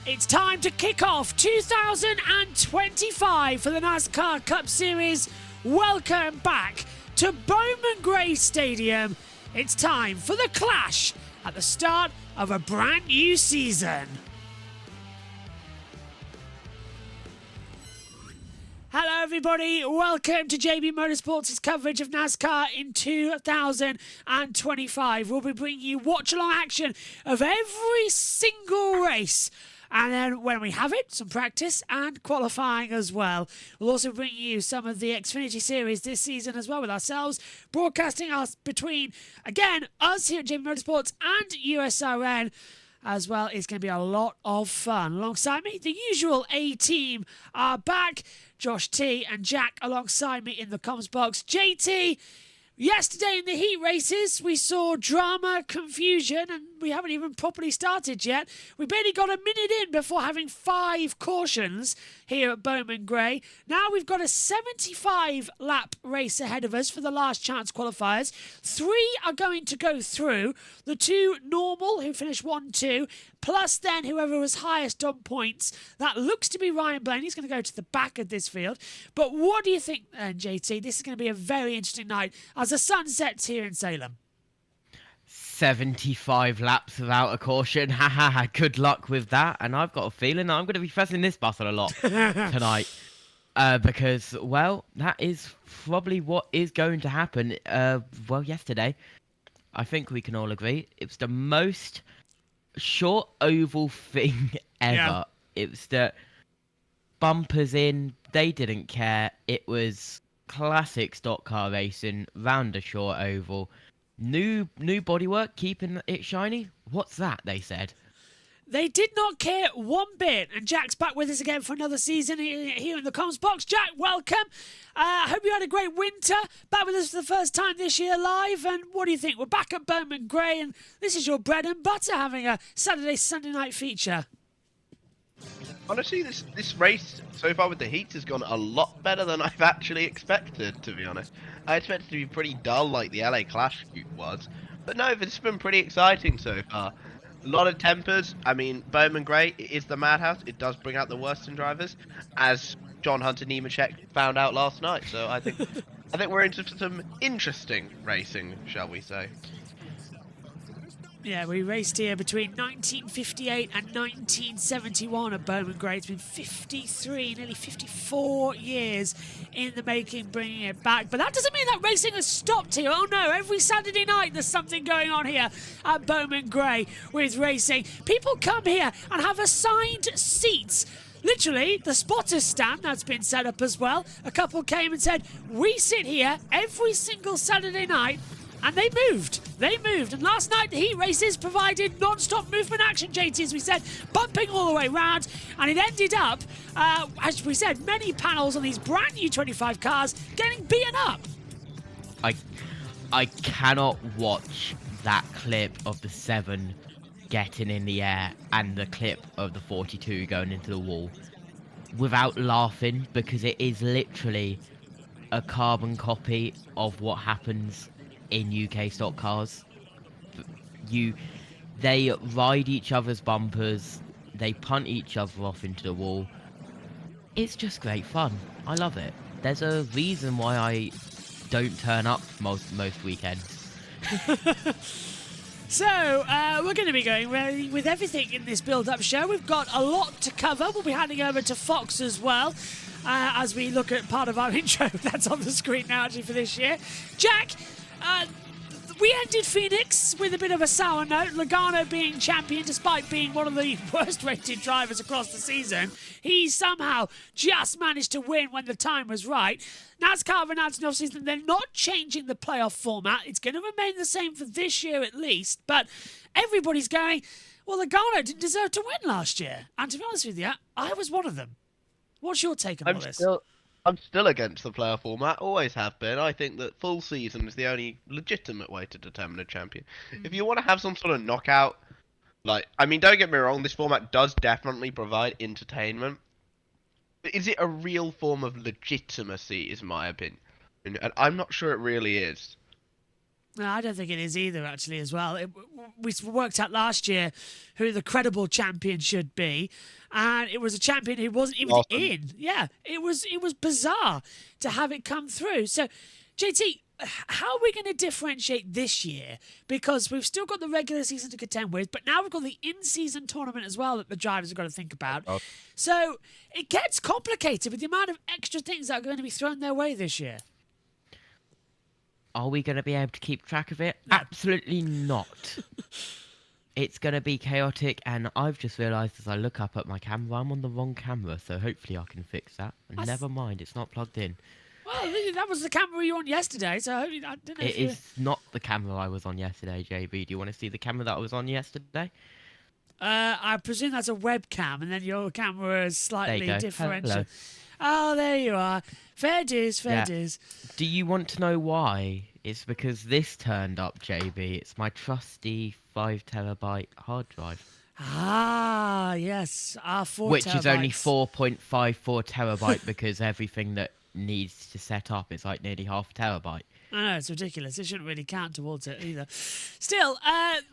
It's time to kick off 2025 for the NASCAR Cup Series. Welcome back to Bowman Gray Stadium. It's time for the clash at the start of a brand new season. Hello everybody, welcome to JB Motorsports' coverage of NASCAR in 2025. We'll be bringing you watch-along action of every single race. And then when we have it, some practice and qualifying as well. We'll also bring you some of the Xfinity Series this season as well with ourselves, broadcasting us between, again, us here at JB Motorsports and USRN as well. It's going to be a lot of fun. Alongside me, the usual A-team are back. Josh T and Jack alongside me in the comms box. JT, yesterday in the heat races, we saw drama, confusion, and we haven't even properly started yet. We barely got a minute in before having 5 cautions here at Bowman Gray. Now we've got a 75-lap race ahead of us for the last chance qualifiers. 3 are going to go through. The 2 normal, who finished 1-2, plus then whoever was highest on points. That looks to be Ryan Blaney. He's going to go to the back of this field. But what do you think then, JT? This is going to be a very interesting night as the sun sets here in Salem. 75 laps without a caution. Haha, good luck with that. And I've got a feeling that I'm going to be pressing this button a lot tonight. Because, well, that is probably what is going to happen. Well, yesterday, I think we can all agree, it was the most short oval thing ever. Yeah. It was the bumpers in, they didn't care. It was classic stock car racing, round a short oval. New bodywork, keeping it shiny. What's that, they said. They did not care one bit. And Jack's back with us again for another season here in the comms box. Jack, welcome. I hope you had a great winter. Back with us for the first time this year live. And what do you think? We're back at Bowman Gray, and this is your bread and butter, having a Sunday night feature. Honestly, this race so far with the heats has gone a lot better than I've actually expected, to be honest. I expected it to be pretty dull like the LA Clash was. But no, it's been pretty exciting so far. A lot of tempers. I mean, Bowman Gray is the madhouse. It does bring out the worst in drivers, as John Hunter Nemechek found out last night. So I think we're into some interesting racing, shall we say. Yeah, we raced here between 1958 and 1971 at Bowman Gray. It's been 53, nearly 54 years in the making, bringing it back. But that doesn't mean that racing has stopped here. Oh no, every Saturday night there's something going on here at Bowman Gray with racing. People come here and have assigned seats. Literally, the spotters stand that's been set up as well. A couple came and said, we sit here every single Saturday night. And they moved. And last night, the heat races provided non-stop movement action, JT, as we said, bumping all the way round. And it ended up, as we said, many panels on these brand new 25 cars getting beaten up. I cannot watch that clip of the 7 getting in the air and the clip of the 42 going into the wall without laughing, because it is literally a carbon copy of what happens in UK stock cars. They ride each other's bumpers, they punt each other off into the wall. It's just great fun. I love it. There's a reason why I don't turn up most weekends. So, we're going to be going with everything in this build-up show. We've got a lot to cover. We'll be handing over to Fox as well, as we look at part of our intro that's on the screen now actually for this year. Jack, we ended Phoenix with a bit of a sour note. Logano being champion, despite being one of the worst-rated drivers across the season. He somehow just managed to win when the time was right. NASCAR have announced in off-season they're not changing the playoff format. It's going to remain the same for this year at least. But everybody's going, well, Logano didn't deserve to win last year. And to be honest with you, I was one of them. What's your take on all this? I'm still against the playoff format, always have been. I think that full season is the only legitimate way to determine a champion. If you want to have some sort of knockout, I mean, don't get me wrong, this format does definitely provide entertainment. But is it a real form of legitimacy, is my opinion. And I'm not sure it really is. No, I don't think it is either, actually, as well. We worked out last year who the credible champion should be, and it was a champion who wasn't even Larson. in. Yeah, it was bizarre to have it come through. So, JT, how are we going to differentiate this year? Because we've still got the regular season to contend with, but now we've got the in-season tournament as well that the drivers have got to think about. Oh. So it gets complicated with the amount of extra things that are going to be thrown their way this year. Are we going to be able to keep track of it? No. Absolutely not. It's going to be chaotic, and I've just realised as I look up at my camera, I'm on the wrong camera, so hopefully I can fix that. And never mind, it's not plugged in. Well, that was the camera you were on yesterday, so I don't know It is not the camera I was on yesterday, JB. Do you want to see the camera that I was on yesterday? I presume that's a webcam, and then your camera is slightly There you go. differential. Hello. Oh, there you are. Fair dues, fair dues. Do you want to know why? It's because this turned up, JB. It's my trusty 5 terabyte hard drive. Ah, yes. Our 4 Which is only terabytes. 4.54 terabyte because everything that needs to set up is like nearly half a terabyte. I know, it's ridiculous. It shouldn't really count towards it either. Still,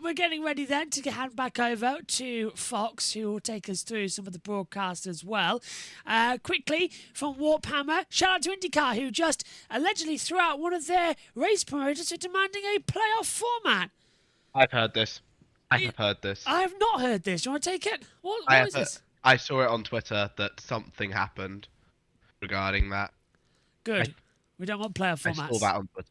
we're getting ready then to hand back over to Fox, who will take us through some of the broadcast as well. Quickly, from Warphammer, shout out to IndyCar, who just allegedly threw out one of their race promoters for demanding a playoff format. I've heard this. I have heard this. I have not heard this. Do you want to take it? What is this? I saw it on Twitter that something happened regarding that. Good. We don't want playoff formats. I saw that on Twitter.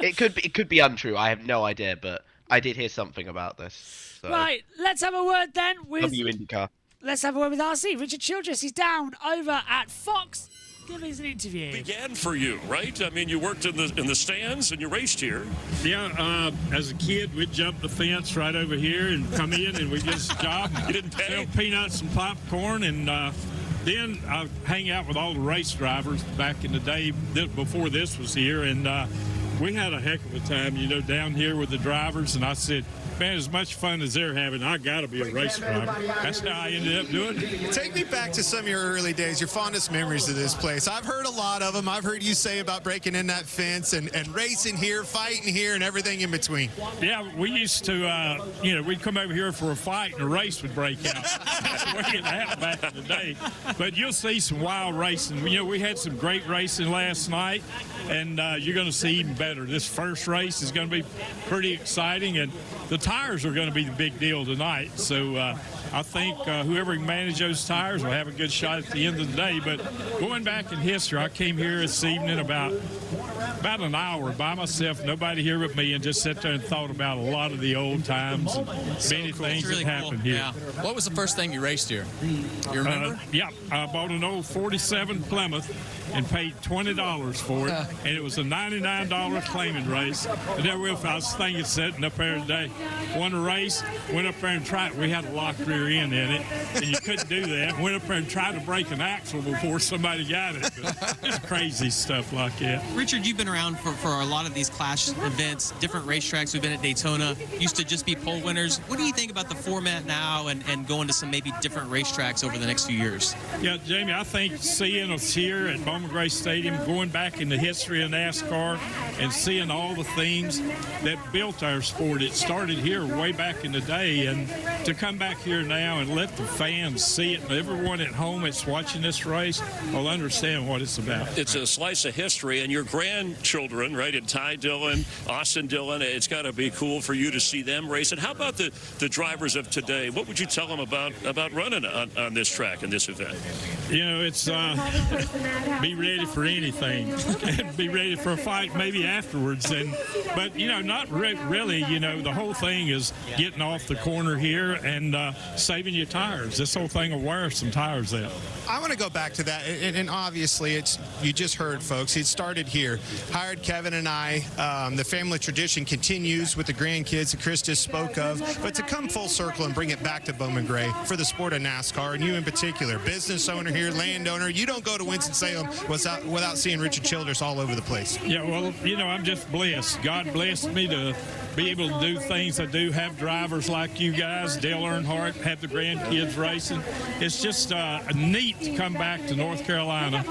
It could be untrue. I have no idea, but I did hear something about this. So. Right, let's have a word then with IndyCar. Let's have a word with RC. Richard Childress. He's down over at Fox. Give us an interview. Began for you, right? I mean, you worked in the stands and you raced here. Yeah, as a kid, we'd jump the fence right over here and come in, and we just job. You didn't pay? Sell peanuts and popcorn, and then I hang out with all the race drivers back in the day before this was here, and we had a heck of a time, down here with the drivers. And I said, man, as much fun as they're having, I got to be a race driver. That's how I ended up doing it. Take me back to some of your early days, your fondest memories of this place. I've heard a lot of them. I've heard you say about breaking in that fence and racing here, fighting here, and everything in between. Yeah, we used to, we'd come over here for a fight and a race would break out. That's the way it happened back in the day. But you'll see some wild racing. We had some great racing last night, and you're going to see even better. This first race is going to be pretty exciting, and the tires are going to be the big deal tonight. So I think whoever can manage those tires will have a good shot at the end of the day. But going back in history, I came here this evening about an hour by myself, nobody here but me, and just sat there and thought about a lot of the old times and many things really that happened here. Yeah. What was the first thing you raced here? You remember? Yeah, I bought an old 47 Plymouth and paid $20 for it, and it was a $99 claiming race. And therewith, I was thinking, sitting up there today, won a race, went up there and tried. We had a locked rear end in it, and you couldn't do that. Went up there and tried to break an axle before somebody got it. It's crazy stuff like that. Richard, you've been around for a lot of these clash events, different racetracks. We've been at Daytona, used to just be pole winners. What do you think about the format now and going to some maybe different racetracks over the next few years? Yeah, Jamie, I think seeing us here at Bowman Gray Stadium, going back in the history of NASCAR and seeing all the things that built our sport, it started here way back in the day, and to come back here now and let the fans see it, and everyone at home that's watching this race will understand what it's about. It's a slice of history, and your grandchildren, right, and Ty Dillon, Austin Dillon, it's got to be cool for you to see them race. And how about the drivers of today? What would you tell them about running on this track and this event? It's be ready for anything and be ready for a fight maybe afterwards. But not really. The whole thing is getting off the corner here and saving your tires. This whole thing will wear some tires out. I want to go back to that, and obviously, you just heard, folks, it started here. Hired Kevin and I. The family tradition continues with the grandkids that Chris just spoke of, but to come full circle and bring it back to Bowman Gray for the sport of NASCAR, and you in particular, business owner here, landowner, you don't go to Winston-Salem without seeing Richard Childress all over the place. Yeah, well, I'm just blessed. God blessed me to be able to do things. I do have drivers like you guys, Dale Earnhardt, have the grandkids racing. It's just neat to come back to North Carolina.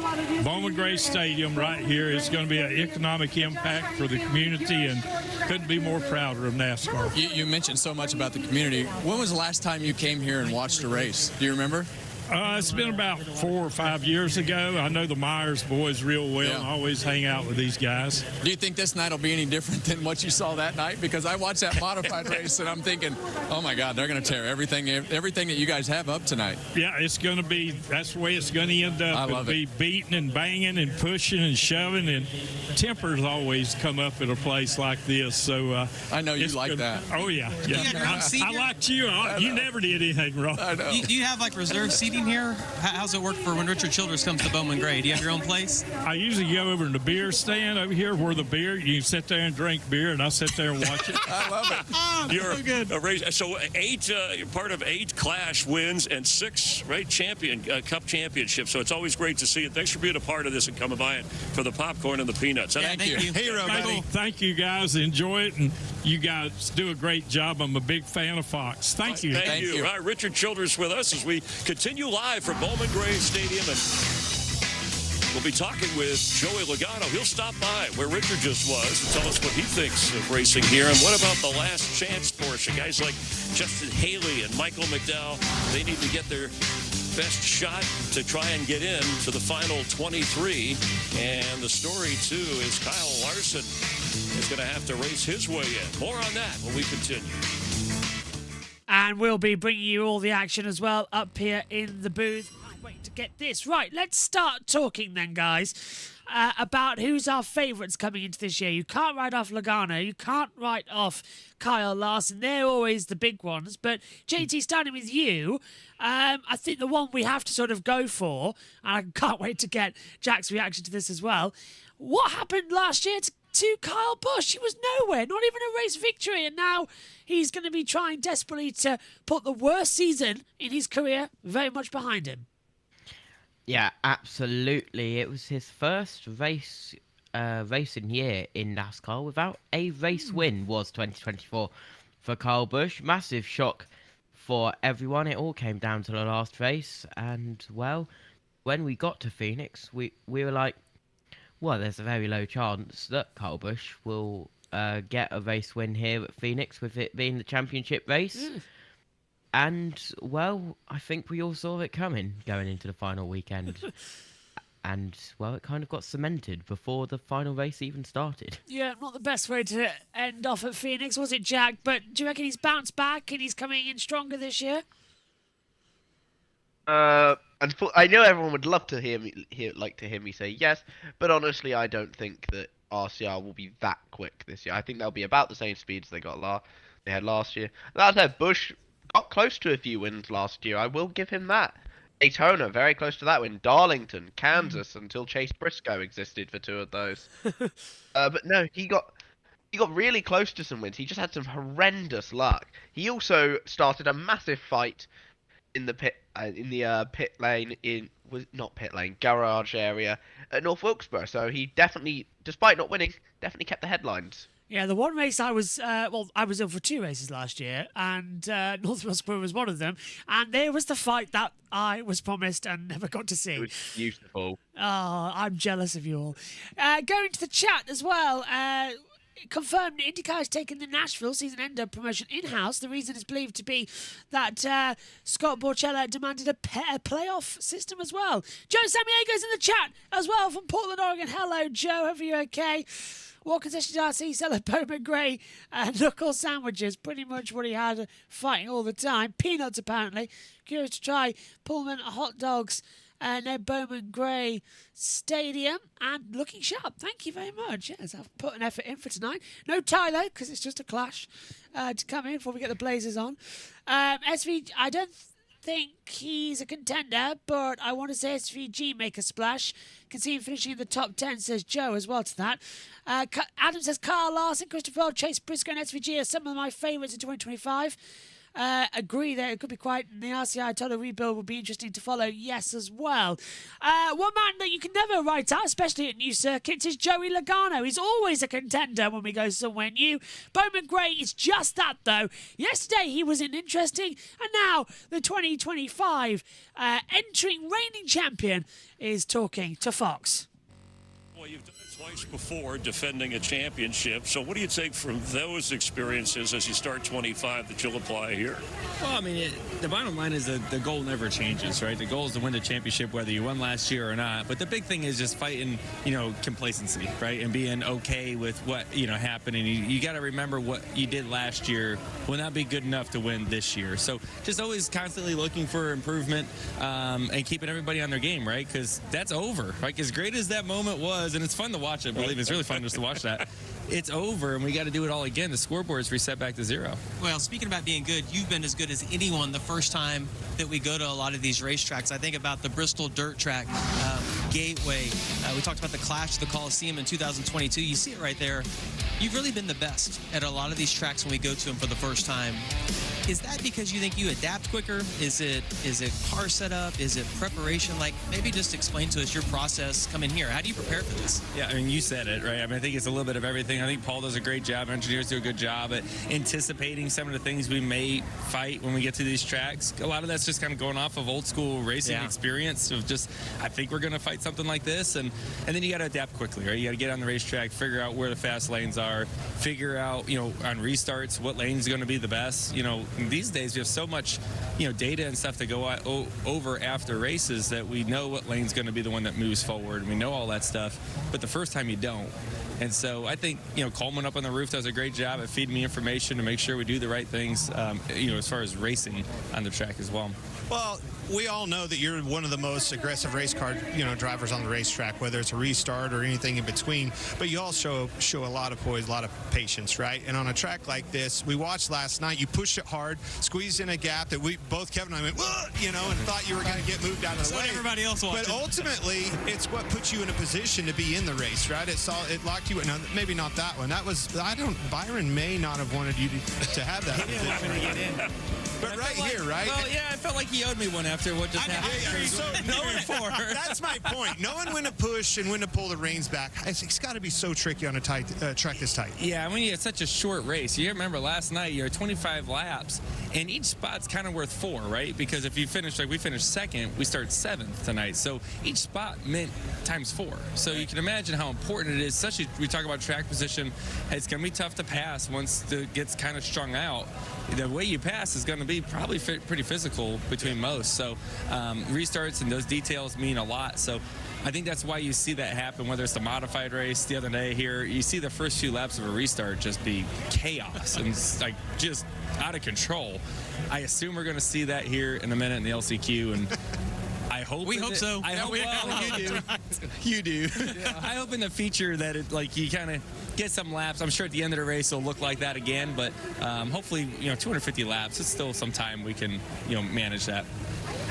Bowman Gray Stadium right here is going to be an economic impact for the community, and couldn't be more prouder of NASCAR. You mentioned so much about the community. When was the last time you came here and watched a race? Do you remember? It's been about 4 or 5 years ago. I know the Myers boys real well. Yeah. I always hang out with these guys. Do you think this night will be any different than what you saw that night? Because I watched that modified race and I'm thinking, oh my God, they're going to tear everything that you guys have up tonight. Yeah, it's going to be, that's the way it's going to end up. I love It'll be beating and banging and pushing and shoving, and tempers always come up at a place like this. So I know you it's like gonna- that. Oh, yeah. You got your own seat I here? liked you. You never did anything wrong. I know. Do you have like reserved seating here? How's it work for when Richard Childress comes to Bowman Gray? Do you have your own place? I usually go over in the beer stand over here where the beer, you can sit there and drink beer, and I'll sit there and watch it. I love it. You're a race. So you're part of 8 Clash wins and 6 Cup championships. So it's always great to see it. Thanks for being a part of this and coming by it for the popcorn and the peanuts. Yeah, thank you. Hero, buddy. Thank you, guys. Enjoy it, and you guys do a great job. I'm a big fan of Fox. Thank you. Thank you. All right, Richard Childress with us as we continue live from Bowman Gray Stadium, and we'll be talking with Joey Logano. He'll stop by where Richard just was and tell us what he thinks of racing here. And what about the last chance portion? Guys like Justin Haley and Michael McDowell, they need to get their best shot to try and get in to the final 23. And the story, too, is Kyle Larson is going to have to race his way in. More on that when we continue. And we'll be bringing you all the action as well up here in the booth. Can't wait to get this. Right, let's start talking then, guys, about who's our favourites coming into this year. You can't write off Logano. You can't write off Kyle Larson. They're always the big ones. But, JT, starting with you, I think the one we have to sort of go for, and I can't wait to get Jack's reaction to this as well, what happened last year to Kyle Busch? He was nowhere, not even a race victory, and now he's going to be trying desperately to put the worst season in his career very much behind him. Yeah, absolutely. It was his first racing year in NASCAR without a race win, was 2024 for Kyle Busch. Massive shock for everyone. It all came down to the last race, and well, when we got to Phoenix, we were like, well, there's a very low chance that Kyle Busch will get a race win here at Phoenix, with it being the championship race. And, well, I think we all saw it coming going into the final weekend. And, well, it kind of got cemented before the final race even started. Yeah, not the best way to end off at Phoenix, was it, Jack? But do you reckon he's bounced back and he's coming in stronger this year? I know everyone would love to hear me say yes, but honestly, I don't think that RCR will be that quick this year. I think they'll be about the same speeds they had last year. That said, Busch got close to a few wins last year. I will give him that. Daytona, very close to that win. Darlington, Kansas, until Chase Briscoe existed for 2 of those. But no, he got really close to some wins. He just had some horrendous luck. He also started a massive fight in the garage area at North Wilkesboro. So he definitely, despite not winning, definitely kept the headlines. Yeah, the one race I was in for 2 races last year, and North Wilkesboro was one of them, and there was the fight that I was promised and never got to see. It was beautiful. Oh, I'm jealous of you all. Going to the chat as well, confirmed IndyCar has taken the Nashville season ender promotion in-house. The reason is believed to be that Scott Borchella demanded a playoff system as well. Joe Samiego's in the chat as well from Portland, Oregon. Hello, Joe. Hope you're okay. What concession RC seller Bowman Gray knuckle sandwiches, pretty much what he had fighting all the time. Peanuts, apparently. Curious to try Pullman hot dogs near Bowman Gray Stadium, and looking sharp. Thank you very much. Yes, I've put an effort in for tonight. No Tyler, because it's just a clash to come in before we get the Blazers on. SV, I don't think he's a contender, but I want to say SVG make a splash. Can see him finishing in the top 10, says Joe as well to that. Adam says Kyle Larson, Christopher Bell, Chase Briscoe and SVG are some of my favourites in 2025. agree that it could be quite, the RCI tunnel rebuild would be interesting to follow, yes, as well. One man that you can never write out, especially at new circuits, is Joey Logano. He's always a contender when we go somewhere new. Bowman Gray is just that, though. Yesterday he was an interesting, and now the 2025 entering reigning champion is talking to Fox. Well, you've done it twice before, defending a championship. So what do you take from those experiences as you start 25 that you'll apply here? Well, I mean, the bottom line is that the goal never changes, right? The goal is to win the championship, whether you won last year or not. But the big thing is just fighting, complacency, right? And being okay with what, happening. You got to remember what you did last year will not be good enough to win this year. So just always constantly looking for improvement and keeping everybody on their game, right? Because that's over. Like, as great as that moment was, and it's fun to watch it, believe me, it's really fun just to watch that. It's over, and we got to do it all again. The scoreboard is reset back to 0. Well, speaking about being good, you've been as good as anyone the first time that we go to a lot of these racetracks. I think about the Bristol Dirt Track, Gateway. We talked about the Clash of the Coliseum in 2022. You see it right there. You've really been the best at a lot of these tracks when we go to them for the first time. Is that because you think you adapt quicker? Is it car setup? Is it preparation? Like, maybe just explain to us your process coming here. How do you prepare for this? Yeah, I mean, you said it, right? I mean, I think it's a little bit of everything. I think Paul does a great job. Engineers do a good job at anticipating some of the things we may fight when we get to these tracks. A lot of that's just kind of going off of old school racing experience of just, I think we're going to fight something like this. And then you got to adapt quickly, right? You got to get on the racetrack, figure out where the fast lanes are, figure out, on restarts, what lane is going to be the best. These days we have so much, data and stuff to go over after races that we know what lane's going to be the one that moves forward. We know all that stuff, but the first time you don't. And so I think, Coleman up on the roof does a great job at feeding me information to make sure we do the right things, as far as racing on the track as well. Well, we all know that you're one of the most aggressive race car, drivers on the racetrack, whether it's a restart or anything in between. But you also show a lot of poise, a lot of patience, right? And on a track like this, we watched last night, you pushed it hard, squeezed in a gap that both Kevin and I went, and thought you were going to get moved out of the way. Everybody else watching. But ultimately, it's what puts you in a position to be in the race, right? It locked you in. No, maybe not that one. Byron may not have wanted you to have that. He didn't want me to get in. But right here, right? Well, yeah, I felt like he owed me one after what just happened. So that's my point. Knowing when to push and when to pull the reins back, it's got to be so tricky on a tight track this tight. Yeah, I mean, it's such a short race. You remember last night, you're 25 laps, and each spot's kind of worth 4, right? Because if you finish, like we finished second, we start 7th tonight. So each spot meant times 4. So you can imagine how important it is, especially we talk about track position. It's going to be tough to pass once it gets kind of strung out. The way you pass is going to be probably pretty physical between most. So restarts and those details mean a lot. So I think that's why you see that happen, whether it's the modified race the other day here. You see the first few laps of a restart just be chaos and like just out of control. I assume we're going to see that here in a minute in the LCQ. And I hope we hope so. I hope you do. You do. Yeah. I hope in the feature that you kind of get some laps. I'm sure at the end of the race it'll look like that again, but hopefully 250 laps. It's still some time we can manage that.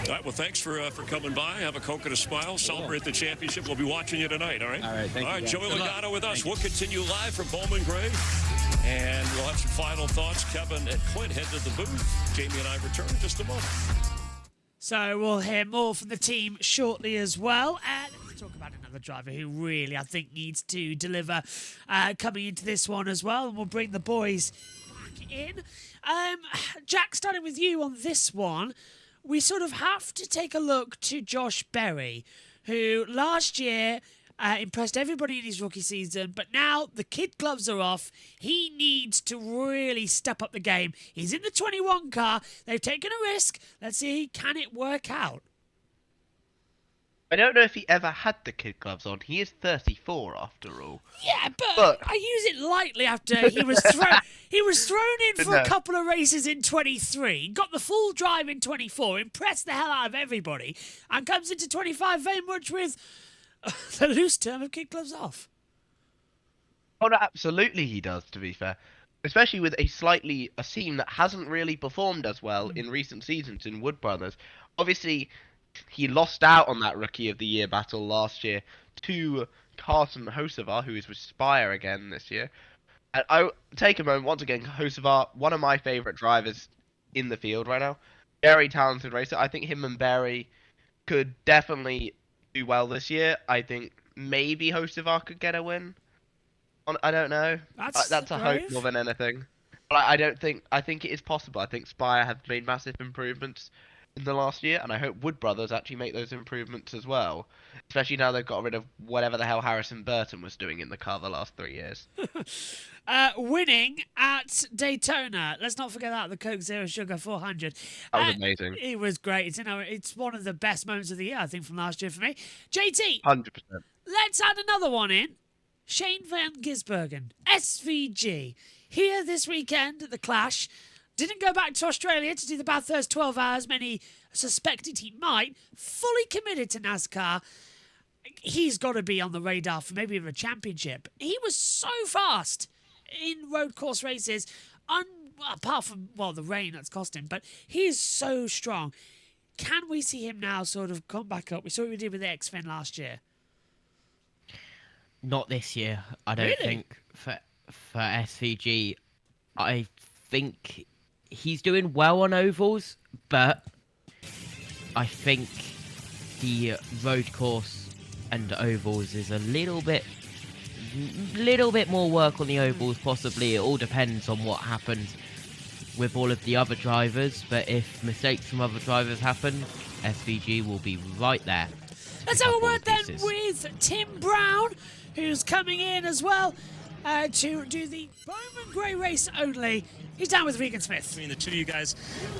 All right, well, thanks for coming by. Have a Coke and a smile. Celebrate the championship. We'll be watching you tonight, all right? All right, thank you. All right, Joey Logano with us. Thank you. We'll continue live from Bowman Gray, and we'll have some final thoughts. Kevin and Clint head to the booth. Jamie and I return in just a moment. So we'll hear more from the team shortly as well. Let's talk about another driver who really, I think, needs to deliver coming into this one as well. And we'll bring the boys back in. Jack, starting with you on this one, we sort of have to take a look to Josh Berry, who last year impressed everybody in his rookie season, but now the kid gloves are off. He needs to really step up the game. He's in the 21 car. They've taken a risk. Let's see, can it work out? I don't know if he ever had the kid gloves on. He is 34 after all. Yeah, but I use it lightly after he was thrown in for a couple of races in 23, got the full drive in 24, impressed the hell out of everybody, and comes into 25 very much with the loose term of kid gloves off. Oh, no, absolutely he does, to be fair. Especially with a team that hasn't really performed as well in recent seasons in Wood Brothers. Obviously, he lost out on that Rookie of the Year battle last year to Carson Hocevar, who is with Spire again this year. And I take a moment, once again, Hocevar, one of my favourite drivers, in the field right now. Very talented racer. I think him and Barry could definitely do well this year. I think maybe Hocevar could get a win. I don't know. That's a hope more than anything. But I think it is possible. I think Spire have made massive improvements in the last year, and I hope Wood Brothers actually make those improvements as well. Especially now they've got rid of whatever the hell Harrison Burton was doing in the car the last 3 years. Winning at Daytona. Let's not forget that, the Coke Zero Sugar 400. That was amazing. It was great. It's one of the best moments of the year, I think, from last year for me. JT. 100%. Let's add another one in. Shane Van Gisbergen, SVG. Here this weekend at the Clash. Didn't go back to Australia to do the Bathurst 12 hours. Many suspected he might. Fully committed to NASCAR. He's got to be on the radar for maybe a championship. He was so fast in road course races, apart from, the rain that's cost him. But he is so strong. Can we see him now sort of come back up? We saw what we did with the X-Fin last year. Not this year, I don't think. For SVG, I think he's doing well on ovals, but I think the road course and ovals is a little bit more work on the ovals, possibly. It all depends on what happens with all of the other drivers, but if mistakes from other drivers happen, SVG will be right there. Let's have a word then with Tim Brown, who's coming in as well to do the Bowman Grey race only. He's down with Regan Smith. Between the two of you guys,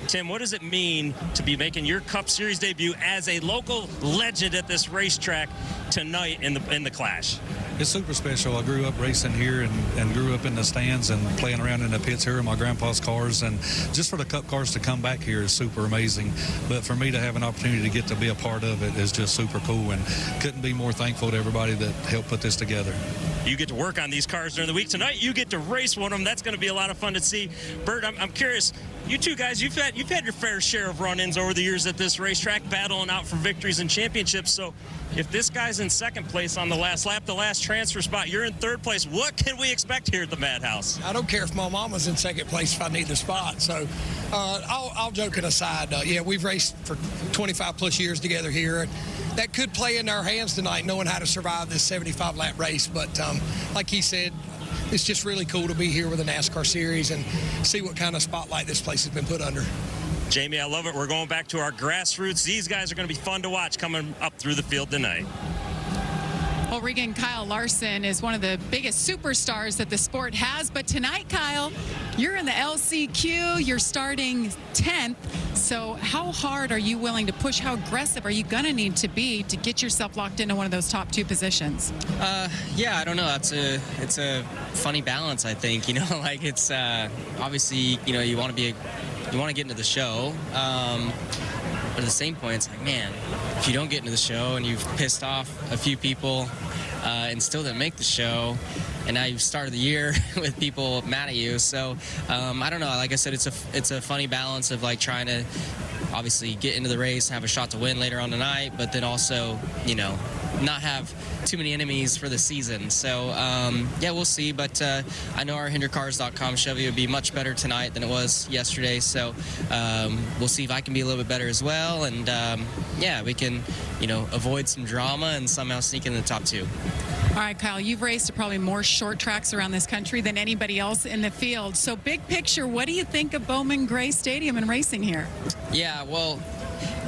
Tim, what does it mean to be making your Cup Series debut as a local legend at this racetrack tonight in the Clash? It's super special. I grew up racing here and grew up in the stands and playing around in the pits here in my grandpa's cars, and just for the Cup cars to come back here is super amazing. But for me to have an opportunity to get to be a part of it is just super cool, and couldn't be more thankful to everybody that helped put this together. You get to work on these cars during the week. Tonight you get to race one of them. That's going to be a lot of fun to see. Bert, I'm curious, you two guys, you've had your fair share of run-ins over the years at this racetrack, battling out for victories and championships. So if this guy's in second place on the last lap, the last transfer spot, you're in third place, what can we expect here at the Madhouse? I don't care if my mama's in second place if I need the spot. So all joking aside, we've raced for 25 plus years together here. That could play in our hands tonight, knowing how to survive this 75-lap race. But like he said, it's just really cool to be here with the NASCAR series and see what kind of spotlight this place has been put under. Jamie, I love it. We're going back to our grassroots. These guys are going to be fun to watch coming up through the field tonight. Well, Regan, Kyle Larson is one of the biggest superstars that the sport has. But tonight, Kyle, you're in the LCQ. You're starting 10th. So how hard are you willing to push? How aggressive are you going to need to be to get yourself locked into one of those top two positions? Yeah, I don't know. It's a funny balance, I think. Like it's obviously, you want to get into the show. But at the same point, it's like, man, if you don't get into the show and you've pissed off a few people and still didn't make the show, and now you've started the year with people mad at you. So I don't know. Like I said, it's a funny balance of like trying to obviously get into the race, have a shot to win later on tonight, but then also, not have too many enemies for the season. So we'll see. But I know our HinderCars.com Chevy would be much better tonight than it was yesterday. So we'll see if I can be a little bit better as well. And we can, avoid some drama and somehow sneak in the top two. All right, Kyle, you've raced at probably more short tracks around this country than anybody else in the field. So big picture, what do you think of Bowman Gray Stadium and racing here? Yeah, well,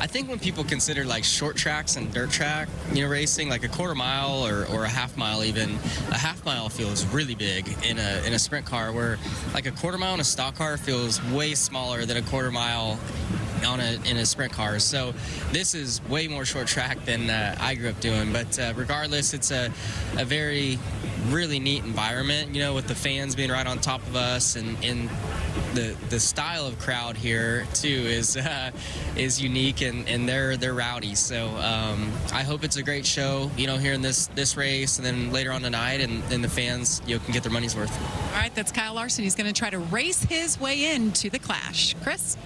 I think when people consider like short tracks and dirt track, racing, like a quarter mile or a half mile even, a half mile feels really big in a sprint car, where like a quarter mile in a stock car feels way smaller than a quarter mile in a sprint car. So this is way more short track than I grew up doing. But regardless, it's a very really neat environment, with the fans being right on top of us, and the style of crowd here too is unique, and they're rowdy. So I hope it's a great show, here in this race, and then later on tonight, and the fans can get their money's worth. All right, that's Kyle Larson. He's going to try to race his way into the Clash. Chris?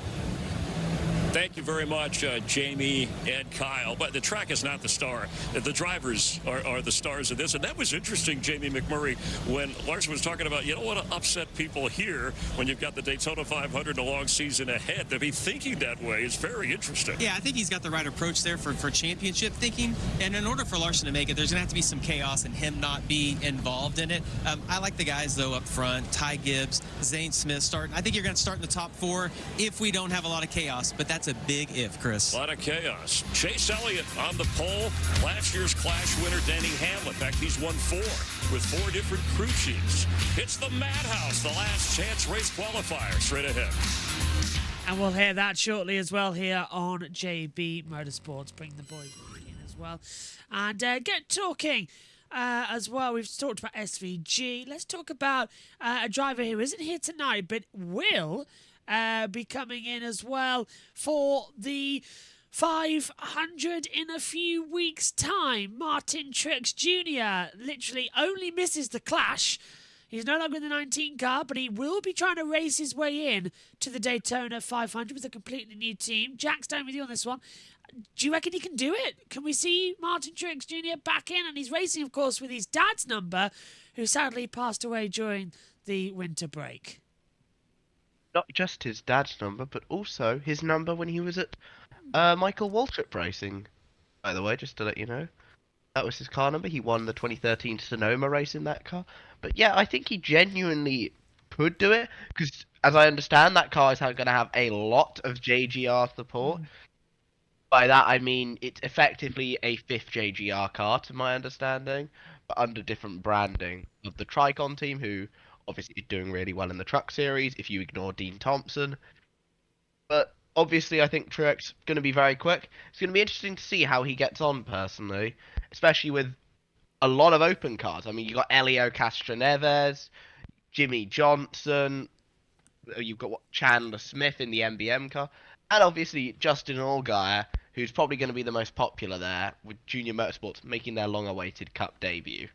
Thank you very much, Jamie and Kyle. But the track is not the star. The drivers are the stars of this. And that was interesting, Jamie McMurray, when Larson was talking about you don't want to upset people here when you've got the Daytona 500 and a long season ahead. To be thinking that way is very interesting. Yeah, I think he's got the right approach there for championship thinking. And in order for Larson to make it, there's going to have to be some chaos and him not be involved in it. I like the guys, though, up front. Ty Gibbs, Zane Smith starting. I think you're going to start in the top 4 if we don't have a lot of chaos. But that's a big if, Chris. A lot of chaos. Chase Elliott on the pole. Last year's Clash winner, Denny Hamlin. In fact, he's won 4 with 4 different crew chiefs. It's the Madhouse, the last chance race qualifier. Straight ahead. And we'll hear that shortly as well here on JB Motorsports. Bring the boys in as well. And get talking as well. We've talked about SVG. Let's talk about a driver who isn't here tonight, but will be coming in as well for the 500 in a few weeks' time. Martin Truex Jr. literally only misses the Clash. He's no longer in the 19 car, but he will be trying to race his way in to the Daytona 500 with a completely new team. Jack, staying with you on this one. Do you reckon he can do it? Can we see Martin Truex Jr. back in? And he's racing, of course, with his dad's number, who sadly passed away during the winter break. Not just his dad's number, but also his number when he was at Michael Waltrip Racing, by the way, just to let you know. That was his car number. He won the 2013 Sonoma race in that car. But yeah, I think he genuinely could do it, because as I understand, that car is going to have a lot of JGR support. By that I mean it's effectively a 5th JGR car, to my understanding, but under different branding of the Tricon team, who obviously is doing really well in the truck series, if you ignore Dean Thompson. But obviously I think Truex is going to be very quick. It's going to be interesting to see how he gets on, personally, especially with a lot of open cars. I mean, you've got Elio Castroneves, Jimmy Johnson, you've got Chandler Smith in the MBM car, and obviously Justin Allgaier, who's probably going to be the most popular there, with Junior Motorsports making their long-awaited Cup debut.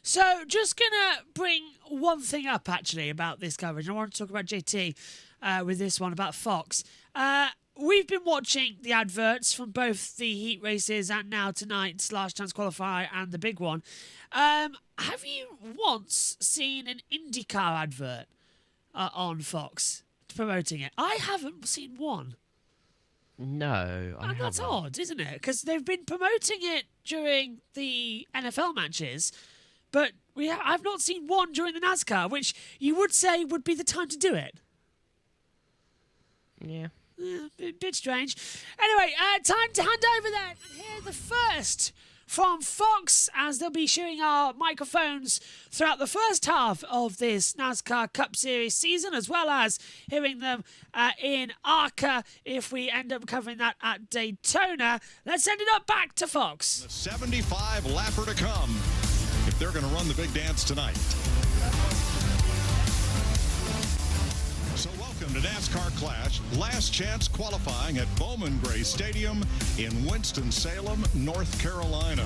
So, just going to bring one thing up, actually, about this coverage. I want to talk about JT with this one, about Fox. We've been watching the adverts from both the heat races and now tonight's last chance qualifier and the big one. Have you once seen an IndyCar advert on Fox promoting it? I haven't seen one. No, I haven't. That's odd, isn't it? Because they've been promoting it during the NFL matches, but I've not seen one during the NASCAR, which you would say would be the time to do it. Yeah. Bit strange. Anyway, time to hand over then and hear the first from Fox, as they'll be sharing our microphones throughout the first half of this NASCAR Cup Series season, as well as hearing them in ARCA if we end up covering that at Daytona. Let's send it up back to Fox. The 75 lapper to come if they're going to run the big dance tonight. So welcome to NASCAR Clash, last chance qualifying at Bowman Gray Stadium in Winston-Salem, North Carolina.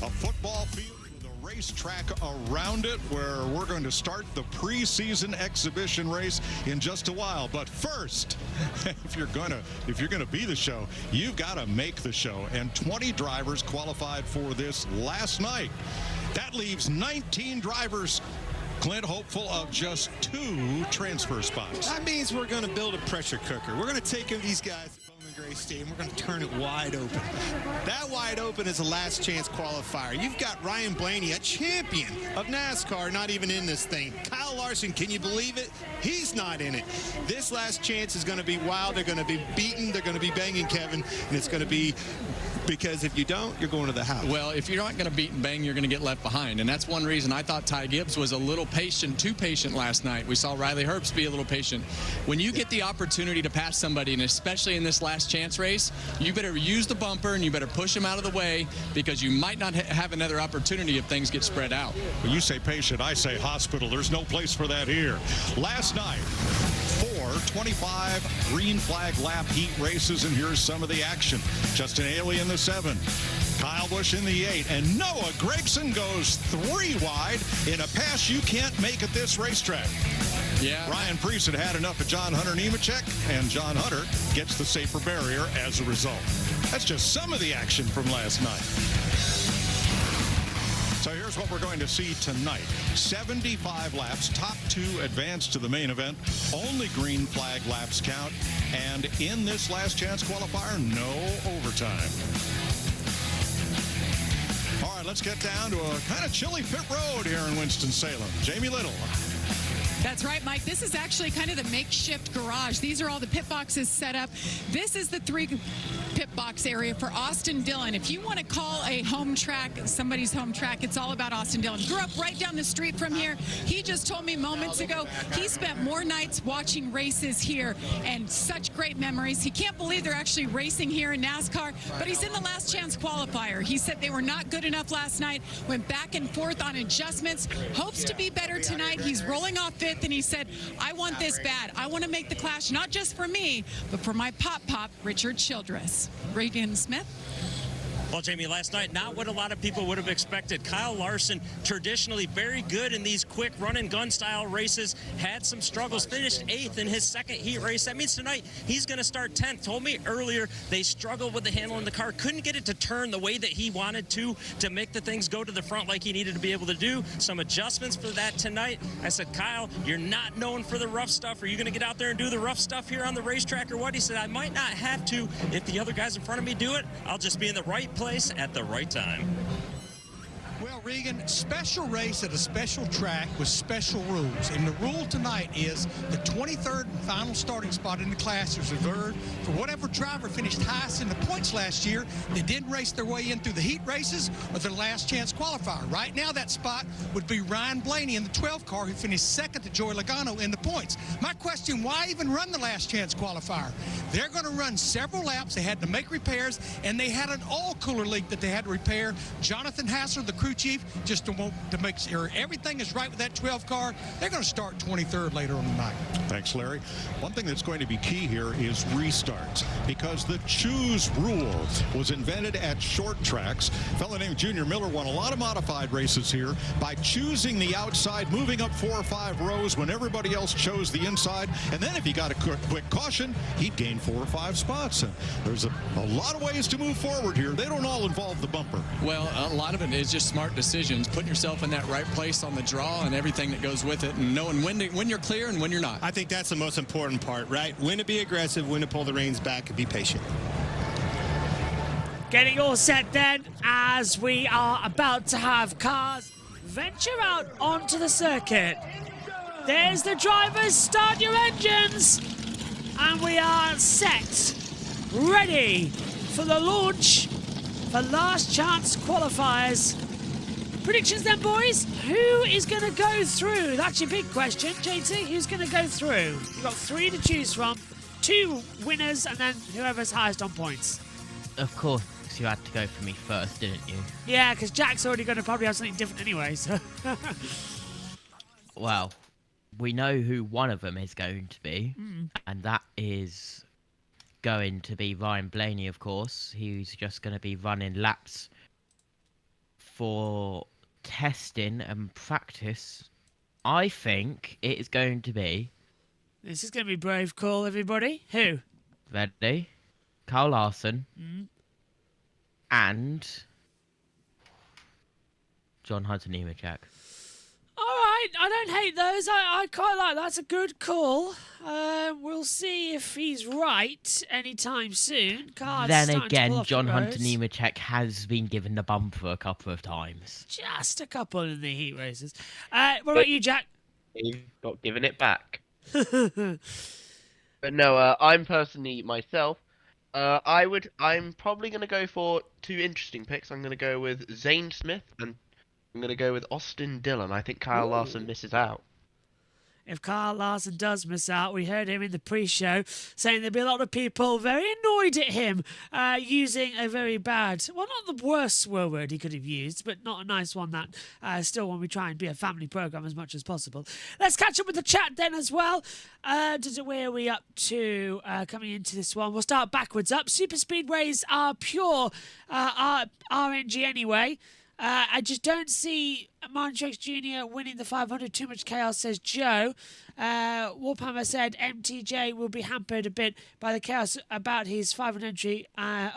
A football field with a racetrack around it where we're going to start the preseason exhibition race in just a while. But first, if you're gonna be the show, you've got to make the show. And 20 drivers qualified for this last night. That leaves 19 drivers, Clint, hopeful of just 2 transfer spots. That means we're going to build a pressure cooker. We're going to take these guys to Bowman Gray Stadium. We're going to turn it wide open. That wide open is a last chance qualifier. You've got Ryan Blaney, a champion of NASCAR, not even in this thing. Kyle Larson, can you believe it? He's not in it. This last chance is going to be wild. They're going to be beaten. They're going to be banging Kevin, and it's going to be because if you don't, you're going to the house. Well, if you're not going to beat and bang, you're going to get left behind. And that's one reason I thought Ty Gibbs was a little patient, too patient last night. We saw Riley Herbst be a little patient. When you get the opportunity to pass somebody, and especially in this last chance race, you better use the bumper and you better push them out of the way, because you might not have another opportunity if things get spread out. When you say patient, I say hospital. There's no place for that here. Last night, 4 25 green flag lap heat races, and here's some of the action. Justin Haley in the 7, Kyle Busch in the 8, and Noah Gragson goes 3 wide in a pass you can't make at this racetrack. Yeah. Ryan Preece had enough of John Hunter Nemechek, and John Hunter gets the safer barrier as a result. That's just some of the action from last night. So here's what we're going to see tonight. 75 laps, top 2 advance to the main event. Only green flag laps count. And in this last chance qualifier, no overtime. All right, let's get down to a kind of chilly pit road here in Winston-Salem. Jamie Little. That's right, Mike. This is actually kind of the makeshift garage. These are all the pit boxes set up. This is the 3 pit box area for Austin Dillon. If you want to call a home track somebody's home track, it's all about Austin Dillon. Grew up right down the street from here. He just told me moments ago he spent more nights watching races here and such great memories. He can't believe they're actually racing here in NASCAR, but he's in the last chance qualifier. He said they were not good enough last night, went back and forth on adjustments, hopes to be better tonight. He's rolling off 5th, and he said, I want this bad. I want to make the clash, not just for me, but for my pop, Richard Childress. Regan Smith. Well, Jamie, last night, not what a lot of people would have expected. Kyle Larson, traditionally very good in these quick run-and-gun style races, had some struggles, finished 8th in his second heat race. That means tonight he's going to start 10th. Told me earlier they struggled with the handle in the car, couldn't get it to turn the way that he wanted to make the things go to the front like he needed to be able to do. Some adjustments for that tonight. I said, Kyle, you're not known for the rough stuff. Are you going to get out there and do the rough stuff here on the racetrack or what? He said, I might not have to. If the other guys in front of me do it, I'll just be in the right place at the right time. Well, Regan, special race at a special track with special rules. And the rule tonight is the 23rd and final starting spot in the class is reserved for whatever driver finished highest in the points last year that didn't race their way in through the heat races or the last chance qualifier. Right now, that spot would be Ryan Blaney in the 12 car who finished second to Joey Logano in the points. My question, why even run the last chance qualifier? They're going to run several laps. They had to make repairs, and they had an oil cooler leak that they had to repair. Jonathan Hassler, the crew chief, just to make sure everything is right with that 12 car. They're going to start 23rd later on the night. Thanks, Larry. One thing that's going to be key here is restarts, because the choose rule was invented at short tracks. A fellow named Junior Miller won a lot of modified races here by choosing the outside, moving up 4 or 5 rows when everybody else chose the inside, and then if he got a quick caution, he'd gain 4 or 5 spots. And there's a lot of ways to move forward here. They don't all involve the bumper. Well, a lot of it is just smart decisions, putting yourself in that right place on the draw and everything that goes with it, and knowing when you're clear and when you're not. I think that's the most important part, right? When to be aggressive, when to pull the reins back, and be patient. Getting all set then, as we are about to have cars venture out onto the circuit. There's the drivers, start your engines, and we are set, ready for the launch for last chance qualifiers. Predictions then, boys. Who is going to go through? That's your big question, JT. Who's going to go through? You've got 3 to choose from, 2 winners, and then whoever's highest on points. Of course, you had to go for me first, didn't you? Yeah, because Jack's already going to probably have something different anyway. So. Well, we know who one of them is going to be, and that is going to be Ryan Blaney, of course. He's just going to be running laps for testing and practice. I think it is going to be... This is going to be brave call, everybody. Who? Ready? Kyle Larson. And... John Hunter Nemechek. All right, I don't hate those. I quite like that. That's a good call. We'll see if he's right anytime soon. Cards then again, John Hunter Nemechek has been given the bumper a couple of times. Just a couple in the heat races. What about you, Jack? He's got given it back. But no, I'm personally myself. I'm probably going to go for 2 interesting picks. I'm going to go with Zane Smith, and I'm going to go with Austin Dillon. I think Kyle Larson misses out. If Kyle Larson does miss out, we heard him in the pre-show saying there'd be a lot of people very annoyed at him using a very bad, well, not the worst swear word he could have used, but not a nice one that still when we try and be a family program as much as possible. Let's catch up with the chat then as well. Where are we up to coming into this one? We'll start backwards up. Super speedways are pure RNG anyway. I just don't see Truex Jr. winning the 500. Too much chaos, says Joe. Warhammer said MTJ will be hampered a bit by the chaos about his 500 entry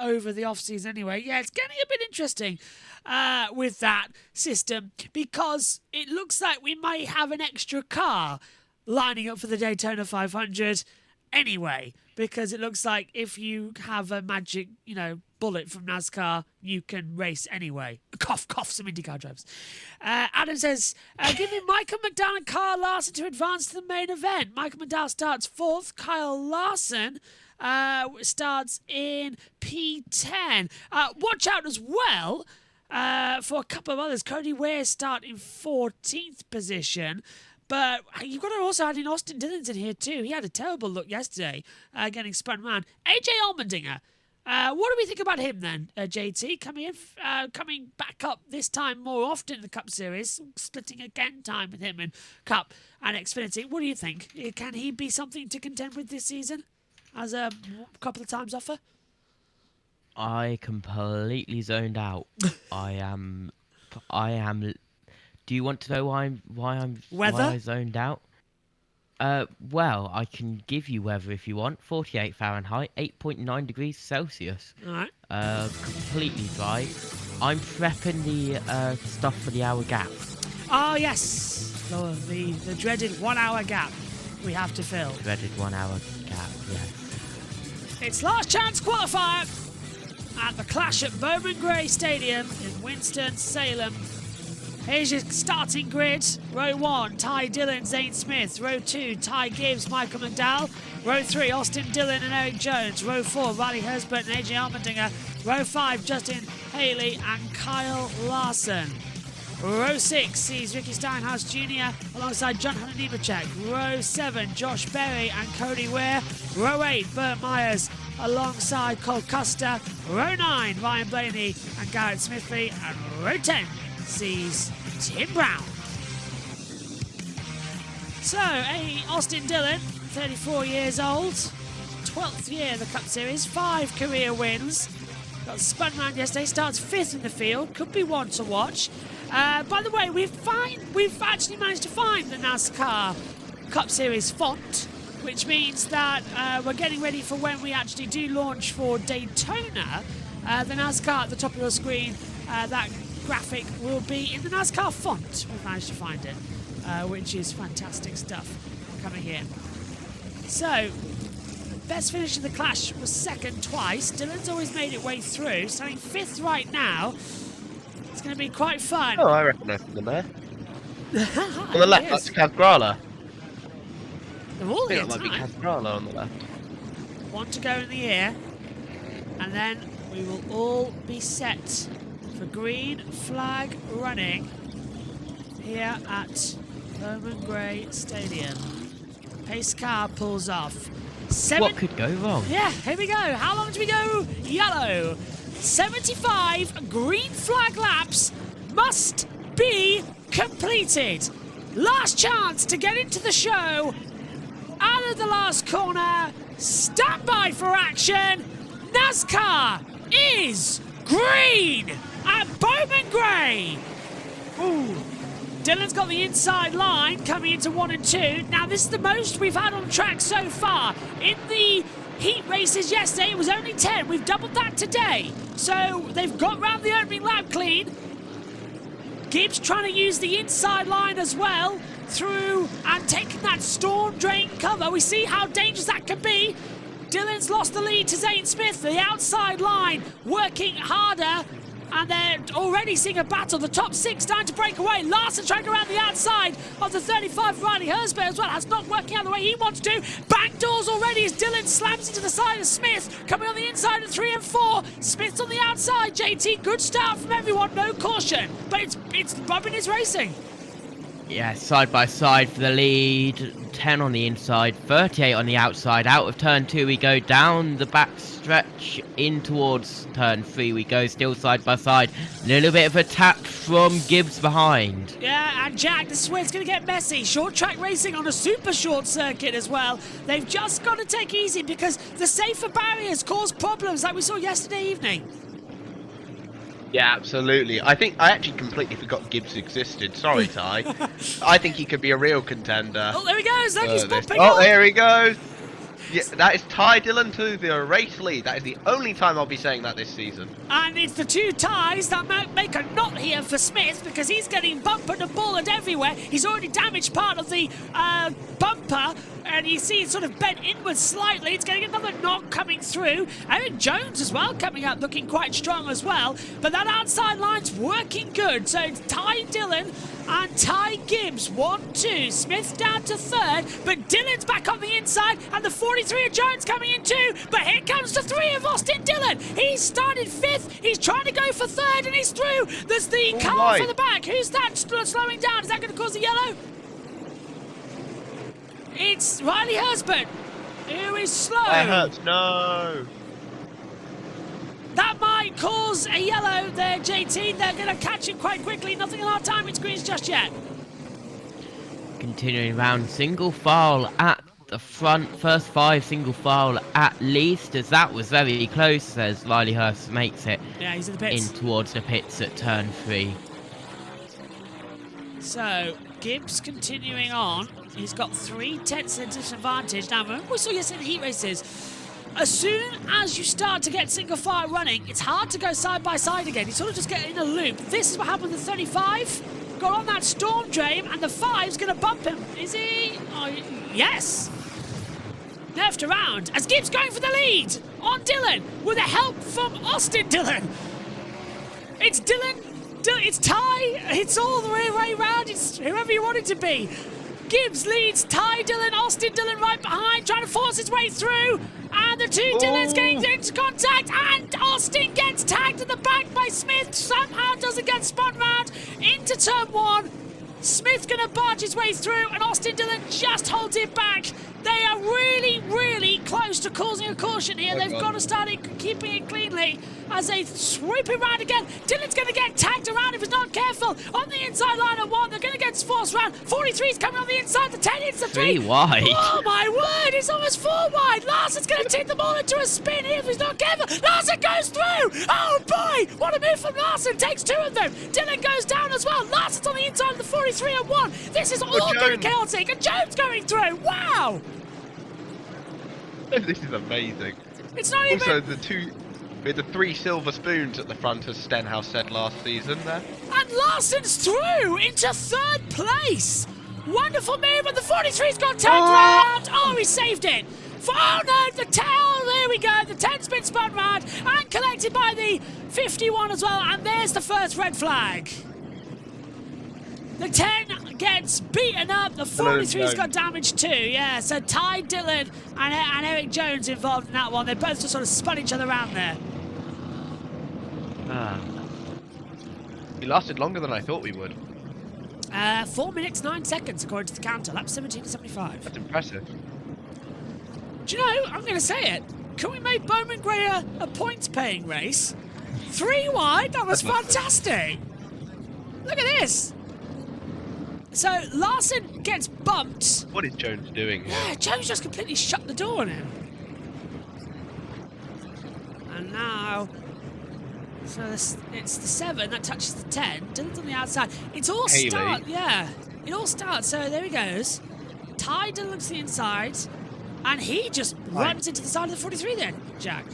over the off-season anyway. Yeah, it's getting a bit interesting with that system because it looks like we might have an extra car lining up for the Daytona 500 anyway, because it looks like if you have a magic, bullet from NASCAR, you can race anyway. Cough, some IndyCar drivers. Adam says, give me Michael McDowell and Kyle Larson to advance to the main event. Michael McDowell starts 4th. Kyle Larson starts in P10. Watch out as well for a couple of others. Cody Ware start in 14th position. But you've got to also add in Austin Dillon's in here too. He had a terrible look yesterday, getting spun around. AJ Allmendinger. What do we think about him then, JT? Coming back up this time more often in the Cup Series, splitting again time with him in Cup and Xfinity. What do you think? Can he be something to contend with this season as a couple of times offer? I completely zoned out. I am. Do you want to know why I zoned out? Well, I can give you weather if you want. 48 Fahrenheit, 8.9 degrees Celsius. All right. Completely dry. I'm prepping the stuff for the hour gap. Oh, yes. The dreaded 1 hour gap we have to fill. Dreaded 1 hour gap, yes. It's last chance qualifier at the Clash at Bowman Gray Stadium in Winston-Salem. Here's your starting grid. Row 1, Ty Dillon, Zane Smith. Row 2, Ty Gibbs, Michael McDowell. Row 3, Austin Dillon and Eric Jones. Row 4, Riley Hersbert and AJ Allmendinger. Row 5, Justin Haley and Kyle Larson. Row 6 sees Ricky Steinhaus Jr. alongside John Hunter Nemechek. Row 7, Josh Berry and Cody Ware. Row 8, Burt Myers alongside Cole Custer. Row 9, Ryan Blaney and Garrett Smithley. And row 10 sees Tim Brown. So, Austin Dillon, 34 years old, 12th year of the Cup Series, 5 career wins. Got spun around yesterday, starts 5th in the field, could be one to watch. By the way, we've actually managed to find the NASCAR Cup Series font, which means that we're getting ready for when we actually do launch for Daytona. The NASCAR at the top of your screen, that graphic will be in the NASCAR font. We've managed to find it, which is fantastic stuff coming in. So, best finish in the Clash was 2nd twice. Dillon's always made it way through, starting 5th right now. It's going to be quite fun. Oh, I recognise them there. On the left, that's Kaz Grala. They're all here might be Kaz Grala on the left. One to go in the air, and then we will all be set for green flag running here at Bowman Gray Stadium. Pace car pulls off. What could go wrong? Yeah, here we go. How long do we go? Yellow. 75 green flag laps must be completed. Last chance to get into the show. Out of the last corner. Stand by for action. NASCAR is green at Bowman Gray. Ooh. Dillon's got the inside line coming into 1 and 2. Now, this is the most we've had on track so far. In the heat races yesterday, it was only 10. We've doubled that today. So they've got round the opening lap clean. Gibbs trying to use the inside line as well through and taking that storm drain cover. We see how dangerous that can be. Dillon's lost the lead to Zane Smith. The outside line working harder. And they're already seeing a battle. The top 6 starting to break away. Larson trying to go around the outside of the 35 Riley Hersbert as well. That's not working out the way he wants to. Back doors already as Dillon slams into the side of Smith. Coming on the inside of 3 and 4. Smith's on the outside. JT, good start from everyone. No caution. But it's Bobbin is racing. Yeah, side by side for the lead. 10 on the inside, 38 on the outside. Out of turn 2 we go, down the back stretch in towards turn 3 we go, still side by side. Little bit of a tap from Gibbs behind. Yeah, and Jack, this is where it's going to get messy. Short track racing on a super short circuit as well. They've just got to take easy because the safer barriers cause problems like we saw yesterday evening. Yeah, absolutely. I actually completely forgot Gibbs existed. Sorry, Ty. I think he could be a real contender. Oh, there he goes. Look, he's bumping Oh, up. there he goes. Yeah, that is Ty Dillon to the race lead. That is the only time I'll be saying that this season. And it's the two ties that make a knot here for Smith because he's getting bumpered and bulleted everywhere. He's already damaged part of the bumper, and you see it sort of bent inwards slightly. It's getting another knock coming through. Eric Jones as well coming up, looking quite strong as well. But that outside line's working good. So it's Ty Dillon and Ty Gibbs, 1-2. Smith down to third, but Dillon's back on the inside, and the 43 of Jones coming in too. But here comes the 3 of Austin Dillon. He's started 5th. He's trying to go for 3rd, and he's through. There's the car for the back. Who's that slowing down? Is that going to cause a yellow? It's Riley Hurstburn, who is slow. Hurts, no. That might cause a yellow there, JT. They're going to catch him quite quickly. Nothing in our timing screens just yet. Continuing round, single file at the front. First 5 single file at least, as that was very close as Riley Hurst makes it. Yeah, he's in the pits. In towards the pits at turn 3. So, Gibbs continuing on. He's got 3/10 disadvantage. Now, remember we saw yesterday in the heat races, as soon as you start to get single file running, it's hard to go side by side again. You sort of just get in a loop. This is what happened with the 35. Got on that storm drain, and the 5's going to bump him. Is he? Oh, yes. Left around as Gibbs going for the lead on Dillon with the help from Austin Dillon. It's Dillon. It's Ty. It's all the way around. It's whoever you want it to be. Gibbs leads Ty Dillon, Austin Dillon right behind, trying to force his way through. And the 2 Dillons getting into contact, and Austin gets tagged at the back by Smith. Somehow doesn't get spun round into turn 1. Smith going to barge his way through, and Austin Dillon just holds it back. They are really, really close to causing a caution here. They've got to start keeping it cleanly as they sweep it round again. Dillon's going to get tagged around if he's not careful. On the inside line at 1, they're going to get forced round. 43's coming on the inside. The 10 hits the 3. 3 wide. Oh my word, it's almost 4 wide. Larson's going to take them all into a spin here if he's not careful. Larson goes through. Oh boy, what a move from Larson. Takes 2 of them. Dillon goes down as well. Larson's on the inside of the 43 at 1. This is all going chaotic, and Jones going through. Wow. This is amazing. It's not even... Also, the 3 silver spoons at the front, as Stenhouse said last season there. And Larson's through into 3rd place. Wonderful move, and the 43's got turned round. Oh, he saved it. Oh no, the 10, there we go. The 10's been spun round and collected by the 51 as well. And there's the first red flag. The 10 gets beaten up. The 43's got damage too. Yeah, so Ty Dillon and Eric Jones involved in that one. They both just sort of spun each other around there. He lasted longer than I thought we would. 4 minutes, 9 seconds according to the counter. Lap 17 to 75. That's impressive. Do you know, I'm going to say it. Can we make Bowman Gray a points-paying race? 3 wide? That was fantastic. Look at this. So Larson gets bumped. What is Jones doing here? Yeah, Jones just completely shut the door on him. And now, so it's the 7 that touches the 10. Dillon's on the outside. It's all start. Yeah, it all starts. So there he goes. Ty Dillon looks to the inside, and he just runs into the side of the 43 then, Jack.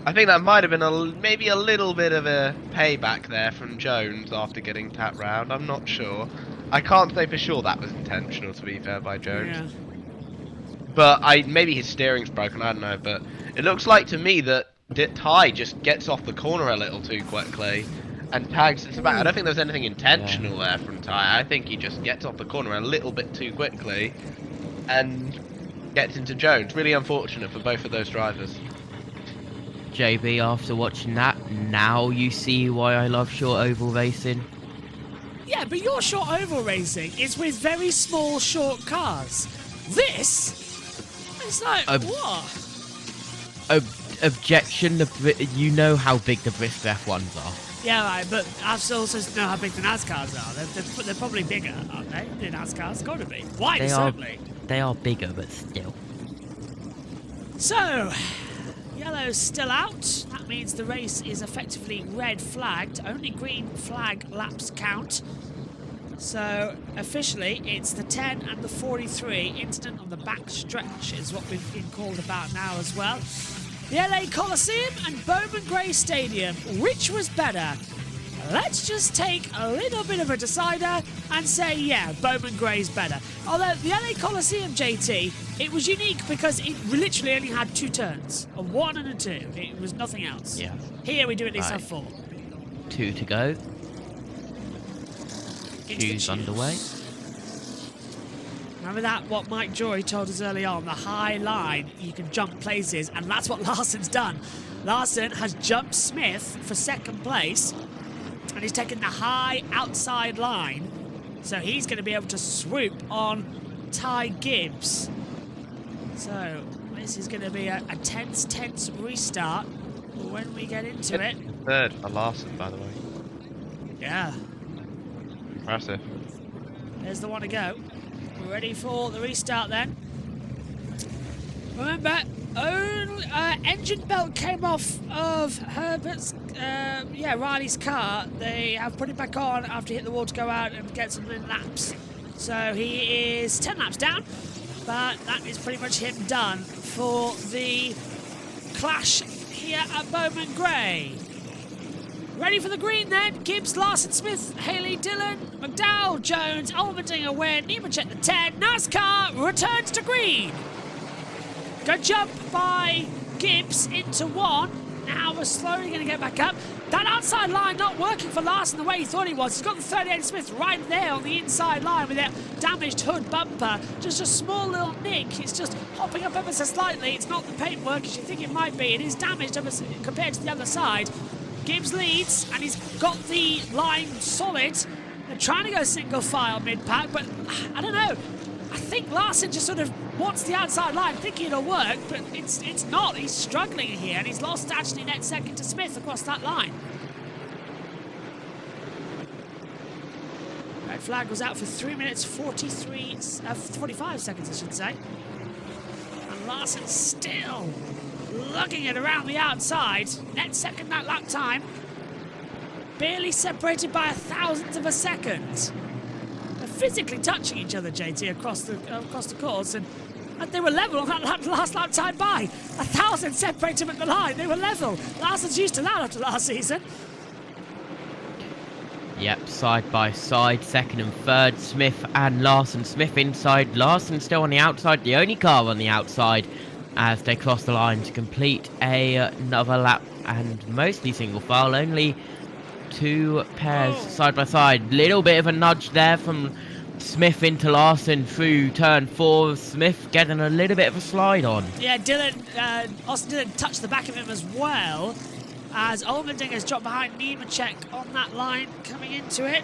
I think that might have been maybe a little bit of a payback there from Jones after getting tapped round. I'm not sure. I can't say for sure that was intentional, to be fair, by Jones. Yeah. But maybe his steering's broken, I don't know. But it looks like to me that Ty just gets off the corner a little too quickly and tags into the back. I don't think there's anything intentional there from Ty. I think he just gets off the corner a little bit too quickly and gets into Jones. Really unfortunate for both of those drivers. JB, after watching that, now you see why I love short oval racing. Yeah, but your short oval racing is with very small, short cars. This, it's like, what? Objection, you know how big the Bristol F1s are. Yeah, right, but I also know how big the NASCARs are. They're probably bigger, aren't they? The NASCAR's got to be. Why, certainly. They are bigger, but still. So, Yellow's still out. That means the race is effectively red flagged. Only green flag laps count. So officially it's the 10 and the 43 incident on the back stretch is what we've been called about now as well. The LA Coliseum and Bowman Gray Stadium, which was better? Let's just take a little bit of a decider and say, yeah, Bowman Gray's better. Although the LA Coliseum, JT, it was unique because it literally only had 2 turns, a 1 and a 2. It was nothing else. Yeah. Here we do at least have 4. 2 to go. Choose underway. Remember that, what Mike Joy told us early on, the high line, you can jump places, and that's what Larson's done. Larson has jumped Smith for 2nd place, and he's taken the high outside line, so he's going to be able to swoop on Ty Gibbs. So this is going to be a tense restart when we get into it. 3rd for Larson, by the way. Yeah. Impressive. There's the one to go. We're ready for the restart then. Remember, engine belt came off of Herbert's, Riley's car. They have put it back on after he hit the wall to go out and get some laps. So he is 10 laps down, but that is pretty much him done for the clash here at Bowman Gray. Ready for the green then. Gibbs, Larson, Smith, Haley, Dillon, McDowell, Jones, Allmendinger win. Nemechek the 10. NASCAR returns to green. Good jump by Gibbs into 1. Now we're slowly going to get back up. That outside line not working for Larson the way he thought he was. He's got the 38 Smith right there on the inside line with that damaged hood bumper. Just a small little nick. It's just hopping up ever so slightly. It's not the paintwork as you think it might be. It is damaged compared to the other side. Gibbs leads, and he's got the line solid. They're trying to go single file mid-pack, but I don't know. I think Larson just sort of wants the outside line, thinking it'll work, but it's not. He's struggling here, and he's lost actually net 2nd to Smith across that line. Red flag was out for 3 minutes 45 seconds, I should say. And Larson still lugging it around the outside. Net 2nd that lap time. Barely separated by 1,000th of a second. They're physically touching each other, JT, across the course, and they were level on that last lap time by. 1,000 separated them at the line. They were level. Larson's used to that after last season. Yep, side by side, 2nd and 3rd, Smith and Larson. Smith inside, Larson still on the outside, the only car on the outside, as they cross the line to complete another lap, and mostly single file, only 2 pairs side by side. Little bit of a nudge there from Smith into Larson through turn 4. Smith getting a little bit of a slide on. Yeah, Austin Dillon touched the back of him as well, as Allmendinger's dropped behind Nemechek on that line coming into it.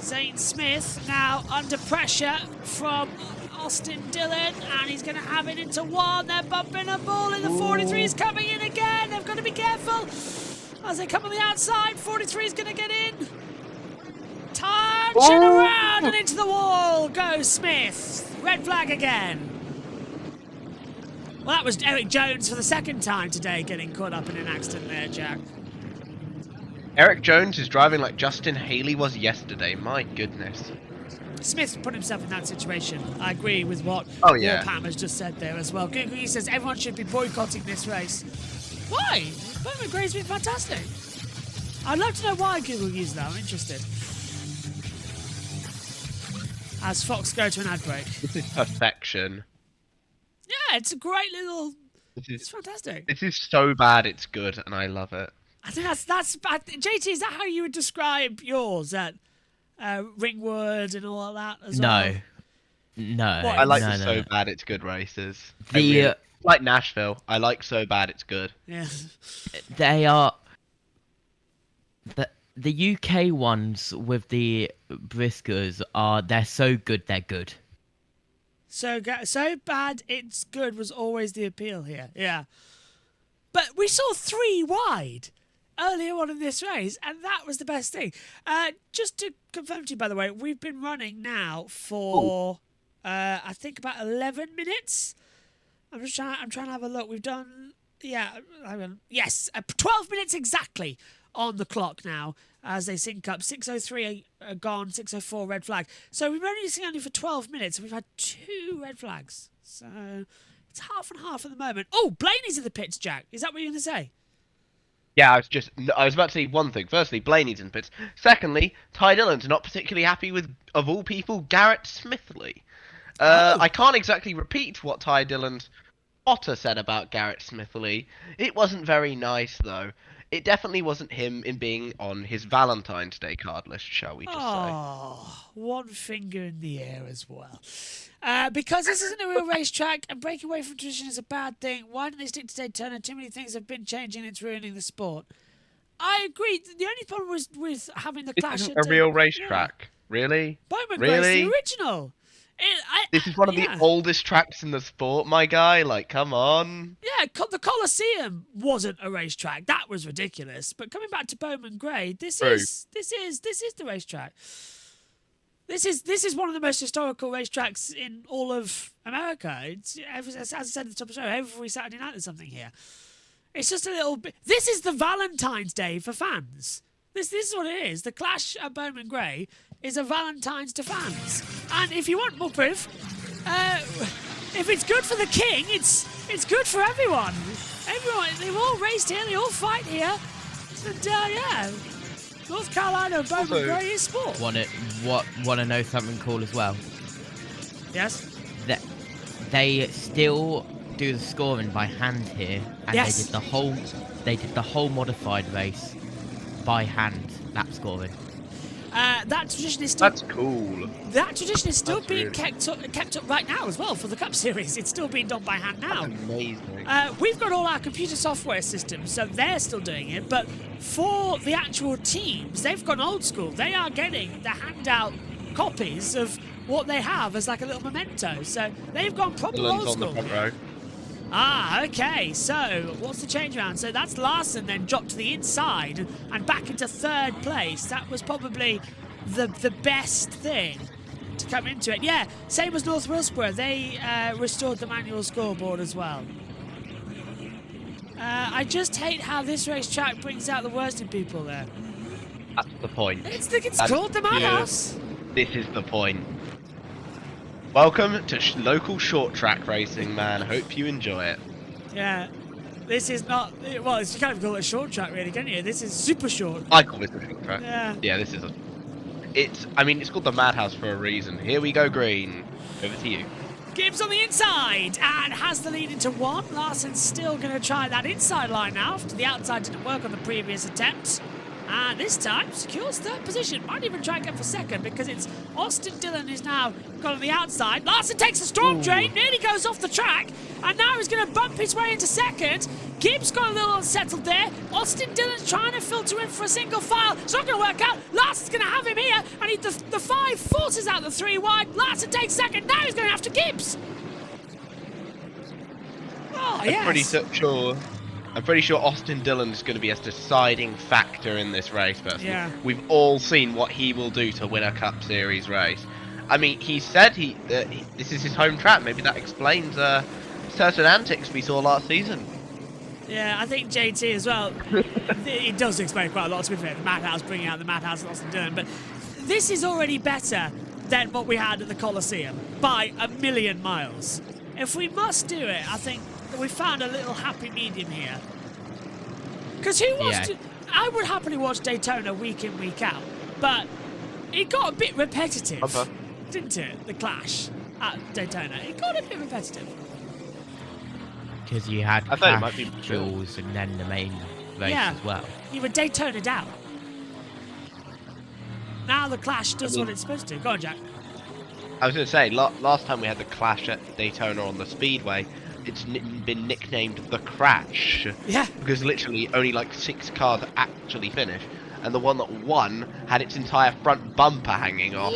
Zane Smith now under pressure from Austin Dillon, and he's going to have it into 1. They're bumping a ball in the 43. Is coming in again. They've got to be careful as they come on the outside. 43 is going to get in. Touching around and into the wall goes Smith. Red flag again. Well, that was Eric Jones for the 2nd time today getting caught up in an accident there, Jack. Eric Jones is driving like Justin Haley was yesterday. My goodness. Smith put himself in that situation. I agree with what Warpam has just said there as well. Google says everyone should be boycotting this race. Why? Bowman Gray's been fantastic. I'd love to know why Google used that. I'm interested. As Fox go to an ad break. This is perfection. Yeah, it's a great little... It's fantastic. This is so bad it's good, and I love it. I think that's bad. JT, is that how you would describe yours? That Ringwood and all that as well? No. I like the so bad it's good races. Like Nashville. I like so bad it's good. Yeah. They are... The UK ones with the Briskers they're so good, they're good. So bad it's good was always the appeal here. Yeah. But we saw 3 wide earlier on in this race, and that was the best thing. Just to confirm to you, by the way, we've been running now for I think about 11 minutes. I'm trying to have a look. We've done Yeah, yes, 12 minutes exactly on the clock now as they sync up. 6:03 gone, 6:04 red flag. So we've only seen only for 12 minutes and we've had 2 red flags. So it's half and half at the moment. Oh, Blaney's in the pits, Jack. Is that what you're going to say? Yeah, I was about to say one thing. Firstly, Blaney's in the pits. Secondly, Ty Dillon's not particularly happy with, of all people, Garrett Smithley. I can't exactly repeat what Ty Dillon's Potter said about Garrett Smithley. It wasn't very nice, though. It definitely wasn't him in being on his Valentine's Day card list, shall we just say. Oh, one finger in the air as well. Because this isn't a real racetrack and breaking away from tradition is a bad thing, why don't they stick to Daytona? Too many things have been changing and it's ruining the sport. I agree. The only problem was with having the clash. This isn't a real racetrack. Really? Bowman really? the original. This is one of the oldest tracks in the sport, my guy. Like, come on. Yeah, the Coliseum wasn't a racetrack. That was ridiculous. But coming back to Bowman Gray, this is the racetrack. This is one of the most historical racetracks in all of America. It's, as I said at the top of the show, every Saturday night there's something here. It's just a little bit. This is the Valentine's Day for fans. This is what it is. The Clash at Bowman Gray is a Valentine's to fans. And if you want more proof, if it's good for the king, it's good for everyone. They've all raced here, they all fight here. And yeah, North Carolina Bowman Gray is sport. Want to know something cool as well? Yes. They still do the scoring by hand here, and yes. they did the whole modified race by hand, lap scoring. That tradition is still. That's cool. That tradition is still being kept up right now as well for the Cup Series. It's still being done by hand now. That's amazing. We've got all our computer software systems, so they're still doing it. But for the actual teams, they've gone old school. They are getting the handout copies of what they have as like a little memento. So they've gone proper old school. On the front row. Ah, okay. So what's the change around? So that's Larson then dropped to the inside and back into 3rd place. That was probably the best thing to come into it. Yeah, same as North Wilkesboro. They restored the manual scoreboard as well. I just hate how this racetrack brings out the worst in people there. That's the point. It's called the Madhouse. This is the point. Welcome to local short track racing, man. Hope you enjoy it. Yeah, this is not. Well, you kind of call it a short track, really, can't you? This is super short. I call this a short track. Yeah. Yeah, this is a. It's called the Madhouse for a reason. Here we go, Green. Over to you. Gibbs on the inside and has the lead into 1. Larson's still going to try that inside line now after the outside didn't work on the previous attempt. And this time secures 3rd position. Might even try and get for 2nd because it's Austin Dillon who's now got on the outside. Larson takes a storm drain, nearly goes off the track, and now he's going to bump his way into 2nd. Gibbs got a little unsettled there. Austin Dillon's trying to filter in for a single file. It's not going to work out. Larson's going to have him here, and the 5 forces out the 3 wide. Larson takes 2nd. Now he's going after Gibbs. Oh, yes. I'm pretty sure Austin Dillon is going to be a deciding factor in this race. Personally. Yeah. We've all seen what he will do to win a Cup Series race. I mean, he said this is his home track. Maybe that explains certain antics we saw last season. Yeah, I think JT as well. It does explain quite a lot, to be fair. The Madhouse, bringing out the Madhouse and Austin Dillon. But this is already better than what we had at the Coliseum by a million miles. If we must do it, I think we found a little happy medium here. Because who wants to... I would happily watch Daytona week in, week out, but it got a bit repetitive, didn't it? The clash at Daytona. It got a bit repetitive. Because you had Clash, Jules, and then the main race as well. You were Daytona'd out. Now the Clash does what it's supposed to. Go on, Jack. I was going to say, last time we had the Clash at Daytona on the Speedway, it's been nicknamed the Crash. Yeah. Because literally only like 6 cars actually finished, and the one that won had its entire front bumper hanging off.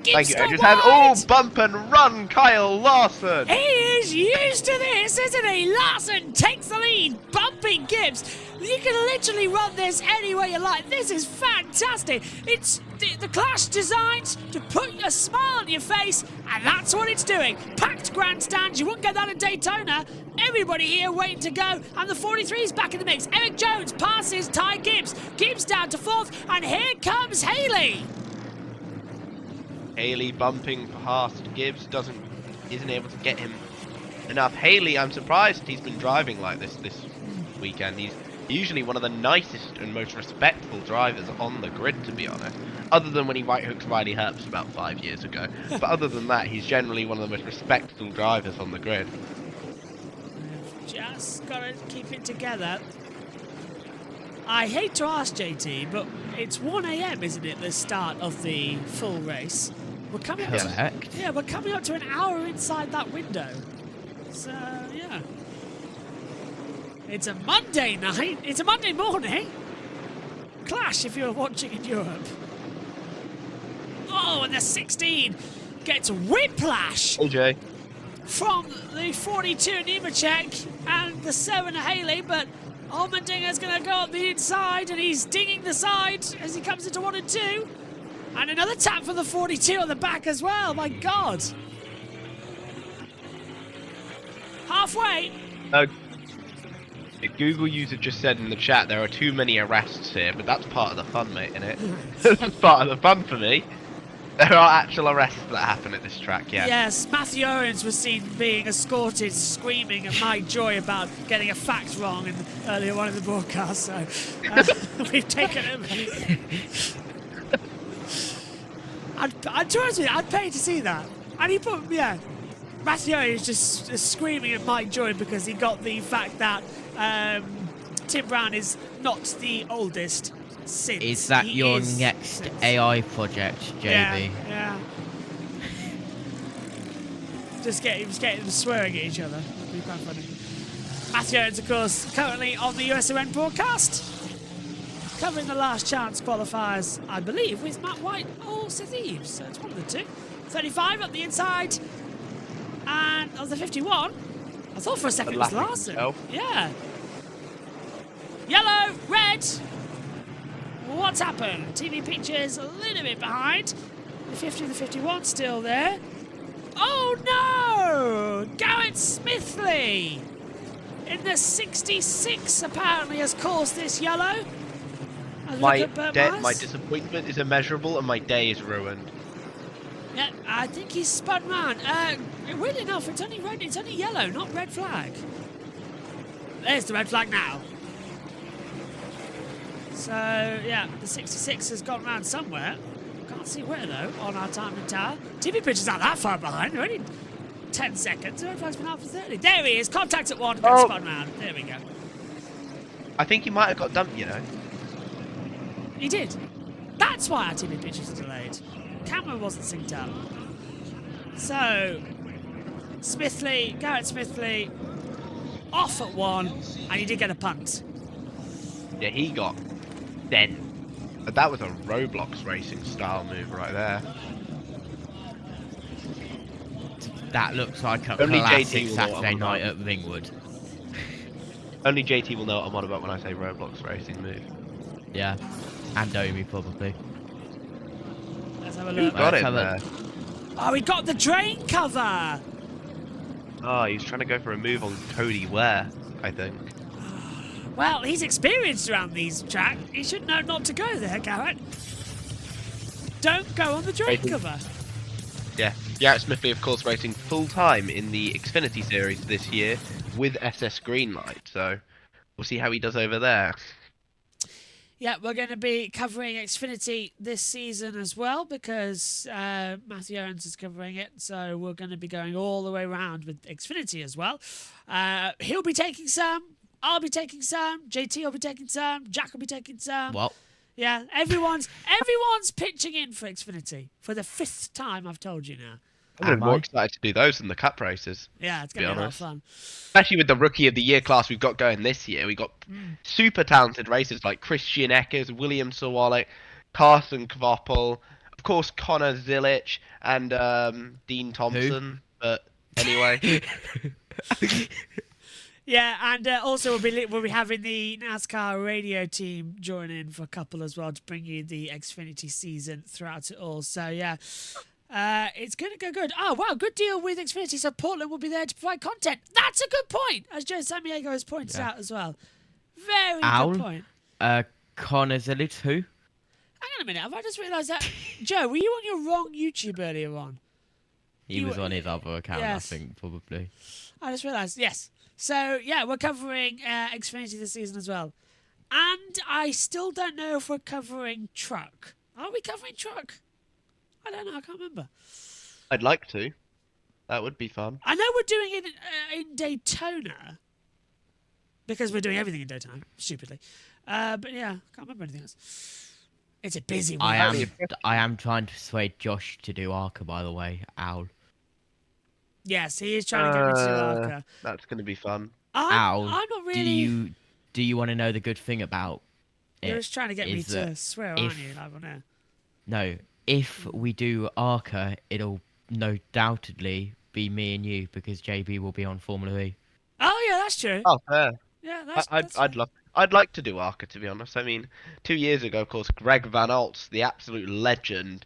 Thank you. I just had bump and run, Kyle Larson. He is used to this, isn't he? Larson takes the lead, bumping Gibbs. You can literally run this any way you like. This is fantastic. It's the Clash designed to put a smile on your face, and that's what it's doing. Packed grandstands. You wouldn't get that at Daytona. Everybody here waiting to go, and the 43's back in the mix. Eric Jones passes Ty Gibbs. Gibbs down to 4th, and here comes Haley. Haley bumping past Gibbs isn't able to get him enough. Haley, I'm surprised he's been driving like this weekend. He's usually one of the nicest and most respectful drivers on the grid, to be honest. Other than when he right hooks Riley Herbst about 5 years ago. But other than that, he's generally one of the most respectful drivers on the grid. Just gotta keep it together. I hate to ask JT, but it's 1 AM, isn't it, the start of the full race? We're coming up we're coming up to an hour inside that window. So, yeah. It's a Monday night. It's a Monday morning. Clash if you're watching in Europe. Oh, and the 16 gets whiplash. AJ. From the 42 Nemechek and the 7 Haley, but Allmendinger's going to go up the inside, and he's dinging the side as he comes into 1 and 2. And another tap for the 42 on the back as well. My God. Halfway. A Google user just said in the chat there are too many arrests here, but that's part of the fun, mate, isn't it? That's part of the fun for me. There are actual arrests that happen at this track, yeah. Yes, Matthew Owens was seen being escorted, screaming at Mike Joy about getting a fact wrong in earlier one of the broadcasts, so we've taken it. I'd trust me, I'd pay to see that. And he put, Matthew Owens just screaming at Mike Joy because he got the fact that Tim Brown is not the oldest. Since is that your next AI project, JB? Yeah. Just getting them swearing at each other. That'd be quite funny. Matthew Owens, of course, currently on the USON broadcast, covering the last chance qualifiers, I believe, with Matt White or Seth Eves. So it's one of the two. 35 up the inside, and of the 51, I thought for a second it was Larson. Yeah. Yellow, red. What's happened? TV pictures a little bit behind. The 50 and the 51 still there. Oh no! Garrett Smithley in the 66 apparently has caused this yellow. My disappointment is immeasurable and my day is ruined. Yeah, I think he's spun round. Weirdly enough, it's only red. It's only yellow, not red flag. There's the red flag now. So, yeah, the 66 has gone round somewhere. Can't see where, though, on our timing tower. TV picture's not that far behind. They're only 10 seconds. The red flag's been out for 30. There he is. Contact at 1. Gets spun round. There we go. I think he might have got dumped, you know. He did. That's why our TV pictures are delayed. Camera wasn't synced up. So, Garrett Smithley, off at 1, and he did get a punt. Yeah, he got dead. But that was a Roblox racing style move right there. That looks like a classic Saturday night at Ringwood. Only JT will know what I'm on about when I say Roblox racing move. Yeah, and Domi probably. Let's have a look. Who got it there? Oh, he got the drain cover! Oh, he was trying to go for a move on Cody Ware, I think. Well, he's experienced around these tracks. He should know not to go there, Garrett. Don't go on the drain cover. Yeah, Garrett Smithley, of course, racing full-time in the Xfinity Series this year with SS Greenlight, so we'll see how he does over there. Yeah, we're going to be covering Xfinity this season as well because Matthew Owens is covering it, so we're going to be going all the way around with Xfinity as well. He'll be taking some. I'll be taking some. JT will be taking some. Jack will be taking some. What? Yeah, everyone's pitching in for Xfinity for the 5th time. I've told you now. I'm more excited to do those than the Cup races. Yeah, it's going to be a lot of fun. Especially with the Rookie of the Year class we've got going this year. We've got super talented racers like Christian Eckers, William Sawalek, Carson Kvopel, of course Connor Zilic, and Dean Thompson. But anyway. Yeah, and also we'll be having the NASCAR radio team join in for a couple as well to bring you the Xfinity season throughout it all. So yeah, it's going to go good. Oh wow, good deal with Xfinity. So Portland will be there to provide content. That's a good point, as Joe Samaniego has pointed out as well. Very good point. Connor Zillage, who? Hang on a minute, have I just realised that? Joe, were you on your wrong YouTube earlier on? He was on his other account, yes. I think, probably. I just realised, yes. So, yeah, we're covering Xfinity this season as well. And I still don't know if we're covering truck. Are we covering truck? I don't know, I can't remember. I'd like to. That would be fun. I know we're doing it in Daytona. Because we're doing everything in Daytona, stupidly. But yeah, I can't remember anything else. It's a busy one. I am trying to persuade Josh to do ARCA, by the way, Owl. Yes, he is trying to get me to do ARCA. That's going to be fun. Owl, I'm not really... Do you want to know the good thing about it? You're just trying to get me to swear, aren't you? Live on air. No, if we do ARCA, it'll no doubtedly be me and you because JB will be on Formula E. Oh yeah, that's true. Oh, fair. Yeah, I'd like to do ARCA, to be honest. I mean, 2 years ago, of course, Greg Van Ault, the absolute legend,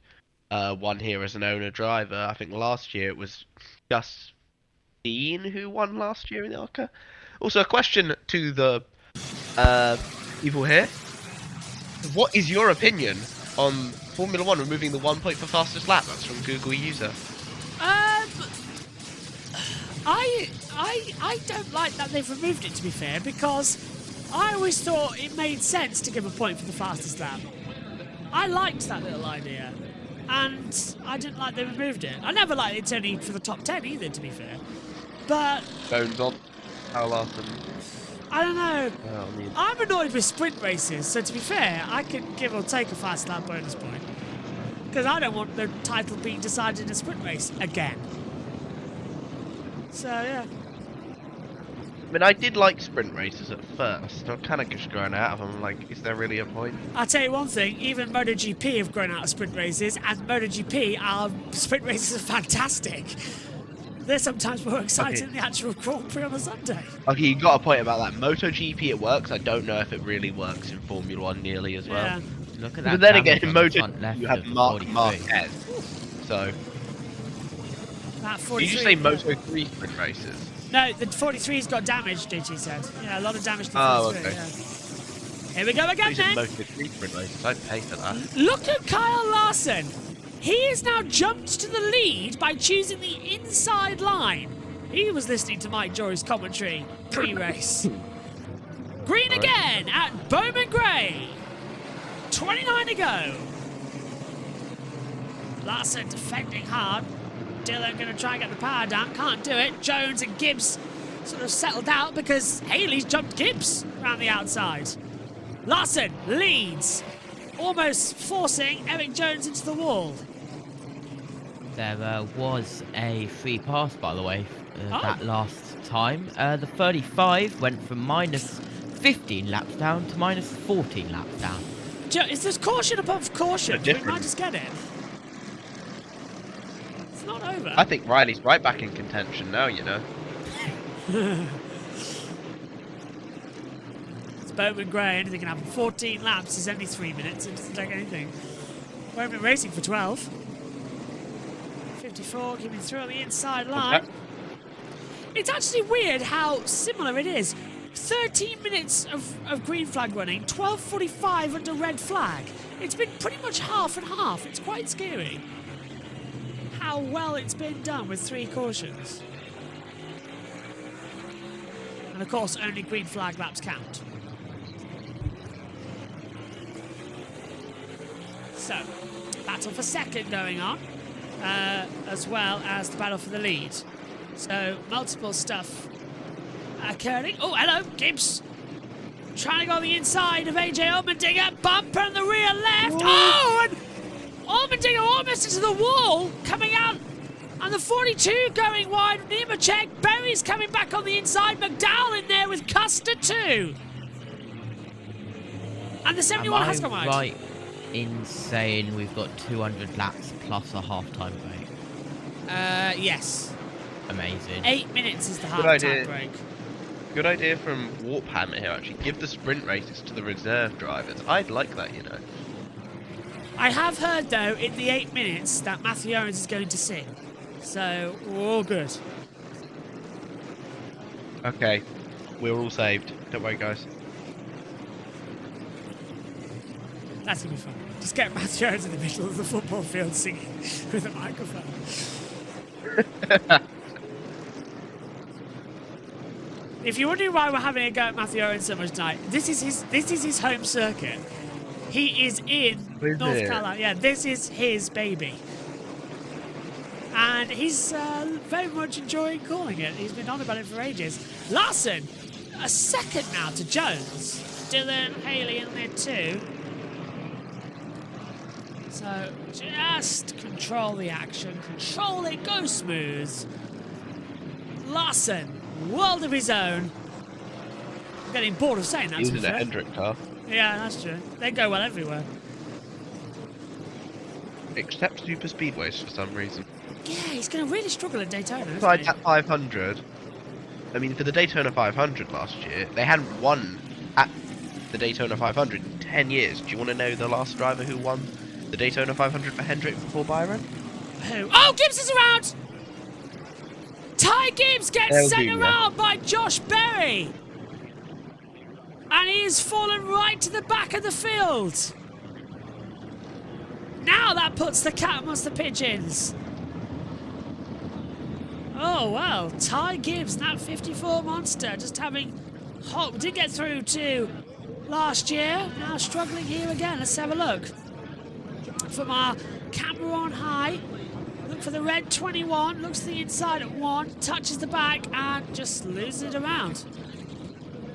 won here as an owner-driver. I think last year it was Justine who won last year in ARCA. Also, a question to the people here. What is your opinion on Formula 1 removing the 1 point for fastest lap? That's from Google user. I don't like that they've removed it, to be fair, because I always thought it made sense to give a point for the fastest lap. I liked that little idea, and I didn't like they removed it. I never liked it's only for the top 10 either, to be fair. But... Bones on. How Larson? I don't know. I'm annoyed with sprint races, so to be fair, I can give or take a fast lap bonus point. Because I don't want the title being decided in a sprint race again. So, yeah. I mean, I did like sprint races at first. I'm kind of just growing out of them. Like, is there really a point? I'll tell you one thing, even MotoGP have grown out of sprint races, and MotoGP, sprint races are fantastic. They're sometimes more exciting than the actual Grand Prix on a Sunday. Okay, you got a point about that. MotoGP, it works. I don't know if it really works in Formula 1 nearly as well. Yeah. Look at that. But then again, in Moto, you have Mark Marquez. So... Did you say Moto 3 sprint races? No, the 43's got damage, DT said. Yeah, a lot of damage to the 43. Okay. Yeah. Here we go again, then. Moto 3 sprint races. I'd pay for that. Look at Kyle Larson. He has now jumped to the lead by choosing the inside line. He was listening to Mike Jory's commentary pre-race. Green again at Bowman Gray. 29 to go. Larson defending hard. Dillon going to try and get the power down. Can't do it. Jones and Gibbs sort of settled out because Haley's jumped Gibbs around the outside. Larson leads, almost forcing Eric Jones into the wall. There was a free pass, by the way, that last time. The 35 went from minus 15 laps down to minus 14 laps down. Joe, is this caution above caution? We might just get it. It's not over. I think Riley's right back in contention now, you know. It's Bowman Gray, anything can happen. 14 laps is only 3 minutes, it doesn't take anything. Bowman racing for 12. 54, keeping through on the inside line. It's actually weird how similar it is. 13 minutes of green flag running, 12:45 under red flag. It's been pretty much half and half. It's quite scary how well it's been done with 3 cautions. And of course, only green flag laps count. So, battle for second going on, as well as the battle for the lead. So, multiple stuff occurring. Oh, hello, Gibbs. Trying to go on the inside of AJ Allmendinger. Bumper on the rear left. Oh, and Allmendinger almost into the wall, coming out. And the 42 going wide. Nemechek. Berry's coming back on the inside. McDowell in there with Custer too. And the 71 has gone wide. Right in saying we've got 200 laps plus a half-time break? Yes. Amazing. 8 minutes is the Good half-time idea. break. Good idea from Warphammer here, actually. Give the sprint races to the reserve drivers. I'd like that, you know. I have heard, though, in the 8 minutes that Matthew Owens is going to sing. So, we're all good. Okay. We're all saved. Don't worry, guys. That's going to be fun. Just get Matthew Owens in the middle of the football field singing with a microphone. If you're wondering why we're having a go at Matthew Owens so much tonight, this is his home circuit. He is in North Carolina. Yeah, this is his baby. And he's very much enjoying calling it. He's been on about it for ages. Larson, a second now to Jones. Dylan, Haley in there too. So just control the action. Control it, go smooth. Larson, world of his own. I'm getting bored of saying that. He's in a Hendrick car. Yeah, that's true. They go well everywhere. Except super speedways for some reason. Yeah, he's going to really struggle at Daytona. Besides that 500, I mean, for the Daytona 500 last year, they hadn't won at the Daytona 500 in 10 years. Do you want to know the last driver who won the Daytona 500 for Hendrick before Byron? Who? Oh, Gibbs is around! Ty Gibbs gets sent around by Josh Berry. And he has fallen right to the back of the field. Now that puts the cat amongst the pigeons. Oh, well, Ty Gibbs, that 54 monster, just having hope. Did get through to last year, now struggling here again. Let's have a look. From our camera on high, look for the red 21, looks to the inside at 1, touches the back and just loses it around.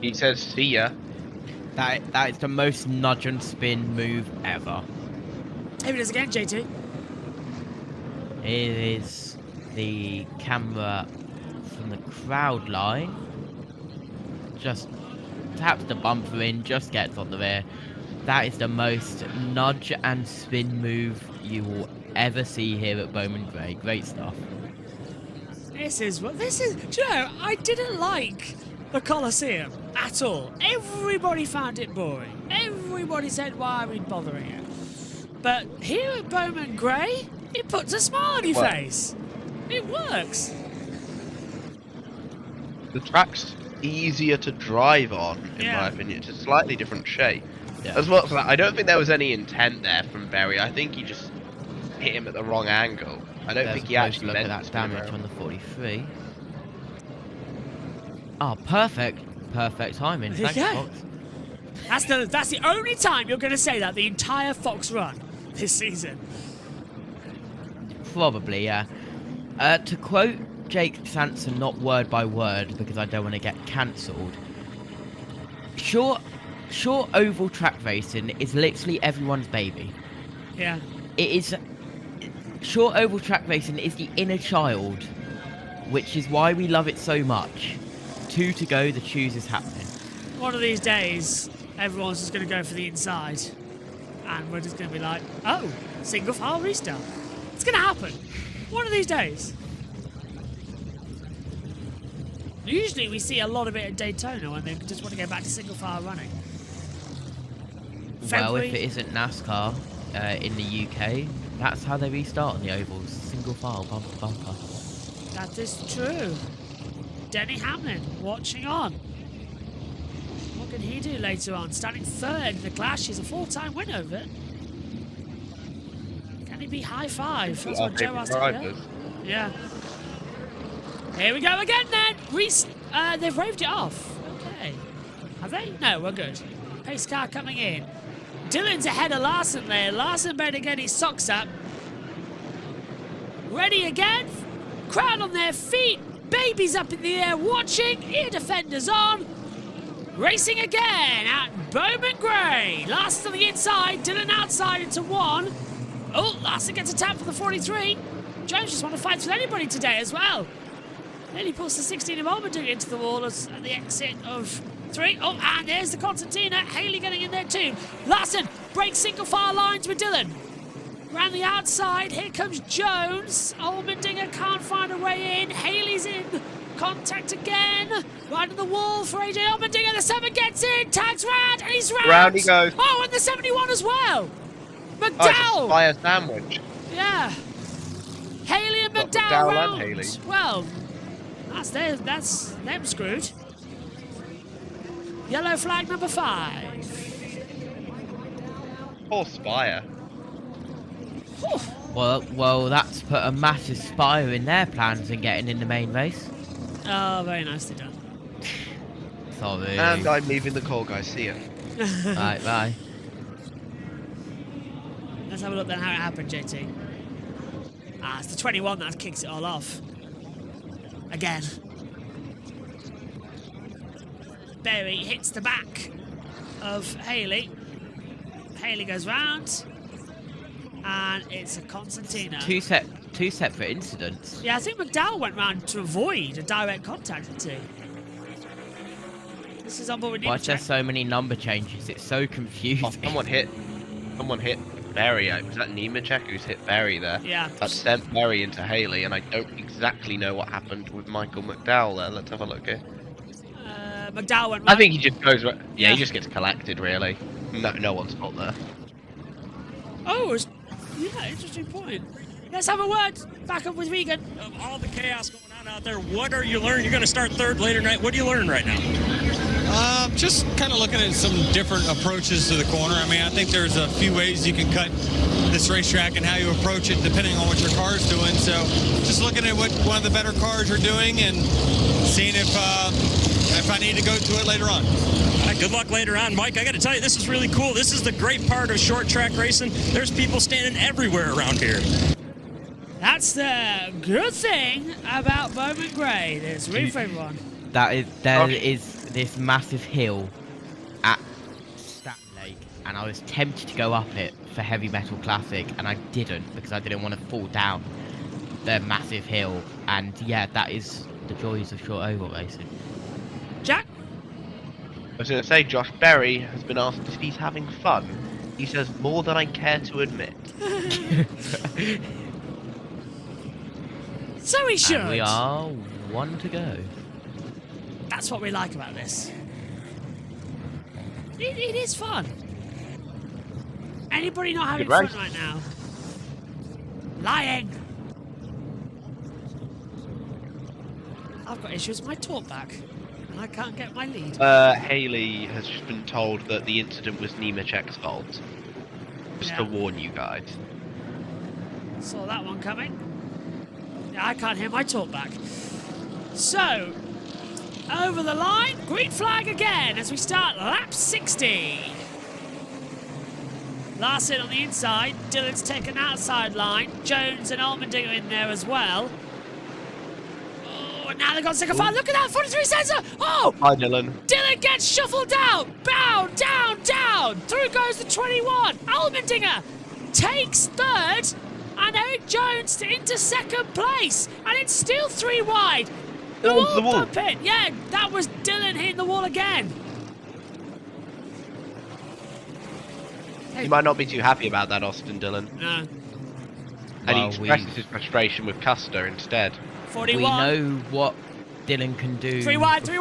He says, see ya. That is the most nudge and spin move ever. Here it is again, JT. It is the camera from the crowd line. Just taps the bumper in, just gets on the rear. That is the most nudge and spin move you will ever see here at Bowman Gray. Great stuff. This is. Do you know, I didn't like the Coliseum at all. Everybody found it boring. Everybody said, why are we bothering it? But here at Bowman Gray, it puts a smile on your face. It works. The track's easier to drive on, in my opinion. It's a slightly different shape. Yeah. As well as that, I don't think there was any intent there from Berry. I think he just hit him at the wrong angle. I don't think he actually meant that damage on the 43. Oh, perfect. Perfect timing. Thanks, Fox. That's the only time you're going to say that the entire Fox run this season. Probably, yeah. To quote Jake Sanson, not word by word, because I don't want to get cancelled. Short oval track racing is literally everyone's baby. Yeah. It is. Short oval track racing is the inner child, which is why we love it so much. 2 to go, the choose is happening. One of these days, everyone's just going to go for the inside. And we're just going to be like, oh, single file restart. It's going to happen. One of these days. Usually we see a lot of it at Daytona when they just want to go back to single file running. Well, if it isn't NASCAR in the UK, that's how they restart on the ovals. Single file, bumper to bumper. That is true. Denny Hamlin watching on. What can he do later on? Standing third in the Clash. He's a full-time winner of it. Can he be high five? That's what Joe asked earlier. Yeah. Here we go again then. They've raved it off. Okay. Have they? No, we're good. Pace car coming in. Dylan's ahead of Larson there. Larson better get his socks up. Ready again. Crowd on their feet. Babies up in the air watching. Ear defenders on. Racing again at Bowman Gray. Larson on the inside. Dylan outside into 1. Oh, Larson gets a tap for the 43. Jones just want to fight with anybody today as well. Then he pulls the 16 of Almadou into the wall at the exit of 3. Oh, and there's the Constantina. Haley getting in there too. Larson breaks single file lines with Dylan. Round the outside, here comes Jones. Allmendinger can't find a way in. Haley's in contact again. Right on the wall for AJ Allmendinger. The 7 gets in, tags round, and he's round. Round he goes. Oh, and the 71 as well. Oh, it's a McDowell. fire sandwich. Yeah. Haley and Got McDowell McDowell round. and Haley. Well, that's them screwed. Yellow flag number 5. Poor Spire. Well, that's put a massive spire in their plans in getting in the main race. Oh, very nicely done. Sorry. And I'm leaving the call, guys. See ya. Right, bye. Let's have a look then how it happened, JT. Ah, it's the 21 that kicks it all off. Again. Berry hits the back of Haley. Haley goes round. And it's a Constantino. Two separate incidents. Yeah, I think McDowell went round to avoid a direct contact, didn't he? This is on board with Why is there so many number changes? It's so confusing. Oh, someone hit Berry. Was that Nemechek who's hit Berry there? Yeah. That sent Berry into Haley, and I don't exactly know what happened with Michael McDowell there. Let's have a look here. McDowell went round. I think he just goes. Yeah, he just gets collected, really. No one's fault there. Oh, yeah, interesting point. Let's have a word back up with Regan. Of all the chaos going on out there, what are you learning? You're going to start 3rd later tonight. What are you learning right now? Just kind of looking at some different approaches to the corner. I mean, I think there's a few ways you can cut this racetrack and how you approach it depending on what your car is doing. So just looking at what one of the better cars are doing and seeing if I need to go to it later on. All right, good luck later on, Mike. I got to tell you, this is really cool. This is the great part of short track racing. There's people standing everywhere around here. That's the good thing about Bowman Gray. There's room for everyone. There is this massive hill at Stat Lake, and I was tempted to go up it for Heavy Metal Classic, and I didn't because I didn't want to fall down the massive hill. And yeah, that is the joys of short oval racing. Jack? I was going to say, Josh Berry has been asked if he's having fun. He says, more than I care to admit. So he should. And we are 1 to go. That's what we like about this. It is fun. Anybody not having fun right now? Lying. I've got issues with my talkback, and I can't get my lead. Haley has just been told that the incident was Nemechek's fault. Just to warn you guys. Saw that one coming. Yeah, I can't hear my talkback. So, over the line, green flag again as we start lap 60. Larson on the inside, Dylan's taken outside line, Jones and Allmendinger in there as well. Oh, and now they've got second fire. Look at that, 43 sensor. Oh! Hi, Dylan. Dylan gets shuffled down. Bound, down. Through goes the 21. Allmendinger takes 3rd. And Eric Jones into 2nd place. And it's still 3 wide. The wall pit. Yeah, that was Dylan hitting the wall again. You might not be too happy about that, Austin Dillon. No. And he expresses his frustration with Custer instead. 41. We know what Dylan can do. 3 wide. 3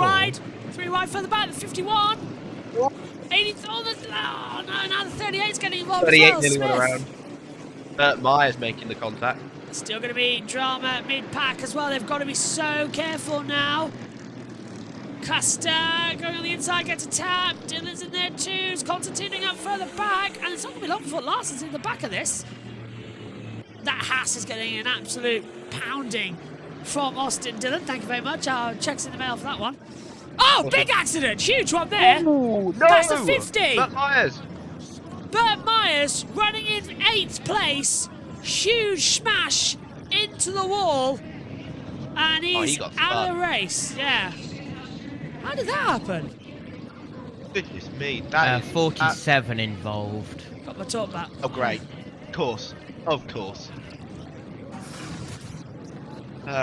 wide further back, the 51. 80. Oh, no, now the 38's getting involved 38 as well. nearly went Smith. around. Myers making the contact. Still going to be drama mid-pack as well. They've got to be so careful now. Custer going on the inside, gets a tap. Dylan's in there too. Constantining up further back. And it's not going to be long before Larson's in the back of this. That Haas is getting an absolute pounding from Austin Dillon. Thank you very much. Our check's in the mail for that one. Oh, big accident. Huge one there. Oh, no. That's a 50. Bert Myers. Bert Myers running in 8th place. Huge smash into the wall. And he's out of the race. Yeah. How did that happen? Goodness me. That is 47 involved. Got my talk back. Oh, great. Of course.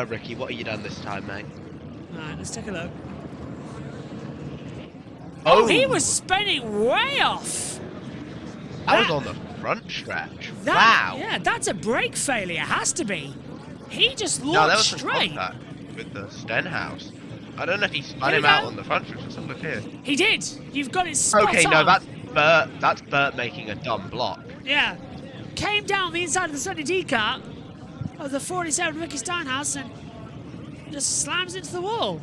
Ricky, what have you done this time, mate? Alright, let's take a look. Oh, he was spinning way off. That was on front stretch. That, wow. Yeah, that's a brake failure. It has to be. He just No, there was launched some straight. contact with the Stenhouse. I don't know if he spun him out on the front stretch. Let's have a look here. He did. You've got it spot Okay, on. no, that's Bert. That's Bert making a dumb block. Yeah. Came down the inside of the Sunny D kart of the 47 Ricky Stenhouse and just slams into the wall.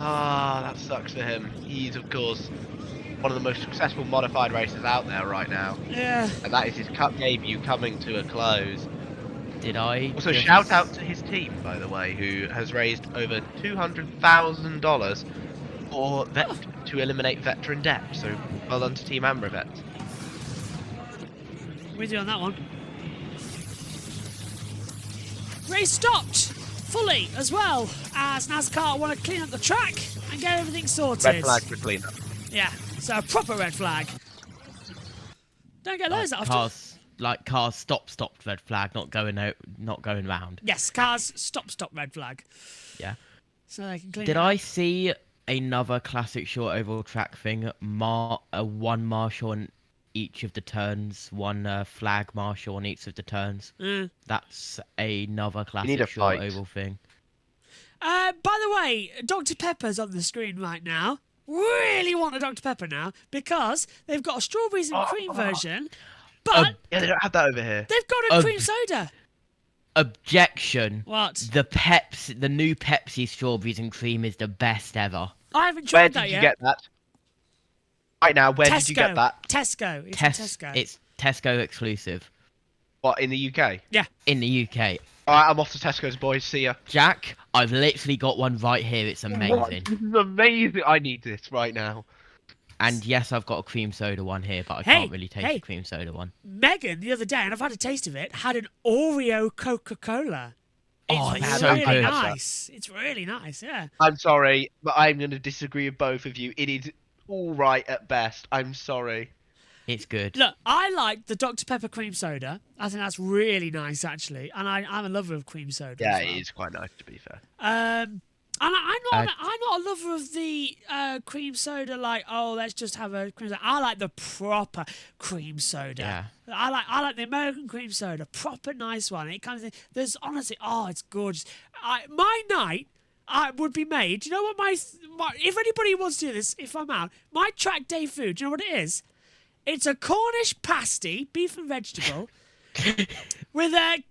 Ah, that sucks for him. He's, of course, one of the most successful modified racers out there right now. Yeah. And that is his cup debut coming to a close. Did I? Also, shout out to his team, by the way, who has raised over $200,000 for to eliminate veteran debt. So, well done to Team Amber Vet. With you on that one. Race stopped fully as well as NASCAR want to clean up the track and get everything sorted. Red flag for cleanup. Yeah, so a proper red flag. Don't get those often. Cars stopped red flag, not going round. Yes, cars stop red flag. Yeah. So they can clean Did it up. I see another classic short oval track thing? One marshal on each of the turns, one flag marshal on each of the turns. That's another classic short oval thing. By the way, Dr. Pepper's on the screen right now. Really want a Dr. Pepper now because they've got a strawberries and cream version, but yeah, they don't have that over here. they've got a cream soda. Objection. What? The new Pepsi strawberries and cream is the best ever. I haven't tried that Where did yet. you get that? Right now, where did you get that? Tesco. It's Tesco. It's Tesco exclusive. What, in the UK? Yeah. In the UK. Alright, I'm off to Tesco's, boys. See ya. Jack, I've literally got one right here. It's amazing. What? This is amazing. I need this right now. And yes, I've got a cream soda one here, but I Hey, can't really taste the cream soda one. Megan, the other day, and I've had a taste of it, had an Oreo Coca-Cola. Oh, It's it's so really good. nice. It's really nice, yeah. I'm sorry, but I'm going to disagree with both of you. It is all right at best. I'm sorry. It's good. Look, I like the Dr. Pepper cream soda. I think that's really nice, actually. And I'm a lover of cream soda. Yeah, as well. it is quite nice, to be fair. And I'm not a lover of the cream soda. Like, oh, let's just have a cream soda. I like the proper cream soda. Yeah. I like the American cream soda, proper nice one. It kind of there's honestly, oh, it's gorgeous. My night would be made. Do you know what my if anybody wants to do this, if I'm out, my track day food. Do you know what it is? It's a Cornish pasty, beef and vegetable, with a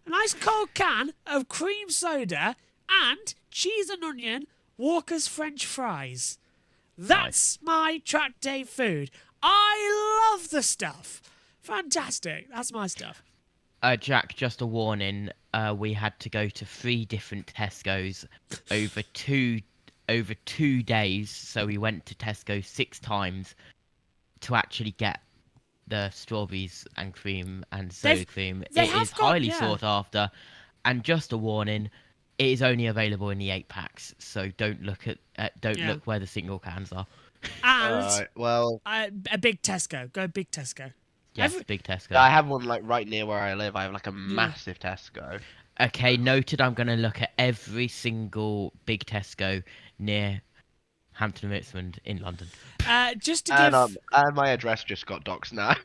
nice cold can of cream soda and cheese and onion, Walker's French fries. That's my track day food. I love the stuff. Fantastic. That's my stuff. Jack, just a warning. We had to go to 3 different Tesco's over two days. So we went to Tesco 6 times to actually get the strawberries and cream and soda cream. It is highly sought after. And just a warning, it is only available in the 8-packs. So don't look look where the single cans are. And well, a big Tesco. Go big Tesco. Yes, big Tesco. I have one like right near where I live. I have like a massive Tesco. Okay, noted. I'm going to look at every single big Tesco near Hampton Richmond in London. Just to give and my address just got doxed now.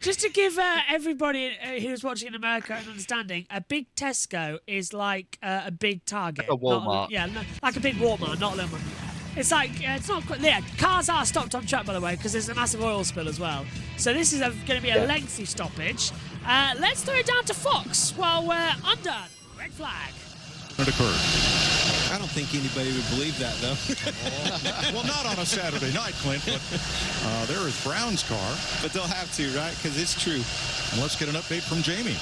Just to give everybody who's watching in America an understanding, a big Tesco is like a big Target. Like a Walmart. Like a big Walmart, not a little one. It's like, it's not quite, yeah, cars are stopped on track, by the way, because there's a massive oil spill as well. So this is going to be a lengthy stoppage. Let's throw it down to Fox while we're under red flag. It occurred. I don't think anybody would believe that, though. Well, not on a Saturday night, Clint, but there is Brown's car. But they'll have to, right? Because it's true. And let's get an update from Jamie.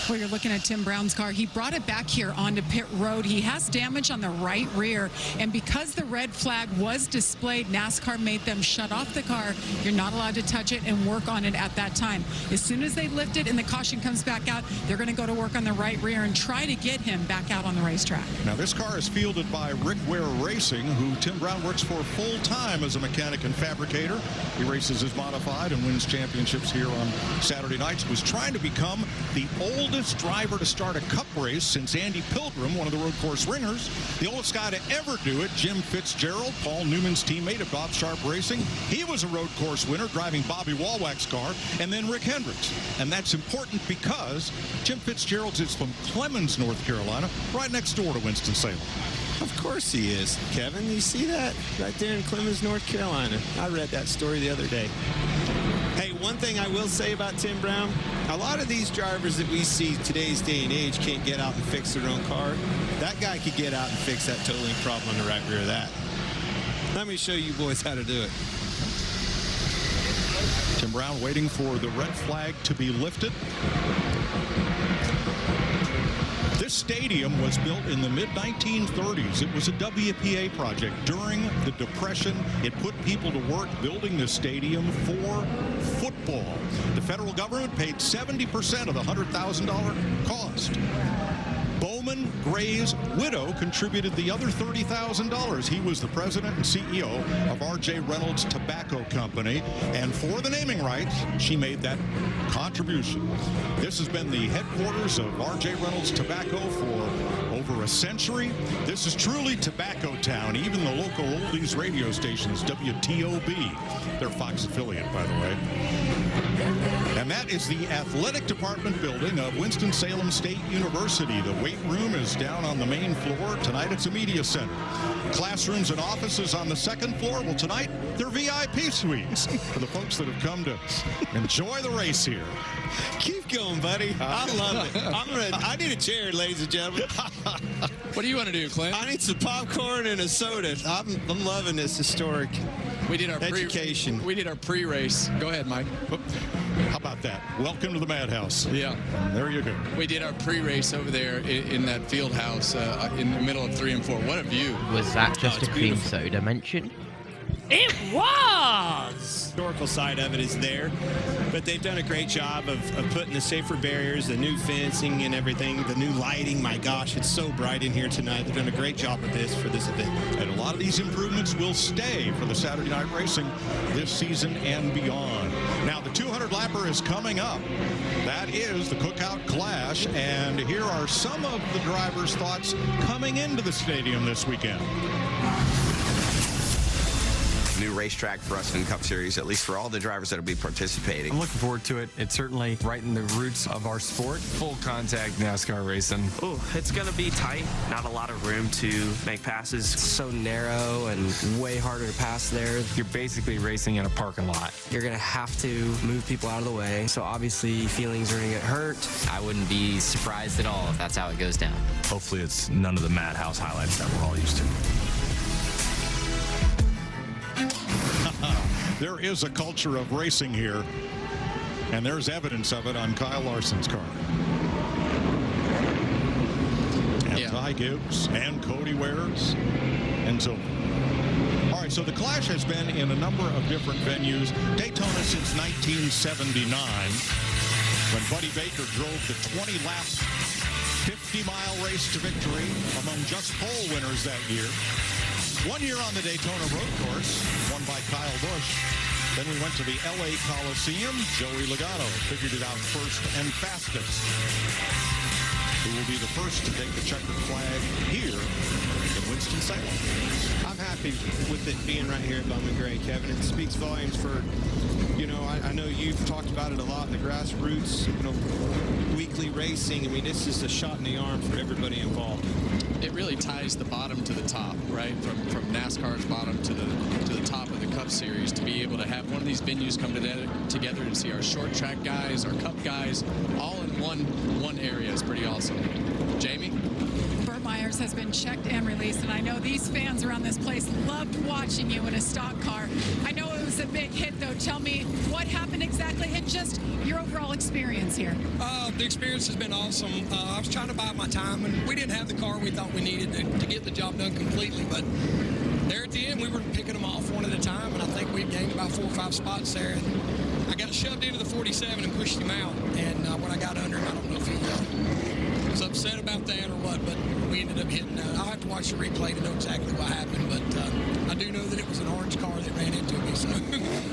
Well, you're looking at Tim Brown's car. He brought it back here onto pit road. He has damage on the right rear. And because the red flag was displayed, NASCAR made them shut off the car. You're not allowed to touch it and work on it at that time. As soon as they lift it and the caution comes back out, they're going to go to work on the right rear and try to get him back out on the racetrack. Now, this car is fielded by Rick Ware Racing, who Tim Brown works for full-time as a mechanic and fabricator. He races his modified and wins championships here on Saturday nights. Was trying to become the oldest oldest driver to start a Cup race since Andy Pilgrim, one of the road course ringers. The oldest guy to ever do it, Jim Fitzgerald, Paul Newman's teammate at Bob Sharp Racing. He was a road course winner driving Bobby Walwack's car, and then Rick Hendricks. And that's important because Jim Fitzgerald is from Clemens, North Carolina, right next door to Winston-Salem. Of course he is, Kevin. You see that right there in Clemens, North Carolina. I read that story the other day. Hey, one thing I will say about Tim Brown, a lot of these drivers that we see today's day and age can't get out and fix their own car. That guy could get out and fix that totaling problem on the right rear of that. Let me show you boys how to do it. Tim Brown waiting for the red flag to be lifted. This stadium was built in the mid-1930s. It was a WPA project. During the Depression, it put people to work building this stadium for football. The federal government paid 70% of the $100,000 cost. Bowman Gray's widow contributed the other $30,000. He was the president and CEO of R.J. Reynolds Tobacco Company, and for the naming rights, she made that contribution. This has been the headquarters of R.J. Reynolds Tobacco for over a century. This is truly Tobacco Town. Even the local oldies radio stations, WTOB, their Fox affiliate, by the way. And that is the athletic department building of Winston-Salem State University. The weight room is down on the main floor. Tonight it's a media center. Classrooms and offices on the second floor. Well, tonight they're VIP suites for the folks that have come to enjoy the race here. Keep going, buddy. I love it. I need a chair, ladies and gentlemen. What do you want to do, Clint? I need some popcorn and a soda. I'm loving this historic We did our education. We did our pre-race. Go ahead, Mike. How about that? Welcome to the Madhouse. Yeah. There you go. We did our pre-race over there in that field house in the middle of 3 and 4. What a view. Was that just a cream soda mention? It was! Historical side of it is there, but they've done a great job of putting the safer barriers, the new fencing and everything, the new lighting. My gosh, it's so bright in here tonight. They've done a great job of this for this event. And a lot of these improvements will stay for the Saturday night racing this season and beyond. Now, the 200-lapper is coming up. That is the Cookout Clash, and here are some of the drivers' thoughts coming into the stadium this weekend. New racetrack for us in Cup Series, at least for all the drivers that will be participating. I'm looking forward to it. It's certainly right in the roots of our sport. Full contact NASCAR racing. Oh, it's going to be tight. Not a lot of room to make passes. It's so narrow and way harder to pass there. You're basically racing in a parking lot. You're going to have to move people out of the way. So obviously feelings are going to get hurt. I wouldn't be surprised at all if that's how it goes down. Hopefully it's none of the Madhouse highlights that we're all used to. There is a culture of racing here, and there's evidence of it on Kyle Larson's car. And Ty Gibbs and Cody Wares and so on. All right, so the Clash has been in a number of different venues. Daytona since 1979, when Buddy Baker drove the 20-lap 50-mile race to victory among just pole winners that year. 1 year on the Daytona road course, won by Kyle Busch. Then we went to the LA Coliseum. Joey Logano figured it out first and fastest. Who will be the first to take the checkered flag here in Winston-Salem. I'm happy with it being right here at Bowman Gray, Kevin. It speaks volumes for, you know, I know you've talked about it a lot, the grassroots, you know, weekly racing. I mean, this is a shot in the arm for everybody involved. It really ties the bottom to the top, right? From NASCAR's bottom to the top of the Cup Series, to be able to have one of these venues come together and see our short track guys, our Cup guys, all in one area is pretty awesome. Jamie? Burt Myers has been checked and released, and I know these fans around this place loved watching you in a stock car. I know it was a big hit, though. Tell me what happened exactly and just your overall experience here. The experience has been awesome. I was trying to buy my time, and we didn't have the car we thought we needed to get the job done completely, but there at the end, we were picking them off one at a time, and I think we gained about 4 or 5 spots there, and I got shoved into the 47 and pushed him out, and when I got under him, I don't know if he was upset about that or what, but we ended up hitting I'll have to watch the replay to know exactly what happened, but I do know that it was an orange car that ran into me, so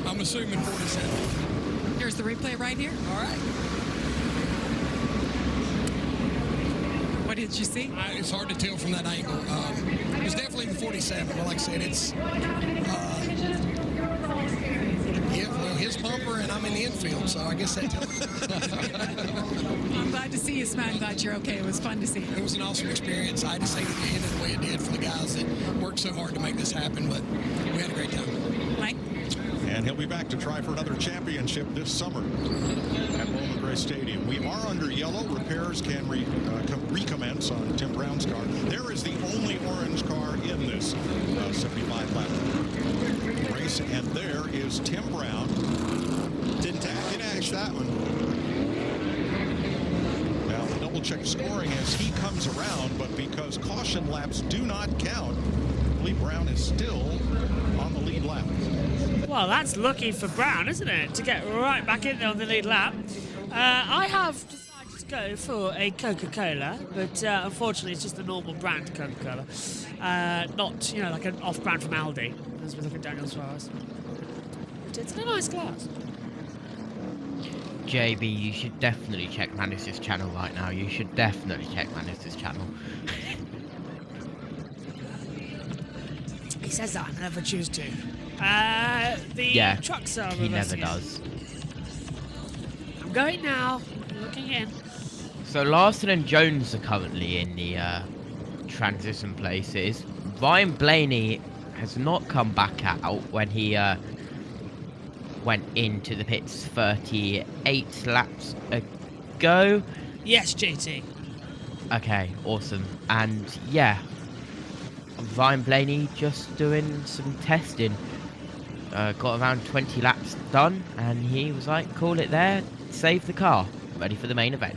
I'm assuming 47. Here's the replay right here. All right. What did you see? It's hard to tell from that angle. It was definitely the 47, but like I said, it's his bumper, and I'm in the infield, so I guess that tells I'm glad to see you, Matt. I'm glad you're okay. It was fun to see. It was an awesome experience. I just hate that it ended the way it did for the guys that worked so hard to make this happen, but we had a great time. Mike? And he'll be back to try for another championship this summer at Bowman Gray Stadium. We are under yellow. Repairs can recommence on Tim Brown's car. There is the only orange car in this 75-lap race, and there is Tim Brown. Didn't catch that one. Now the double-check scoring as he comes around, but because caution laps do not count, I believe Brown is still on the lead lap. Well, that's lucky for Brown, isn't it? To get right back in there on the lead lap. I have decided to go for a Coca-Cola, but unfortunately it's just a normal brand Coca-Cola. Not, like an off-brand from Aldi, as we look at Daniel Suarez. But it's in a nice glass. JB, you should definitely check Manus' channel right now. You should definitely check Manus' channel. He says that, I never choose to. Yeah, trucks are he never reversing does. I'm going now. Looking in. So Larson and Jones are currently in the transition places. Ryan Blaney has not come back out when he went into the pits 38 laps ago. Yes, JT. Okay, awesome. And yeah, Ryan Blaney just doing some testing. Got around 20 laps done, and he was like, call it there, save the car, ready for the main event.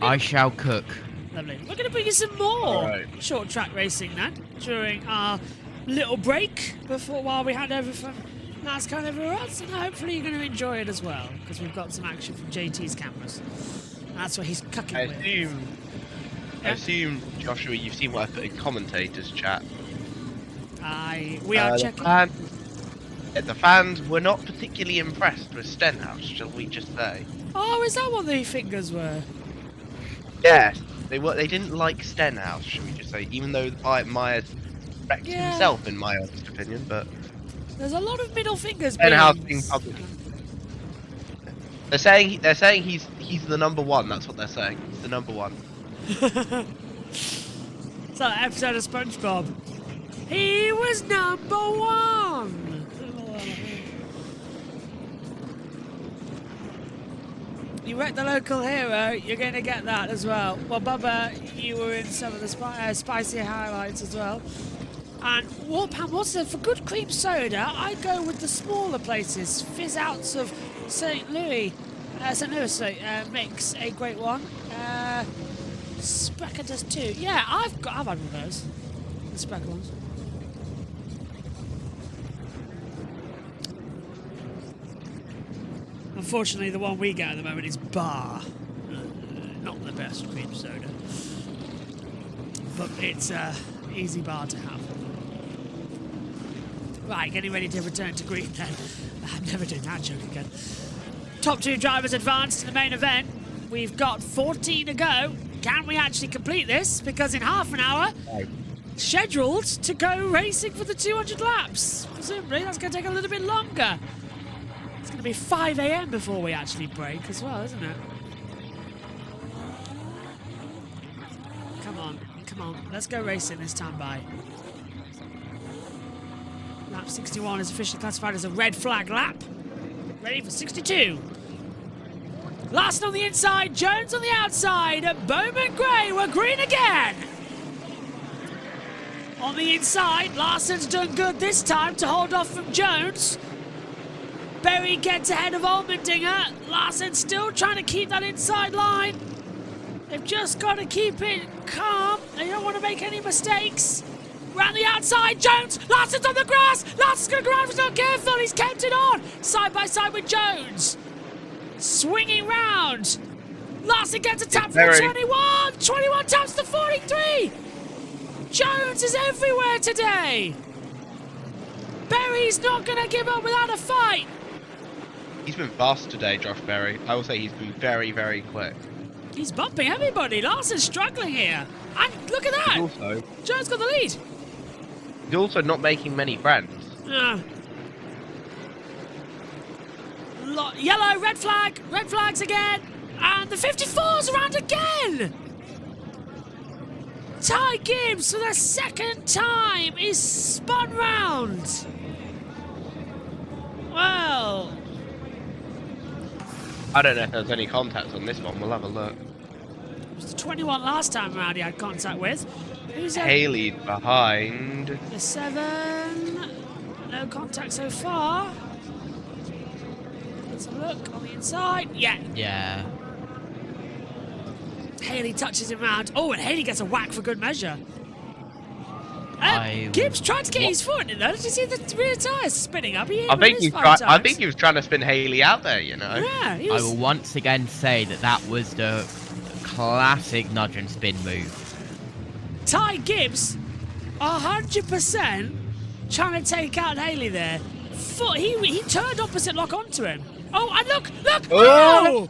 I shall cook. Lovely. We're going to bring you some more short track racing then, during our little break while we hand over from NASCAR and everywhere else, and hopefully you're going to enjoy it as well, because we've got some action from JT's cameras. And that's what he's cooking with. I assume, Joshua, you've seen what I put in commentators chat. We are checking. The fans were not particularly impressed with Stenhouse, shall we just say? Oh, is that what the fingers were? Yes, they didn't like Stenhouse, shall we just say? Even though Myers wrecked himself, in my honest opinion, but there's a lot of middle fingers. Stenhouse being public. They're saying he's the number one. That's what they're saying. He's the number one. It's like an episode of SpongeBob. He was number one. You wrecked the local hero, you're going to get that as well. Well, Bubba, you were in some of the spicy highlights as well. And Warpan Watson, for good cream soda, I go with the smaller places. Fizz Outs of St. Louis makes a great one. Sprecher does too. Yeah, I've had one of those. The Sprecher ones. Unfortunately, the one we get at the moment is Bar. Not the best cream soda. But it's an easy bar to have. Right, getting ready to return to green then. I'm never doing that joke again. Top two drivers advance to the main event. We've got 14 to go. Can we actually complete this? Because in half an hour, scheduled to go racing for the 200 laps. Presumably, that's going to take a little bit longer. It's going to be 5 a.m. before we actually break as well, isn't it? Come on. Let's go racing this time by. Lap 61 is officially classified as a red flag lap. Ready for 62. Larson on the inside, Jones on the outside. Bowman Gray, we're green again. On the inside, Larson's done good this time to hold off from Jones. Berry gets ahead of Allmendinger. Larson still trying to keep that inside line. They've just got to keep it calm. They don't want to make any mistakes. Round the outside, Jones. Larson's on the grass. Larson's going to go around if he's not careful. He's kept it on. Side by side with Jones. Swinging round. Larson gets a tap for 21. 21 taps to 43. Jones is everywhere today. Berry's not going to give up without a fight. He's been fast today, Josh Berry. I will say he's been very, very quick. He's bumping everybody. Larson's struggling here. And look at that. Also, Jones got the lead. he's also not making many friends. Yellow, red flags again. And the 54's around again. Ty Gibbs, for the second time, is spun round. Well, I don't know if there's any contacts on this one. We'll have a look. it was the 21 last time around he had contact with. Who's Haley behind. The 7. No contact so far. Let's have a look on the inside. Yeah. Yeah. Haley touches him round. Oh, and Haley gets a whack for good measure. Gibbs tried to get his foot in it though. Did you see the rear tyres spinning up? I think he was trying to spin Haley out there, you know. Yeah, he I was. will once again say that was the classic nudge and spin move. Ty Gibbs, 100% trying to take out Haley there. He turned opposite lock onto him. Oh, and look! Oh!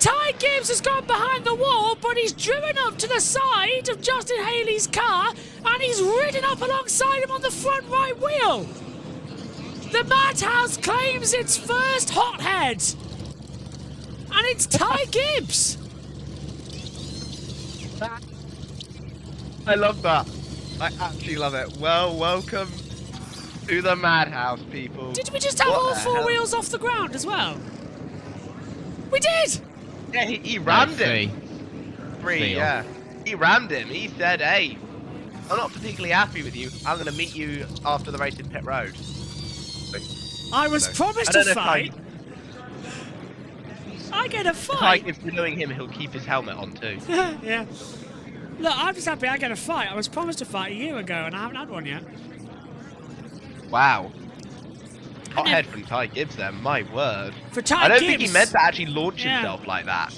Ty Gibbs has gone behind the wall, but he's driven up to the side of Justin Haley's car, and he's ridden up alongside him on the front right wheel. The Madhouse claims its first hothead, and it's Ty Gibbs. I love that. I actually love it. Well, welcome to the Madhouse, people. Did we just have all 4 wheels off the ground as well? We did! Yeah, he rammed him. Three, yeah. He rammed him. He said, hey, I'm not particularly happy with you. I'm going to meet you after the race in pit road. I was promised a fight. I get a fight. Like, if you're doing him, he'll keep his helmet on too. Yeah. Look, I'm just happy I get a fight. I was promised a fight a year ago, and I haven't had one yet. Wow. Hothead from Ty Gibbs there, my word. For Ty I don't Gibbs, think he meant to actually launch himself like that.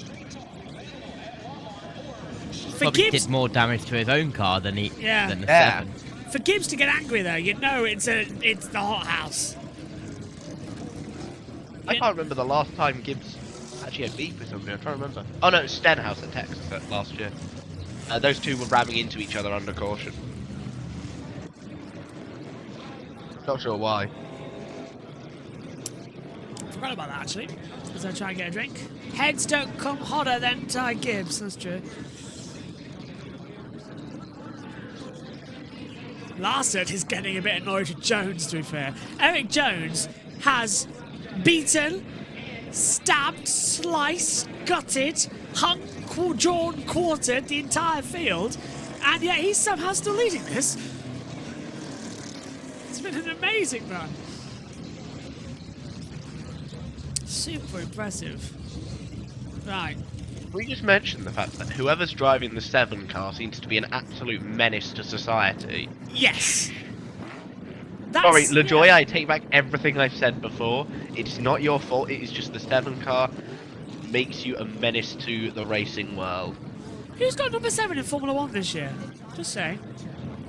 Probably did more damage to his own car than the 7. For Gibbs to get angry though, you know it's the hothouse. I can't remember the last time Gibbs actually had beef with somebody. I'm trying to remember. Oh no, it was Stenhouse at Texas last year. Those two were ramming into each other under caution. Not sure why. Forgot about that actually, as I try and get a drink. Heads don't come hotter than Ty Gibbs, that's true. Larson is getting a bit annoyed with Jones, to be fair. Eric Jones has beaten, stabbed, sliced, gutted, hung, drawn, quartered the entire field, and yet he's somehow still leading this. It's been an amazing run. Super impressive. Right. We just mentioned the fact that whoever's driving the 7 car seems to be an absolute menace to society. Yes. Sorry, LaJoy, I take back everything I've said before. It's not your fault, it is just the 7 car makes you a menace to the racing world. Who's got number 7 in Formula 1 this year? Just say.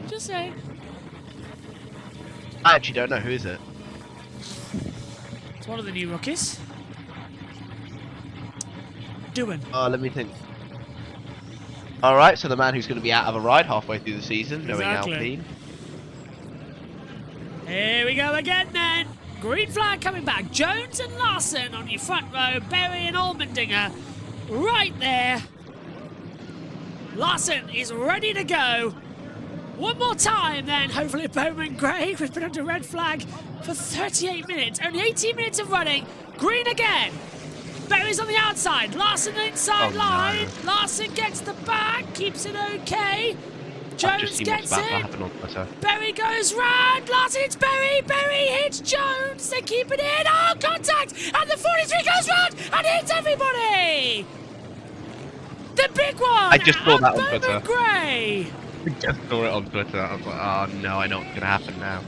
Just say. I actually don't know, who is it? It's one of the new rookies. Doing. Let me think. Alright, so the man who's going to be out of a ride halfway through the season, knowing Alpine. Here we go again then. Green flag coming back. Jones and Larson on your front row. Berry and Allmendinger right there. Larson is ready to go. One more time then. Hopefully Bowman Gray. We've been under red flag for 38 minutes. Only 18 minutes of running. Green again. Berry's on the outside. Larson inside line. No. Larson gets the back. Keeps it okay. Jones gets it. Berry goes round. Larson hits Berry. Berry hits Jones. They keep it in. Oh, contact. And the 43 goes round and hits everybody. The big one. I just saw that on Bowman Twitter. Gray. I just saw it on Twitter. I was like, oh no, I know what's going to happen now.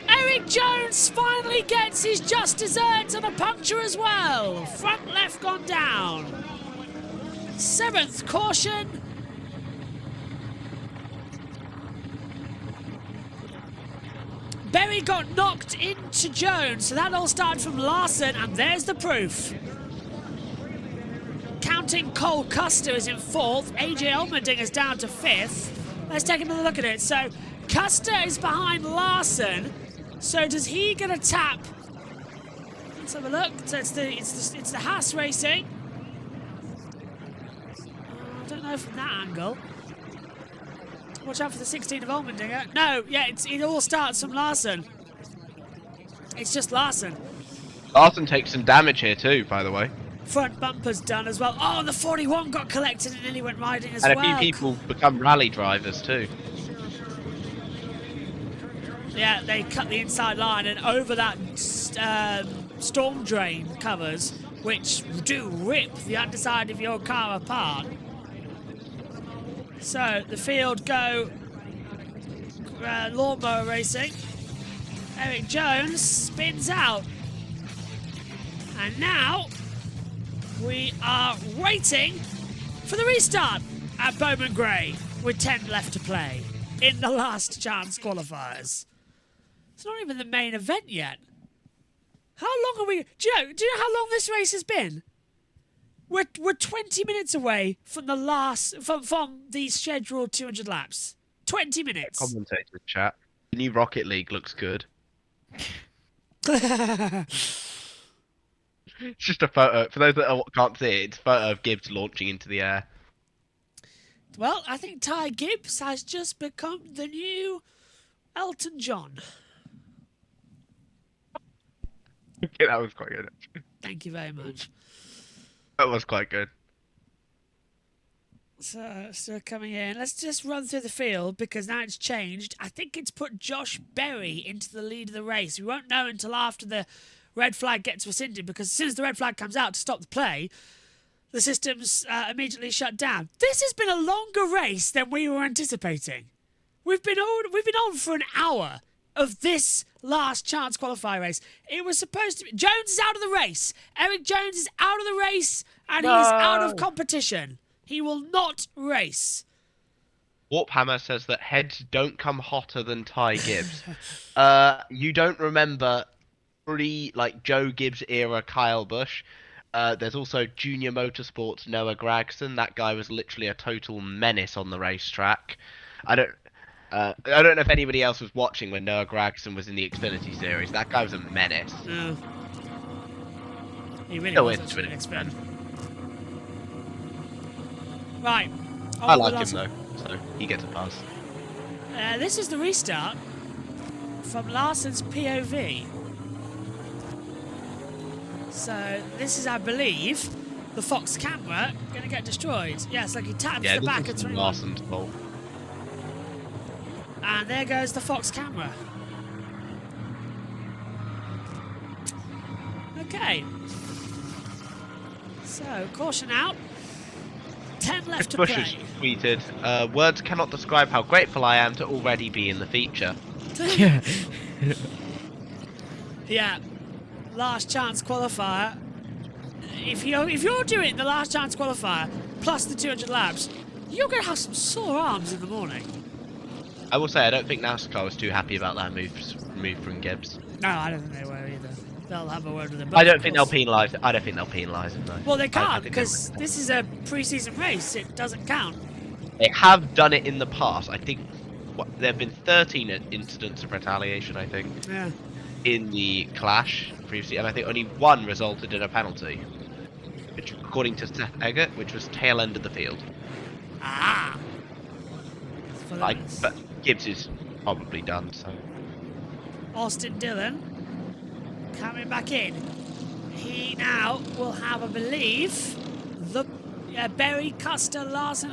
Eric Jones finally gets his just desserts and a puncture as well. Front left gone down. 7th caution. Berry got knocked into Jones, so that all started from Larson, and there's the proof. daunting Cole Custer is in 4th. AJ Allmendinger's down to 5th. Let's take another look at it. So Custer is behind Larson. So does he get a tap? Let's have a look. So it's the Haas Racing. I don't know from that angle. Watch out for the 16 of Allmendinger. No, yeah, it all starts from Larson. It's just Larson. Larson takes some damage here too, by the way. Front bumper's done as well. Oh, the 41 got collected and nearly went riding as well. And a few people become rally drivers too. Yeah, they cut the inside line and over that storm drain covers, which do rip the underside of your car apart. So the field go lawnmower racing. Eric Jones spins out. And now we are waiting for the restart at Bowman Gray with 10 left to play in the last chance qualifiers. It's not even the main event yet. How long are we? Do you know how long this race has been? We're 20 minutes away from the last from the scheduled 200 laps. 20 minutes. Commentator chat. The new Rocket League looks good. It's just a photo. For those that can't see it, it's a photo of Gibbs launching into the air. Well, I think Ty Gibbs has just become the new Elton John. Okay, that was quite good. Thank you very much. That was quite good. So coming in, let's just run through the field because now it's changed. I think it's put Josh Berry into the lead of the race. We won't know until after the red flag gets rescinded because as soon as the red flag comes out to stop the play, the system's immediately shut down. This has been a longer race than we were anticipating. We've been on for an hour of this last chance qualifier race. It was supposed to be... Jones is out of the race. Eric Jones is out of the race and he's out of competition. He will not race. Warphammer says that heads don't come hotter than Ty Gibbs. You don't remember Joe Gibbs era Kyle Busch. There's also Junior Motorsports Noah Gragson. That guy was literally a total menace on the racetrack. I don't know if anybody else was watching when Noah Gragson was in the Xfinity series. That guy was a menace. No. He really Still was is actually to an extent. Right. I like him though, so he gets a pass. This is the restart from Larson's POV. So this is, I believe, the Fox camera going to get destroyed. Yes, like he taps the back of 21. Larson's fault. And there goes the Fox camera. Okay. So, caution out. 10 left to Bush play. has tweeted, words cannot describe how grateful I am to already be in the feature. Yeah. Last chance qualifier. If you're doing the last chance qualifier plus the 200 laps, you're going to have some sore arms in the morning. I will say I don't think NASCAR was too happy about that move from Gibbs. No, I don't think they were either. They'll have a word with him. I don't think they'll penalise it. I don't think they'll penalise him though. Well, they can't because this is a pre-season race. It doesn't count. They have done it in the past. I think there have been 13 incidents of retaliation. I think. Yeah. In the clash previously, and I think only one resulted in a penalty, which, according to Seth Eggert, which was tail end of the field. Ah. But Gibbs is probably done. So. Austin Dillon coming back in. He now will have, I believe, the Berry, Custer, Larson.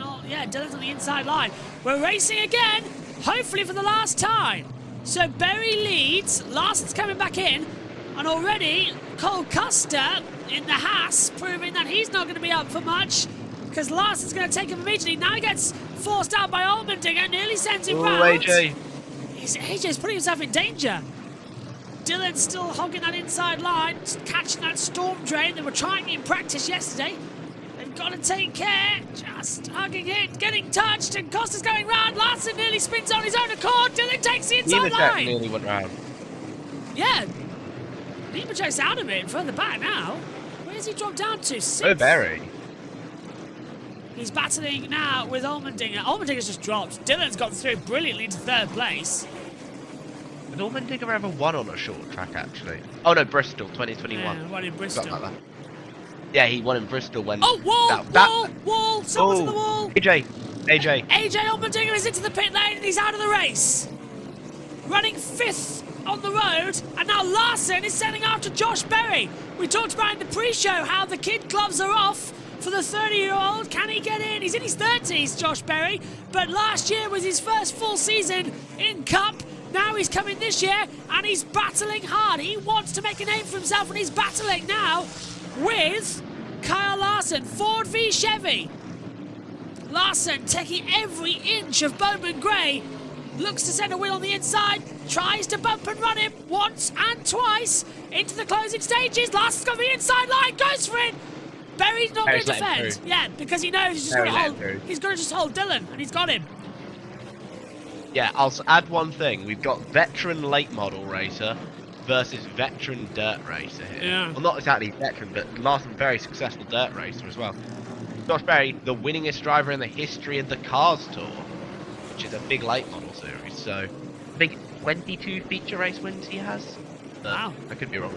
Dillon's on the inside line. We're racing again, hopefully for the last time. So Berry leads, Larson's coming back in, and already Cole Custer in the Haas proving that he's not going to be up for much because Larson's going to take him immediately. Now he gets forced out by Allmendinger, nearly sends him round. AJ. AJ's putting himself in danger. Dillon's still hogging that inside line, catching that storm drain that were trying in practice yesterday. They've got to take care, just hugging it, getting touched, and Costa's going round. Larson nearly spins on his own accord. Dillon takes the inside line. Nearly went round. Yeah. Nemechek's out of it, further back now. Where's he dropped down to? 6th? Oh, Berry. He's battling now with Allmendinger. Allmendinger's just dropped. Dylan's got through brilliantly into 3rd place. Did Allmendinger ever won on a short track, actually? Oh, no, Bristol, 2021. Yeah, won in Bristol. Forgot about that. Yeah, he won in Bristol when... Oh, wall! Someone's on the wall! AJ! AJ Allmendinger is into the pit lane and he's out of the race. Running 5th on the road, and now Larson is sending after Josh Berry. We talked about in the pre-show how the kid gloves are off for the 30-year-old. Can he get in? He's in his 30s, Josh Berry, but last year was his first full season in Cup. Now he's coming this year, and he's battling hard. He wants to make a name for himself, and he's battling now with Kyle Larson, Ford v Chevy. Larson taking every inch of Bowman Grey. Looks to send a wheel on the inside, tries to bump and run him once and twice into the closing stages. Larson's got the inside line, goes for it. Berry's not going to defend. Yeah, because he knows he's going to just hold Dylan, and he's got him. Yeah, I'll add one thing. We've got veteran late model racer versus veteran dirt racer here. Yeah. Well, not exactly veteran, but Larson, very successful dirt racer as well. Josh Berry, the winningest driver in the history of the Cars Tour, which is a big late model series. So, I think 22 feature race wins he has. Wow. I could be wrong.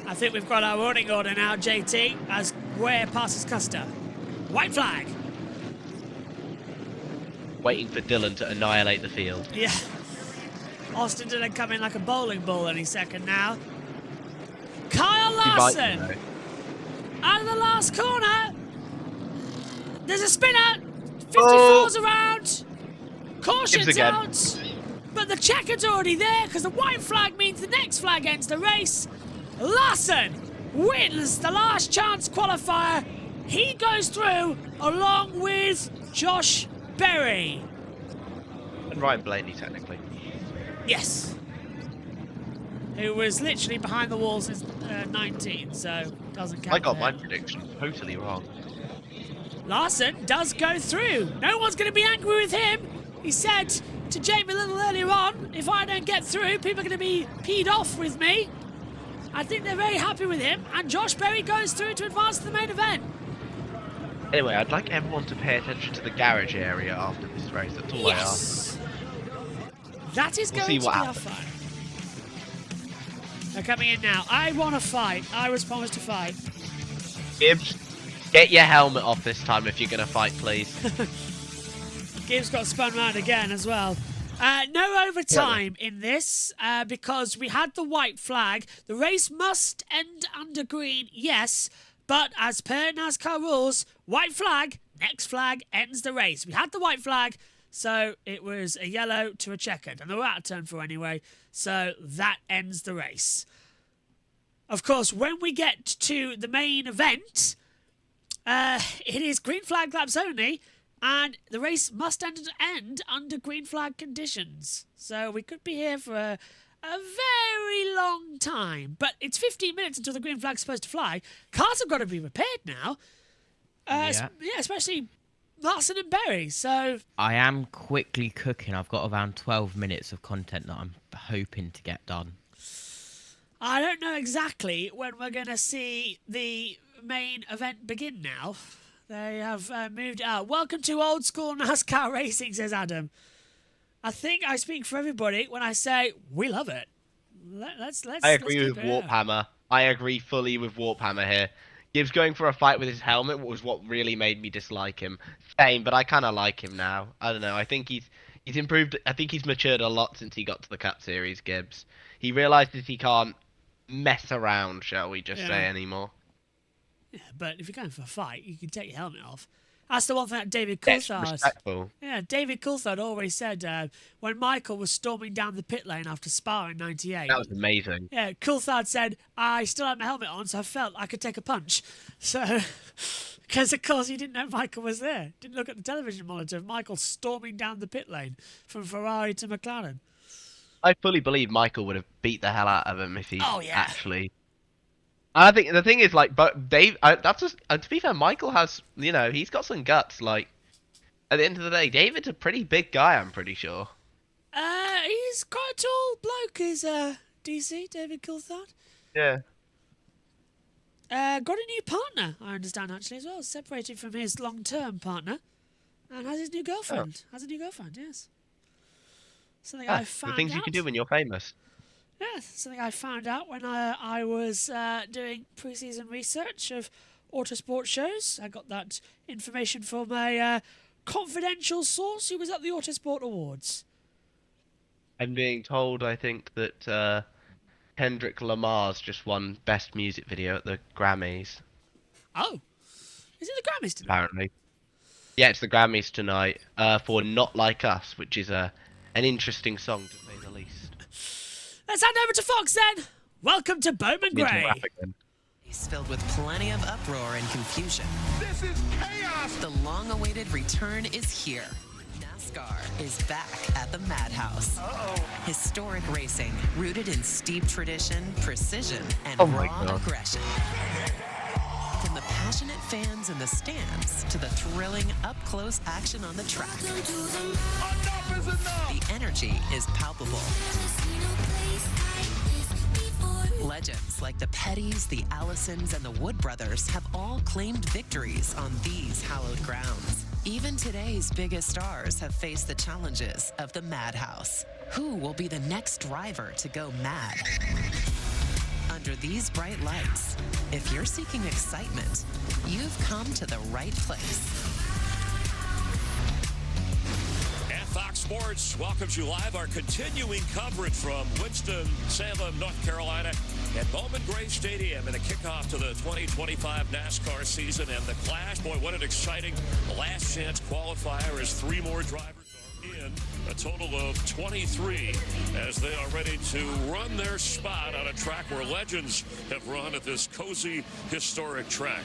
I think we've got our running order now, JT, as Ware passes Custer. White flag. Waiting for Dylan to annihilate the field. Yeah. Austin Dillon coming like a bowling ball any second now. Kyle Larson. Out of the last corner. There's a spinner. 54's around. Caution's out. But the checker's already there because the white flag means the next flag ends the race. Larson wins the last chance qualifier. He goes through along with Josh Berry. And Ryan Blaney, technically. Yes. Who was literally behind the wall since 19, so doesn't count. I got my prediction totally wrong. Larson does go through. No one's going to be angry with him. He said to Jamie a little earlier on, if I don't get through, people are going to be peed off with me. I think they're very happy with him, and Josh Berry goes through to advance to the main event. Anyway, I'd like everyone to pay attention to the garage area after this race. That's all I ask. That is going to be our fight. They're coming in now. I want to fight. I was promised to fight. Gibbs, get your helmet off this time if you're going to fight, please. Gibbs got spun round again as well. No overtime in this because we had the white flag. The race must end under green, yes, but as per NASCAR rules, white flag, next flag ends the race. We had the white flag, so it was a yellow to a checkered, and they were out of turn for anyway, so that ends the race. Of course, when we get to the main event, it is green flag laps only, and the race must end under green flag conditions. So we could be here for a very long time. But it's 15 minutes until the green flag's supposed to fly. Cars have got to be repaired now. Yeah, especially Larson and Berry. So I am quickly cooking. I've got around 12 minutes of content that I'm hoping to get done. I don't know exactly when we're going to see the main event begin now. They have moved out. Welcome to old school NASCAR racing, says Adam. I think I speak for everybody when I say we love it. I agree with Warphammer. I agree fully with Warphammer here. Gibbs going for a fight with his helmet was what really made me dislike him. Same, but I kind of like him now. I don't know. I think he's improved. I think he's matured a lot since he got to the Cup Series, Gibbs. He realizes he can't mess around, shall we just say, anymore. Yeah, but if you're going for a fight, you can take your helmet off. That's the one thing that David Coulthard... Yeah, David Coulthard always said when Michael was storming down the pit lane after Spa in 98... That was amazing. Yeah, Coulthard said, I still had my helmet on, so I felt I could take a punch. So... Because, of course, he didn't know Michael was there. Didn't look at the television monitor of Michael storming down the pit lane from Ferrari to McLaren. I fully believe Michael would have beat the hell out of him if he actually... I think the thing is, like, but Dave, that's just, to be fair, Michael has, you know, he's got some guts. Like, at the end of the day, David's a pretty big guy, I'm pretty sure. He's quite a tall bloke, is DC, David Coulthard. Yeah. got a new partner, I understand, actually, as well. Separated from his long-term partner. And has his new girlfriend. Has a new girlfriend, yes. Something I found the things out. you can do when you're famous. Yeah, something I found out when I was doing pre-season research of autosport shows. I got that information from a confidential source who was at the Autosport Awards. I'm being told, I think, that Kendrick Lamar's just won Best Music Video at the Grammys. Oh. Is it the Grammys tonight? Apparently. Yeah, it's the Grammys tonight for Not Like Us, which is an interesting song, to say the least. Let's hand over to Fox, then. Welcome to Bowman Gray. He's filled with plenty of uproar and confusion. This is chaos! The long-awaited return is here. NASCAR is back at the Madhouse. Historic racing, rooted in steep tradition, precision, and raw aggression. From the passionate fans in the stands to the thrilling up-close action on the track. The energy is palpable. Legends like the Pettys, the Allisons, and the Wood brothers have all claimed victories on these hallowed grounds. Even today's biggest stars have faced the challenges of the Madhouse. Who will be the next driver to go mad? Under these bright lights, if you're seeking excitement, you've come to the right place. And Fox Sports welcomes you live. Our continuing coverage from Winston-Salem, North Carolina at Bowman Gray Stadium and a kickoff to the 2025 NASCAR season and the Clash. Boy, what an exciting last chance qualifier as 3 more drivers are in. A total of 23 as they are ready to run their spot on a track where legends have run at this cozy, historic track.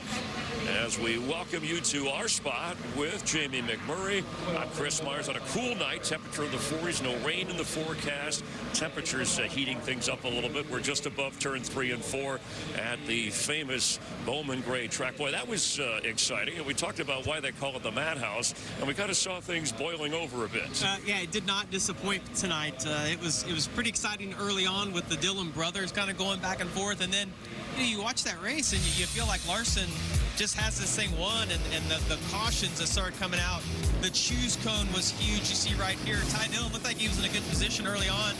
As we welcome you to our spot with Jamie McMurray. I'm Chris Myers on a cool night. Temperature in the 40s, no rain in the forecast. Temperatures heating things up a little bit. We're just above turn 3 and 4 at the famous Bowman Gray track. Boy, that was exciting. And we talked about why they call it the Madhouse. And we kind of saw things boiling over a bit. Yeah, it did not disappoint tonight. It was pretty exciting early on with the Dillon brothers kind of going back and forth, and then you watch that race and you feel like Larson just has this thing won, and the cautions that started coming out. The choose cone was huge. You see right here, Ty Dillon looked like he was in a good position early on.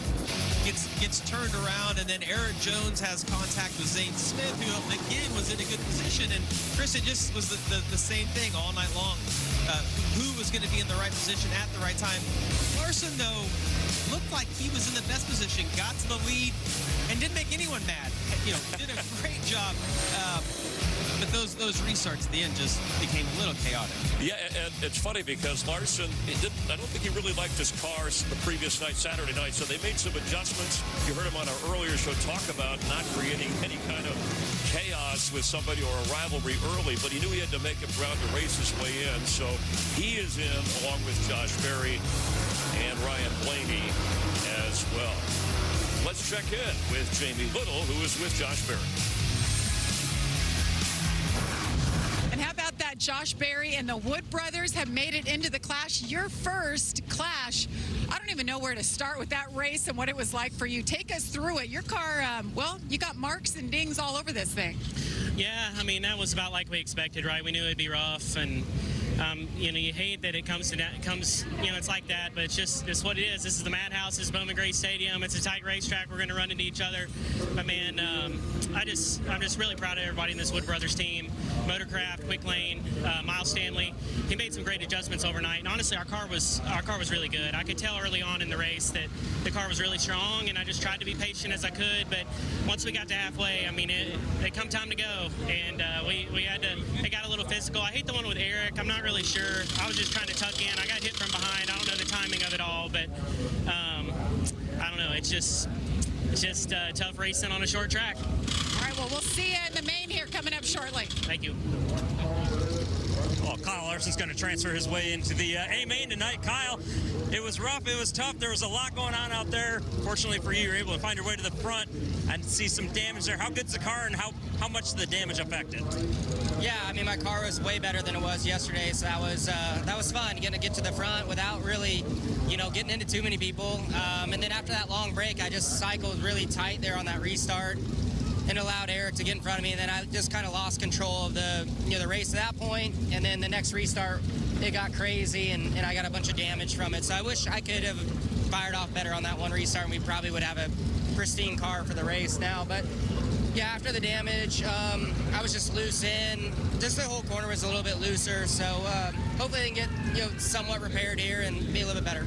Gets turned around, and then Eric Jones has contact with Zane Smith, who again was in a good position. And Chris, it just was the same thing all night long. Who was going to be in the right position at the right time? Larson, though, looked like he was in the best position, got to the lead, and didn't make anyone mad. Did a great job. But those restarts at the end just became a little chaotic. Yeah, and it's funny because Larson, I don't think he really liked his cars the previous night, Saturday night, so they made some adjustments. You heard him on our earlier show talk about not creating any kind of chaos with somebody or a rivalry early, but he knew he had to make him proud to race his way in, so he is in along with Josh Berry and Ryan Blaney as well. Let's check in with Jamie Little, who is with Josh Berry. And how about that? Josh Berry and the Wood brothers have made it into the Clash. Your first Clash. I don't even know where to start with that race and what it was like for you. Take us through it. Your car, you got marks and dings all over this thing. Yeah, I mean, that was about like we expected, right? We knew it'd be rough, and you hate that it comes, it's like that, but it's what it is. This is the Madhouse. This is Bowman Gray Stadium. It's a tight racetrack. We're going to run into each other. But man, I'm just really proud of everybody in this Wood Brothers team. Motorcraft, Quick Lane, Miles Stanley. He made some great adjustments overnight. And honestly, our car was really good. I could tell early on in the race that the car was really strong, and I just tried to be patient as I could. But once we got to halfway, I mean, it come time to go, and it got a little physical. I hate the one with Eric. I'm not really sure. I was just trying to tuck in. I got hit from behind. I don't know the timing of it all, but I don't know. It's just tough racing on a short track. All right, well, we'll see you in the main here coming up shortly. Thank you. Well, Kyle Larson's going to transfer his way into the A-main tonight. Kyle, it was rough, it was tough. There was a lot going on out there. Fortunately for you, you were able to find your way to the front and see some damage there. How good's the car, and how much did the damage affect it? Yeah, I mean, my car was way better than it was yesterday, so that was fun, getting to get to the front without really, getting into too many people. And then after that long break, I just cycled really tight there on that restart. and allowed Eric to get in front of me, and then I just kind of lost control of the race at that point. And then the next restart, it got crazy, and I got a bunch of damage from it. So I wish I could have fired off better on that one restart, and we probably would have a pristine car for the race now. But yeah, after the damage, I was just loose in. Just the whole corner was a little bit looser. So hopefully I can get somewhat repaired here and be a little bit better.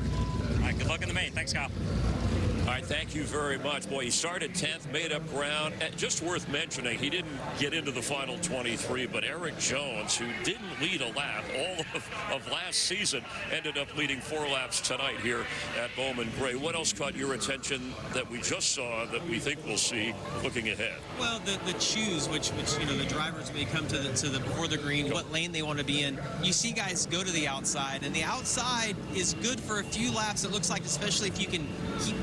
All right, good luck in the main. Thanks, Kyle. All right, thank you very much. Boy, he started 10th, made up ground. Just worth mentioning, he didn't get into the final 23, but Eric Jones, who didn't lead a lap all of last season, ended up leading 4 laps tonight here at Bowman Gray. What else caught your attention that we just saw that we think we'll see looking ahead? Well, the choose, which the drivers may come to the before the green, what lane they want to be in. You see guys go to the outside, and the outside is good for a few laps. It looks like, especially if you can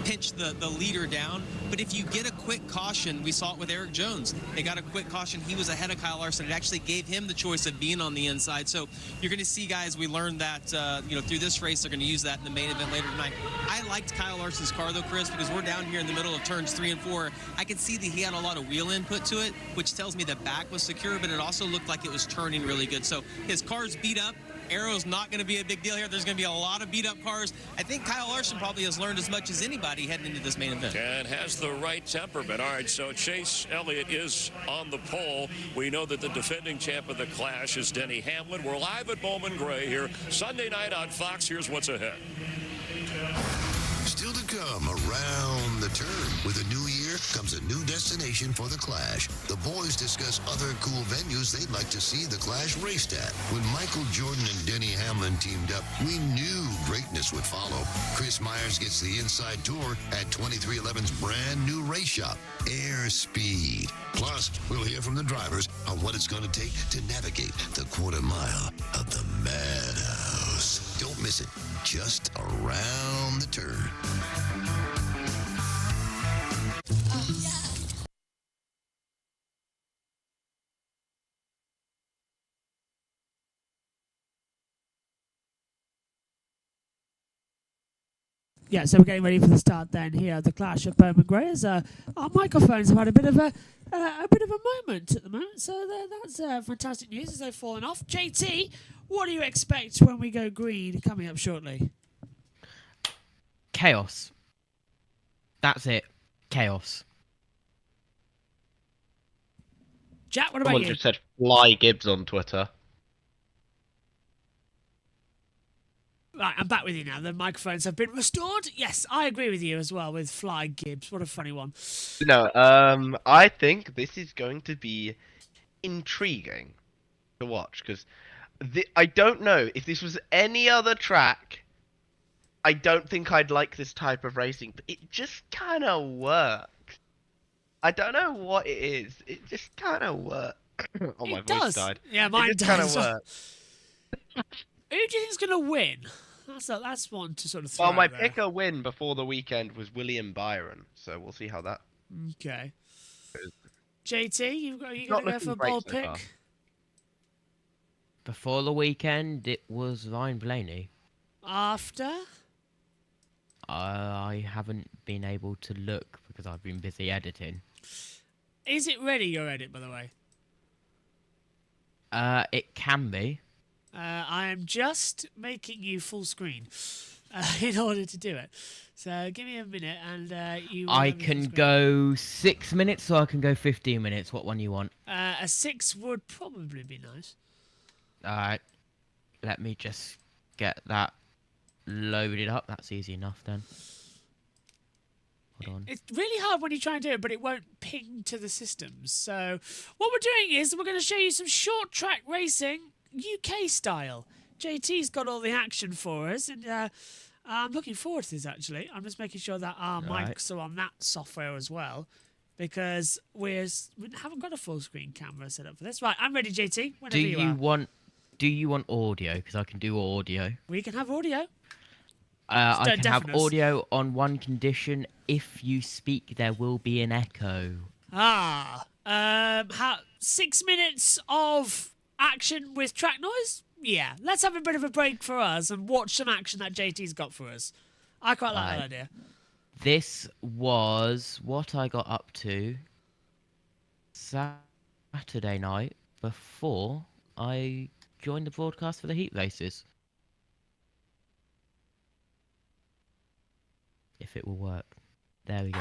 pinch the leader down. But if you get a quick caution, we saw it with Eric Jones. They got a quick caution. He was ahead of Kyle Larson. It actually gave him the choice of being on the inside. So you're going to see guys, we learned that through this race, they're going to use that in the main event later tonight. I liked Kyle Larson's car though, Chris, because we're down here in the middle of turns 3 and 4. I could see that he had a lot of wheel input to it, which tells me the back was secure, but it also looked like it was turning really good. So his car's beat up. Aero's not going to be a big deal here. There's going to be a lot of beat-up cars. I think Kyle Larson probably has learned as much as anybody heading into this main event. And has the right temperament. All right, so Chase Elliott is on the pole. We know that the defending champ of the Clash is Denny Hamlin. We're live at Bowman Gray here. Sunday night on Fox. Here's what's ahead. Still to come around the turn. With a new year comes a new destination for the Clash. The boys discuss other cool venues they'd like to see the Clash raced at. When Michael Jordan and Denny Hamlin teamed up, we knew greatness would follow. Chris Myers gets the inside tour at 2311's brand new race shop, Airspeed. Plus, we'll hear from the drivers on what it's going to take to navigate the quarter mile of the madhouse. Don't miss it. Just around the turn. Yeah, so we're getting ready for the start then here at the Clash of Bowman Gray. As our microphones have had a bit of a moment at the moment, so that's fantastic news as they've fallen off. JT, what do you expect when we go green coming up shortly? Chaos. That's it. Chaos. Jack, what about Someone you? just said Fly Gibbs on Twitter. Right, I'm back with you now. The microphones have been restored. Yes, I agree with you as well with Fly Gibbs. What a funny one. No, I think this is going to be intriguing to watch because I don't know if this was any other track. I don't think I'd like this type of racing, but it just kind of works. I don't know what it is. It just kind of works. Oh, my voice died. Yeah, mine it just does. kind of works. Who do you think's going to win? That's one to sort of throw Well, my out there. picker win before the weekend was William Byron, so we'll see how that. Okay. JT, you going to Not go for a looking great bold so pick? far. Before the weekend, it was Ryan Blaney. After? I haven't been able to look because I've been busy editing. Is it ready, your edit, by the way? It can be. I am just making you full screen in order to do it. So give me a minute and you... I can go 6 minutes or I can go 15 minutes. What one you want? A 6 would probably be nice. Alright. Let me just get that loaded up. That's easy enough then. Hold on. It's really hard when you try and do it, but it won't ping to the systems. So what we're doing is we're going to show you some short track racing, UK style. JT's got all the action for us, and I'm looking forward to this, actually. I'm just making sure that our mics are on that software as well, because we haven't got a full screen camera set up for this. Right, I'm ready, JT. Whenever you are. Do you want audio? Because I can do audio. We can have audio. I can have audio on one condition. If you speak, there will be an echo. 6 minutes of action with track noise? Yeah. Let's have a bit of a break for us and watch some action that JT's got for us. I quite like that idea. This was what I got up to Saturday night before I joined the broadcast for the heat races. If it will work. There we go.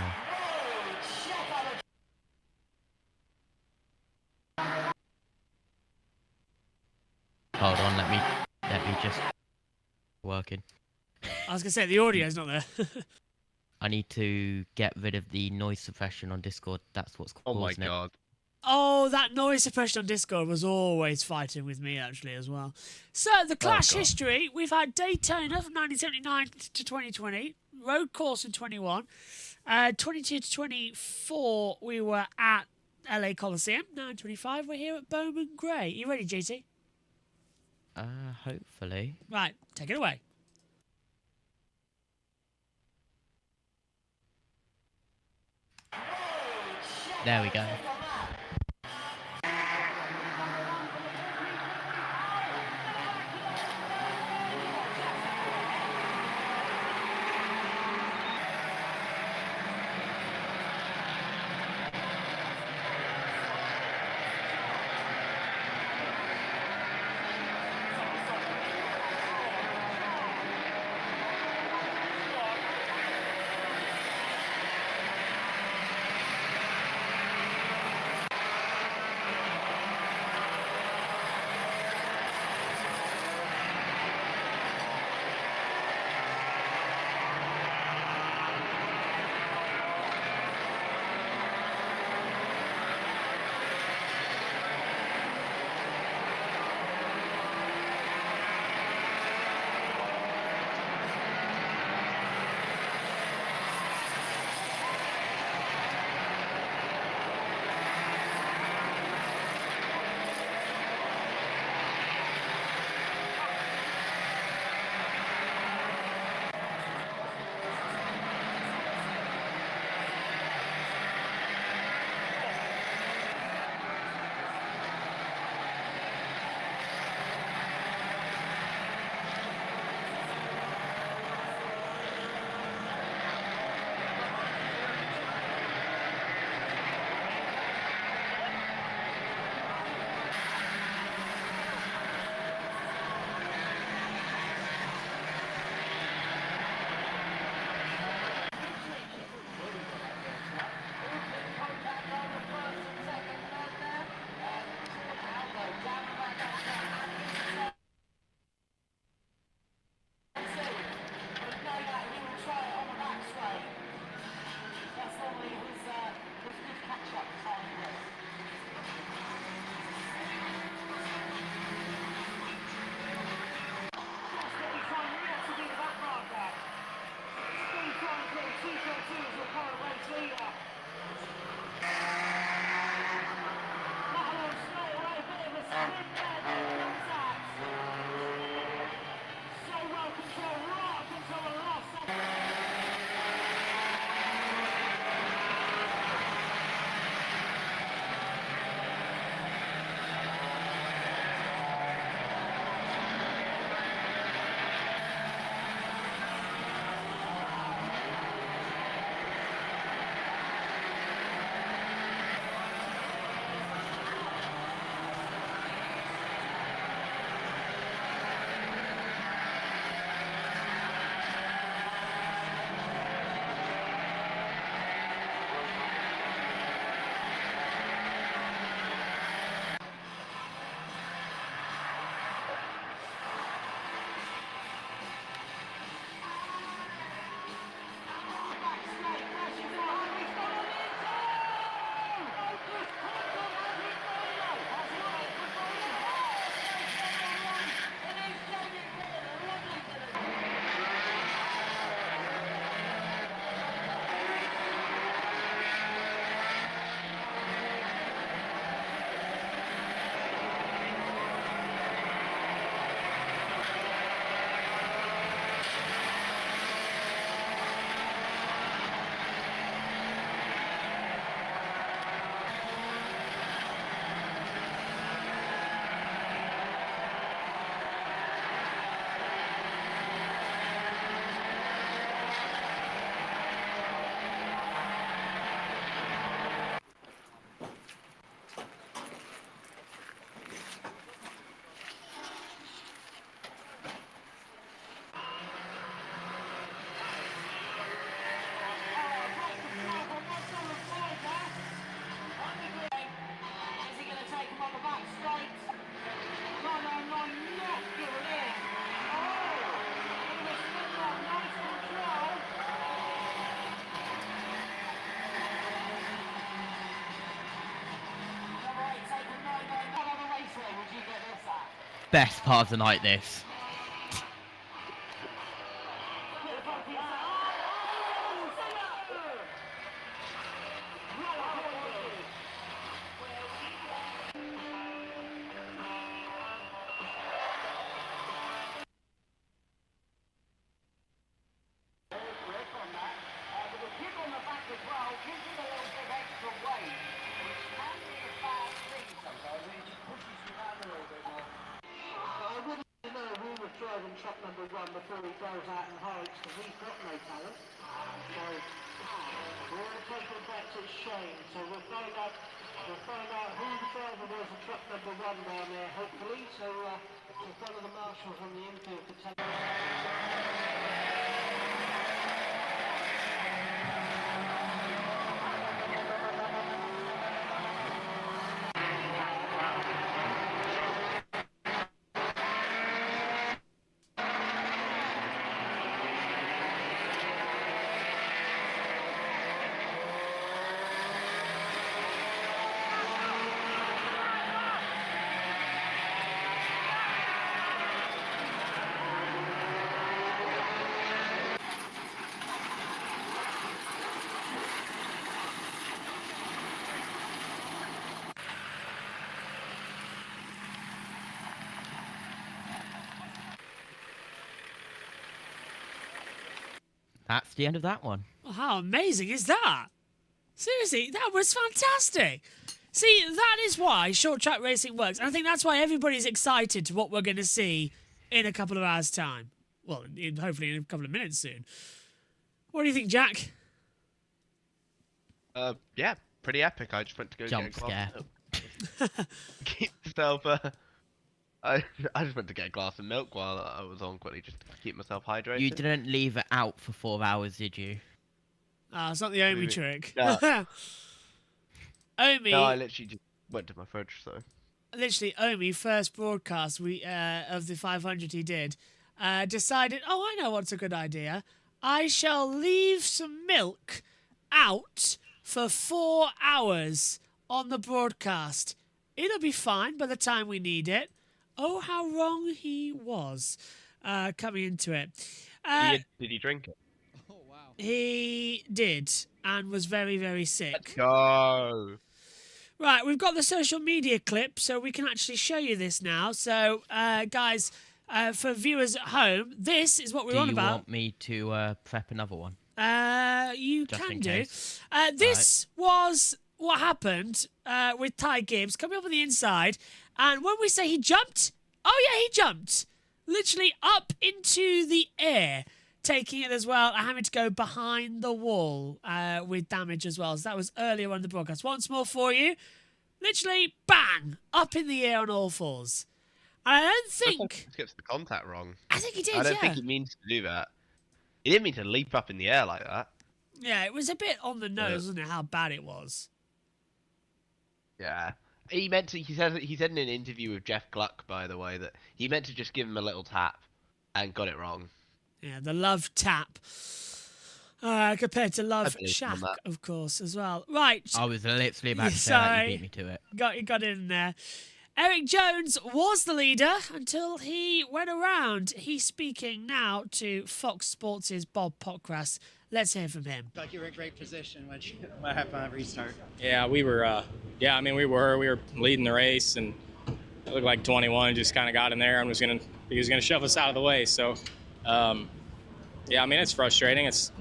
Hold on, let me just working. I was gonna say the audio's not there. I need to get rid of the noise suppression on Discord. That's what's causing Oh my it. god. Oh, that noise suppression on Discord was always fighting with me, actually, as well. So, the Clash history, we've had Daytona from 1979 to 2020, Road Course in 21, 22 to 24, we were at LA Coliseum, now in 25, we're here at Bowman Gray. You ready, GT? Hopefully. Right, take it away. There we go. best part of the night, this. Truck number 1 before he goes out and hides because he's got no talent. So we're going to take him back to Shane. So we'll find out who the driver was of truck number 1 down there, hopefully. So if one of the marshals on the infield could take That's the end of that one. Well, how amazing is that? Seriously, that was fantastic. See, that is why short track racing works. And I think that's why everybody's excited to what we're going to see in a couple of hours' time. Well, hopefully in a couple of minutes soon. What do you think, Jack? Yeah, pretty epic. I just went to go Jump get a glass scare. of milk. Keep myself, I just went to get a glass of milk while I was on quickly, just to keep myself hydrated. You didn't leave it out for 4 hours, did you? Ah, it's not the Omi trick. No. Omi. No, I literally just went to my fridge, so. Literally, Omi, first broadcast of the 500 he did, decided, oh, I know what's a good idea. I shall leave some milk out for 4 hours on the broadcast. It'll be fine by the time we need it. Oh, how wrong he was coming into it. Did he drink it? Oh, wow. He did, and was very, very sick. Let's go. Right, we've got the social media clip, so we can actually show you this now. So, guys, for viewers at home, this is what we're on about. Do you want me to prep another one? You Just can in do. case. This was what happened with Ty Gibbs coming up on the inside. And when we say he jumped, oh yeah, he jumped. Literally up into the air, taking it as well, and having to go behind the wall with damage as well. So that was earlier on the broadcast. Once more for you. Literally, bang, up in the air on all fours. And I don't think... He gets the contact wrong. I think he did, I don't think he means to do that. He didn't mean to leap up in the air like that. Yeah, it was a bit on the nose, wasn't it, how bad it was. Yeah. He meant to. He said in an interview with Jeff Gluck, by the way, that he meant to just give him a little tap, and got it wrong. Yeah, the love tap, compared to love believe shack, on that. of course, as well. Right. I was literally about to say that. You beat me to it. Got in there. Eric Jones was the leader until he went around. He's speaking now to Fox Sports' Bob Pockras. Let's hear from him. Like you were in great position. What happened on restart? Yeah, we were. We were leading the race, and it looked like 21 just kind of got in there and he was gonna shove us out of the way. So, it's frustrating. It's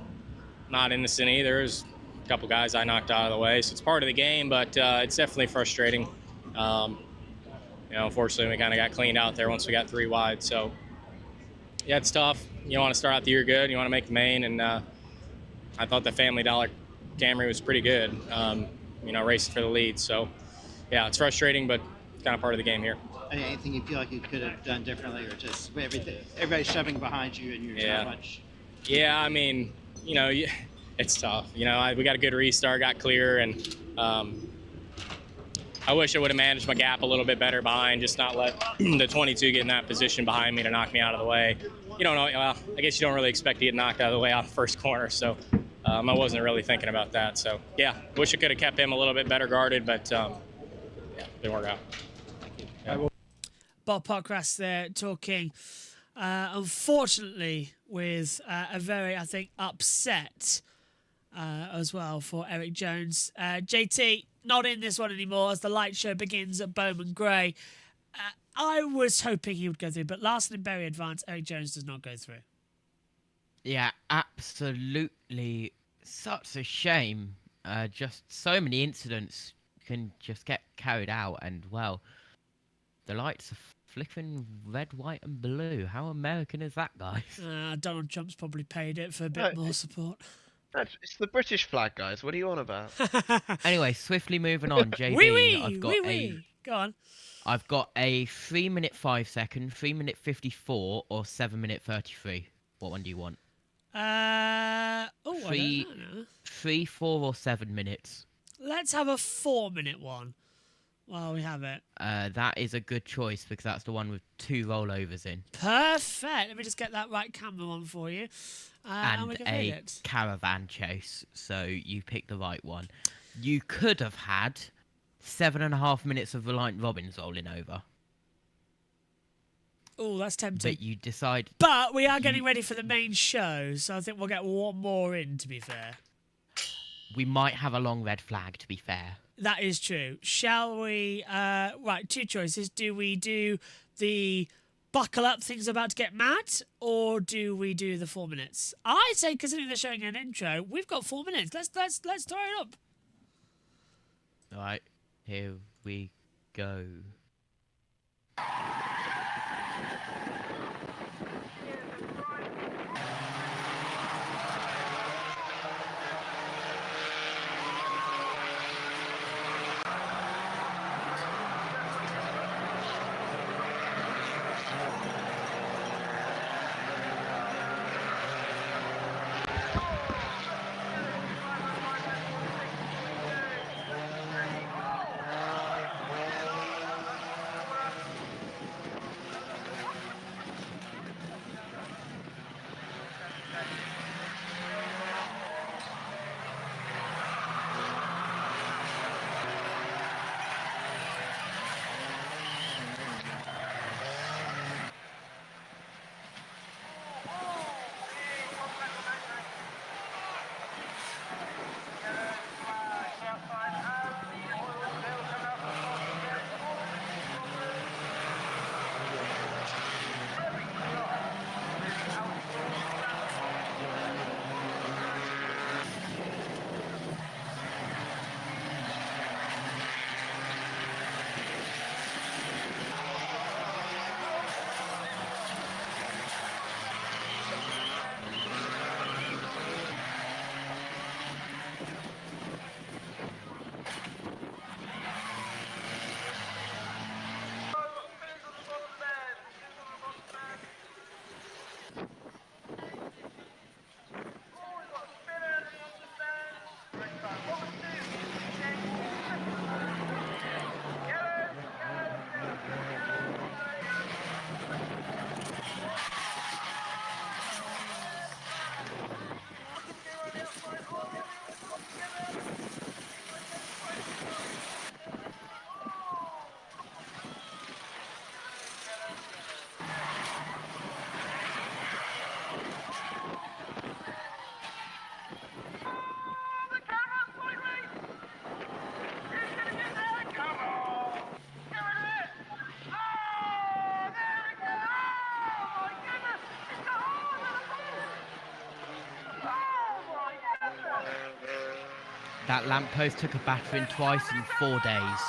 not innocent either. There's a couple guys I knocked out of the way, so it's part of the game. But it's definitely frustrating. Unfortunately, we kind of got cleaned out there once we got 3 wide. So, yeah, it's tough. You want to start out the year good. You want to make the main, and I thought the Family Dollar Camry was pretty good, racing for the lead. So, yeah, it's frustrating, but it's kind of part of the game here. Anything you feel like you could have done differently, or just everybody shoving behind you and you're not much? Yeah, it's tough. We got a good restart, got clear, and I wish I would have managed my gap a little bit better behind, just not let the 22 get in that position behind me to knock me out of the way. You don't know, well, I guess you don't really expect to get knocked out of the way out the first corner, so I wasn't really thinking about that. So, yeah, wish I could have kept him a little bit better guarded, but, didn't work out. All Bob Podcast there talking, unfortunately, with a very, I think, upset as well for Eric Jones. JT, not in this one anymore as the light show begins at Bowman Gray. I was hoping he would go through, but Larson and Berry advance. Eric Jones does not go through. Yeah, absolutely. Such a shame. Just so many incidents can just get carried out, and well, the lights are flickering red, white, and blue. How American is that, guys? Donald Trump's probably paid it for a bit more support. It's the British flag, guys. What are you on about? Anyway, swiftly moving on. JB, I've got Go on. I've got a 3 minute 5 second, 3 minute 54, or 7 minute 33. What one do you want? I don't know. 3, 4, or 7 minutes. Let's have a 4-minute one while we have it. That is a good choice because that's the one with 2 rollovers in. Perfect. Let me just get that right camera on for you. And we can read a it. caravan chase. So you picked the right one. You could have had 7.5 minutes of Reliant Robbins rolling over. Oh, that's tempting. But you decide... But we are getting ready for the main show, so I think we'll get one more in, to be fair. We might have a long red flag, to be fair. That is true. Shall we... right, 2 choices. Do we do the buckle up, things about to get mad, or do we do the 4 minutes? I say, considering they're showing an intro, we've got 4 minutes. Let's throw it up. All right, here we go. That lamppost took a battering twice in 4 days.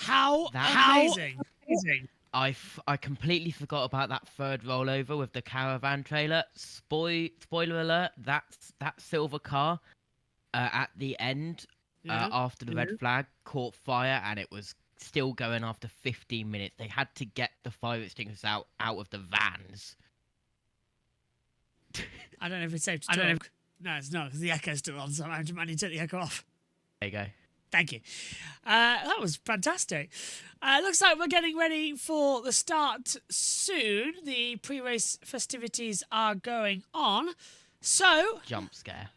How amazing. I completely forgot about that third rollover with the caravan trailer. Spoiler alert, that silver car at the end after the red flag caught fire, and it was still going after 15 minutes. They had to get the fire extinguishers out of the vans. I don't know if it's safe to talk. No, it's not, because the echo's still on, so I need to take the echo off. There you go. Thank you. That was fantastic. Looks like we're getting ready for the start soon. The pre-race festivities are going on. So... Jump scare.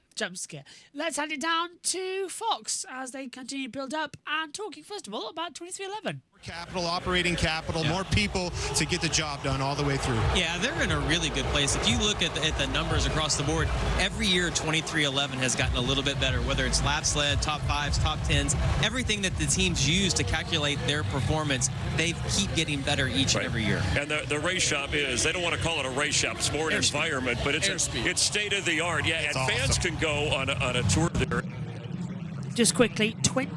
Let's hand it down to Fox as they continue to build up and talking, first of all, about 2311. Capital, operating capital, more people to get the job done all the way through. Yeah, they're in a really good place. If you look at the numbers across the board, every year 2311 has gotten a little bit better, whether it's lap sled, top 5s, top 10s, everything that the teams use to calculate their performance, they keep getting better each and every year. And the race shop they don't want to call it a race shop, it's more an environment, but it's state of the art. Yeah, and fans can go on a tour there. Just quickly, we've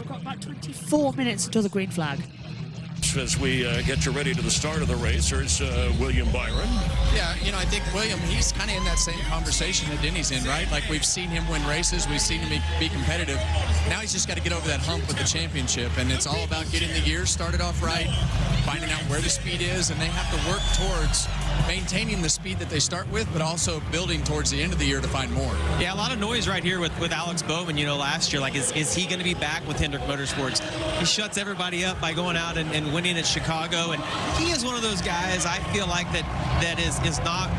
got about 24 minutes until the green flag. As we get you ready to the start of the race, there's William Byron. Yeah, I think William, he's kind of in that same conversation that Denny's in, right? Like, we've seen him win races, we've seen him be competitive. Now he's just got to get over that hump with the championship, and it's all about getting the year started off right, finding out where the speed is, and they have to work towards maintaining the speed that they start with, but also building towards the end of the year to find more. Yeah, a lot of noise right here with Alex Bowman, last year. Like, is he going to be back with Hendrick Motorsports? He shuts everybody up by going out and winning at Chicago, and he is one of those guys, I feel like, that is not,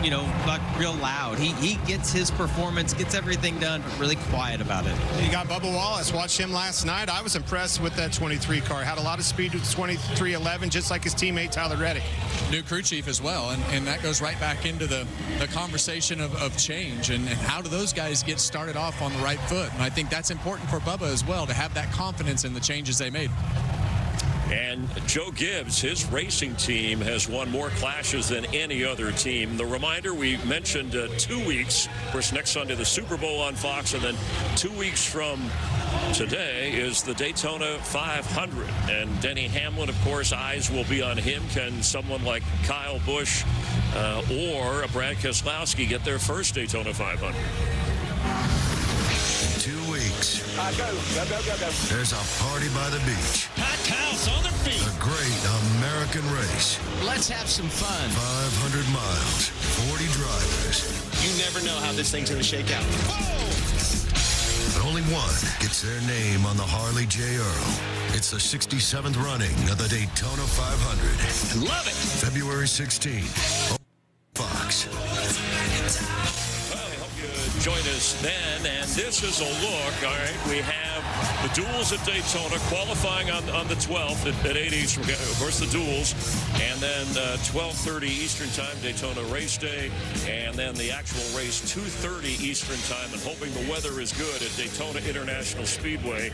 like real loud. He gets his performance, gets everything done, but really quiet about it. You got Bubba Wallace. Watched him last night. I was impressed with that 23 car. Had a lot of speed with 2311, just like his teammate Tyler Reddick. New crew chief as well, and that goes right back into the conversation of change and how do those guys get started off on the right foot. And I think that's important for Bubba as well, to have that confidence in the changes they made. And Joe Gibbs, his racing team, has won more clashes than any other team. The reminder, we mentioned 2 weeks. Of course, next Sunday, the Super Bowl on Fox, and then 2 weeks from today is the Daytona 500. And Denny Hamlin, of course, eyes will be on him. Can someone like Kyle Busch or Brad Keselowski get their first Daytona 500? 2 weeks. Go. There's a party by the beach. Packed house on their feet. A great American race. Let's have some fun. 500 miles, 40 drivers. You never know how this thing's going to shake out. But only one gets their name on the Harley J. Earl. It's the 67th running of the Daytona 500. Love it. February 16th. Fox. Join us then, and this is a look. All right, we have the duels at Daytona, qualifying on the 12th at 8 Eastern, of course, the duels, and then 12:30 Eastern time, Daytona race day, and then the actual race 2:30 Eastern time, and hoping the weather is good at Daytona International Speedway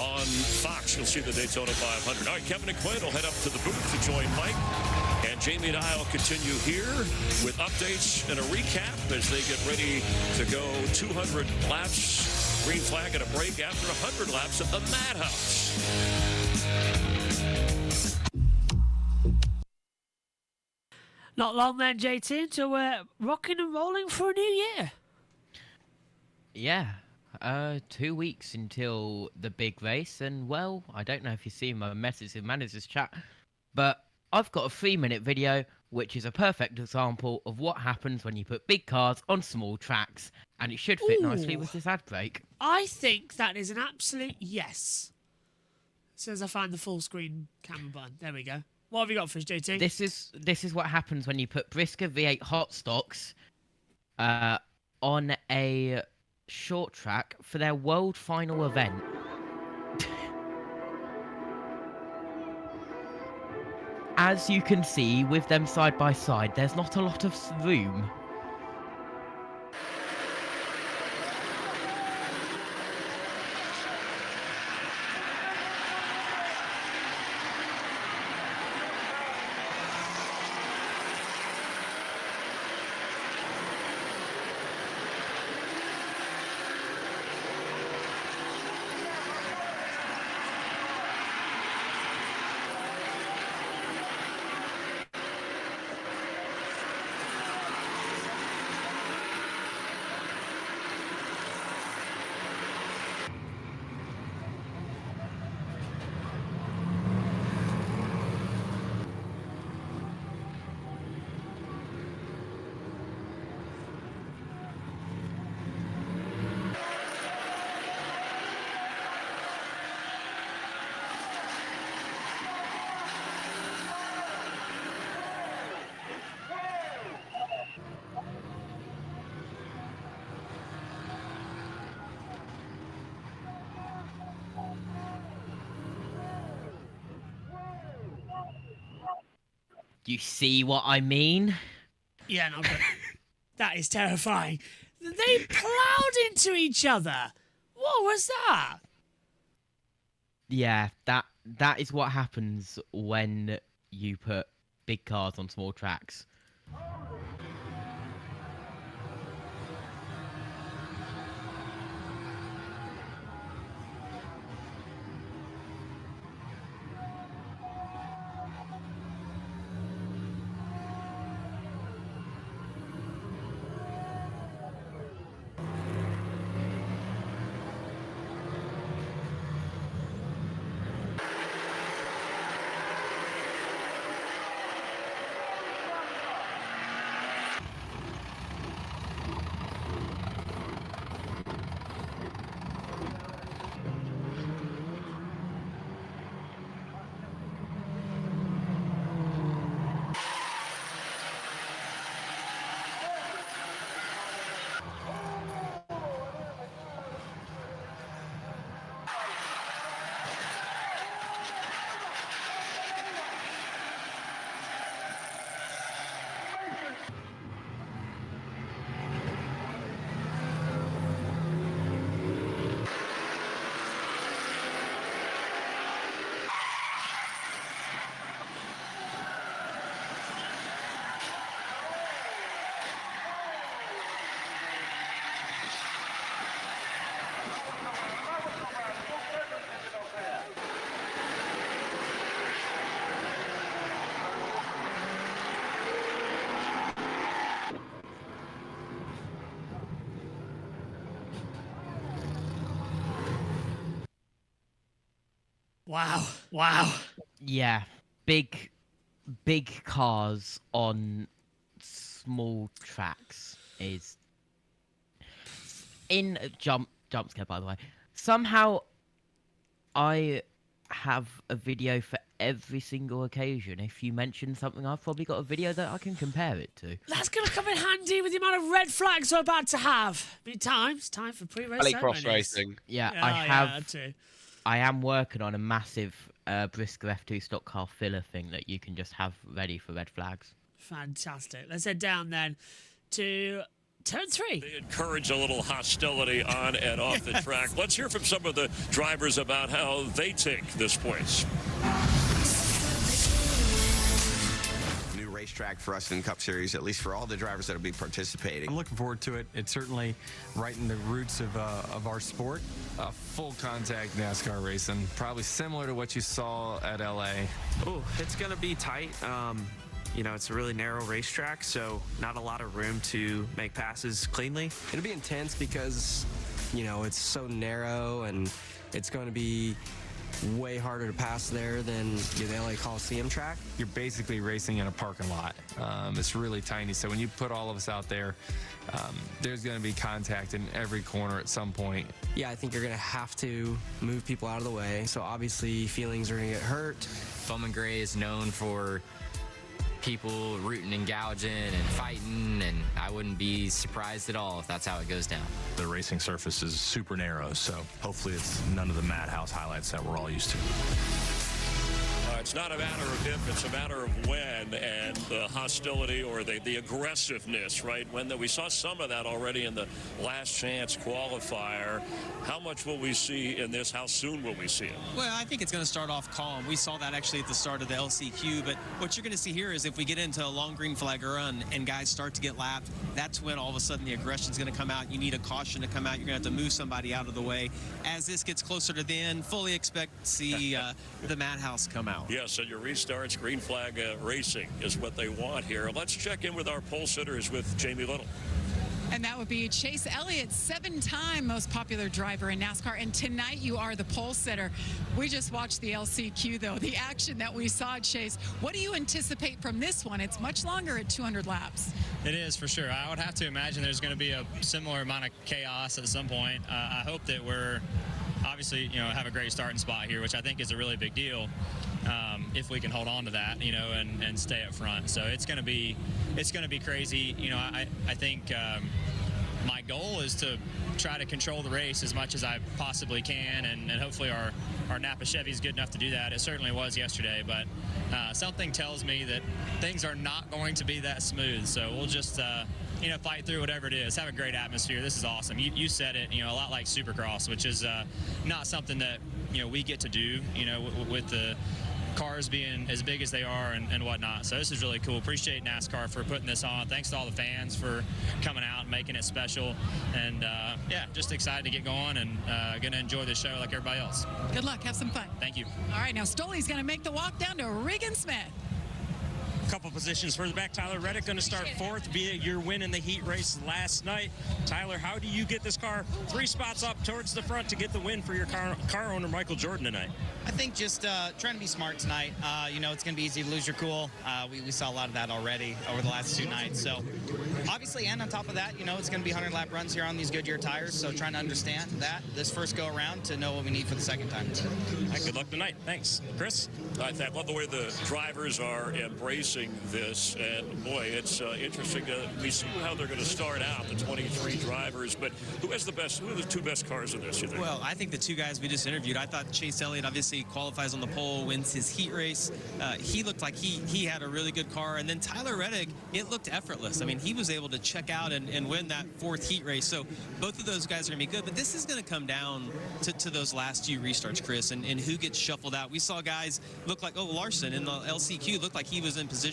on Fox. You'll see the Daytona 500. All right, Kevin and Quinn will head up to the booth to join Mike. And Jamie and I will continue here with updates and a recap as they get ready to go 200 laps, green flag at a break after 100 laps at the Madhouse. Not long then, JT, until we're rocking and rolling for a new year. Yeah, 2 weeks until the big race, and well, I don't know if you've seen my message in Manager's chat, but I've got a 3-minute video which is a perfect example of what happens when you put big cars on small tracks, and it should fit nicely with this ad break. I think that is an absolute yes. As soon as I find the full screen camera button. There we go. What have you got for us, JT? This is what happens when you put Brisker V8 hot stocks on a short track for their world final event. As you can see, with them side by side, there's not a lot of room. You see what I mean? Yeah, no, but that is terrifying. They plowed into each other. What was that? Yeah, that is what happens when you put big cars on small tracks. Wow. Yeah, big cars on small tracks is in jump scare, by the way. Somehow I have a video for every single occasion. If you mention something, I've probably got a video that I can compare it to. That's going to come in handy with the amount of red flags we're about to have. It's time for pre-race Rallycross ceremonies. racing. Yeah, too. I am working on a massive Briscoe F2 stock car filler thing that you can just have ready for red flags. Fantastic. Let's head down then to turn 3. They encourage a little hostility on and off the track. Let's hear from some of the drivers about how they take this place. New racetrack for us in Cup Series, at least for all the drivers that will be participating. I'm looking forward to it. It's certainly right in the roots of our sport. Full contact NASCAR racing, probably similar to what you saw at LA. Oh, it's going to be tight. You know, it's a really narrow racetrack, so not a lot of room to make passes cleanly. It'll be intense because, you know, it's so narrow and it's going to be way harder to pass there than the LA Coliseum track. You're basically racing in a parking lot. It's really tiny, so when you put all of us out there, there's going to be contact in every corner at some point. Yeah, I think you're going to have to move people out of the way, so obviously feelings are going to get hurt. Bowman Gray is known for people rooting and gouging and fighting, and I wouldn't be surprised at all if that's how it goes down. The racing surface is super narrow, so hopefully it's none of the madhouse highlights that we're all used to. It's not a matter of if, it's a matter of when, and the hostility or the aggressiveness, right? We saw some of that already in the last chance qualifier. How much will we see in this? How soon will we see it? Well, I think it's going to start off calm. We saw that actually at the start of the LCQ, but what you're going to see here is if we get into a long green flag run and guys start to get lapped, that's when all of a sudden the aggression is going to come out. You need a caution to come out. You're going to have to move somebody out of the way. As this gets closer to the end, fully expect to see the madhouse come out. Yes, and your restarts, green flag racing is what they want here. Let's check in with our pole sitters with Jamie Little. And that would be Chase Elliott, 7-time most popular driver in NASCAR. And tonight you are the pole sitter. We just watched the LCQ, though, the action that we saw, Chase. What do you anticipate from this one? It's much longer at 200 laps. It is, for sure. I would have to imagine there's going to be a similar amount of chaos at some point. I hope that we're obviously, have a great starting spot here, which I think is a really big deal. If we can hold on to that, and stay up front. So it's going to be crazy. I think my goal is to try to control the race as much as I possibly can, and hopefully our Napa Chevy is good enough to do that. It certainly was yesterday, but something tells me that things are not going to be that smooth. So we'll just fight through whatever it is. Have a great atmosphere. This is awesome. You said it, a lot like Supercross, which is not something that we get to do, with the cars being as big as they are and whatnot. So this is really cool. Appreciate NASCAR for putting this on. Thanks to all the fans for coming out and making it special. And yeah, just excited to get going and going to enjoy the show like everybody else. Good luck. Have some fun. Thank you. All right, now Stoley's going to make the walk down to Regan Smith. Couple positions further back. Tyler Reddick going to start fourth via your win in the heat race last night. Tyler, how do you get this car 3 spots up towards the front to get the win for your car owner, Michael Jordan, tonight? I think just trying to be smart tonight. It's going to be easy to lose your cool. We saw a lot of that already over the last 2 nights. So obviously, and on top of that, it's going to be 100-lap runs here on these Goodyear tires. So trying to understand that this first go around to know what we need for the second time. All right, good luck tonight. Thanks. Chris? I love the way the drivers are embracing this, and boy, it's interesting. We see how they're going to start out, the 23 drivers, but who are the 2 best cars in this, you think? Well, I think the 2 guys we just interviewed, I thought Chase Elliott obviously qualifies on the pole, wins his heat race. He looked like he had a really good car, and then Tyler Reddick, it looked effortless. I mean, he was able to check out and win that 4th heat race, so both of those guys are going to be good, but this is going to come down to those last few restarts, Chris, and who gets shuffled out. We saw guys look like, Larson in the LCQ looked like he was in position,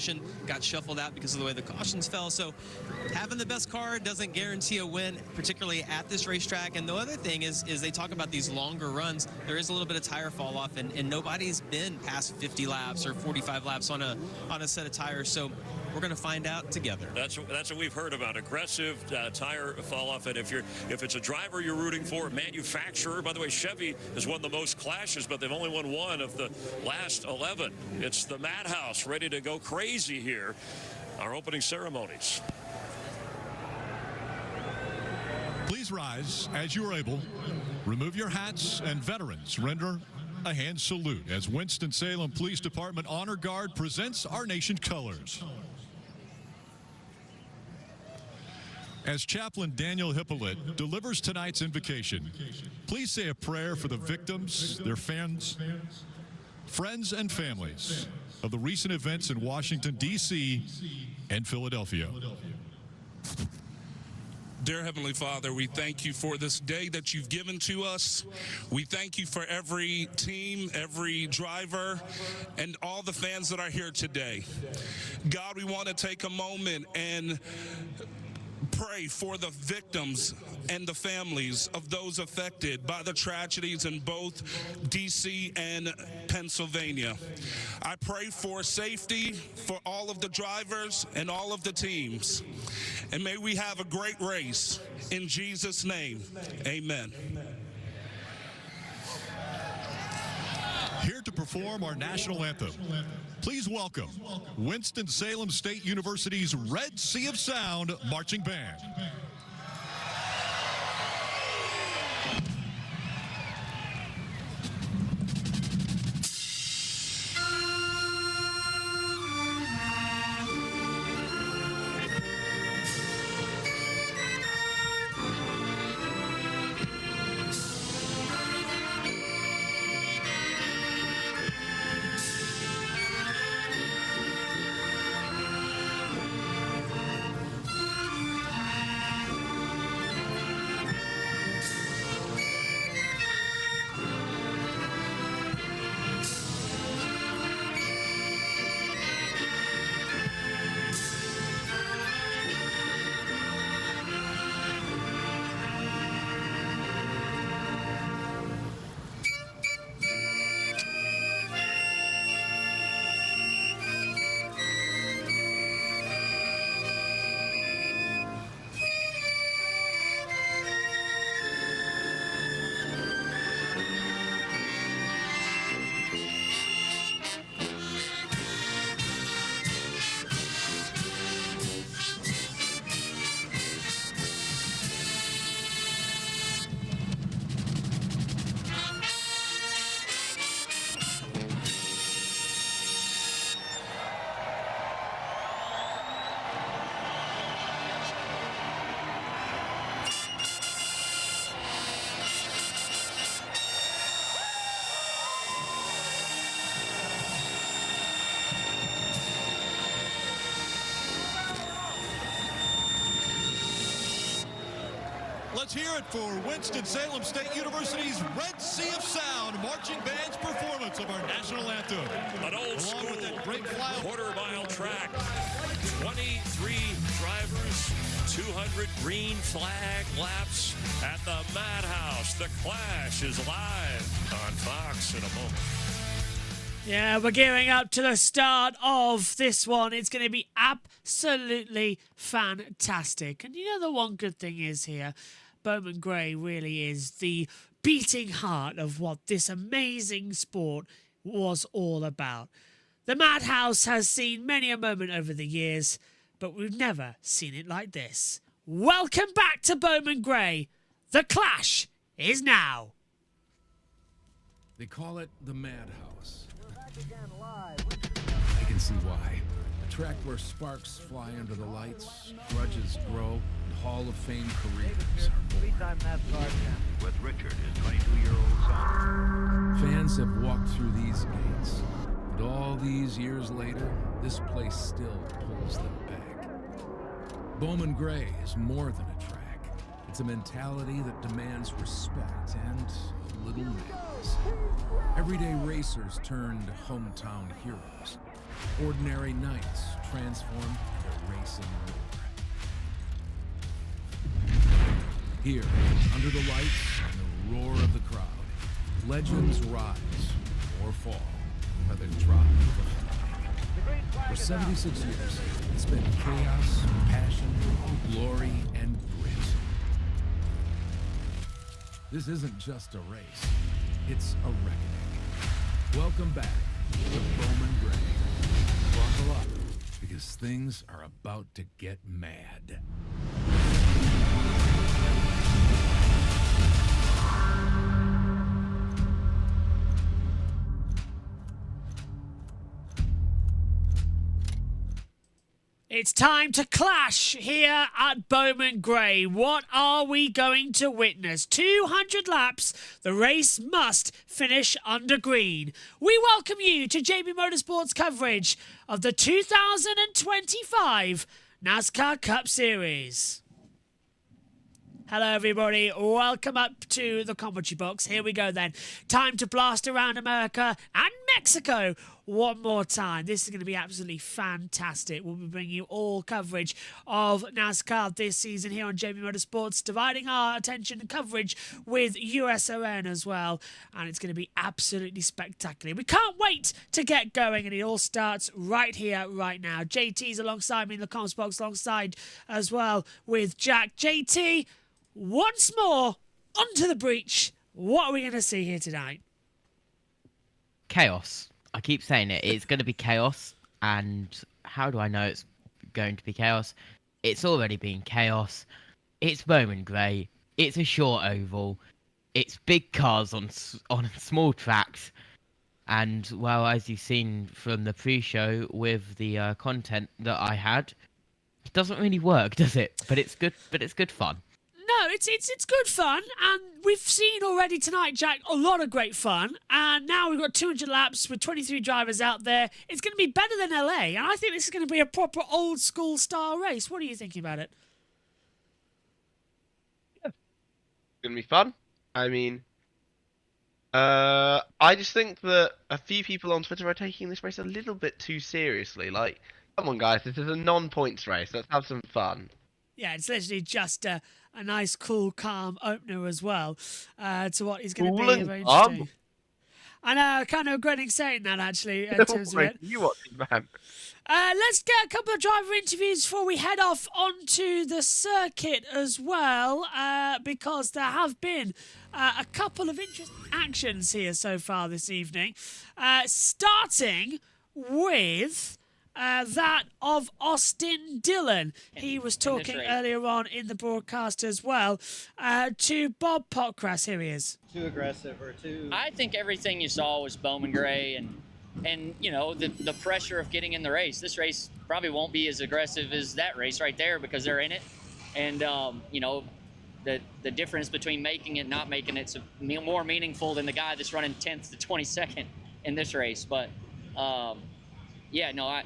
got shuffled out because of the way the cautions fell. So having the best car doesn't guarantee a win, particularly at this racetrack. And the other thing is they talk about these longer runs. There is a little bit of tire fall off, and nobody's been past 50 laps or 45 laps on a set of tires. So we're going to find out together. That's what we've heard about, aggressive tire fall off. And if it's a driver you're rooting for, a manufacturer, by the way, Chevy has won the most clashes, but they've only won 1 of the last 11. It's the Madhouse ready to go crazy here. Our opening ceremonies. Please rise as you are able. Remove your hats, and veterans render a hand salute as Winston-Salem Police Department Honor Guard presents our nation's colors. As Chaplain Daniel Hippolyte delivers tonight's invocation, please say a prayer for the victims, their fans, friends, and families of the recent events in Washington, D.C. and Philadelphia. Dear Heavenly Father, we thank you for this day that you've given to us. We thank you for every team, every driver, and all the fans that are here today. God, we want to take a moment and pray for the victims and the families of those affected by the tragedies in both D.C. and Pennsylvania. I pray for safety for all of the drivers and all of the teams. And may we have a great race. In Jesus' name, amen. Here to perform our national anthem, please welcome Winston-Salem State University's Red Sea of Sound Marching Band. Let's hear it for Winston-Salem State University's Red Sea of Sound marching band's performance of our national anthem. An old school great quarter-mile track. 23 drivers, 200 green flag laps at the Madhouse. The Clash is live on Fox in a moment. Yeah, we're gearing up to the start of this one. It's going to be absolutely fantastic. And you know the one good thing is here, Bowman Gray really is the beating heart of what this amazing sport was all about. The Madhouse has seen many a moment over the years, but we've never seen it like this. Welcome back to Bowman Gray. The Clash is now. They call it the Madhouse. I can see why. A track where sparks fly under the lights, grudges grow, and Hall of Fame careers are Three-time NASCAR champion with Richard, his 22-year-old son. Fans have walked through these gates, and all these years later, this place still pulls them back. Bowman Gray is more than a track. It's a mentality that demands respect and a little madness. Everyday racers turned hometown heroes. Ordinary nights transformed into racing roar. Here, under the lights and the roar of the crowd, legends rise or fall by the drop of a flag. For 76 years, it's been chaos, passion, glory, and grit. This isn't just a race, it's a reckoning. Welcome back to Bowman Gray. Buckle up, because things are about to get mad. It's time to clash here at Bowman Gray. What are we going to witness? 200 laps. The race must finish under green. We welcome you to JB Motorsports coverage of the 2025 NASCAR Cup Series. Hello everybody, welcome up to the commentary box. Here we go then. Time to blast around America and Mexico one more time. This is going to be absolutely fantastic. We'll be bringing you all coverage of NASCAR this season here on JB Motorsports, dividing our attention and coverage with USON as well. And it's going to be absolutely spectacular. We can't wait to get going, and it all starts right here, right now. JT's alongside me in the comments box, alongside as well with Jack. JT, once more, onto the breach. What are we going to see here tonight? Chaos. I keep saying it. It's going to be chaos. And how do I know it's going to be chaos? It's already been chaos. It's Bowman Gray. It's a short oval. It's big cars on small tracks. And, well, as you've seen from the pre-show with the content that I had, it doesn't really work, does it? But it's good. But it's good fun. No, it's good fun, and we've seen already tonight, Jack, a lot of great fun, and now we've got 200 laps with 23 drivers out there. It's going to be better than LA, and I think this is going to be a proper old-school style race. What are you thinking about it? Yeah. It's going to be fun. I mean, I just think that a few people on Twitter are taking this race a little bit too seriously. Like, come on, guys, this is a non-points race. Let's have some fun. Yeah, it's literally just a nice, cool, calm opener as well to what is going to be very interesting. I know, kind of regretting saying that, actually, in terms of it. You watching, man? Let's get a couple of driver interviews before we head off onto the circuit as well, because there have been a couple of interesting actions here so far this evening, starting with that of Austin Dillon. He was talking earlier on in the broadcast as well to Bob Potcrass. Here he is. Too aggressive or too... I think everything you saw was Bowman Gray and you know, the pressure of getting in the race. This race probably won't be as aggressive as that race right there because they're in it. And, you know, the difference between making it and not making it's more meaningful than the guy that's running 10th to 22nd in this race. But, yeah, no,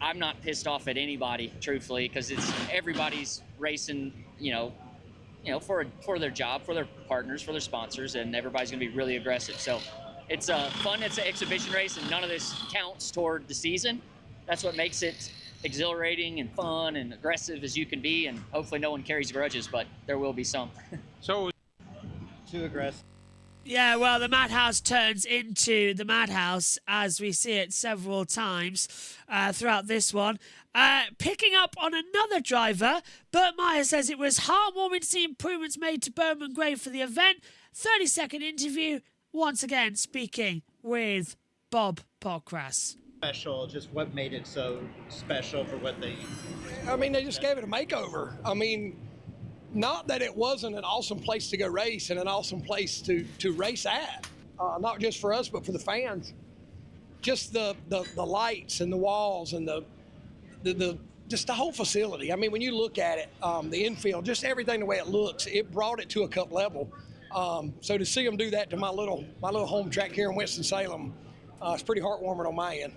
I'm not pissed off at anybody, truthfully, because it's everybody's racing, you know, for their job, for their partners, for their sponsors, and everybody's going to be really aggressive. So it's fun. It's an exhibition race, and none of this counts toward the season. That's what makes it exhilarating and fun and aggressive as you can be, and hopefully no one carries grudges, but there will be some. So too aggressive. Yeah, well, the Madhouse turns into the Madhouse, as we see it several times throughout this one. Picking up on another driver, Burt Meyer says it was heartwarming to see improvements made to Bowman Gray for the event. 30-second interview, once again speaking with Bob Pockrass. Special, just what made it so special for what they... I mean, they just gave it a makeover. I mean, not that it wasn't an awesome place to go race and an awesome place to race at, not just for us, but for the fans. Just the lights and the walls and the just the whole facility. I mean, when you look at it, the infield, just everything the way it looks, it brought it to a cup level. So to see them do that to my little home track here in Winston-Salem, it's pretty heartwarming on my end.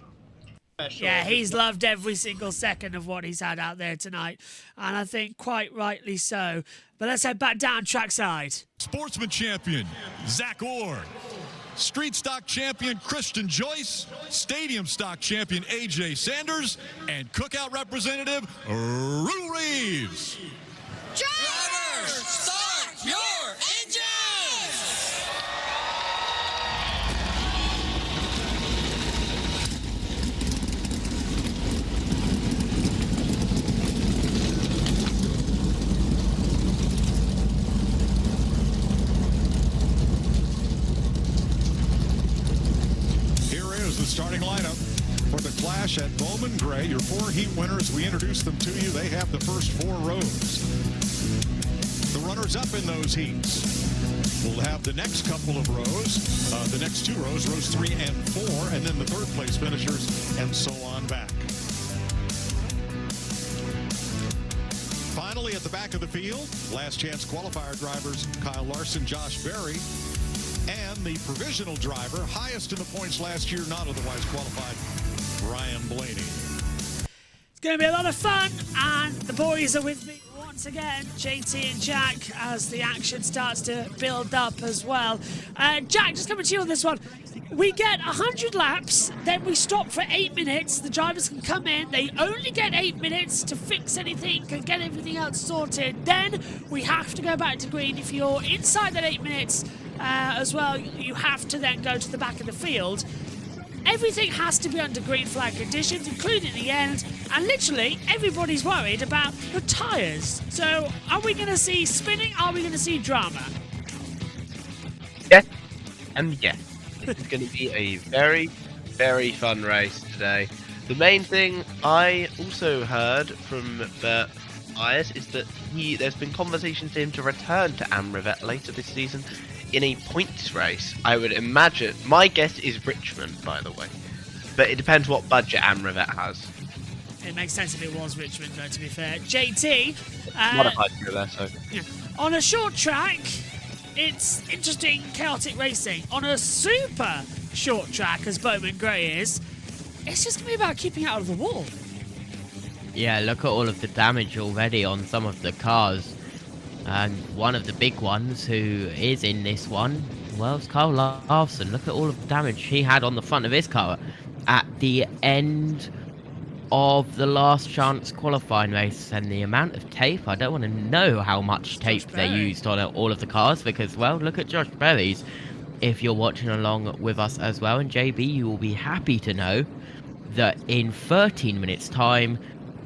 Yeah, he's loved every single second of what he's had out there tonight, and I think quite rightly so. But let's head back down trackside. Sportsman champion, Zach Orr. Street stock champion, Christian Joyce. Stadium stock champion, AJ Sanders. And cookout representative, Rue Reeves. Drivers, start your engines! The starting lineup for the clash at Bowman Gray. Your 4 heat winners, we introduced them to you. They have the first 4 rows. The runners-up in those heats will have the next couple of rows, the next 2 rows, rows 3 and 4, and then the third place finishers, and so on back. Finally, at the back of the field, last chance qualifier drivers Kyle Larson, Josh Berry, and the provisional driver, highest in the points last year, not otherwise qualified, Ryan Blaney. It's going to be a lot of fun, and the boys are with me once again, JT and Jack, as the action starts to build up as well. Jack, just coming to you on this one. We get 100 laps, then we stop for 8 minutes. The drivers can come in. They only get 8 minutes to fix anything and get everything else sorted. Then we have to go back to green. If you're inside that 8 minutes as well, you have to then go to the back of the field. Everything has to be under green flag conditions, including the end, and literally everybody's worried about the tyres. So are we going to see spinning? Are we going to see drama? Yes, and yes. It's going to be a very, very fun race today. The main thing I also heard from Burt Myers is that there's been conversations to him to return to Amrivet later this season in a points race. I would imagine, my guess is Richmond, by the way, but it depends what budget Amrivet has. It makes sense if it was Richmond, though, to be fair. JT, What a budget there, so. Yeah. On a short track, it's interesting, chaotic racing. On a super short track, as Bowman Gray is, it's just going to be about keeping out of the wall. Yeah, look at all of the damage already on some of the cars. And one of the big ones who is in this one, well, it's Kyle Larson. Look at all of the damage he had on the front of his car at the end of the last chance qualifying race. And the amount of tape, I don't want to know how much tape they used on all of the cars, because, well, look at Josh Berry's. If you're watching along with us as well, and JB, you will be happy to know that in 13 minutes time,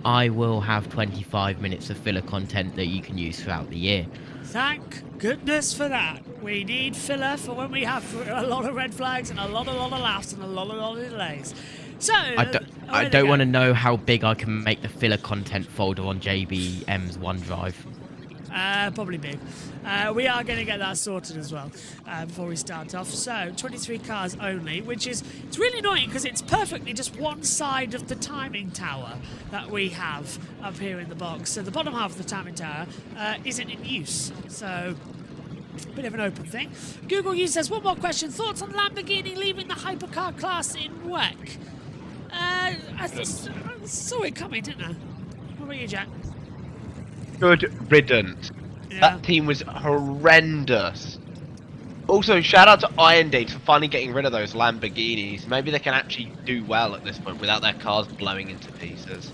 I will have 25 minutes of filler content that you can use throughout the year. Thank goodness for that. We need filler for when we have a lot of red flags and a lot of laps and a lot of delays. So I don't want to know how big I can make the filler content folder on JBM's OneDrive. Probably big. We are going to get that sorted as well before we start off. So 23 cars only, which is, it's really annoying because it's perfectly just one side of the timing tower that we have up here in the box. So the bottom half of the timing tower isn't in use. So a bit of an open thing. Google U says, one more question. Thoughts on Lamborghini leaving the hypercar class in WEC? I saw it coming, didn't I? What about you, Jack? Good riddance. That team was horrendous. Also, shout out to Iron Dates for finally getting rid of those Lamborghinis. Maybe they can actually do well at this point without their cars blowing into pieces.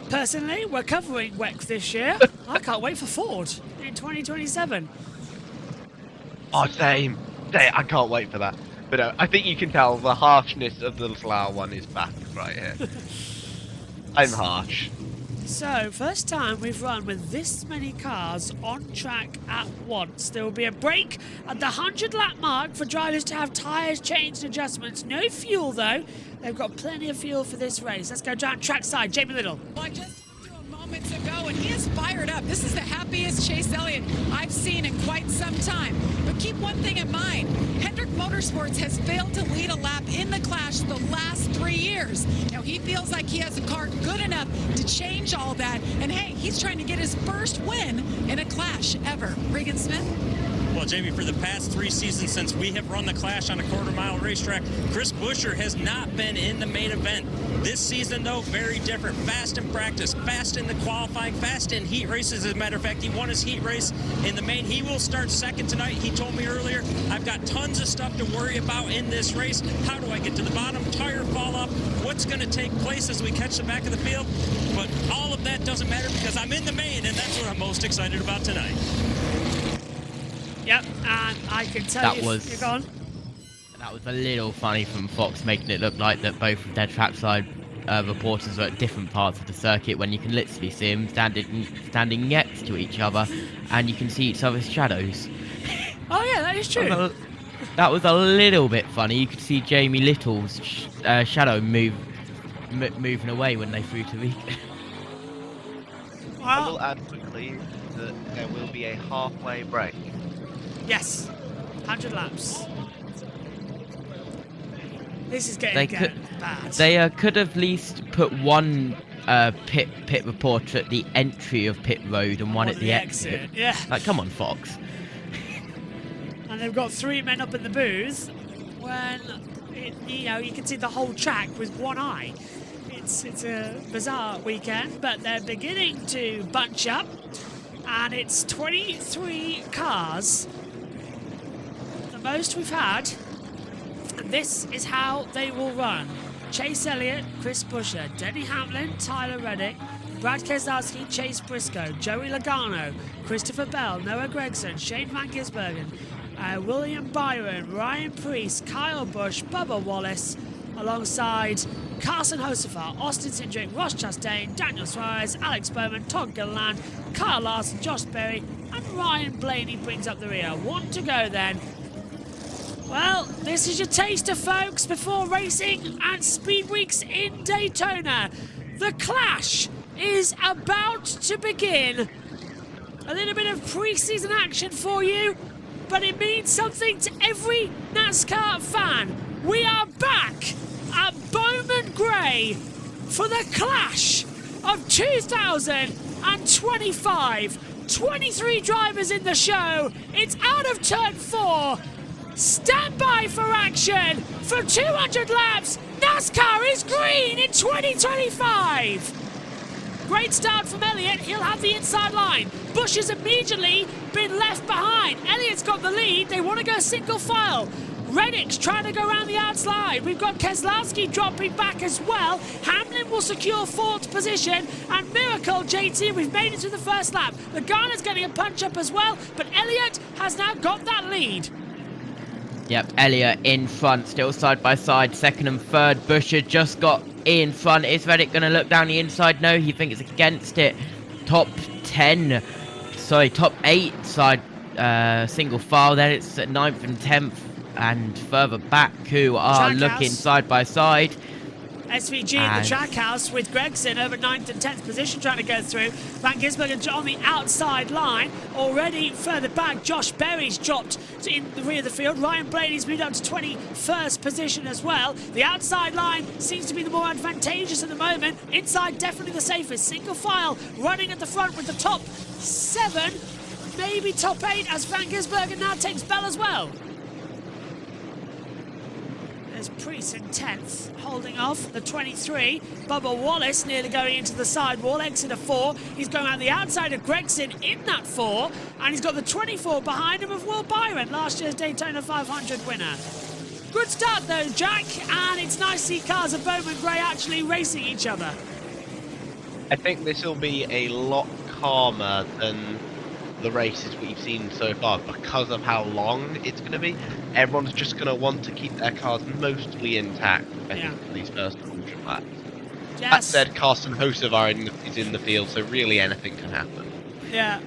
Personally, we're covering WEC this year. I can't wait for Ford in 2027. Oh, same. I can't wait for that. But I think you can tell the harshness of the Slough one is back right here. I'm harsh. So, first time we've run with this many cars on track at once. There will be a break at the 100-lap mark for drivers to have tyres changed and adjustments. No fuel, though. They've got plenty of fuel for this race. Let's go down track side. Jamie Little. Well, I just talked to him moments ago, and he is fired up. This is the happiest Chase Elliott I've seen in quite some time. But keep one thing in mind. Hendrick Motorsports has failed to lead a lap in the Clash the last 3 years. Now, he feels like he has a car good enough to change all that. And, hey, he's trying to get his first win in a Clash ever. Regan Smith? Well, Jamie, for the past 3 seasons since we have run the Clash on a quarter-mile racetrack, Chris Buescher has not been in the main event. This season, though, very different. Fast in practice, fast in the qualifying, fast in heat races. As a matter of fact, he won his heat race in the main. He will start second tonight. He told me earlier, I've got tons of stuff to worry about in this race. How do I get to the bottom? Tire fall off? What's going to take place as we catch the back of the field? But all of that doesn't matter because I'm in the main, and that's what I'm most excited about tonight. Yep, and I can tell you're gone. That was a little funny from Fox, making it look like that both of their trackside reporters were at different parts of the circuit, when you can literally see them standing next to each other, and you can see each other's shadows. Oh yeah, that is true. That was a little bit funny. You could see Jamie Little's shadow moving away when they flew to the. I will add quickly that there will be a halfway break. Yes, 100 laps. This is getting bad. They could have at least put one pit reporter at the entry of pit road and one at the exit. Yeah. Like, come on, Fox. And they've got 3 men up in the booth when, you can see the whole track with one eye. It's a bizarre weekend, but they're beginning to bunch up. And it's 23 cars. The most we've had. And this is how they will run. Chase Elliott, Chris Buescher, Denny Hamlin, Tyler Reddick, Brad Keselowski, Chase Briscoe, Joey Logano, Christopher Bell, Noah Gragson, Shane Van Gisbergen, William Byron, Ryan Preece, Kyle Busch, Bubba Wallace, alongside Carson Hocefer, Austin Cindric, Ross Chastain, Daniel Suarez, Alex Bowman, Todd Gilliland, Kyle Larson, Josh Berry, and Ryan Blaney brings up the rear. 1 to go then. Well, this is your taster, folks, before racing and Speed Weeks in Daytona. The Clash is about to begin. A little bit of pre-season action for you, but it means something to every NASCAR fan. We are back at Bowman Gray for the Clash of 2025. 23 drivers in the show. It's out of turn 4. Stand by for action for 200 laps. NASCAR is green in 2025. Great start from Elliott. He'll have the inside line. Busch has immediately been left behind. Elliott's got the lead. They want to go single file. Reddick's trying to go around the outside. We've got Keselowski dropping back as well. Hamlin will secure 4th position. And Miracle, JT, we've made it to the first lap. Logano's getting a punch up as well. But Elliott has now got that lead. Yep, Elliott in front, still side by side, 2nd and 3rd. Buescher just got in front. Is Reddick going to look down the inside? No, he thinks against it. Top 8 side single file. Then it's at 9th and 10th and further back, who are looking side by side. SVG in the track house with Gragson over 9th and 10th position trying to go through. Van Gisbergen on the outside line. Already further back, Josh Berry's dropped in the rear of the field. Ryan Blaney's moved up to 21st position as well. The outside line seems to be the more advantageous at the moment. Inside, definitely the safest. Single file running at the front with the top 7, maybe top 8, as Van Gisbergen now takes Bell as well. There's There's Priest in 10th, holding off the 23. Bubba Wallace nearly going into the sidewall, exit of 4. He's going out the outside of Gregson in that 4, and he's got the 24 behind him of Will Byron, last year's Daytona 500 winner. Good start though, Jack, and it's nice to see cars of Bowman Gray actually racing each other. I think this will be a lot calmer than the races we've seen so far because of how long it's going to be. Everyone's just going to want to keep their cars mostly intact, I think, for these first 100 laps. Yes. That said, Carson Hocevar is in the field, so really anything can happen. Yeah,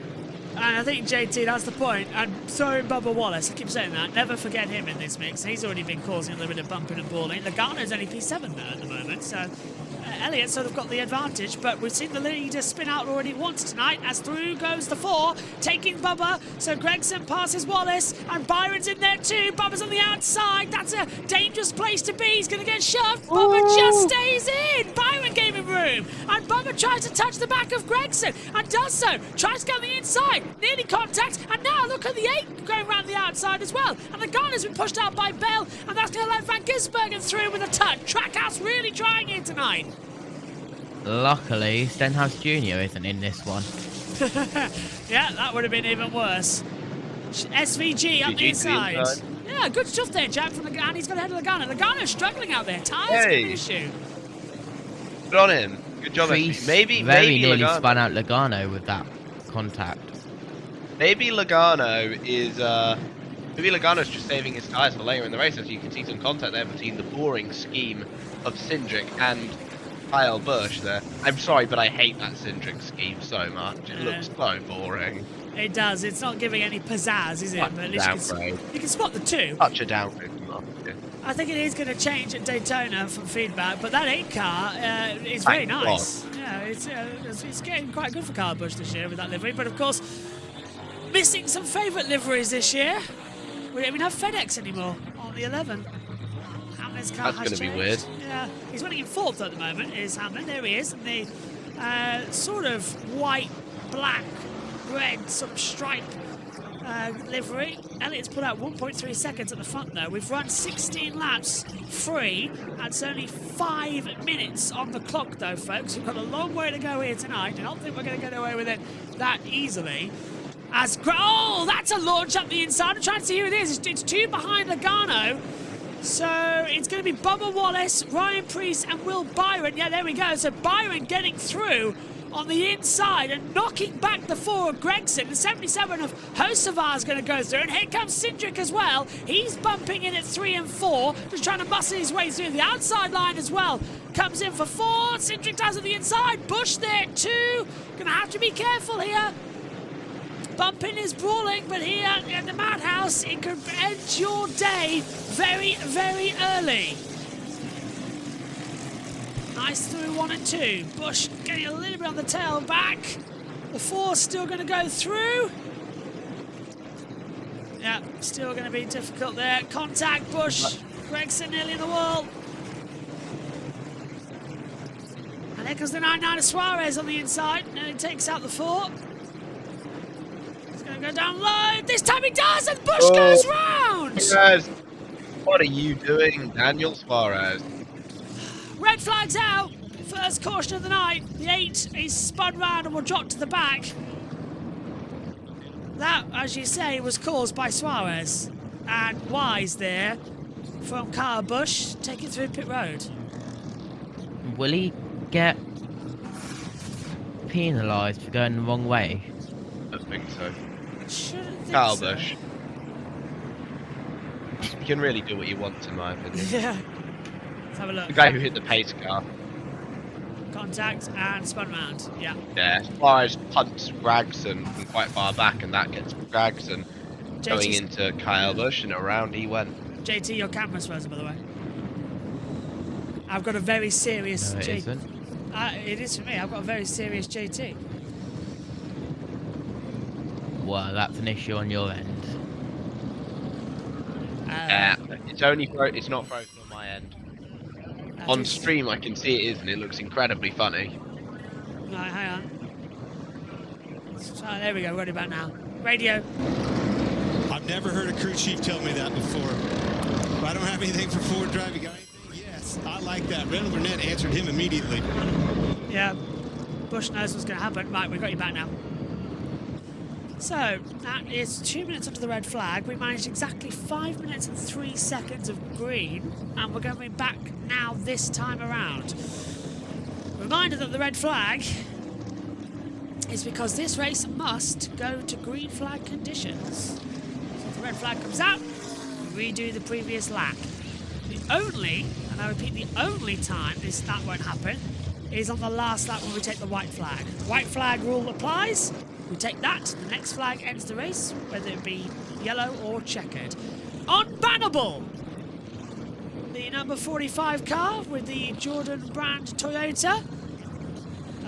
and I think JT, that's the point. And sorry, Bubba Wallace, I keep saying that. Never forget him in this mix. He's already been causing a little bit of bumping and balling. Logano's only P7 though at the moment, so Elliott sort of got the advantage, but we've seen the leader spin out already once tonight as through goes the 4, taking Bubba. So Gregson passes Wallace, and Byron's in there too. Bubba's on the outside. That's a dangerous place to be. He's going to get shoved. Bubba just stays in. Byron gave him room, and Bubba tries to touch the back of Gregson and does so. Tries to go on the inside, nearly contact, and now look at the 8 going around the outside as well. And the Ghana's been pushed out by Bell, and that's going to let Van Gisbergen through with a touch. Trackhouse really trying here tonight. Luckily, Stenhouse Jr. isn't in this one. Yeah, that would have been even worse. SVG up the inside. Yeah, good stuff there, Jack, from Logano. He's got ahead of Logano. Logano's struggling out there. Tyres an issue. Good on him. Good job. Priest Maybe nearly Logano. spun out Logano with that contact. Maybe Logano is maybe Logano's just saving his tyres for later in the race, as you can see some contact there between the boring scheme of Cindric and Kyle Busch there. I'm sorry, but I hate that Cindric scheme so much. It looks so boring. It does. It's not giving any pizzazz, is it? But at least you can spot the 2. Such a downgrade. I think it is going to change at Daytona from feedback, but that 8 car is very nice. Yeah, it's getting quite good for Kyle Busch this year with that livery. But of course, missing some favourite liveries this year. We don't even have FedEx anymore on the 11. Hamlin's car That's has going to be changed. weird. Yeah, he's running in 4th at the moment, is Hamlin. There he is. And the sort of white, black, red sort of stripe livery. Elliott's put out 1.3 seconds at the front though. We've run 16 laps free. That's only 5 minutes on the clock though, folks. We've got a long way to go here tonight. I don't think we're going to get away with it that easily. Oh, that's a launch up the inside. I'm trying to see who it is. It's 2 behind Logano. So it's going to be Bubba Wallace, Ryan Priest and Will Byron. Yeah, there we go. So Byron getting through on the inside and knocking back the 4 of Gregson. The 77 of Hocevar is going to go through. And here comes Cindric as well. He's bumping in at 3 and 4. Just trying to muscle his way through the outside line as well. Comes in for 4. Cindric does at the inside. Busch there too. Going to have to be careful here. Bumping is brawling, but here at the Madhouse, it could end your day very, very early. Nice through 1 and 2. Busch getting a little bit on the tail back. The 4's still going to go through. Yeah, still going to be difficult there. Contact, Busch. Gregson nearly in the wall. And there comes the 99 of Suarez on the inside. Nearly takes out the 4. Go down low. This time he does, and Busch goes round. Suarez, what are you doing, Daniel Suarez? Red flag's out. First caution of the night. The 8 is spun round and will drop to the back. That, as you say, was caused by Suarez. And Wise there from Kyle Busch taking through pit road. Will he get penalised for going the wrong way? I think so. Shouldn't think Kyle so. Busch. You can really do what you want, in my opinion. Yeah. Let's have a look. The guy who hit the pace car. Contact and spun round. Yeah. Yeah, Suarez punts Gregson from quite far back, and that gets Gregson going into Kyle Busch, and around he went. JT, your camera's frozen, by the way. I've got a very serious... No, it isn't. It is for me. I've got a very serious JT. Well, that's an issue on your end. It's only it's not frozen on my end. On stream, I can see it is, and it looks incredibly funny. Right, hang on. There we go. Ready about now. Radio. I've never heard a crew chief tell me that before. I don't have anything for Ford Drive. You got anything? Yes, I like that. Randall Burnett answered him immediately. Yeah, Bush knows what's going to happen. Right, we've got you back now. So, that is 2 minutes onto the red flag. We managed exactly 5 minutes and 3 seconds of green, and we're going to be back now this time around. Reminder that the red flag is because this race must go to green flag conditions. So if the red flag comes out, we redo the previous lap. The only, and I repeat, the only time that won't happen is on the last lap when we take the white flag. White flag rule applies. We take that, the next flag ends the race, whether it be yellow or checkered. Unbannable! The number 45 car with the Jordan brand Toyota.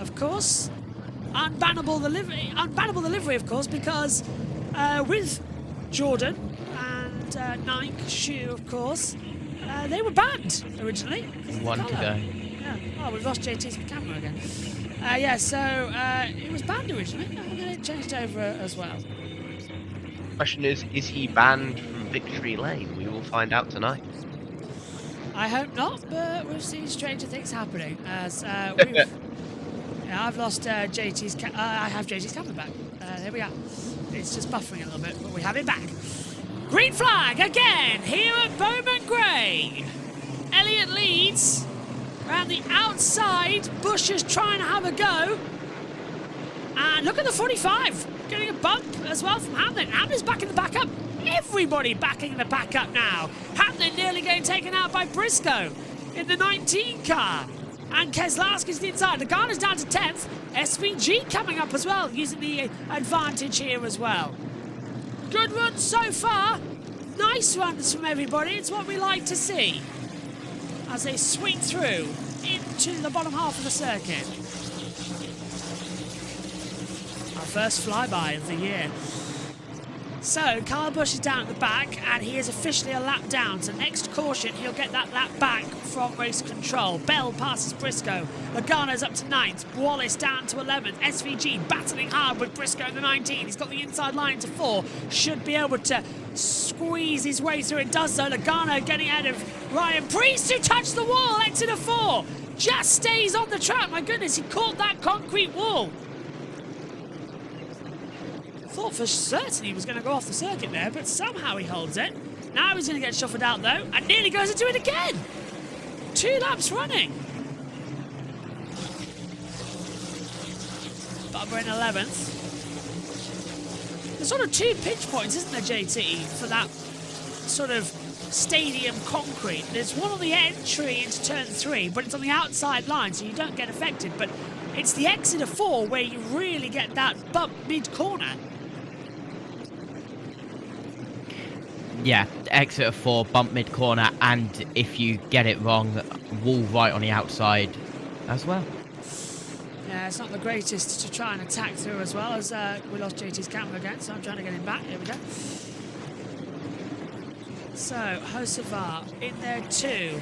Of course, unbannable the livery, of course, because with Jordan and Nike shoe, of course, they were banned originally. One to go. Yeah. Oh, we've lost JT's camera again. Yeah, so it was banned originally, and then it changed over as well. Question is he banned from Victory Lane? We will find out tonight. I hope not, but we've seen stranger things happening. As yeah, I've lost JT's. I have JT's camera back. There we are. It's just buffering a little bit, but we have it back. Green flag again here at Bowman Gray. Elliott leads. Around the outside, Bush is trying to have a go. And look at the 45, getting a bump as well from Hamlin. Hamlin's backing the back up. Everybody backing the back up now. Hamlin nearly getting taken out by Briscoe in the 19 car. And Keselowski's the inside. Logano's down to 10th. SVG coming up as well, using the advantage here as well. Good run so far. Nice runs from everybody. It's what we like to see as they swing through into the bottom half of the circuit. Our first flyby of the year. So, Kyle Busch is down at the back, and he is officially a lap down. So next caution, he'll get that lap back from race control. Bell passes Briscoe. Logano's up to 9th. Wallace down to 11th. SVG battling hard with Briscoe in the 19. He's got the inside line to 4. Should be able to squeeze his way through. It does so. Logano getting ahead of Ryan Preece, who touched the wall. Exit of 4. Just stays on the track. My goodness, he caught that concrete wall. Thought for certain he was going to go off the circuit there, but somehow he holds it. Now he's going to get shuffled out though, and nearly goes into it again. 2 laps running. Bubba in 11th. There's sort of 2 pinch points, isn't there, JT, for that sort of stadium concrete. There's one on the entry into turn 3, but it's on the outside line, so you don't get affected. But it's the exit of 4 where you really get that bump mid-corner. Yeah, exit of 4, bump mid-corner, and if you get it wrong, wall right on the outside as well. Yeah, it's not the greatest to try and attack through as well, as we lost JT's camera again, so I'm trying to get him back. Here we go. So, Hocevar in there too.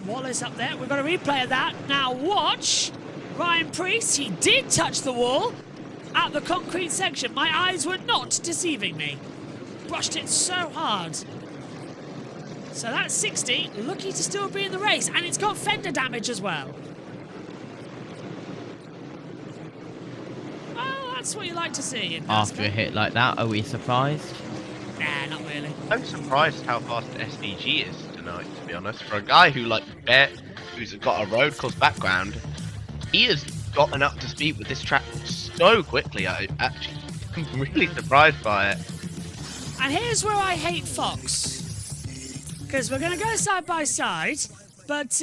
Wallace up there. We've got a replay of that. Now watch Ryan Preece. He did touch the wall at the concrete section. My eyes were not deceiving me. Brushed it so hard. So that's 60. Lucky to still be in the race. And it's got fender damage as well. Well, that's what you like to see in NASCAR. After a hit like that, are we surprised? Nah, not really. I'm surprised how fast SVG is tonight, to be honest. For a guy who's got a road course background, he has gotten up to speed with this track so quickly. I'm really surprised by it. And here's where I hate Fox. Because we're going to go side by side, but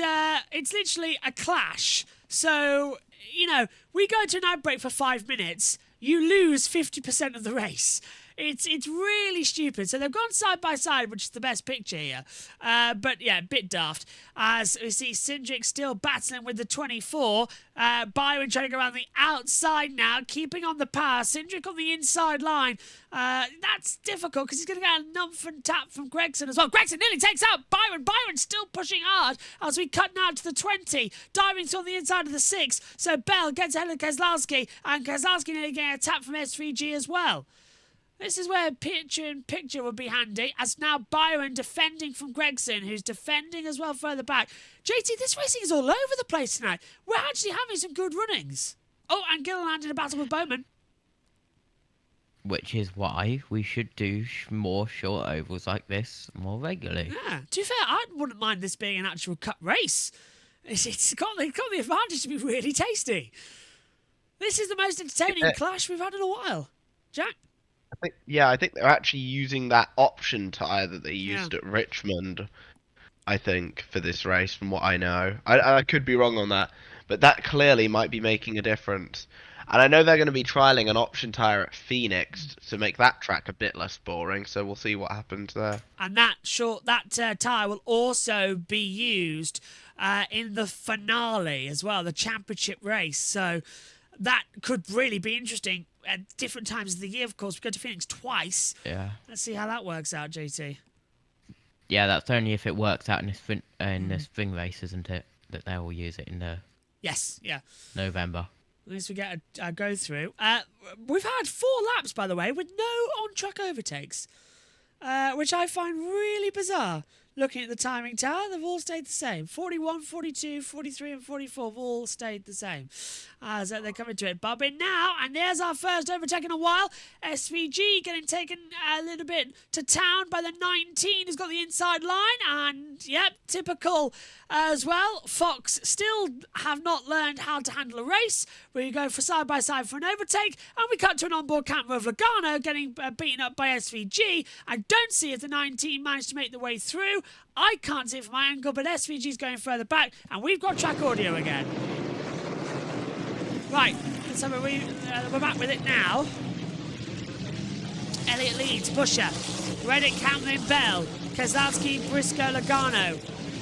it's literally a clash. So, you know, we go to an ad break for 5 minutes, you lose 50% of the race. It's really stupid. So they've gone side by side, which is the best picture here. But yeah, a bit daft. As we see Cindric still battling with the 24. Byron trying to go around the outside now, keeping on the power. Cindric on the inside line. That's difficult because he's going to get a numph and tap from Gregson as well. Gregson nearly takes out Byron. Byron still pushing hard as we cut now to the 20. Diving on the inside of the 6. So Bell gets ahead of Keselowski, and Keselowski nearly getting a tap from S3G as well. This is where picture-in-picture would be handy, as now Byron defending from Gregson, who's defending as well further back. JT, this racing is all over the place tonight. We're actually having some good runnings. Oh, and Gilliland in a battle with Bowman. Which is why we should do more short ovals like this more regularly. Yeah, to be fair, I wouldn't mind this being an actual cup race. It's got the advantage to be really tasty. This is the most entertaining clash we've had in a while. Jack? I think they're actually using that option tyre that they used at Richmond, I think, for this race, from what I know. I could be wrong on that, but that clearly might be making a difference. And I know they're going to be trialling an option tyre at Phoenix to make that track a bit less boring, so we'll see what happens there. And that tyre will also be used in the finale as well, the championship race. So that could really be interesting at different times of the year, of course. We go to Phoenix twice. Yeah. Let's see how that works out, JT. Yeah, that's only if it works out in the spring race, isn't it? That they will use it in the November. At least we get a go through. We've had 4 laps, by the way, with no on-track overtakes, which I find really bizarre. Looking at the timing tower, they've all stayed the same. 41, 42, 43 and 44 have all stayed the same as they come into it. Bobbing now, and there's our first overtake in a while. SVG getting taken a little bit to town by the 19, who's got the inside line. And, yep, typical as well. Fox still have not learned how to handle a race. We go for side-by-side for an overtake, and we cut to an onboard camera of Logano getting beaten up by SVG. I don't see if the 19 managed to make the way through. I can't see it from my angle, but SVG's going further back, and we've got track audio again. Right, so we're back with it now. Elliott leads, Busher, Reddick, Camlin, Bell, Kozlowski, Briscoe, Logano,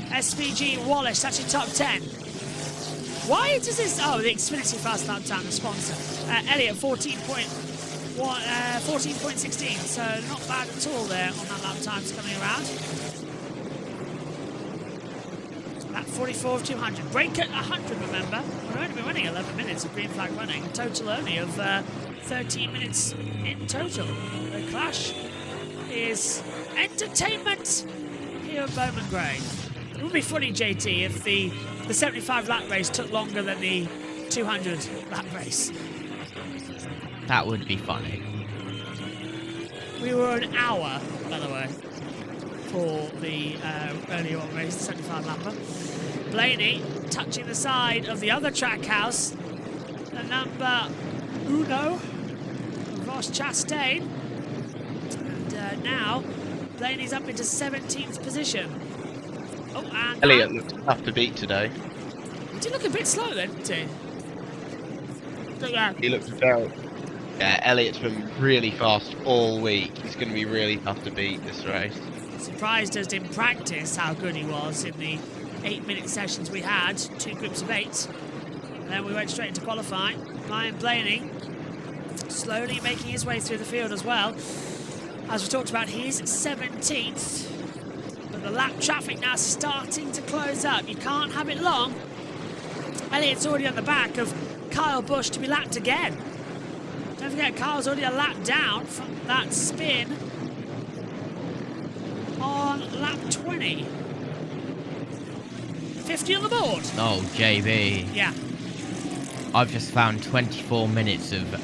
SVG, Wallace, that's in top 10. Why does this... Oh, the Xfinity Fast Lap Time, the sponsor. Elliott, 14.16, so not bad at all there on that lap times coming around. Lap 44 of 200. Break at 100, remember. We're only been running 11 minutes of green flag running. A total only of 13 minutes in total. The clash is entertainment here at Bowman Gray. It would be funny, JT, if the 75 lap race took longer than the 200 lap race. That would be funny. We were an hour, by the way, for the early on race, the 75 lapper. Blaney touching the side of the other track house. The number uno, Ross Chastain. And now Blaney's up into 17th position. Oh, and Elliott looks tough to beat today. He did look a bit slow then, didn't he? He looks very... Yeah, Elliott's been really fast all week. He's going to be really tough to beat this race. Surprised us in practice how good he was in the 8-minute sessions we had, 2 groups of 8. And then we went straight into qualifying. Ryan Blaney slowly making his way through the field as well. As we talked about, he's 17th. But the lap traffic now starting to close up. You can't have it long. Elliott's already on the back of Kyle Busch to be lapped again. Don't forget, Kyle's already a lap down from that spin on lap 20. 50 on the board. Oh, JB. Yeah. I've just found 24 minutes of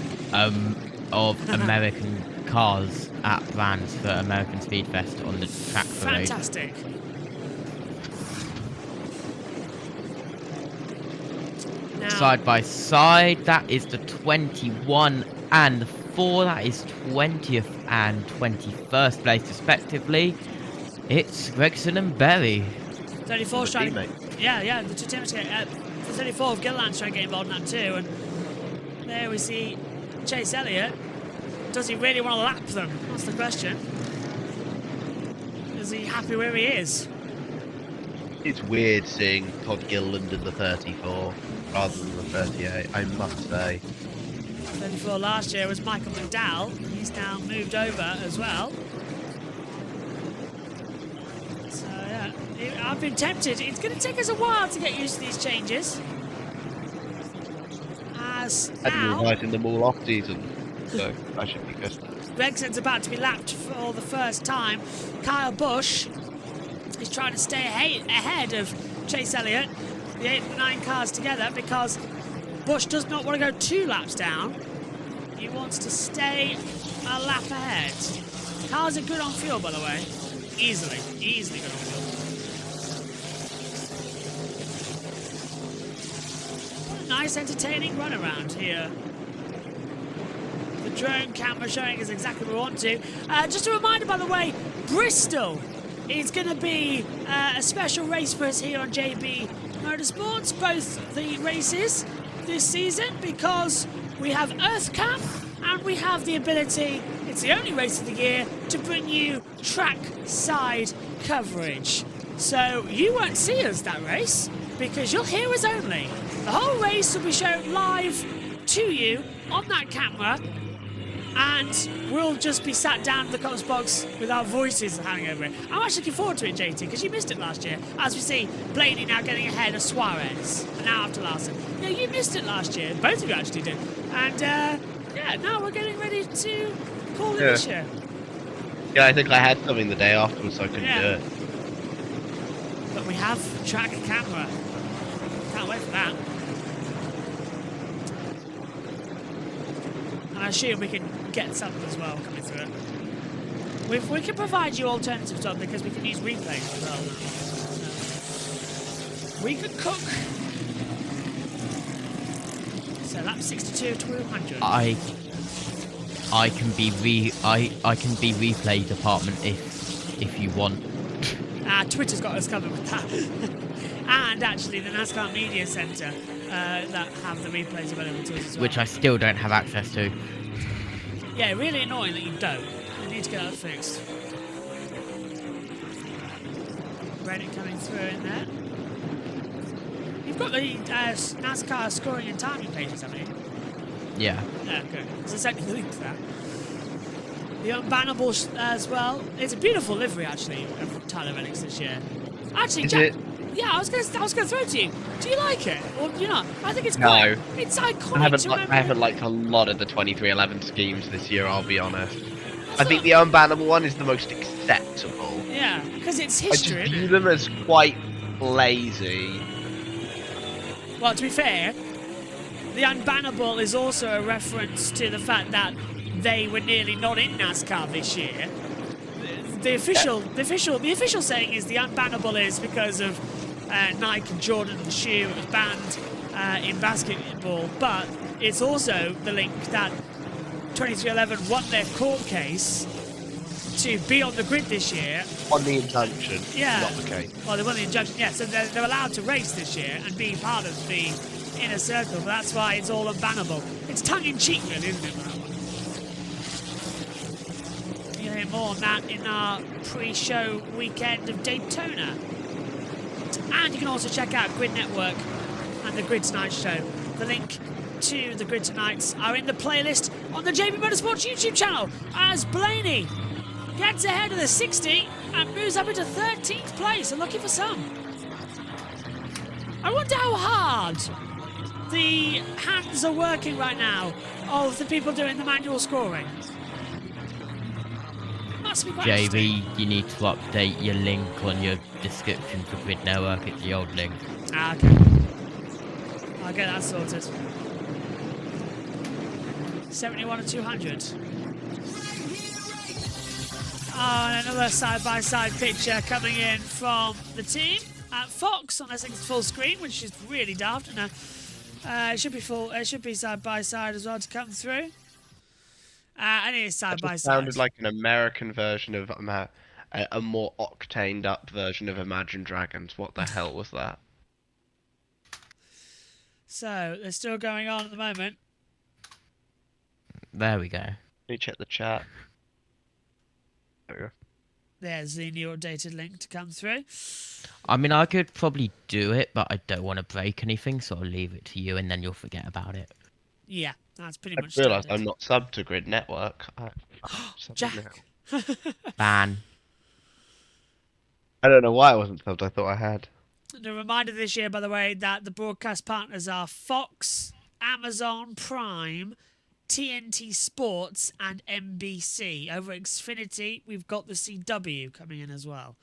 American cars at Brands for American Speed Fest on the track parade. Fantastic. Now, side by side, that is the 21 and the 4. That is 20th and 21st place respectively. It's Gregson and Berry. 34 trying to... Yeah, the two teammates get... the 34 of Gilliland's trying to get involved in that too. And there we see Chase Elliott. Does he really want to lap them? That's the question. Is he happy where he is? It's weird seeing Todd Gilliland in the 34 rather than the 38, I must say. 34 last year was Michael McDowell. He's now moved over as well. So, yeah, I've been tempted. It's going to take us a while to get used to these changes. As I've been now... inviting them all off season, so I should be good. Gregson's about to be lapped for the first time. Kyle Busch is trying to stay ahead of Chase Elliott, the 8 and the 9 cars together, because Busch does not want to go 2 laps down. He wants to stay a lap ahead. Cars are good on fuel, by the way. Easily good on fuel. What a nice, entertaining run around here. The drone camera showing us exactly what we want to. Just a reminder, by the way, Bristol is going to be a special race for us here on JB Motorsports, both the races this season, because we have Earth Camp and we have the ability, it's the only race of the year, to bring you track side coverage. So you won't see us that race because you'll hear us only. The whole race will be shown live to you on that camera, and we'll just be sat down in the comments box with our voices hanging over it. I'm actually looking forward to it, JT, because you missed it last year. As we see, Blaney now getting ahead of Suarez, and now after Larson. Yeah, you missed it last year. Both of you actually did. And, yeah, now we're getting ready to call it this year. Yeah, I think I had something the day afterwards, so I couldn't do it. But we have track camera. Can't wait for that. And I assume we can get something as well coming through it. We can provide you alternatives on because we can use replays as well. So we could cook. So lap 62 to 200. I can be replay department if you want. Twitter's got us covered with that. And actually the NASCAR Media Centre that have the replays available to us as well. Which I still don't have access to. Yeah, really annoying that you don't. You need to get that fixed. Reddit coming through in there. You've got the NASCAR scoring and timing pages, haven't you? Yeah. Yeah, good. Because I sent you the link to that. The Unbannable as well. It's a beautiful livery, actually, of Tyler Reddick's this year. Actually, Jack, yeah, I was gonna throw it to you. Do you like it, or do you not? I think it's quite. It's iconic. I haven't liked a lot of the 2311 schemes this year. I'll be honest. I think the Unbannable one is the most acceptable. Yeah, because it's history. I just view them as quite lazy. Well, to be fair, the Unbannable is also a reference to the fact that they were nearly not in NASCAR this year. The official saying is the Unbannable is because of Nike and Jordan and shoe. It was banned in basketball, but it's also the link that 2311 won their court case to be on the grid this year. On the injunction, yeah. Not the case. Well, they won the injunction, yeah, so they're allowed to race this year and be part of the inner circle, but that's why it's all Unbannable. It's tongue-in-cheek, really, isn't it, that one? You'll hear more on that in our pre-show weekend of Daytona. And you can also check out Grid Network and the Grid Tonight show. The link to the Grid Tonights are in the playlist on the JB Motorsports YouTube channel as Blaney gets ahead of the 60 and moves up into 13th place and looking for some. I wonder how hard the hands are working right now of the people doing the manual scoring. Must be quite JB, you need to update your link on your description for Grid Network. It's the old link. Ah, okay. I'll get that sorted. 71 to 200. Oh, and another side-by-side picture coming in from the team at Fox, unless it's full screen, which is really daft. No, it should be full. It should be side-by-side as well to come through. And it is side-by-side. Sounded like an American version of a more octaned-up version of Imagine Dragons. What the hell was that? So they're still going on at the moment. There we go. Let me check the chat. There we go. There's the new updated link to come through. I mean, I could probably do it, but I don't want to break anything, so I'll leave it to you, and then you'll forget about it. Yeah, that's pretty much. I realised I'm not subbed to Grid Network. Jack. Ban. I don't know why I wasn't subbed. I thought I had. And a reminder this year, by the way, that the broadcast partners are Fox, Amazon Prime, TNT Sports and NBC. Over at Xfinity, we've got the CW coming in as well.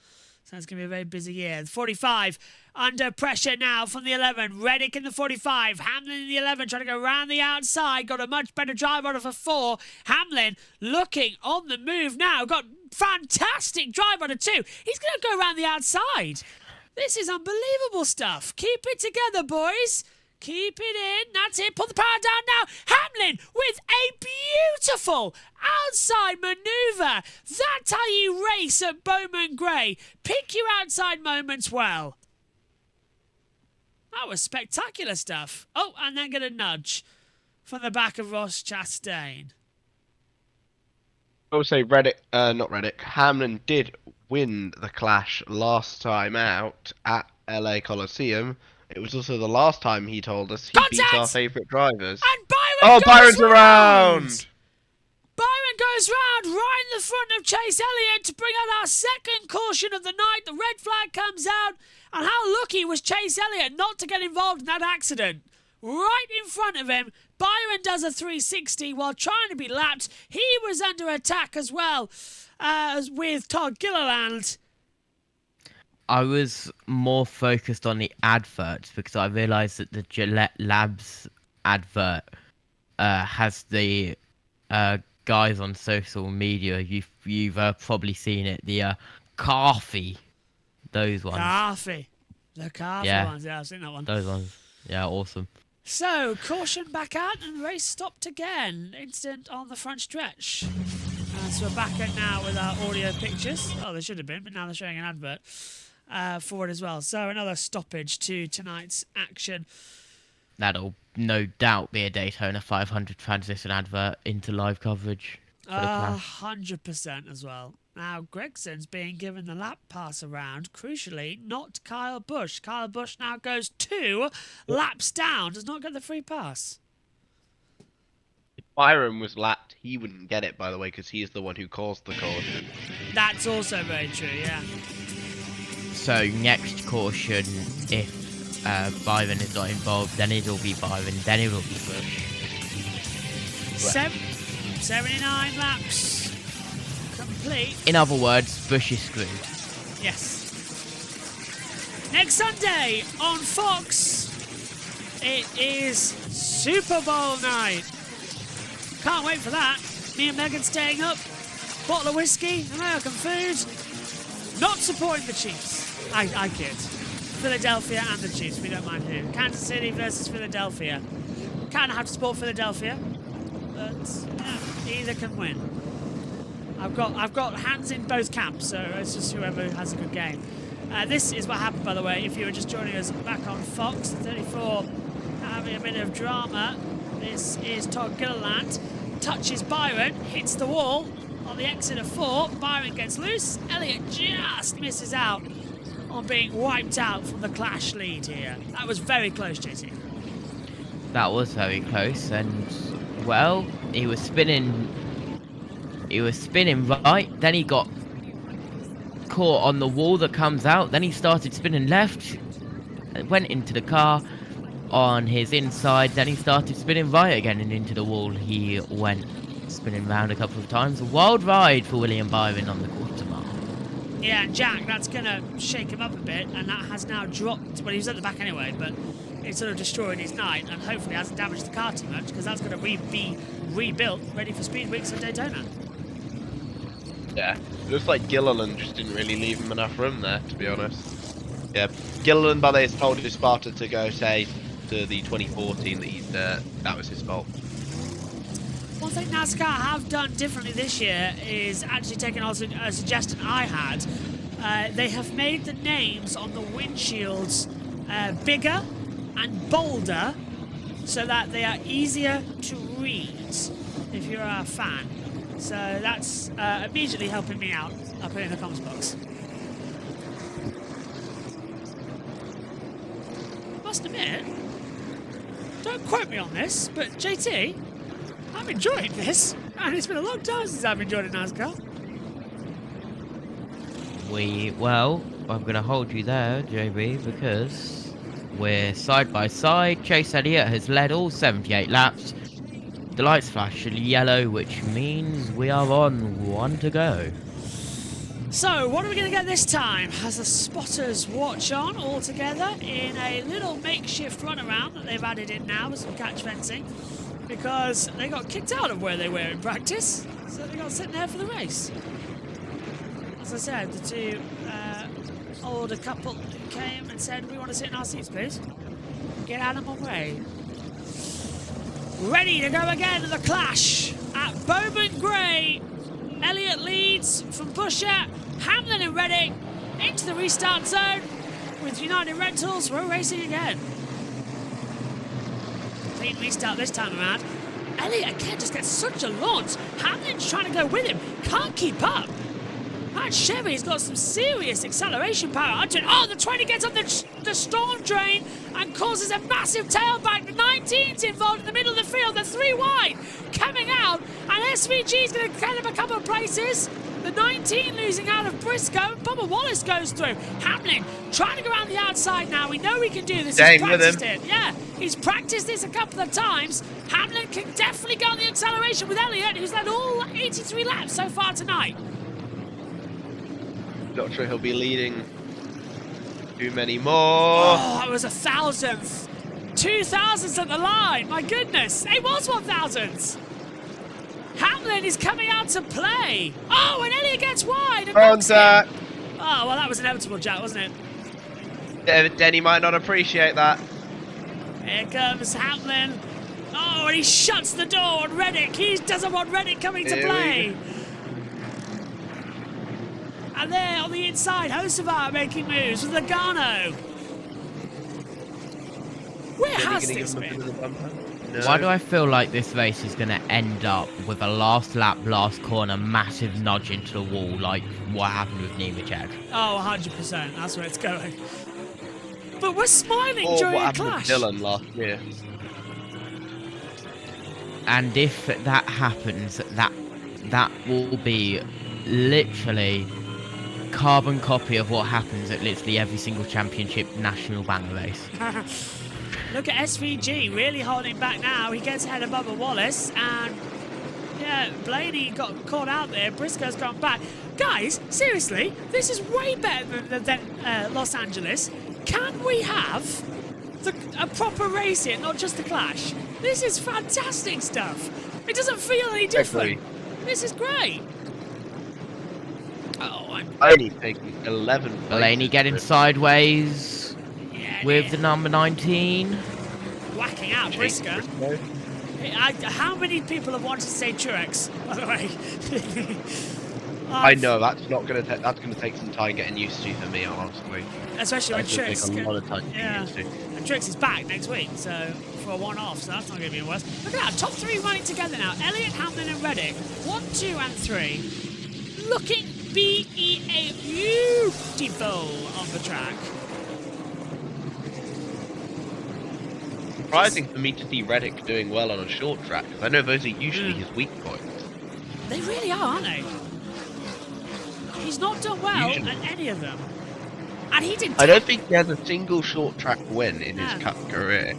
So it's going to be a very busy year. 45 under pressure now from the 11. Reddick in the 45. Hamlin in the 11 trying to go around the outside. Got a much better drive out of a 4. Hamlin looking on the move now. Got fantastic drive out of 2. He's going to go around the outside. This is unbelievable stuff. Keep it together, boys. Keep it in. That's it. Put the power down now. Hamlin with a beautiful outside manoeuvre. That's how you race at Bowman Gray. Pick your outside moments well. That was spectacular stuff. Oh, and then get a nudge from the back of Ross Chastain. I will say Hamlin did win the Clash last time out at LA Coliseum. It was also the last time he told us he beat our favourite drivers. And Byron's around! Byron goes round right in the front of Chase Elliott to bring out our second caution of the night. The red flag comes out. And how lucky was Chase Elliott not to get involved in that accident? Right in front of him, Byron does a 360 while trying to be lapped. He was under attack as well with Todd Gilliland. I was more focused on the adverts because I realised that the Gillette Labs advert has the guys on social media. You've probably seen it. The Carthy, those ones. Carthy. The Carthy ones. Yeah, I've seen that one. Those ones. Yeah, awesome. So, caution back out and race stopped again. Incident on the front stretch. So we're back at now with our audio pictures. Oh, they should have been, but now they're showing an advert for it as well. So another stoppage to tonight's action. That'll no doubt be a Daytona 500 transition advert into live coverage. 100% as well. Now, Gregson's being given the lap pass around. Crucially, not Kyle Busch. Kyle Busch now goes 2 laps down. Does not get the free pass. If Byron was lapped, he wouldn't get it, by the way, because he is the one who caused the caution. That's also very true, yeah. So, next caution, if Byron is not involved, then it'll be Byron, then it'll be Busch. 79 laps. Complete. In other words, Busch is screwed. Yes. Next Sunday on Fox, it is Super Bowl night. Can't wait for that. Me and Megan staying up, bottle of whiskey, American food. Not supporting the Chiefs. I kid. Philadelphia and the Chiefs, we don't mind who. Kansas City versus Philadelphia. Kind of have to support Philadelphia, but yeah, either can win. I've got hands in both camps, so it's just whoever has a good game. This is what happened, by the way, if you were just joining us back on Fox 34, having a bit of drama. This is Todd Gilliland, touches Byron, hits the wall on the exit of 4. Byron gets loose. Elliott just misses out on being wiped out from the Clash lead here. That was very close, JT. That was very close, and well, he was spinning right, then he got caught on the wall that comes out, then he started spinning left, went into the car on his inside, then he started spinning right again and into the wall. He went spinning round a couple of times. A wild ride for William Byron on the quarter mile. Yeah, Jack, that's going to shake him up a bit, and that has now dropped. Well, he was at the back anyway, but it sort of destroyed his night, and hopefully hasn't damaged the car too much, because that's going to be rebuilt, ready for Speed Weeks at Daytona. Yeah, it looks like Gilliland just didn't really leave him enough room there, to be honest. Yeah, Gilliland, by the way, has told his Sparta to go say to the 2014 that that was his fault. One thing NASCAR have done differently this year is actually taken also a suggestion I had. They have made the names on the windshields bigger and bolder so that they are easier to read if you're a fan. So that's immediately helping me out up here in the comments box. Must admit, don't quote me on this, but JT, I'm enjoying this, and it's been a long time since I've enjoyed a NASCAR. Well, I'm going to hold you there, JB, because we're side by side. Chase Elliott has led all 78 laps. The lights flash yellow, which means we are on 1 to go. So, what are we going to get this time? Has the spotters watch on all together in a little makeshift runaround that they've added in now with some catch fencing, because they got kicked out of where they were in practice, so they got sitting there for the race. As I said, the two older couple came and said, "We want to sit in our seats, please. Get out of my way." Ready to go again at the clash at Bowman Gray. Elliott leads from Busher. Hamlin and Redding into the restart zone with United Rentals. We're racing again. Clean restart this time around. Elliott again just gets such a launch. Hamlin's trying to go with him. Can't keep up. That Chevy's got some serious acceleration power. Oh, the 20 gets on the storm drain and causes a massive tailback. The 19's involved in the middle of the field. The 3 wide coming out. And SVG's going to get him a couple of places. The 19 losing out of Briscoe. Bubba Wallace goes through. Hamlin trying to go around the outside now. We know he can do this. He's practiced it. Yeah, he's practiced this a couple of times. Hamlin can definitely go on the acceleration with Elliott, who's led all 83 laps so far tonight. Not sure he'll be leading too many more. Oh, that was 1,000th. 2,000ths at the line. My goodness. It was 1,000ths. Hamlin is coming out to play. Oh, and Elliott gets wide. And Contact. Oh, well, that was inevitable, Jack, wasn't it? Denny might not appreciate that. Here comes Hamlin. Oh, and he shuts the door on Reddick. He doesn't want Reddick coming to play. And there on the inside, Hocevar making moves with Logano. Where has this been? No. Why do I feel like this race is going to end up with a last lap, last corner, massive nudge into the wall, like what happened with Nemechek? Oh, 100%. That's where it's going. But we're smiling Or during what a happened clash. with Dylan last year. And if that happens, that will be literally carbon copy of what happens at literally every single championship national banner race. Look at SVG really holding back now. He gets ahead of Bubba Wallace, and yeah, Blaney got caught out there. Briscoe's gone back. Guys, seriously, this is way better than Los Angeles. Can we have a proper race here, not just a clash? This is fantastic stuff. It doesn't feel any different. This is great. Oh, Only taking 11. Blaney getting sideways with the number 19. Whacking out Briscoe. How many people have wanted to say Truex, by the way? I know that's not going to. That's going to take some time getting used to for me, honestly. Especially when Truex. Take a lot of time to get used to. And Truex is back next week, so for a one-off, so that's not going to be worse. Look at that, top 3 running together now. Elliott, Hamlin, and Reddick. 1, 2, and 3. Looking beautiful on the track. Surprising for me to see Reddick doing well on a short track, because I know those are usually his weak points. They really are, aren't they? He's not done well at any of them. And he did. I don't think he has a single short track win in his Cup career.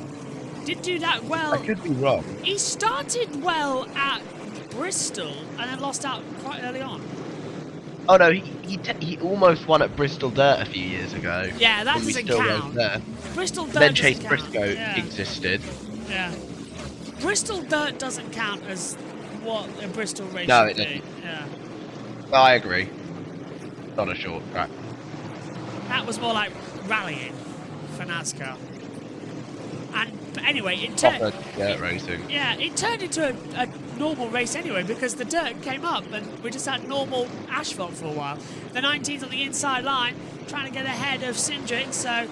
Did do that well. I could be wrong. He started well at Bristol and then lost out quite early on. Oh no, he almost won at Bristol Dirt a few years ago. Yeah, that when we doesn't still count. weren't there. Bristol Dirt Then Chase doesn't Briscoe count. existed. Yeah. Bristol Dirt doesn't count as what a Bristol race No, should it be. doesn't. Yeah. I agree. Not a short track. That was more like rallying for NASCAR. But anyway, it Proper turned. dirt racing. Yeah, it turned into a normal race anyway because the dirt came up and we just had normal asphalt for a while. The 19's on the inside line, trying to get ahead of Cindric, so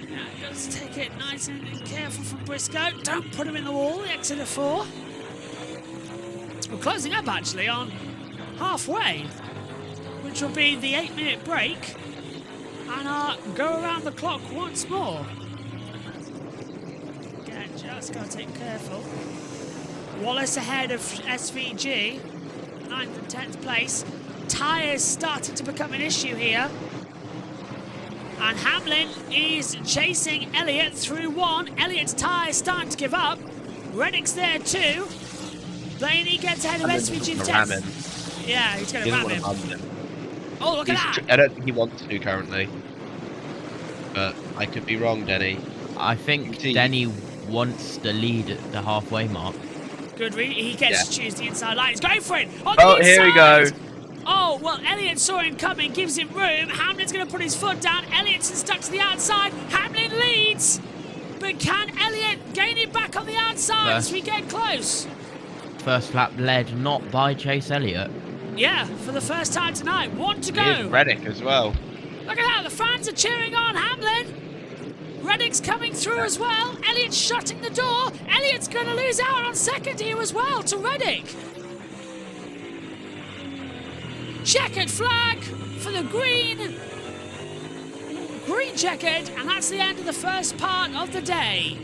yeah, let's take it nice and careful from Briscoe. Don't put him in the wall, the exit of 4. We're closing up actually on halfway, which will be the 8-minute break, and go around the clock once more. Again, just got to take careful. Wallace ahead of SVG, 9th and 10th place. Tyres starting to become an issue here. And Hamlin is chasing Elliott through 1. Elliott's tyres starting to give up. Reddick's there too. Blaney gets ahead of SVG gonna ram him. Yeah, he's going He to doesn't ram wanna him. bump him. Oh, look at that. I don't think he wants to currently. But I could be wrong, Denny. I think Denny wants the lead at the halfway mark. Good read. He gets to choose the inside line. He's going for it. On the Oh, inside. here we go. Oh, well, Elliott saw him coming, gives him room. Hamlin's going to put his foot down. Elliott's stuck to the outside. Hamlin leads. But can Elliott gain it back on the outside as we get close? First lap led not by Chase Elliott. Yeah, for the first time tonight. 1 to go. Here's Reddick as well. Look at that. The fans are cheering on Hamlin. Reddick's coming through as well. Elliott's shutting the door. Elliott's going to lose out on second here as well to Reddick. Checkered flag for the green. Green checkered, and that's the end of the first part of the day.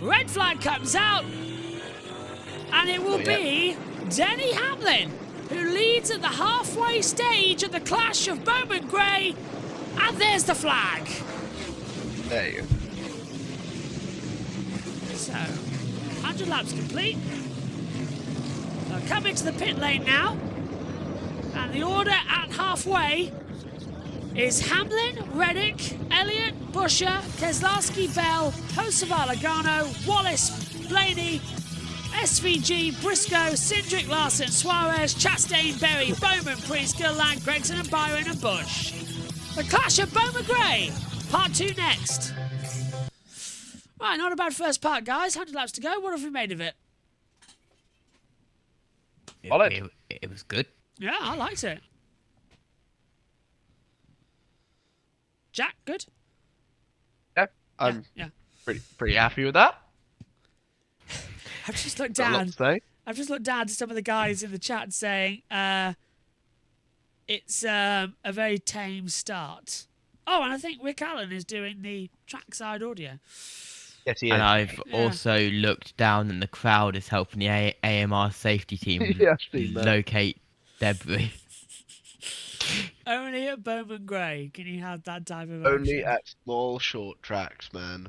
Red flag comes out, and it will be Denny Hamlin, who leads at the halfway stage of the clash of Bowman Gray. And there's the flag. There you go. So, 100 laps complete. They'll come into the pit lane now. And the order at halfway is Hamlin, Reddick, Elliott, Busher, Keselowski, Bell, Hocevar, Logano, Wallace, Blaney, SVG, Briscoe, Cindric, Larson, Suarez, Chastain, Berry, Bowman, Priest, Gilland, Gregson and Byron and Bush. The clash of Bowman Gray. Part 2 next. Right, not a bad first part, guys. 100 laps to go. What have we made of it? It was good. Yeah, I liked it. Jack, good? Yeah, I'm yeah. pretty happy with that. I've just looked Got a lot down. to say. I've just looked down to some of the guys in the chat saying it's a very tame start. Oh, and I think Rick Allen is doing the trackside audio. Yes, he is. And I've also looked down, and the crowd is helping the AMR safety team locate debris. Only at Bowman Gray can you have that type of Only action. at small, short tracks, man.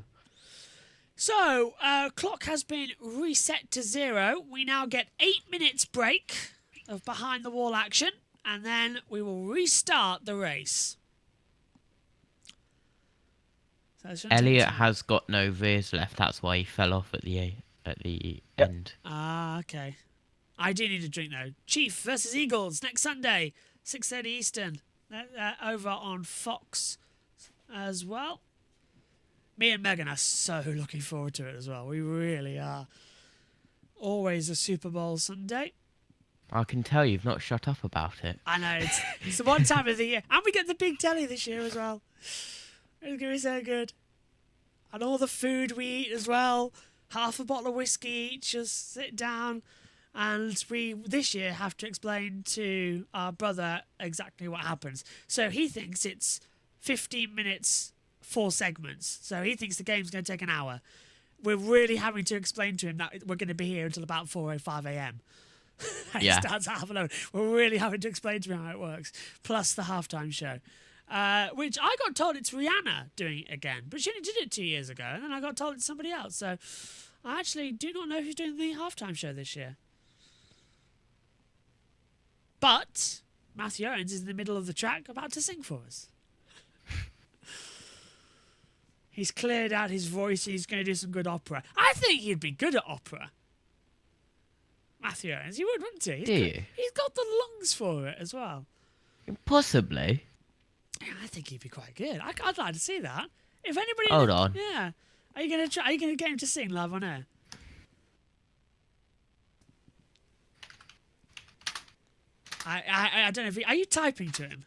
So, clock has been reset to 0. We now get 8 minutes break of behind the wall action, and then we will restart the race. So Elliott has got no rears left. That's why he fell off at the end. Ah, okay. I do need a drink though. Chief versus Eagles next Sunday, 6:30 Eastern. Over on Fox as well. Me and Megan are so looking forward to it as well. We really are. Always a Super Bowl Sunday. I can tell you've not shut up about it. I know, it's the one time of the year. And we get the big telly this year as well. It's going to be so good. And all the food we eat as well. Half a bottle of whiskey each, just sit down. And we, this year, have to explain to our brother exactly what happens. So he thinks it's 15 minutes, 4 segments. So he thinks the game's going to take an hour. We're really having to explain to him that we're going to be here until about 4 or 5 a.m. It starts at 11:30. We're really having to explain to him how it works. Plus the halftime show. Which I got told it's Rihanna doing it again. But she only did it 2 years ago. And then I got told it's somebody else. So I actually do not know who's doing the halftime show this year. But Matthew Owens is in the middle of the track about to sing for us. He's cleared out his voice. He's going to do some good opera. I think he'd be good at opera. Matthew Owens, he would, wouldn't he? He's got the lungs for it as well. Possibly. Yeah, I think he'd be quite good. I'd like to see that. If anybody, Hold on. Yeah, are you going to try? Are you going to get him to sing live on air? I don't know if are you typing to him?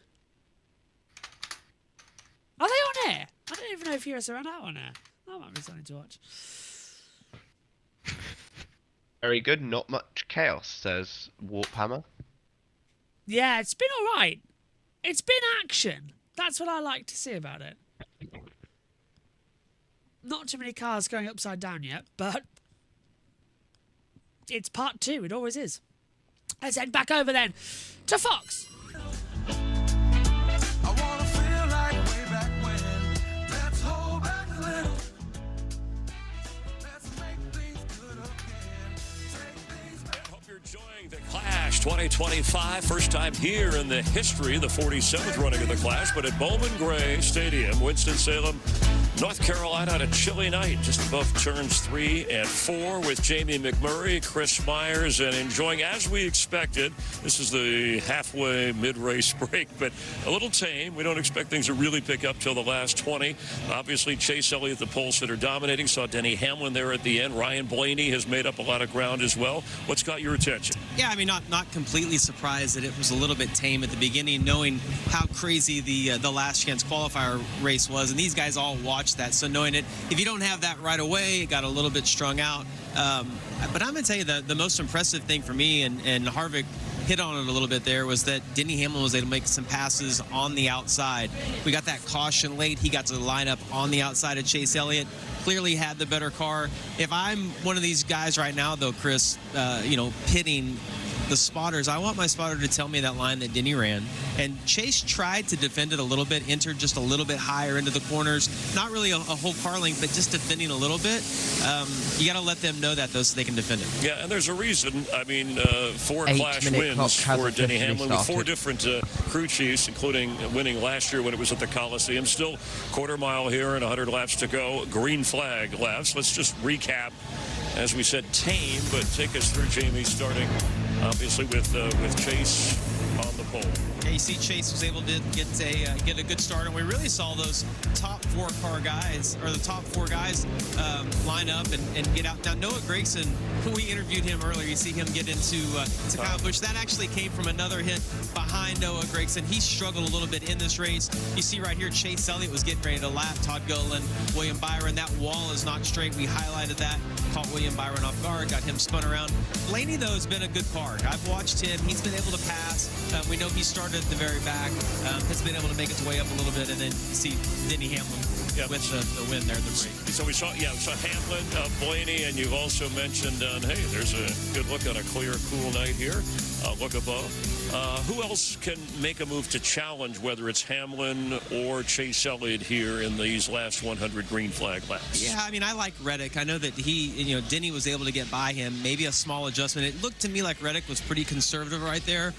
Are they on air? I don't even know if US are out on air. That might be something to watch. Very good. Not much chaos, says Warphammer. Yeah, it's been all right. It's been action. That's what I like to see about it. Not too many cars going upside down yet, but it's part 2. It always is. Let's head back over then to Fox. Clash 2025. First time here in the history, the 47th running of the Clash, but at Bowman Gray Stadium, Winston-Salem, North Carolina, on a chilly night, just above turns 3 and 4 with Jamie McMurray, Chris Myers, and enjoying, as we expected. This is the halfway mid-race break, but a little tame. We don't expect things to really pick up till the last 20. Obviously, Chase Elliott, the pole sitter, dominating. Saw Denny Hamlin there at the end. Ryan Blaney has made up a lot of ground as well. What's got your attention? Yeah, I mean, not completely surprised that it was a little bit tame at the beginning, knowing how crazy the last chance qualifier race was, and these guys all watched that, so knowing it, if you don't have that right away, it got a little bit strung out. But I'm going to tell you the most impressive thing for me, and Harvick hit on it a little bit there, was that Denny Hamlin was able to make some passes on the outside. We got that caution late. He got to line up on the outside of Chase Elliott. Clearly had the better car. If I'm one of these guys right now, though, Chris, pitting the spotters, I want my spotter to tell me that line that Denny ran. And Chase tried to defend it a little bit, entered just a little bit higher into the corners. Not really a whole car length, but just defending a little bit. You got to let them know that, though, so they can defend it. Yeah, and there's a reason. I mean, 4 Clash wins for Denny Hamlin with 4 different crew chiefs, including winning last year when it was at the Coliseum. Still quarter mile here and 100 laps to go. Green flag laps. Let's just recap. As we said, tame, but take us through, Jamie, starting obviously with Chase on the pole. Yeah, you see Chase was able to get a good start, and we really saw those top 4 guys line up and get out. Now, Noah Gragson, who we interviewed him earlier, you see him get into Kyle Busch. That actually came from another hit behind Noah Gragson. He struggled a little bit in this race. You see right here, Chase Elliott was getting ready to lap Todd Gilliland, William Byron. That wall is not straight. We highlighted that, caught William Byron off guard, got him spun around. Blaney, though, has been a good car. I've watched him. He's been able to pass. We know he started at the very back, has been able to make its way up a little bit, and then see Denny Hamlin with the win there in the break. So we saw Hamlin, Blaney, and you've also mentioned, hey, there's a good look on a clear, cool night here. Look above. Who else can make a move to challenge, whether it's Hamlin or Chase Elliott here in these last 100 green flag laps? Yeah, I mean, I like Reddick. I know that Denny was able to get by him, maybe a small adjustment. It looked to me like Reddick was pretty conservative right there,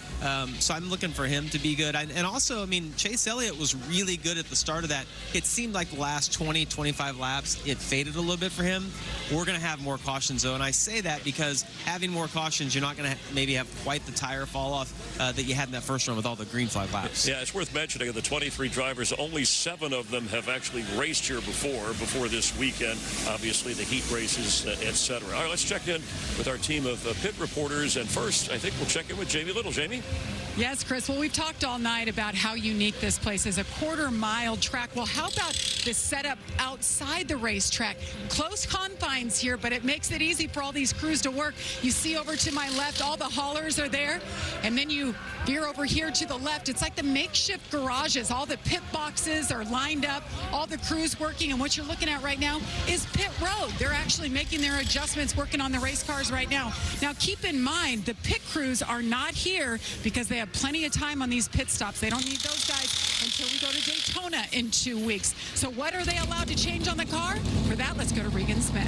so I'm looking for him to be good. And also, I mean, Chase Elliott was really good at the start of that. It seemed like the last 20, 25 laps, it faded a little bit for him. We're going to have more cautions, though, and I say that because having more cautions, you're not going to maybe have quite the tire fall off that you had in that first run with all the green flag laps. Yeah, it's worth mentioning of the 23 drivers, only 7 of them have actually raced here before this weekend. Obviously, the heat races, etc. All right, let's check in with our team of pit reporters. And first, I think we'll check in with Jamie Little. Jamie? Yes, Chris. Well, we've talked all night about how unique this place is, a quarter-mile track. Well, how about the setup outside the racetrack? Close confines here, but it makes it easy for all these crews to work. You see over to my left, all the haulers are there, and then you veer over here to the left. It's like the makeshift garages. All the pit boxes are lined up, all the crews working, and what you're looking at right now is pit road. They're actually making their adjustments, working on the race cars right now. Now, keep in mind, the pit crews are not here because they have plenty of time on these pit stops. They don't need those guys until we go to Daytona in 2 weeks. So what are they allowed to change on the car? For that, let's go to Regan Smith.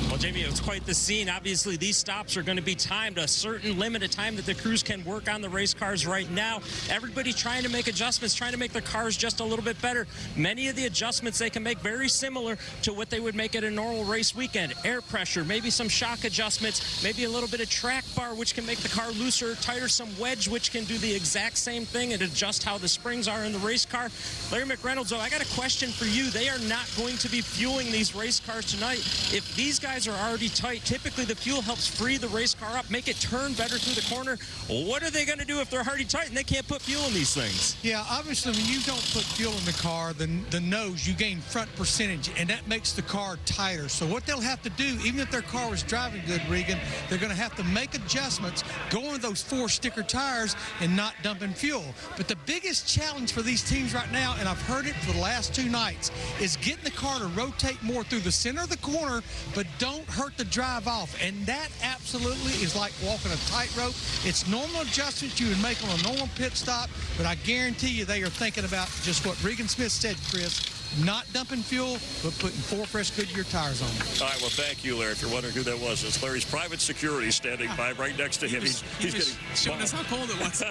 Well, Jamie, it was quite the scene. Obviously, these stops are going to be timed, a certain limited time that the crews can work on the race cars right now. Everybody's trying to make adjustments, trying to make the cars just a little bit better. Many of the adjustments they can make very similar to what they would make at a normal race weekend. Air pressure, maybe some shock adjustments, maybe a little bit of track bar, which can make the car looser, tighter, some wedge, which can do the exact same thing and adjust how the springs are in the race car. Larry McReynolds, though, I got a question for you. They are not going to be fueling these race cars tonight. If these guys are already tight, typically the fuel helps free the race car up, make it turn better through the corner. What are they going to do if they're already tight and they can't put fuel in these things? Yeah, obviously when you don't put fuel in the car, the nose, you gain front percentage, and that makes the car tighter. So what they'll have to do, even if their car was driving good, Regan, they're going to have to make adjustments, go into those 4 sticker tires and not dumping fuel. But the biggest challenge for these teams right now, and I've heard it for the last 2 nights, is getting the car to rotate more through the center of the corner, but don't hurt the drive off. And that absolutely is like walking a tightrope. It's normal adjustments you would make on a normal pit stop, but I guarantee you they are thinking about just what Regan Smith said, Chris, not dumping fuel, but putting 4 fresh Goodyear tires on it. All right, well, thank you, Larry. If you're wondering who that was, it's Larry's private security standing by right next to him. He's getting showing us how cold it was.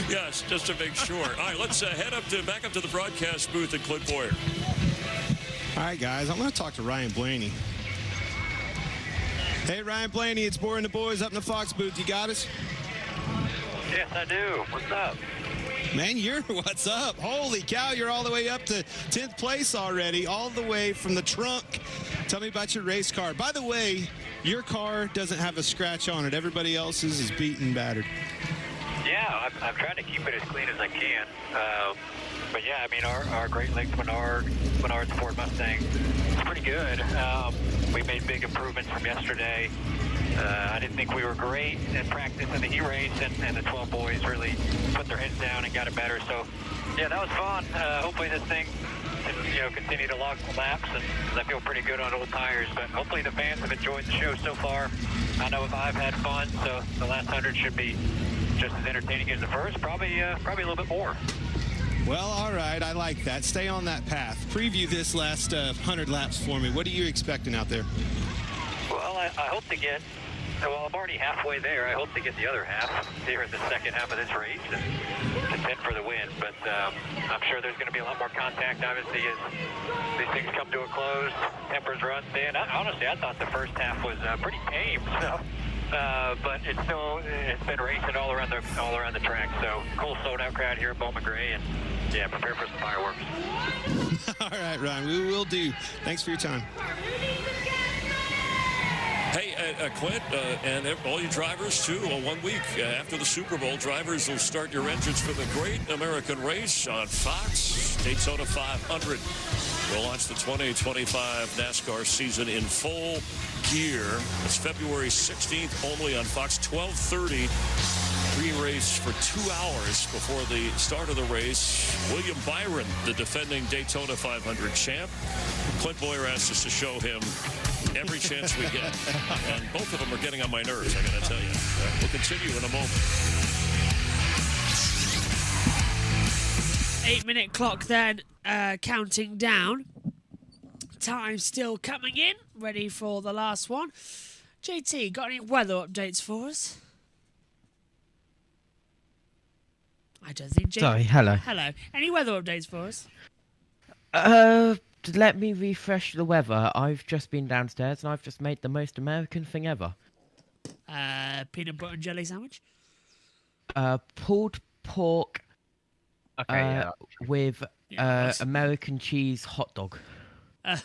Yes, just to make sure. All right, let's head back up to the broadcast booth at Clint Boyer. All right, guys, I'm going to talk to Ryan Blaney. Hey, Ryan Blaney, it's Boyer and the boys up in the Fox booth. You got us? Yes, I do. What's up? Man, what's up? Holy cow, you're all the way up to 10th place already, all the way from the trunk. Tell me about your race car. By the way, your car doesn't have a scratch on it. Everybody else's is beaten, battered. Yeah, I'm trying to keep it as clean as I can. But yeah, I mean, our Great Lakes Menard Ford Mustang is pretty good. We made big improvements from yesterday. I didn't think we were great in practice in the heat race, and the 12 boys really put their heads down and got it better. So, yeah, that was fun. Hopefully this thing can, continue to log some laps, and I feel pretty good on old tires. But hopefully the fans have enjoyed the show so far. I know I've had fun, so the last 100 should be just as entertaining as the first, probably a little bit more. Well, all right, I like that. Stay on that path. Preview this last 100 laps for me. What are you expecting out there? Well, I hope to get, I'm already halfway there. I hope to get the other half here in the second half of this race and contend for the win. But I'm sure there's going to be a lot more contact, obviously, as these things come to a close, tempers run thin. Honestly, I thought the first half was pretty tame. So, but it's been racing all around the track. So cool sold-out crowd here at Bowman Gray, and yeah, prepare for some fireworks. All right, Ryan, we will do. Thanks for your time. Hey, Clint, and all you drivers, too, 1 week after the Super Bowl, drivers will start your engines for the Great American Race on Fox. Daytona 500 will launch the 2025 NASCAR season in full gear. It's February 16th, only on Fox, 12:30. Pre-race for 2 hours before the start of the race. William Byron, the defending Daytona 500 champ. Clint Boyer asked us to show him every chance we get. And both of them are getting on my nerves, I gotta tell you. We'll continue in a moment. 8-minute clock then, counting down. Time still coming in, ready for the last one. JT, got any weather updates for us? I don't think JT... Sorry, hello. Hello. Any weather updates for us? Let me refresh the weather. I've just been downstairs and I've just made the most American thing ever. Peanut butter and jelly sandwich? Pulled pork with nice. American cheese hot dog. Can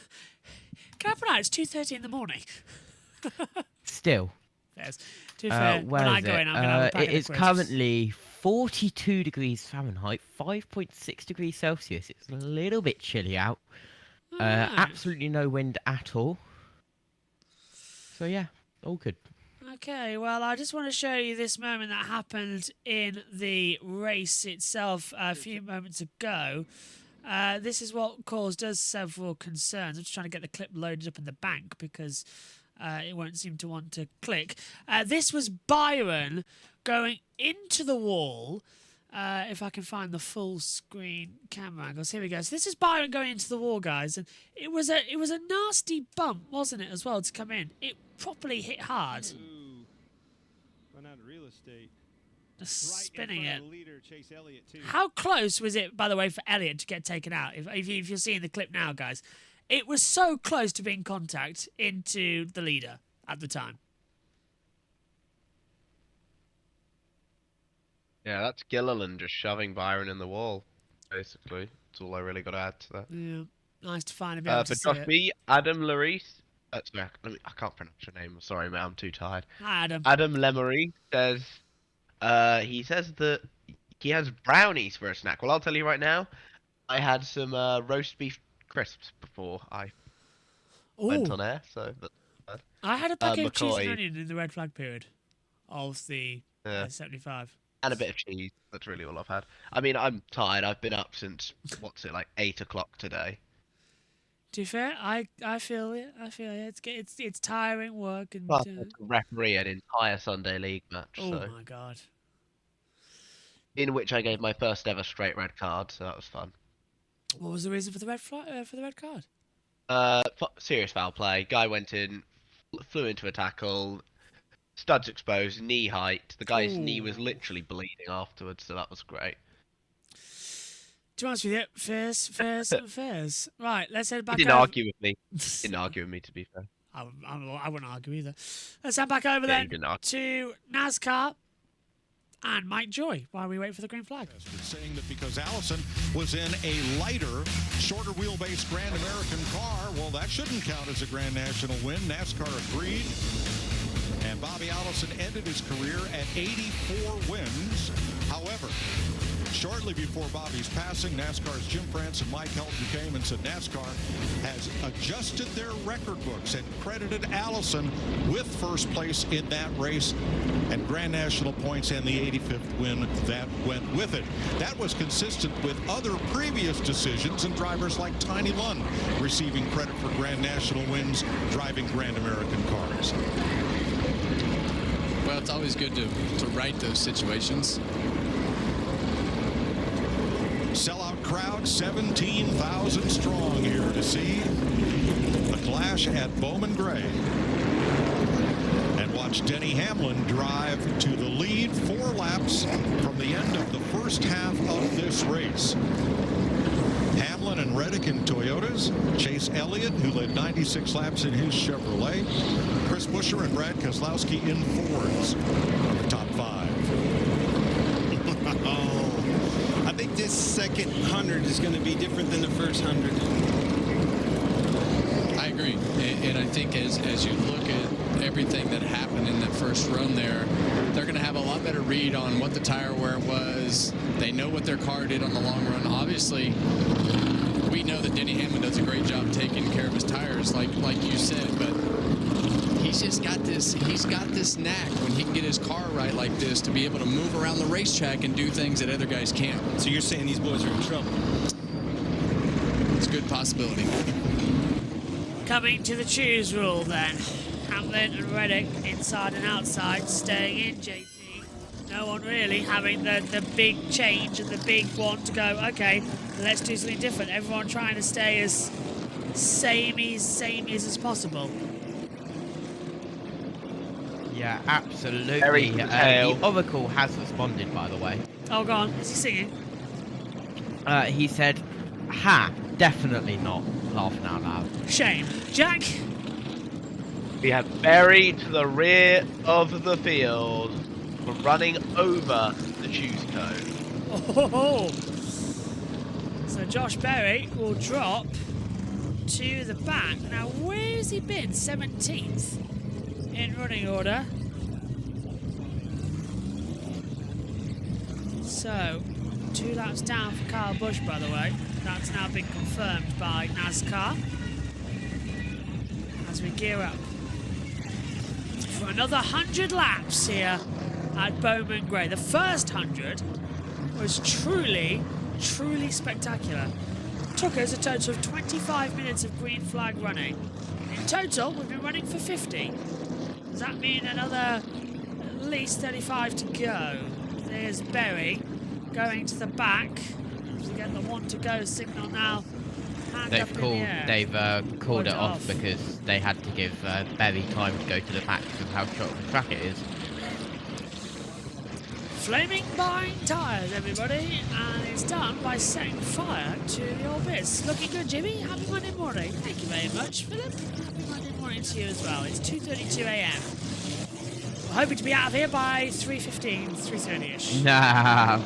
I put out? It's 2:30 in the morning. Still. Yes. To be fair, when I go in, I'm going to have a packet It is of crisps. currently 42 degrees Fahrenheit, 5.6 degrees Celsius. It's a little bit chilly out. Absolutely no wind at all. So yeah, all good. Okay, well, I just want to show you this moment that happened in the race itself a few moments ago. This is what caused us several concerns. I'm just trying to get the clip loaded up in the bank because it won't seem to want to click. This was Byron going into the wall. If I can find the full screen camera angles. Here we go. So this is Byron going into the wall, guys, and it was a nasty bump, wasn't it, as well, to come in. It properly hit hard. Ooh. Run out of real estate. Just Right spinning in front it. of the leader, Chase Elliott, too. How close was it, by the way, for Elliott to get taken out? If you're seeing the clip now, guys, it was so close to being contact into the leader at the time. Yeah, that's Gilliland just shoving Byron in the wall, basically. That's all I really got to add to that. Yeah, nice to finally be able to For see Josh it. B, Adam Larice. Sorry, I can't pronounce your name. I'm sorry, man. I'm too tired. Hi, Adam. Adam Lemery says, he says that he has brownies for a snack. Well, I'll tell you right now, I had some roast beef crisps before I went on air, so that's bad. I had a packet of cheese and McCoy. onion in the red flag period of the 75. And a bit of cheese. That's really all I've had. I mean, I'm tired. I've been up since, 8 o'clock today. To be fair, I feel it. I feel it. It's tiring work and. Plus, I had to referee an entire Sunday league match. Oh so. my god. In which I gave my first ever straight red card, so that was fun. What was the reason for the red card? Serious foul play. Guy went in, flew into a tackle, studs exposed, knee height. The guy's knee was literally bleeding afterwards, so that was great. To be honest with you, fairs and fairs. Right, let's head back. He didn't argue with me. Didn't argue with me, to be fair. I wouldn't argue either. Let's head back over then to NASCAR and Mike Joy while we wait for the green flag. Saying that because Allison was in a lighter, shorter wheelbase Grand American car, well, that shouldn't count as a Grand National win. NASCAR agreed. And Bobby Allison ended his career at 84 wins. However, shortly before Bobby's passing, NASCAR's Jim France and Mike Helton came and said NASCAR has adjusted their record books and credited Allison with first place in that race and Grand National points and the 85th win that went with it. That was consistent with other previous decisions and drivers like Tiny Lund receiving credit for Grand National wins driving Grand American cars. Well, it's always good to right those situations. Sellout crowd, 17,000 strong here to see the clash at Bowman Gray. And watch Denny Hamlin drive to the lead 4 laps from the end of the first half of this race. Hamlin and Reddick in Toyotas, Chase Elliott, who led 96 laps in his Chevrolet, Chris Buescher and Brad Keselowski in Fords are the top 5. I think this second 100 is going to be different than the first 100. I agree. And I think as you look at everything that happened in that first run there, they're going to have a lot better read on what the tire wear was. They know what their car did on the long run. Obviously, we know that Denny Hamlin does a great job taking care of his tires, like you said, but he's just got this knack when he can get his car right like this to be able to move around the racetrack and do things that other guys can't. So you're saying these boys are in trouble? It's a good possibility. Coming to the choose rule then. Hamlin and Reddick inside and outside, staying in, JT. No one really having the big change and the big one to go, okay, let's do something different. Everyone trying to stay as samey as possible. Yeah, absolutely. The Oracle has responded, by the way. Oh, go on. Is he singing? He said, ha, definitely not. Laughing out loud. Shame. Jack? We have Berry to the rear of the field for running over the choose cone. Oh. So Josh Berry will drop to the back. Now, where has he been? 17th in running order. So, 2 laps down for Kyle Busch, by the way. That's now been confirmed by NASCAR. As we gear up for another 100 laps here at Bowman Gray. The first 100 was truly spectacular. Took us a total of 25 minutes of green flag running. In total, we've been running for 50. Does that mean another at least 35 to go? There's Berry going to the back. We get the 1 to go signal now. They've called it off because they had to give Berry time to go to the back because of how short of a track it is. Flaming buying tyres, everybody, and it's done by setting fire to the old bits. Looking good, Jimmy. Happy Monday morning. Thank you very much, Philip. Happy Monday morning to you as well. It's 2:32 a.m. We're hoping to be out of here by 3:15, 3:30ish. Nah.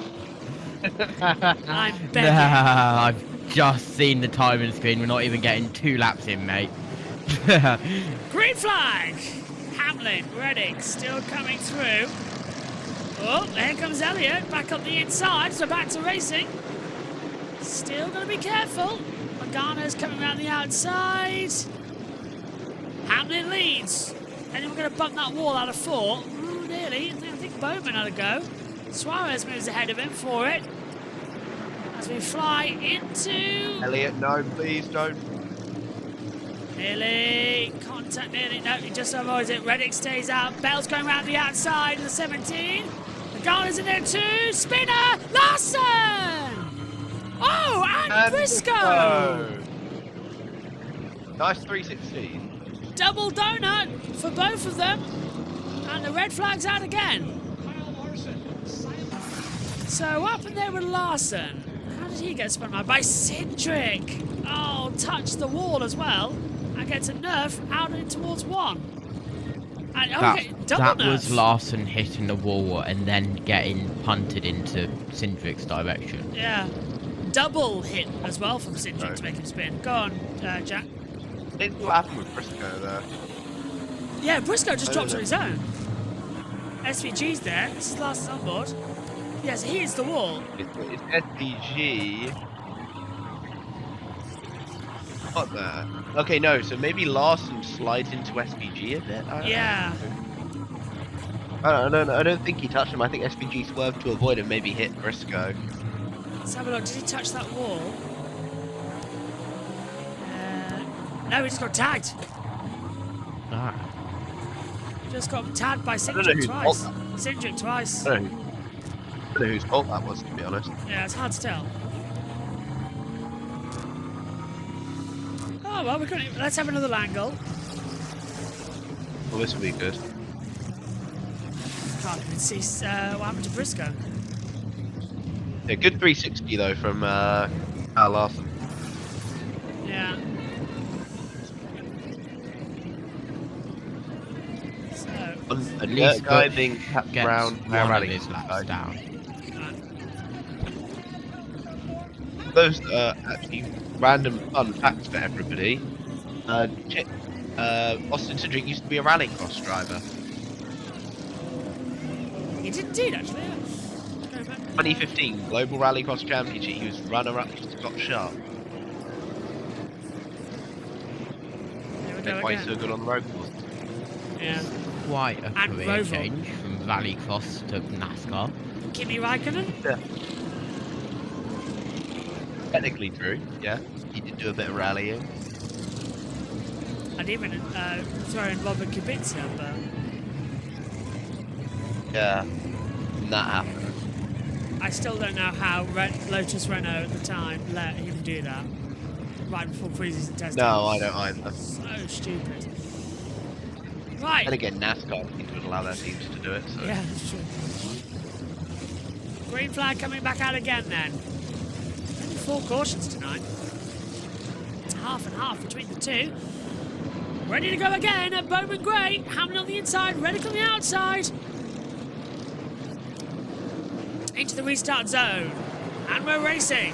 I'm begging. Nah, I've just seen the timing screen. We're not even getting 2 laps in, mate. Green flag! Hamlin, Reddick, still coming through. Oh, here comes Elliott, back up the inside, so back to racing. Still got to be careful. Logano's coming around the outside. Hamlin leads. Anyone going to bump that wall out of 4? Ooh, nearly. I think Bowman had a go. Suarez moves ahead of him for it. As we fly into... Elliott, no, please don't. Nearly. Contact nearly. No, he just avoids it. Reddick stays out. Bell's going around the outside of the 17. Logano's in there too. Spinner! Larson! Oh, and Briscoe! Nice 360. Double donut for both of them. And the red flag's out again. So what happened there with Larson? How did he get spun around? By Cindric. Oh, touched the wall as well. And gets a nerf out in towards 1. And, okay, that was Larson hitting the wall and then getting punted into Cindric's direction. Yeah. Double hit as well from Cindric to make him spin. Go on, Jack. Didn't what happened with Briscoe there. Yeah, Briscoe just drops on his own. SVG's there. This is Larson's on board. Yes, he hits the wall. It's SVG. What there? Okay, no, so maybe Larson slides into SVG a bit. Yeah. I don't think he touched him. I think SVG swerved to avoid and maybe hit Briscoe. Let's have a look. Did he touch that wall? No, he just got tagged. Just got tagged by Cindric twice. Cindric twice. I don't know whose fault that was, to be honest. Yeah, it's hard to tell. Oh, well, let's have another angle. Well, this will be good. Can't even see what happened to Briscoe. Yeah, good 360 though from Larson. Yeah. So, a dirt guy being tapped around rally his laps down. Those actually random fun facts for everybody. Austin Cindric used to be a rallycross driver. he did indeed, actually. Yeah. 2015 Global Rallycross Championship. He was runner-up to Scott Sharp. That's why he's so good on the road course. Yeah. Quite a career change from rallycross to NASCAR. Kimi Raikkonen? Yeah. Technically true, yeah. He did do a bit of rallying. I'd even throw in Robert Kubica, but... Yeah, that happened. I still don't know how Lotus Renault at the time let him do that. Right before preseason testing. No, I don't either. So stupid. Right. And again, NASCAR would allow their teams to do it. So. Yeah, that's true. Green flag coming back out again then. Only 4 cautions tonight. It's half and half between the two. Ready to go again at Bowman Gray. Hamlin on the inside, Reddick on the outside. Into the restart zone. And we're racing.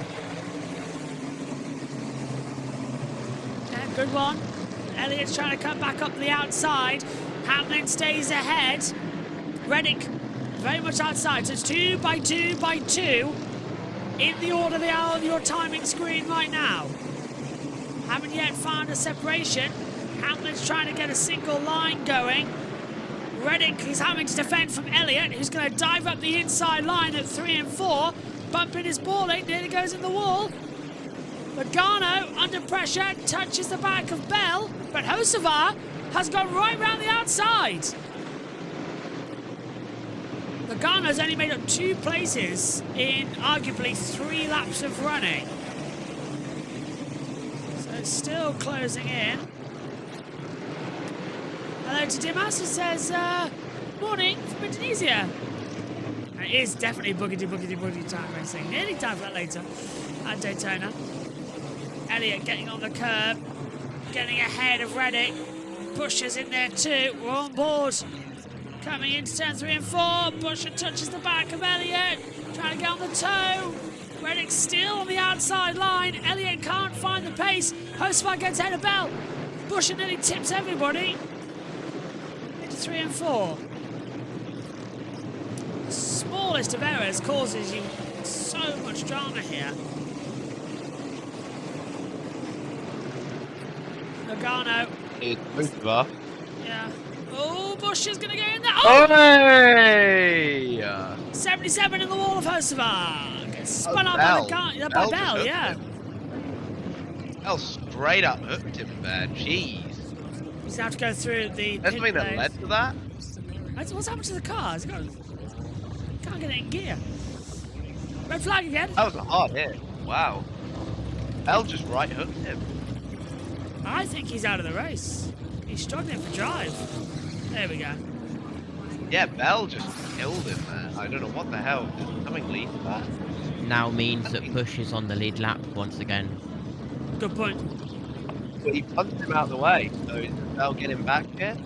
Yeah, good one. Elliott's trying to cut back up the outside. Hamlin stays ahead. Reddick very much outside. So it's 2 by 2 by 2 in the order they are on your timing screen right now. Haven't yet found a separation. Hamlin's trying to get a single line going. Reddick is having to defend from Elliott, who's going to dive up the inside line at 3 and 4. Bumping his balling, nearly goes in the wall. Logano, under pressure, touches the back of Bell, but Hocevar has gone right round the outside. Logano's only made up 2 places in arguably 3 laps of running. So it's still closing in. Hello to Dimas, who says, morning from Indonesia. And it is definitely boogity time racing. Nearly time for that later at Daytona. Elliott getting on the curb, getting ahead of Reddick. Buescher's in there too. We're on board. Coming into turn 3 and 4. Buescher touches the back of Elliott. Trying to get on the toe. Reddick still on the outside line. Elliott can't find the pace. Hocevar gets ahead of Bell. Buescher nearly tips everybody. 3 and 4. The smallest of errors causes you so much drama here. Logano. It's Hocevar. Yeah. Oh, Buescher's going to go in there. Oh! Hey! 77 in the wall of Hocevar. Gets spun up by Bell, yeah. Bell straight up hooked him there. Jeez. He's going to have to go through the That's something that led to that? What's happened to the car? Can't get it in gear. Red flag again. That was a hard hit. Wow. Bell just right hooked him. I think he's out of the race. He's struggling for drive. There we go. Yeah, Bell just killed him there. I don't know what the hell. Does something lead to that? Now means that Bush is on the lead lap once again. Good point. But he punched him out of the way, so does Bell get him back here?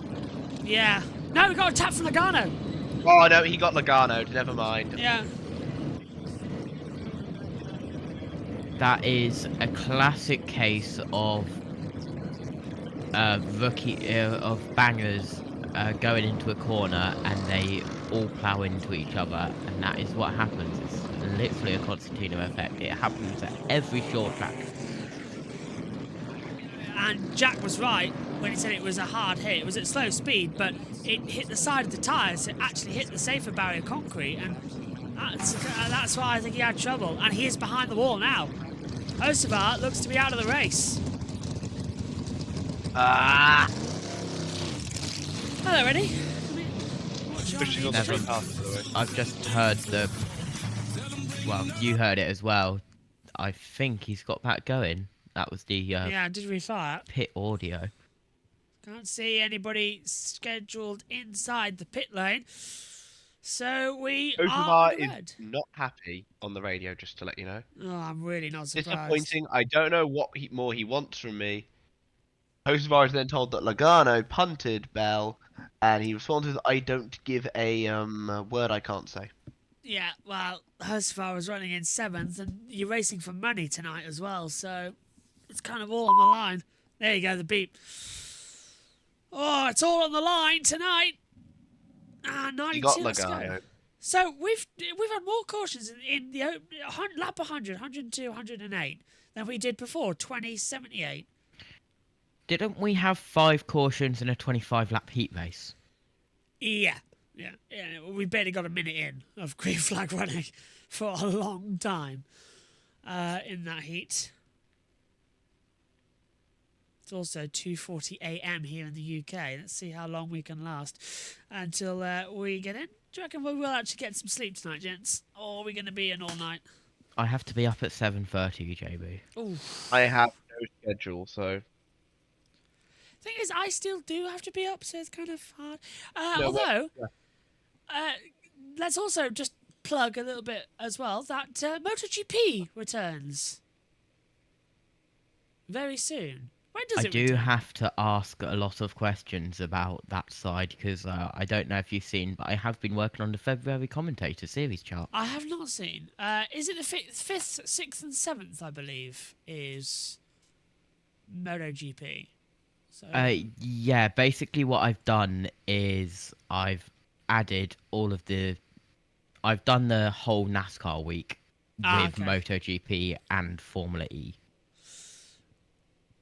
Yeah. No, we got a tap from Logano. Oh no, he got Logano'd, never mind. Yeah. That is a classic case of of bangers going into a corner and they all plow into each other, and that is what happens. It's literally a Constantino effect. It happens at every short track. And Jack was right when he said it was a hard hit. It was at slow speed, but it hit the side of the tyres. It actually hit the safer barrier concrete, and that's why I think he had trouble. And he is behind the wall now. Osavar looks to be out of the race. Ah! Hello, Eddie. I've just heard the... Well, you heard it as well. I think he's got that going. That was the yeah, I did refire. pit audio. Can't see anybody scheduled inside the pit lane. So we are is not happy on the radio, just to let you know. Oh, I'm really not surprised. Disappointing. I don't know what more he wants from me. Osavar is then told that Logano punted Bell, and he responded that I don't give a word I can't say. Yeah, well, Osavar was running in 7th, and you're racing for money tonight as well, so it's kind of all on the line. There you go, the beep. Oh, it's all on the line tonight. 92, got let's go. Logano. So we've had more cautions in the lap 100, 102, 108 than we did before, 2078. Didn't we have 5 cautions in a 25-lap heat race? Yeah. We barely got a minute in of green flag running for a long time in that heat. It's also 2:40 a.m. here in the UK. Let's see how long we can last until we get in. Do you reckon we will actually get some sleep tonight, gents? Or are we going to be in all night? I have to be up at 7:30, JB. Ooh. I have no schedule, so... Thing is, I still do have to be up, so it's kind of hard. Let's also just plug a little bit as well that MotoGP returns very soon. When does it return? Have to ask a lot of questions about that side because I don't know if you've seen, but I have been working on the February commentator series chart. I have not seen. Is it the 5th, 6th and 7th, I believe, is MotoGP? So... yeah, basically what I've done is I've added all of the... I've done the whole NASCAR week with MotoGP and Formula E.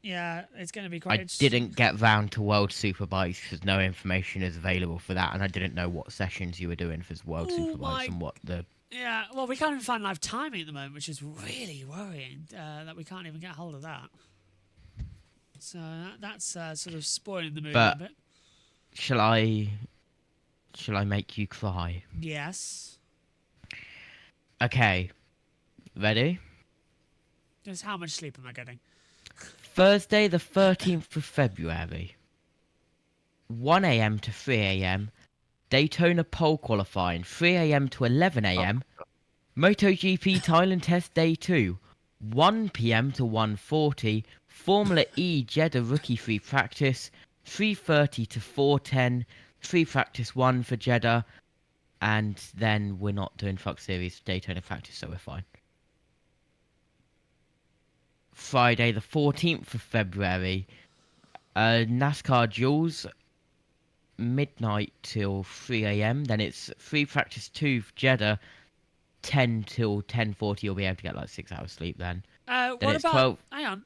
Yeah, it's going to be quite interesting. I didn't get round to World Superbikes because no information is available for that, and I didn't know what sessions you were doing for World Superbikes and what the... Yeah, well, we can't even find live timing at the moment, which is really worrying that we can't even get hold of that. So that's sort of spoiling the mood a bit. Shall I make you cry? Yes. Okay. Ready? Just how much sleep am I getting? Thursday the 13th of February. 1 a.m. to 3 a.m. Daytona pole qualifying. 3 a.m. to 11 a.m. MotoGP Thailand Test Day 2. 1 p.m. to 1:40. Formula E Jeddah Rookie Free Practice. 3:30 to 4:10. Free Practice 1 for Jeddah. And then we're not doing Truck Series Daytona practice, so we're fine. Friday the 14th of February. NASCAR Duels. Midnight till 3 a.m. Then it's Free Practice 2 for Jeddah. 10 till 10:40. You'll be able to get like 6 hours sleep then. What it's about... 12... Hang on.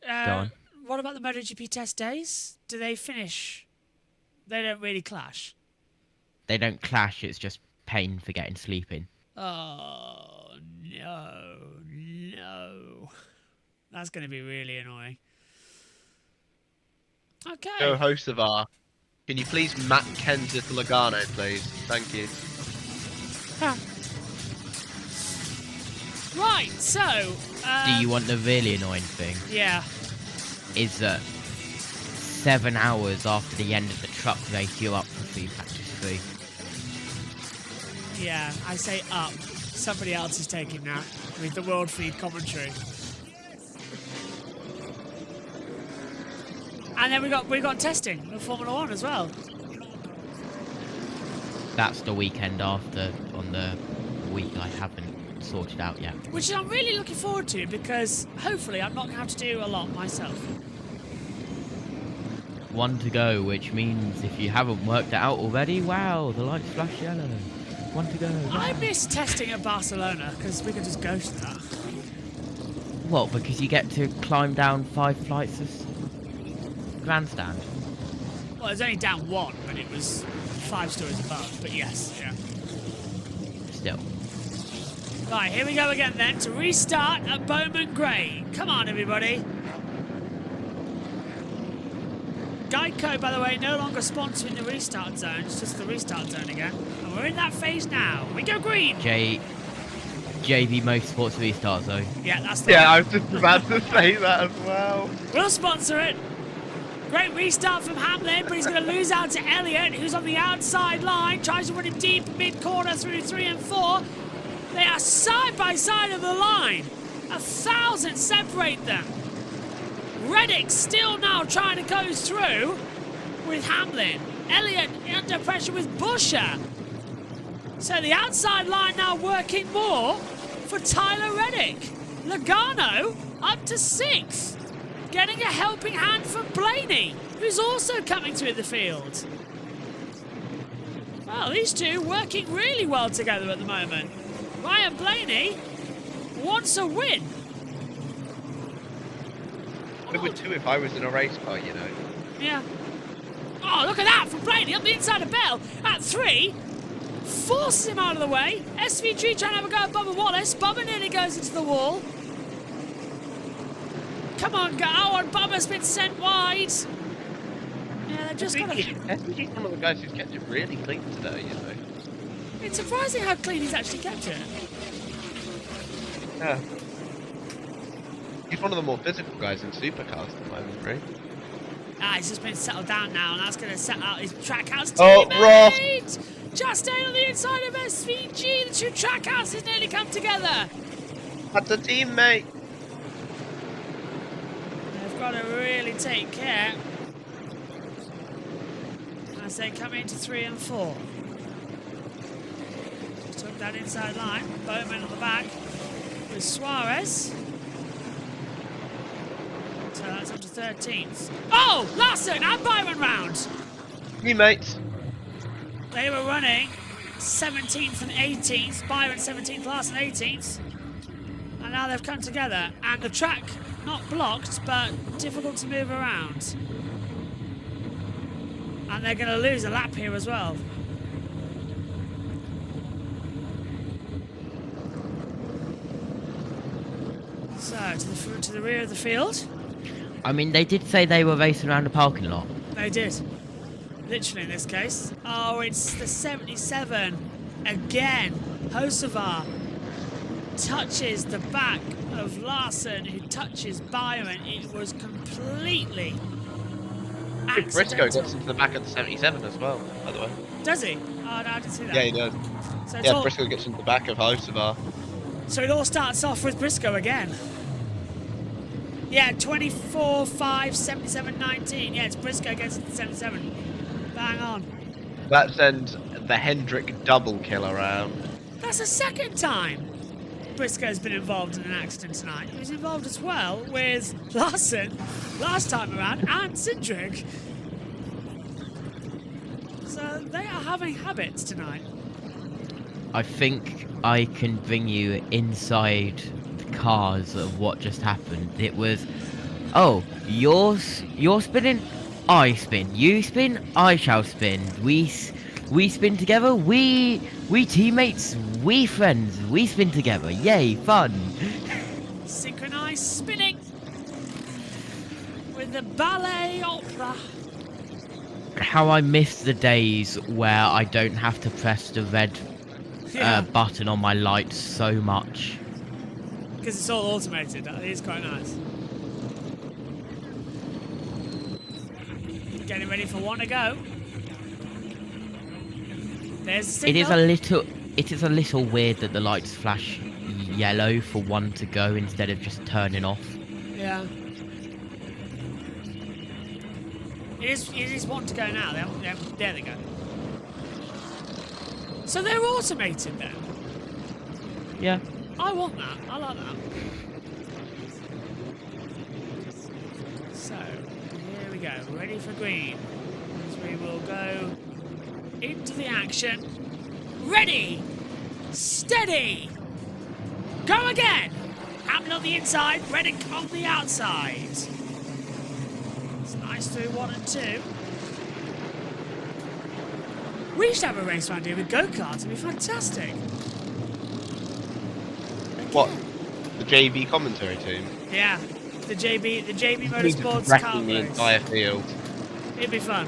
Go on. What about the MotoGP test days? Do they finish? They don't really clash. They don't clash. It's just pain for getting sleep in. Oh, no. That's going to be really annoying. Okay. Go Osavar. Can you please Matt Kenseth Logano, please? Thank you. Right, so... Do you want the really annoying thing? Yeah. Is that 7 hours after the end of the truck race, you're up for free practice 3. Yeah, I say up. Somebody else is taking that with the world feed commentary. And then we got testing of Formula 1 as well. That's the weekend after, on the week I haven't sorted out yet. Which I'm really looking forward to, because hopefully I'm not going to have to do a lot myself. 1 to go, which means if you haven't worked it out already, wow, the lights flash yellow. 1 to go. I miss testing at Barcelona, because we could just go to that. What, because you get to climb down 5 flights of grandstand? Well, it was only down 1, but it was 5 stories above, but yes, yeah. Still. Right, here we go again then, to restart at Bowman Gray. Come on, everybody. Geico, by the way, no longer sponsoring the restart zone, it's just the restart zone again. And we're in that phase now. We go green. JBMotorsports restart zone. Yeah, that's the Yeah, one. I was just about to say that as well. We'll sponsor it. Great restart from Hamlin, but he's going to lose out to Elliott, who's on the outside line. Tries to run him deep mid-corner through 3 and 4. They are side by side of the line. 1,000 separate them. Reddick still now trying to go through with Hamlin. Elliott under pressure with Buscher. So the outside line now working more for Tyler Reddick. Logano up to 6th. Getting a helping hand from Blaney, who's also coming through the field. Well, these two working really well together at the moment. Ryan Blaney wants a win. I would too if I was in a race car, you know. Yeah. Oh, look at that from Blaney up the inside of Bell at 3. Forces him out of the way. SVG trying to have a go at Bubba Wallace. Bubba nearly goes into the wall. Come on, go. Oh, and Bubba's been sent wide. Yeah, they've just got to... SVG's one of the guys who's kept it really clean today, you know. It's surprising how clean he's actually kept it. Yeah. He's one of the more physical guys in supercars at the moment, right? Ah, he's just been settled down now, and that's going to set out his trackhouse Oh, teammate! Chastain on the inside of SVG. The 2 trackhouses nearly come together. That's a teammate. They've got to really take care as they come into 3 and 4. Just took that inside line. Bowman on the back with Suarez. So that's up to 13th. Oh, Larson and Byron round. Teammates. They were running 17th and 18th. Byron 17th, Larson 18th. And now they've come together. And the track, not blocked, but difficult to move around. And they're going to lose a lap here as well. So, to the rear of the field. I mean, they did say they were racing around the parking lot. They did. Literally in this case. Oh, it's the 77 again. Hocevar touches the back of Larson, who touches Byron. It was completely Briscoe gets into the back of the 77 as well, by the way. Does he? Oh, no, I didn't see that. Yeah, he does. So it's Yeah, all... Briscoe gets into the back of Hocevar. So it all starts off with Briscoe again. Yeah, 24, 5, 77, 19. Yeah, it's Briscoe gets into 77. Bang on. That sends the Hendrick double kill around. That's the 2nd time Briscoe's been involved in an accident tonight. He was involved as well with Larson last time around and Cindric. So they are having habits tonight. I think I can bring you inside the cars of what just happened. It was, oh, you're spinning, I spin. You spin, I shall spin. We spin together. We teammates. We friends. We spin together. Yay, fun. Synchronized spinning with the ballet opera. How I miss the days where I don't have to press the red button on my lights so much. Because it's all automated. It is quite nice. Getting ready for one to go. There's the signal. It is a little weird that the lights flash yellow for one to go instead of just turning off. Yeah. It is one to go now. There they go. So they're automated then? Yeah. I want that. I like that. So, here we go. Ready for green. As we will go into the action. Ready! Steady! Go again! Hamlin on the inside, Reddick on the outside. It's nice through 1 and 2. We should have a race around here with go-karts. It'd be fantastic. What? The JB commentary team? Yeah, the JB Motorsports Wrecking car the race. entire field. It'd be fun.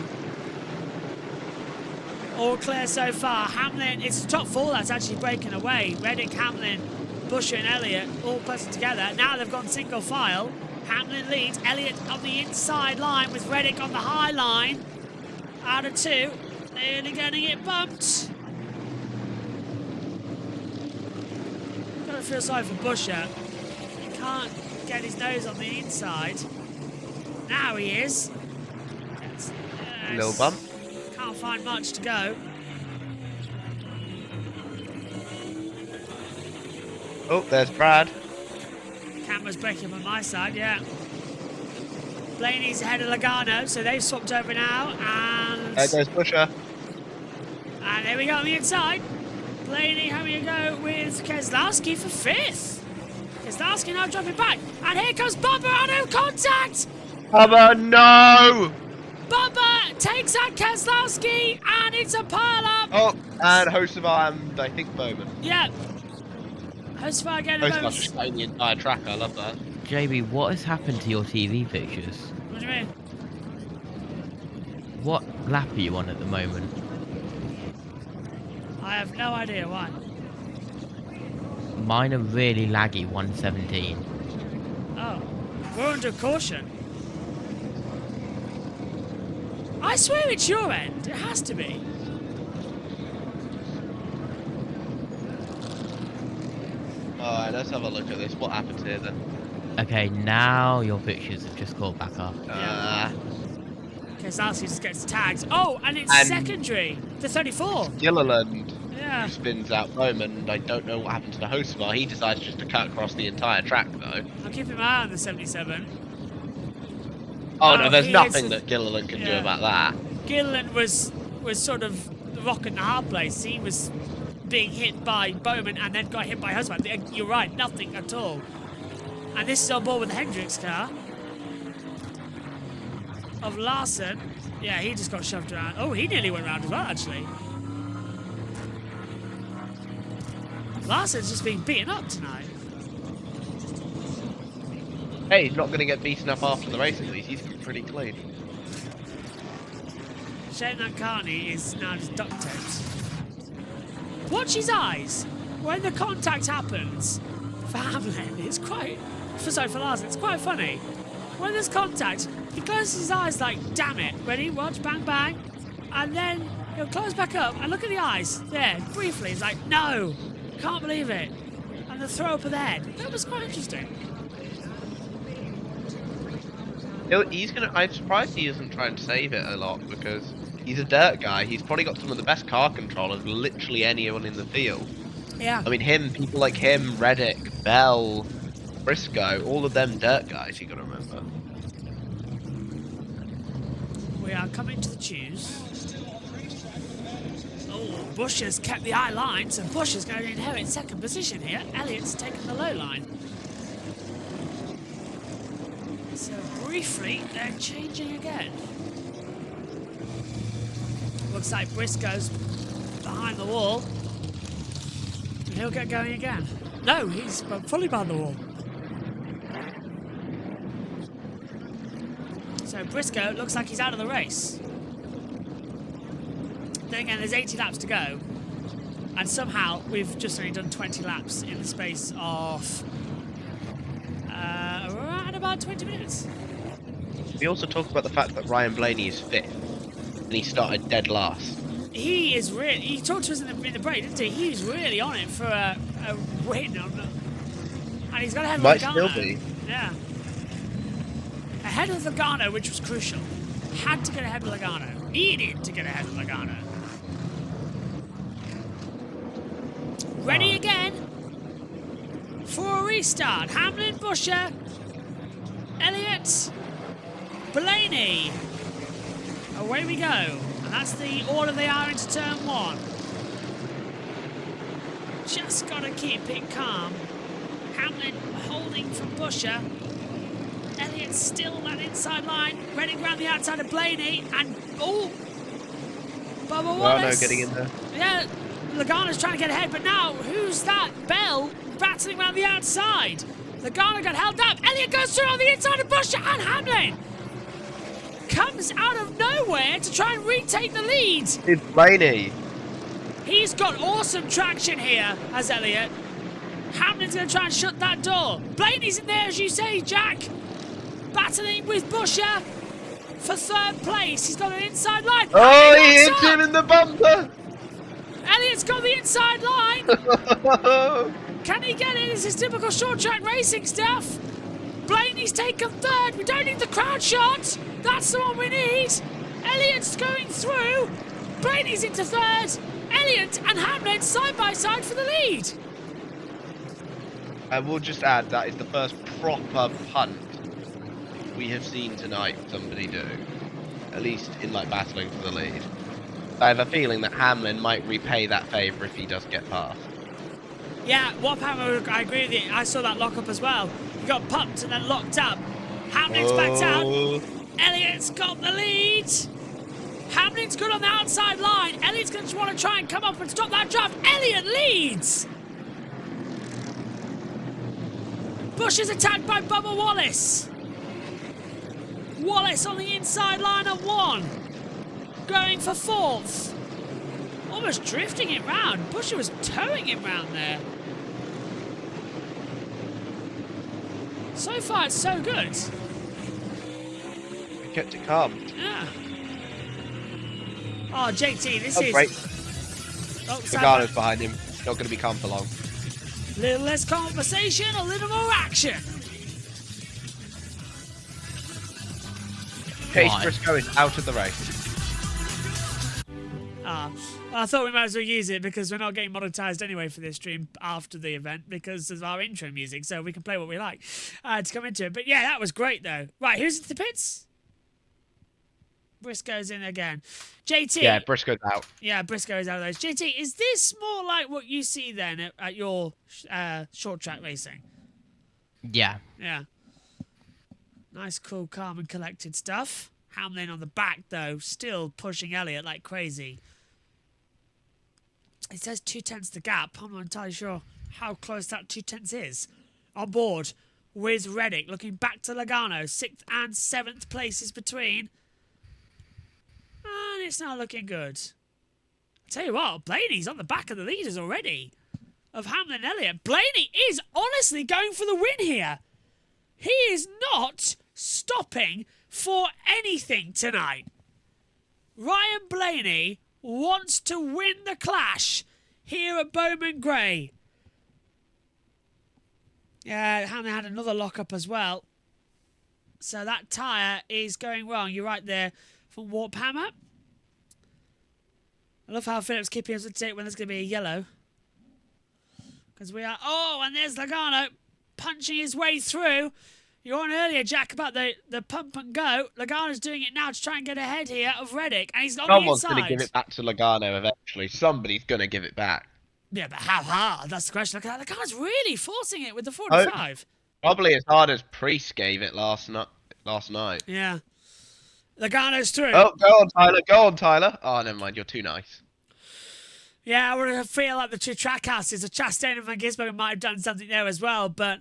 All clear so far. Hamlin, it's the top 4 that's actually breaking away. Reddick, Hamlin, Busher and Elliott all close together. Now they've gone single file. Hamlin leads. Elliott on the inside line with Reddick on the high line. Out of 2. Nearly going to get bumped. Got to feel sorry for Busher. He can't get his nose on the inside. Now he is. Little bump. Can't find much to go. Oh, there's Brad. Camera's breaking on my side, yeah. Blaney's ahead of Logano, so they've swapped over now, and... There goes Busher. And there we go on the inside. Blaney having a go with Keselowski for 5th. Keselowski now dropping back, and here comes Bubba on no contact! Bubba, no! Bubba takes out Keselowski, and it's a pile-up! Oh, and Hocevar and I think Bowman. Yeah. Hocevar getting a Hocevar's just cutting the entire track, I love that. JB, what has happened to your TV pictures? What do you mean? What lap are you on at the moment? I have no idea why. Mine are really laggy, 117. Oh, we're under caution. I swear it's your end. It has to be. Alright, let's have a look at this. What happened here then? Okay, now your pictures have just caught back up. Keselowski just gets tagged. Oh, and it's secondary. The 34. Gilliland Yeah. who spins out Bowman, and I don't know what happened to the Hocevar. He decides just to cut across the entire track though. I'm keeping my eye on the 77. Oh no, there's he nothing is- that Gilliland can do yeah. about that. Gilliland was sort of rocking the hard place. He was being hit by Bowman and then got hit by Husband. You're right, nothing at all. And this is on board with the Hendricks car of Larson. Yeah, he just got shoved around. Oh, he nearly went around as well, actually. Larson's just being beaten up tonight. Hey, he's not going to get beaten up after the race at least. He's pretty clean. Shane Carney is now just duct taped. Watch his eyes when the contact happens. For Hamlin, it's quite... Sorry, for Larson, it's quite funny. When there's contact, he closes his eyes like, damn it. Ready? Watch, bang, bang. And then he'll close back up and look at the eyes. There, briefly. He's like, no, can't believe it. And the throw up of the head. That was quite interesting. I'm surprised he isn't trying to save it a lot because he's a dirt guy. He's probably got some of the best car control of literally anyone in the field. Yeah. I mean, people like him, Reddick, Bell, Briscoe, all of them dirt guys, you got to remember. We are coming to the choose. Oh, Bush has kept the high line, so Bush is going to inherit second position here. Elliott's taken the low line. So briefly, they're changing again. Looks like Briscoe's behind the wall. And he'll get going again. No, he's fully behind the wall. So Briscoe looks like he's out of the race. Then again, there's 80 laps to go. And somehow we've just only done 20 laps in the space of Around about 20 minutes. We also talked about the fact that Ryan Blaney is 5th, and he started dead last. He is really. He talked to us in the break, didn't he? He's really on it for a win. And he's got ahead of Might Logano. still be. Yeah. Ahead of Logano, which was crucial. Had to get ahead of Logano. Needed to get ahead of Logano. Ready again for a restart. Hamlin, Buescher, Elliott, Blaney. Away we go. And that's the order they are into turn 1. Just got to keep it calm. Hamlin holding from Buescher. Elliott still on that inside line. Redding round the outside of Blaney. And, oh! Bubba Wallace. Logano getting in there. Yeah, Logano's trying to get ahead, but now, who's that? Bell battling around the outside. Logano got held up. Elliott goes through on the inside of Buescher, and Hamlin comes out of nowhere to try and retake the lead. It's Blaney. He's got awesome traction here, has Elliott. Hamlin's going to try and shut that door. Blaney's in there, as you say, Jack. Battling with Buescher for 3rd place. He's got an inside line. Oh, he hit him in the bumper. Elliott's got the inside line. Can he get it? This is typical short track racing stuff. Blaney's taken 3rd. We don't need the crowd shot. That's the one we need. Elliott's going through. Blaney's into 3rd. Elliott and Hamlin side by side for the lead. I will just add that is the first proper punt we have seen tonight somebody do. At least in like battling for the lead. I have a feeling that Hamlin might repay that favour if he does get past. Yeah, Waphammer, I agree with you. I saw that lock up as well. He got pumped and then locked up. Hamlin's backed out. Elliott's got the lead. Hamlin's good on the outside line. Elliott's going to want to try and come up and stop that draft. Elliott leads. Bush is attacked by Bubba Wallace. Wallace on the inside line at 1. Going for 4th. Almost drifting it round. Buescher was towing him round there. So far, it's so good. He kept it calm. Yeah. Oh, JT, this is... Great. Oh, Logano's behind him. Not going to be calm for long. Little less conversation, a little more action. Chase Briscoe is out of the race. I thought we might as well use it because we're not getting monetized anyway for this stream after the event because of our intro music, so we can play what we like to come into it. But yeah, that was great though. Right, who's at the pits? Briscoe's in again. JT. Yeah, Briscoe's out. Yeah, Briscoe is out of those. JT, is this more like what you see then at your short track racing? Yeah. Yeah. Nice, cool, calm and collected stuff. Hamlin on the back, though, still pushing Elliott like crazy. It says 2/10 the gap. I'm not entirely sure how close that 2/10 is. On board with Reddick, looking back to Logano. 6th and 7th places between. And it's not looking good. I tell you what, Blaney's on the back of the leaders already. Of Hamlin and Elliott. Blaney is honestly going for the win here. He is not stopping for anything tonight. Ryan Blaney wants to win the clash here at Bowman Gray. Yeah, Hamlin had another lockup as well. So that tyre is going wrong. You're right there from Warphammer. I love how Phillips keeping us up to date when there's going to be a yellow. Because we are... Oh, and there's Logano punching his way through. You were on earlier, Jack, about the pump and go. Logano's doing it now to try and get ahead here of Reddick. And he's on the inside. Someone's going to give it back to Logano eventually. Somebody's going to give it back. Yeah, but how hard? That's the question. Look at that. Logano's really forcing it with the 45. Probably as hard as Priest gave it last night. Yeah. Logano's through. Oh, go on, Tyler. Go on, Tyler. Oh, never mind. You're too nice. Yeah, I would feel like the two trackhouses, Chastain and Van Gisbergen might have done something there as well, but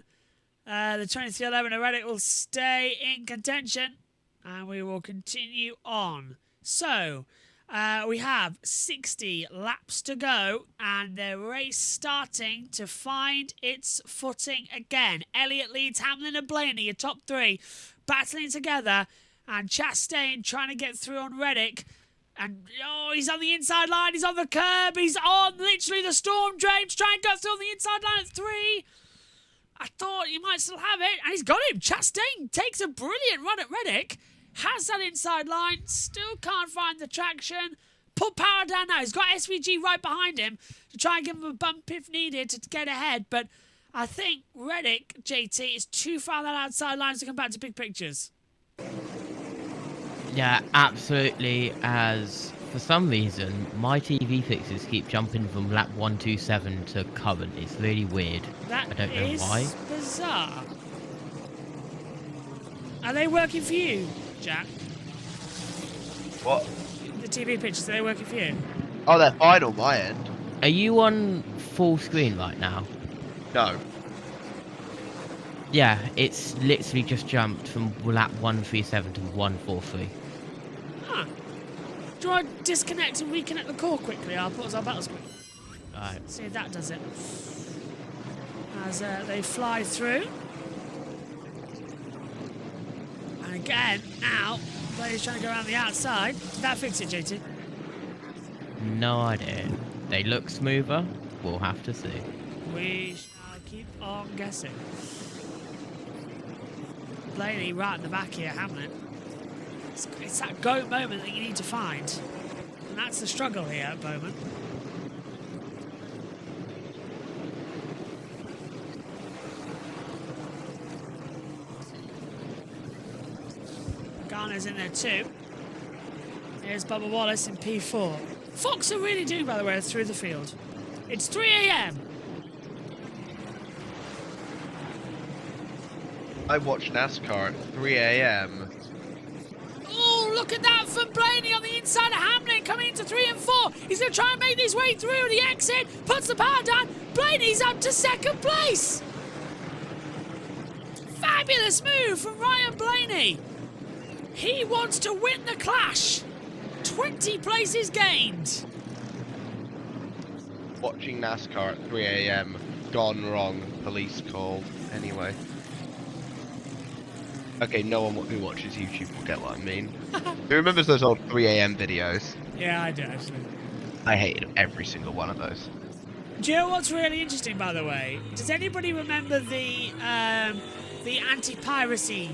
the 2311 of Reddick will stay in contention, and we will continue on. So, We have 60 laps to go, and the race starting to find its footing again. Elliott leads Hamlin and Blaney, a top three, battling together, and Chastain trying to get through on Reddick. And, oh, he's on the inside line, he's on the curb, he's on literally the storm drain to try and go through on the inside line at 3. I thought he might still have it, and he's got him. Chastain takes a brilliant run at Reddick. Has that inside line, still can't find the traction. Put power down now. He's got SVG right behind him to try and give him a bump if needed to get ahead. But I think Reddick, JT, is too far that outside line to come back to big pictures. Yeah, absolutely. As for some reason, my TV fixes keep jumping from lap 127 to current. It's really weird. I don't know why. That is bizarre. Are they working for you, Jack? What? The TV pictures, are they working for you? Oh, they're fine on my end. Are you on full screen right now? No. Yeah, it's literally just jumped from lap 137 to 143. Huh. Do you want to disconnect and reconnect the call quickly? I'll put us on battle screen. Alright. See if that does it. As they fly through. And again, now, players trying to go around the outside. Did that fix it, JT? No idea. They look smoother. We'll have to see. We shall keep on guessing. Blaney right in the back here, Hamlin. It's that GOAT moment that you need to find. And that's the struggle here at Bowman. Garner's in there too. Here's Bubba Wallace in P4. Fox are really doing, by the way, through the field. It's 3 a.m. I watch NASCAR at 3 a.m. Oh, look at that from Blaney on the inside of Hamlin, coming into 3 and 4. He's going to try and make his way through the exit, puts the power down. Blaney's up to second place. Fabulous move from Ryan Blaney. He wants to win the clash. 20 places gained. Watching NASCAR at 3 a.m. Gone wrong. Police called. Anyway. Okay, no one who watches YouTube will get what I mean. Who remembers those old 3 a.m. videos? Yeah, I do, actually. I hated every single one of those. Do you know what's really interesting, by the way? Does anybody remember the anti-piracy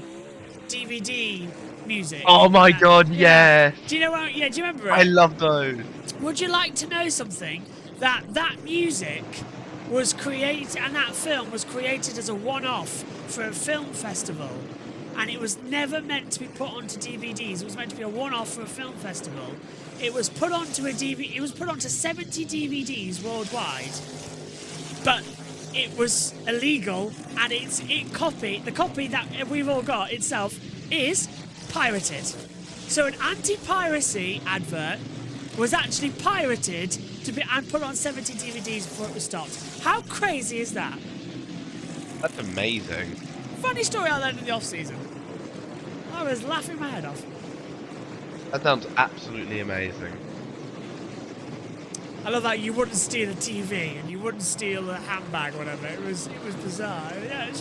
DVD music? Oh my god, yeah! Do you know what? Yeah, do you remember it? I love those. Would you like to know something? That music was created, and that film was created as a one-off for a film festival, and it was never meant to be put onto DVDs. It was meant to be a one-off for a film festival. It was put onto a DVD. It was put onto 70 DVDs worldwide, but it was illegal, and the copy that we've all got itself is pirated. So an anti-piracy advert was actually pirated and put on 70 DVDs before it was stopped. How crazy is that? That's amazing. Funny story I learned in the off-season. I was laughing my head off. That sounds absolutely amazing. I love that you wouldn't steal a TV and you wouldn't steal a handbag or whatever. It was bizarre. Yeah,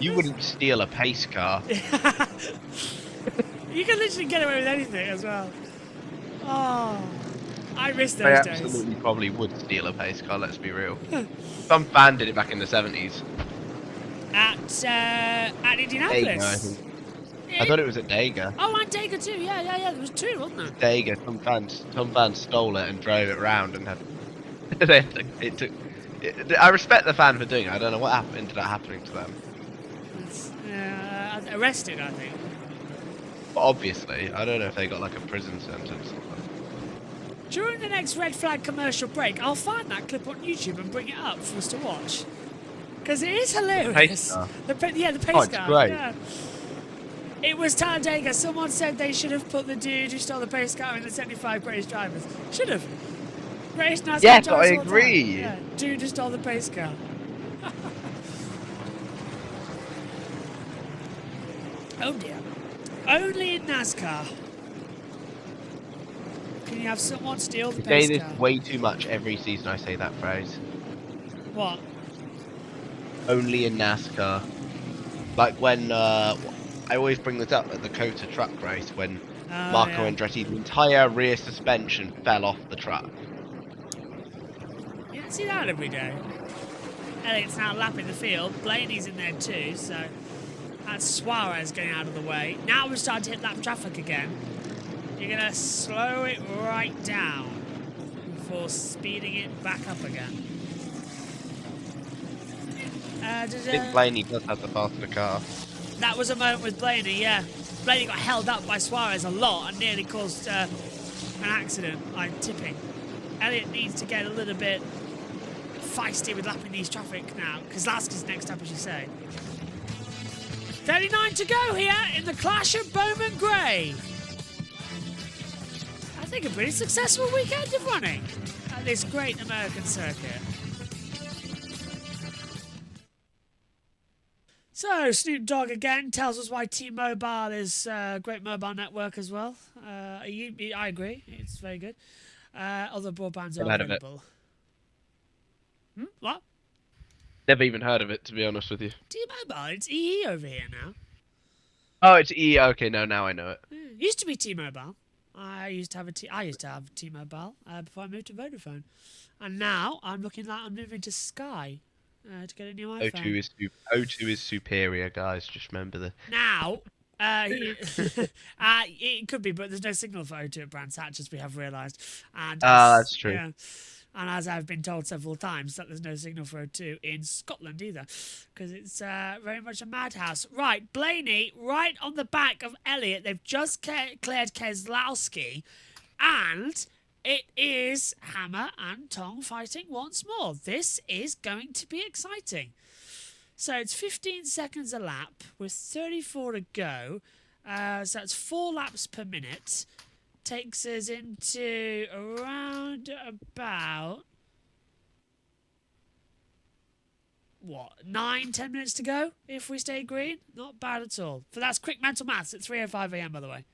You wouldn't steal a pace car. You can literally get away with anything as well. Oh, I miss those I days. absolutely probably would steal a pace car, let's be real. Some fan did it back in the 70s. At Indianapolis. Dega, I think. I thought it was at Dega. Oh, and Dega too. Yeah. There was two, wasn't there? Dega, some fans stole it and drove it around and had. I respect the fan for doing it. I don't know what ended up happening to them. Arrested, I think. But obviously, I don't know if they got like a prison sentence. During the next red flag commercial break, I'll find that clip on YouTube and bring it up for us to watch. Because it is hilarious. The pace car. It's great. Yeah. It was Talladega. Someone said they should have put the dude who stole the pace car in the 75 greatest drivers. Should have. Greatest NASCAR Yes, drivers I of all time. agree. Yeah, dude who stole the pace car. Oh dear. Only in NASCAR can you have someone steal the I say pace this car. way too much every season. I say that phrase. What? Only in NASCAR. Like when I always bring this up at the Cota truck race when Marco Andretti's entire rear suspension fell off the truck. You don't see that every day. Elliott's now lapping the field. Blaney's in there too, so that's Suarez getting out of the way. Now we're starting to hit lap traffic again. You're going to slow it right down before speeding it back up again. I think Blaney does have the faster car. That was a moment with Blaney, yeah. Blaney got held up by Suarez a lot and nearly caused an accident, like tipping. Elliott needs to get a little bit feisty with lapping these traffic now, because Lasky's next up, as you say. 39 to go here in the clash of Bowman Gray. I think a pretty successful weekend of running at this great American circuit. So, Snoop Dogg again tells us why T-Mobile is a great mobile network as well. I agree, it's very good. Other broadbands are available. What? Never even heard of it, to be honest with you. T-Mobile, it's EE over here now. Oh, it's EE. Okay, no, now I know it. It used to be T-Mobile. I used to have T-Mobile before I moved to Vodafone, and now I'm looking like I'm moving to Sky to get a new iPhone. O2 is superior, guys. Just remember that. Now, it could be, but there's no signal for O2 at Brands Hatch, as we have realised. That's true. Yeah. And as I've been told several times, that there's no signal for O2 in Scotland either, because it's very much a madhouse. Right, Blaney, right on the back of Elliott. They've just cleared Keselowski, and it is Hammer and Tong fighting once more. This is going to be exciting. So it's 15 seconds a lap with 34 to go. So that's 4 laps per minute. Takes us into around about, 9-10 minutes to go if we stay green. Not bad at all. But that's quick mental maths at 3:05 AM, by the way.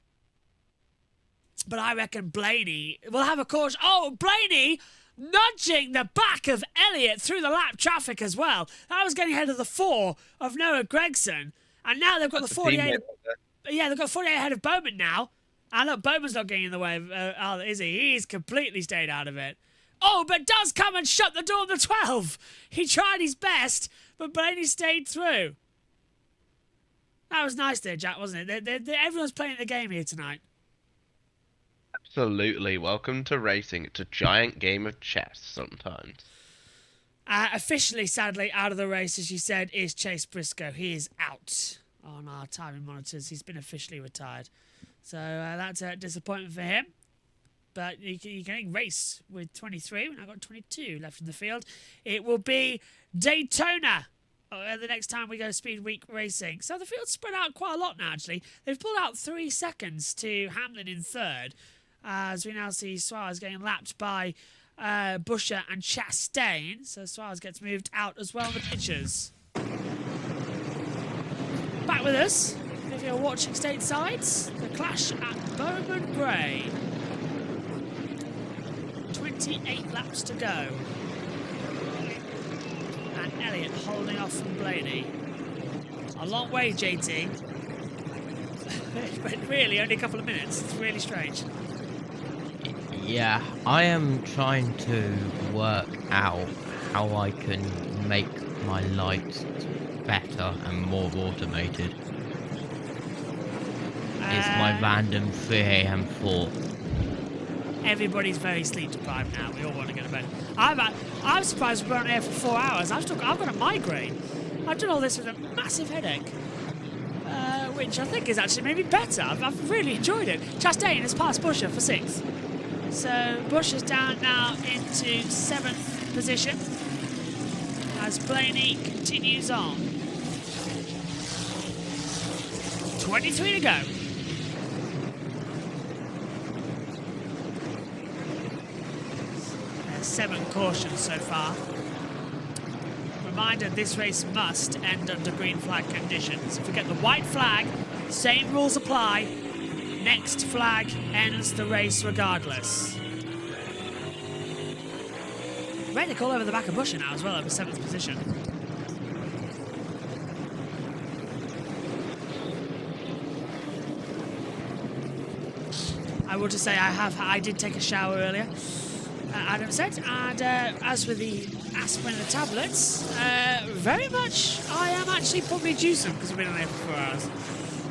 But I reckon Blaney will have a caution. Oh, Blaney nudging the back of Elliott through the lap traffic as well. That was getting ahead of the 4 of Noah Gragson. And now they've got the 48. Yeah, they've got 48 ahead of Bowman now. And look, Bowman's not getting in the way of, is he? He's completely stayed out of it. Oh, but does come and shut the door on the 12. He tried his best, but Blaney stayed through. That was nice there, Jack, wasn't it? Everyone's playing the game here tonight. Absolutely. Welcome to racing. It's a giant game of chess sometimes. Officially, sadly, out of the race, as you said, is Chase Briscoe. He is out on our timing monitors. He's been officially retired. So that's a disappointment for him. But you can race with 23. We've now got 22 left in the field. It will be Daytona the next time we go Speed Week racing. So the field's spread out quite a lot now, actually. They've pulled out 3 seconds to Hamlin in third. As we now see Suarez getting lapped by Buescher and Chastain. So Suarez gets moved out as well in the pictures. Back with us. If you're watching stateside, the clash at Bowman Gray. 28 laps to go. And Elliott holding off from Blaney. A long way, JT. But really, only a couple of minutes. It's really strange. Yeah, I am trying to work out how I can make my lights better and more automated. It's my random 3 AM thought. Everybody's very sleep deprived now. We all want to go to bed. I'm surprised we're on air for 4 hours. I've got a migraine. I've done all this with a massive headache, which I think is actually maybe better. I've really enjoyed it. Chastain has passed Buescher for 6th. So Buescher's down now into 7th position as Blaney continues on. 23 to go. 7 cautions so far. Reminder, this race must end under green flag conditions. If we get the white flag, same rules apply. Next flag ends the race regardless. Reddick all over the back of Busher now as well, over 7th position. I will just say I did take a shower earlier, Adam said, and as for the aspirin and the tablets, very much I am actually probably due some because we've been on here for 4 hours.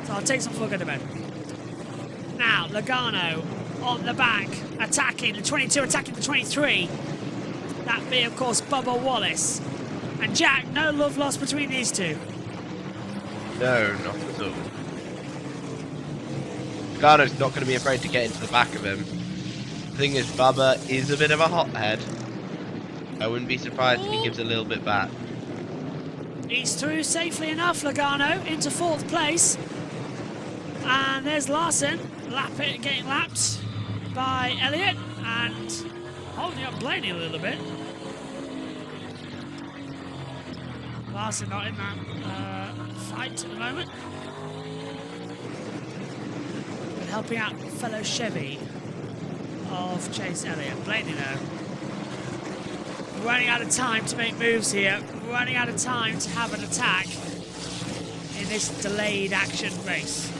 So I'll take some before I go to bed. Now, Logano on the back, attacking the 22, attacking the 23. That being, of course, Bubba Wallace. And Jack, no love lost between these two. No, not at all. Logano's not going to be afraid to get into the back of him. The thing is, Bubba is a bit of a hothead. I wouldn't be surprised if he gives a little bit back. He's through safely enough, Logano, into 4th place. And there's Larson, getting lapped by Elliott, and holding up Blaney a little bit. Larson not in that fight at the moment. But helping out fellow Chevy of Chase Elliott. Blaney though, running out of time to make moves here, running out of time to have an attack in this delayed action race.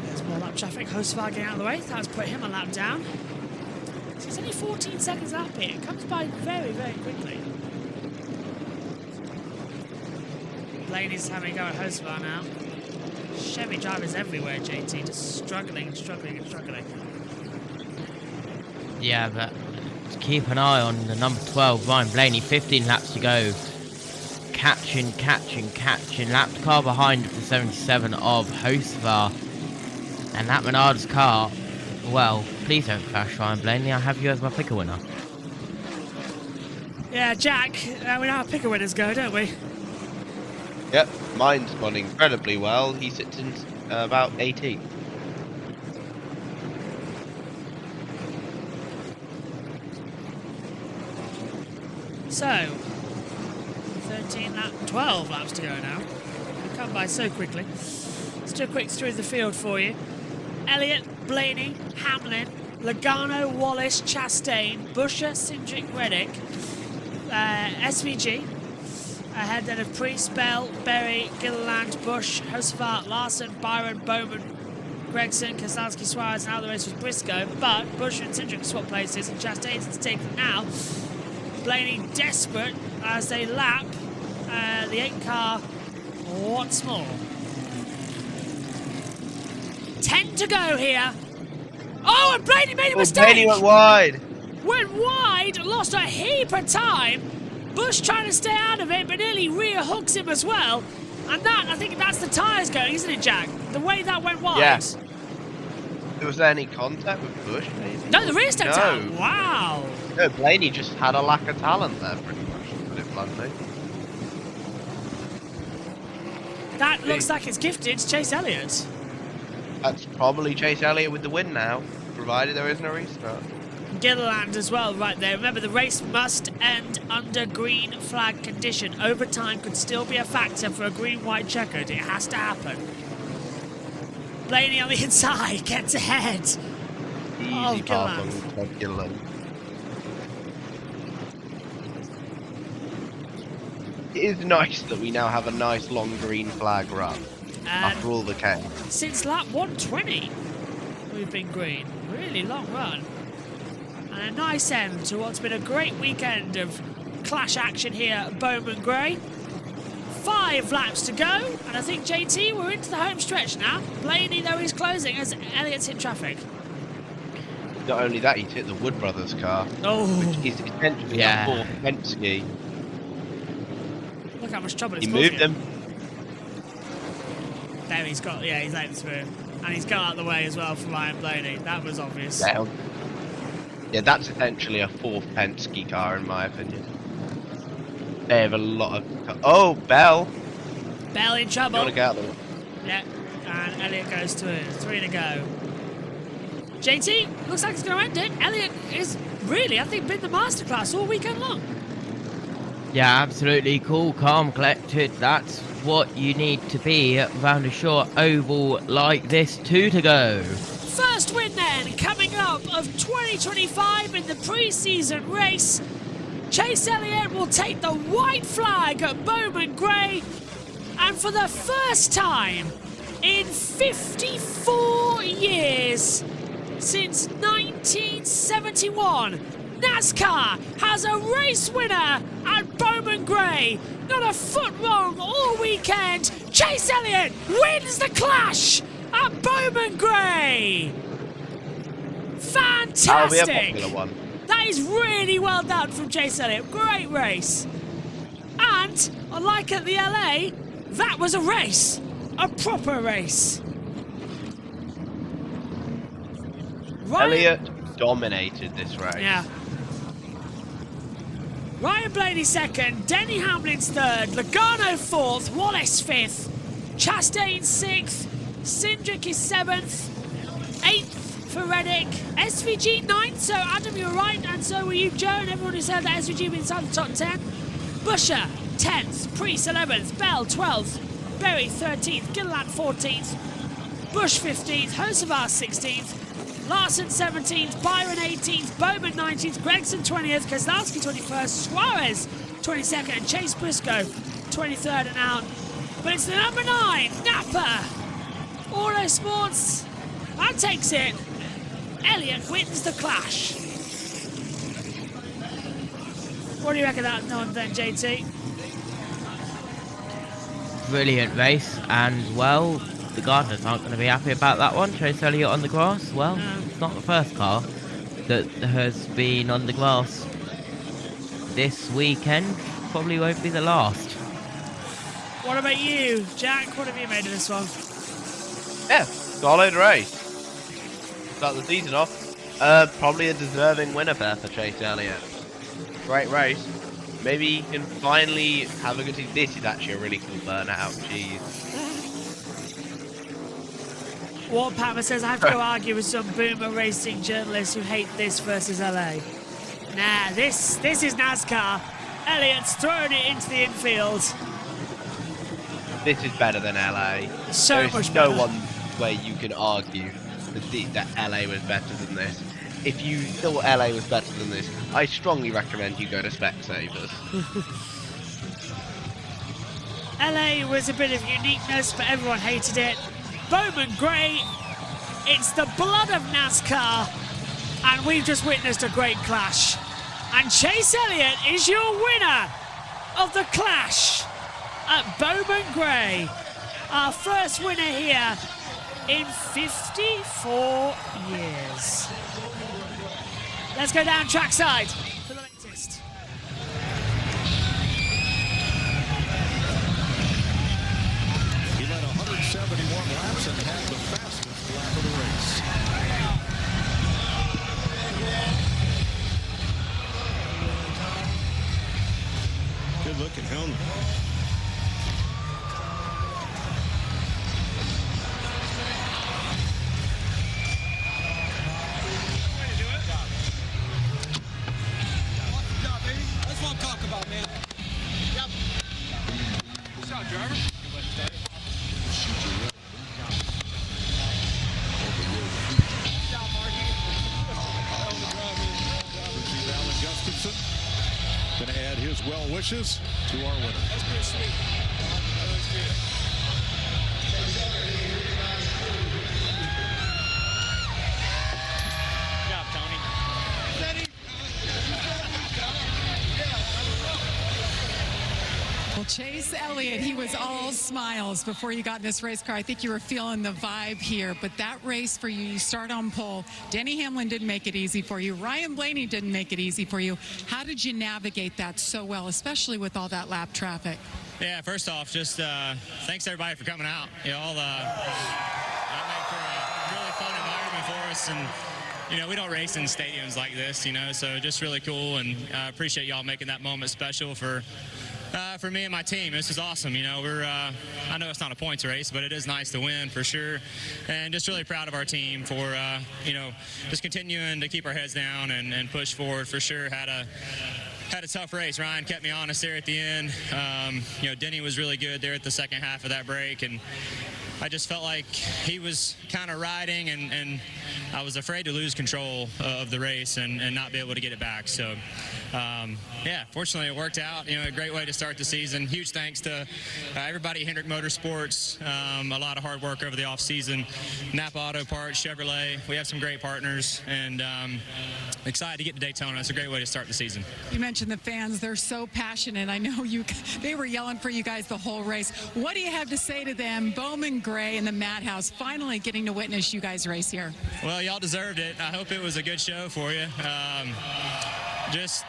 There's more lap traffic. Hosvar getting out of the way. That's put him a lap down. So it's only 14 seconds lap here. It comes by very, very quickly. Blaney's having a go at Hosvar now. Chevy drivers everywhere, JT, just struggling. Yeah, but keep an eye on the number 12, Ryan Blaney. 15 laps to go. Catching. Lapped car behind the 77 of Hosvar. And that Menard's car, well, please don't crash, Ryan Blaney. I have you as my picker winner. Yeah, Jack, we know how picker winners go, don't we? Yep, mine's gone incredibly well. He sits in about 18. So, 12 laps to go now. We've come by so quickly. Let's do a quick through the field for you. Elliott, Blaney, Hamlin, Logano, Wallace, Chastain, Busher, Cindric, Reddick, SVG. Ahead then of Priest, Bell, Berry, Gilliland, Bush, Hosvar, Larson, Byron, Bowman, Gregson, Keselowski, Suarez, and now the race was Briscoe. But Bush and Cindric swap places, and Chastain's to take them now. Blaney desperate as they lap the 8 car once more. 10 to go here. Oh, and Blaney made a mistake. Blaney went wide. Went wide, lost a heap of time. Bush trying to stay out of it, but nearly rear hooks him as well. And that, I think that's the tyres going, isn't it, Jack? The way that went wide. Yeah. Was there any contact with Bush, maybe? No, there is no talent. Wow. No, Blaney just had a lack of talent there, pretty much, to put it bluntly. That looks like it's gifted to Chase Elliott. That's probably Chase Elliott with the win now, provided there isn't a restart. Gilliland as well right there. Remember, the race must end under green flag condition. Overtime could still be a factor for a green-white checkered. It has to happen. Blaney on the inside gets ahead. Easy pass on Gilliland. It is nice that we now have a nice long green flag run after all the chaos. Since lap 120, we've been green. Really long run. And a nice end to what's been a great weekend of clash action here at Bowman Gray. 5 laps to go, and I think, JT, we're into the home stretch now. Blaney, though, is closing as Elliott's hit traffic. Not only that, he's hit the Wood Brothers car, which is essentially a 4th Penske. Look how much trouble it's He causing moved him. There he's got, he's aimed through. And he's got out of the way as well for Ryan Blaney. That was obvious. Yeah, that's essentially a 4th Penske car, in my opinion. They have a lot of... Oh, Bell! Bell in trouble. You want to get out of the way? Yeah, and Elliott goes to it. 3 to go. JT, looks like it's going to end it. Elliott is really, I think, been the masterclass all weekend long. Yeah, absolutely cool, calm, collected. That's what you need to be around a short oval like this. 2 to go. First win then, coming up of 2025 in the pre-season race. Chase Elliott will take the white flag at Bowman Gray, and for the first time in 54 years, since 1971, NASCAR has a race winner at Bowman Gray. Not a foot wrong all weekend. Chase Elliott wins the Clash at Bowman Gray. Fantastic. That'll be a popular one. That is really well done from Chase Elliott. Great race. And, unlike at the LA, that was a race. A proper race. Elliott dominated this race. Yeah. Ryan Blaney second, Denny Hamlin's third, Logano fourth, Wallace fifth, Chastain sixth, Cindric is seventh, eighth for Reddick, SVG ninth, so Adam, you're right, and so were you, Joe, and everyone who said that SVG would be inside the top 10. Busher 10th, Priest 11th, Bell 12th, Berry 13th, Gilliland 14th, Bush 15th, Hocevar 16th, Larson 17th, Byron 18th, Bowman 19th, Gregson 20th, Keselowski 21st, Suarez 22nd, and Chase Briscoe 23rd and out. But it's the number 9, Napa Autosports, that takes it. Elliott wins the Clash. What do you reckon of that one then, JT? Brilliant race, and well, the Gardeners aren't going to be happy about that one. Chase Elliott on the grass. Well, it's not the first car that has been on the grass this weekend. Probably won't be the last. What about you, Jack? What have you made of this one? Yeah, solid race. Start the season off. Probably a deserving winner there for Chase Elliott. Great race. Maybe he can finally have a good season. This is actually a really cool burnout. Jeez. Walt Palmer says, I have to go argue with some boomer racing journalists who hate this versus LA. Nah, this is NASCAR. Elliott's throwing it into the infield. This is better than LA. So There's much no better. one way you can argue that LA was better than this. If you thought LA was better than this, I strongly recommend you go to Specsavers. LA was a bit of uniqueness, but everyone hated it. Bowman Gray, it's the blood of NASCAR, and we've just witnessed a great clash. And Chase Elliott is your winner of the Clash at Bowman Gray. Our first winner here in 54 years. Let's go down trackside for the latest. He led 171 laps and had the fastest lap of the race. Good looking helmet. That's what I'm talking about, man. Yep. Good shot, driver. Alan Gustafson going to add his well wishes to our winner. That's pretty sweet. That was good. Good job, Tony. Well, Chase Elliott, he was all smiles before you got in this race car. I think you were feeling the vibe here, but that race for you, you start on pole. Denny Hamlin didn't make it easy for you. Ryan Blaney didn't make it easy for you. How did you navigate that so well, especially with all that lap traffic? Yeah, first off, just thanks everybody for coming out. You know, that made for a really fun environment for us, and you know, we don't race in stadiums like this, you know, so just really cool, and I appreciate y'all making that moment special for me and my team. This is awesome. You know, I know it's not a points race, but it is nice to win for sure. And just really proud of our team for, you know, just continuing to keep our heads down and push forward for sure. Had had a tough race. Ryan kept me honest there at the end. You know, Denny was really good there at the second half of that break, and I just felt like he was kind of riding, and I was afraid to lose control of the race and not be able to get it back. So, yeah, fortunately it worked out. You know, a great way to start the season. Huge thanks to everybody at Hendrick Motorsports. A lot of hard work over the off season. Napa Auto Parts, Chevrolet. We have some great partners, and excited to get to Daytona. It's a great way to start the season. You mentioned the fans. They're so passionate. I know they were yelling for you guys the whole race. What do you have to say to them? Bowman Gray and the Madhouse finally getting to witness you guys race here. Well, y'all deserved it. I hope it was a good show for you. Just,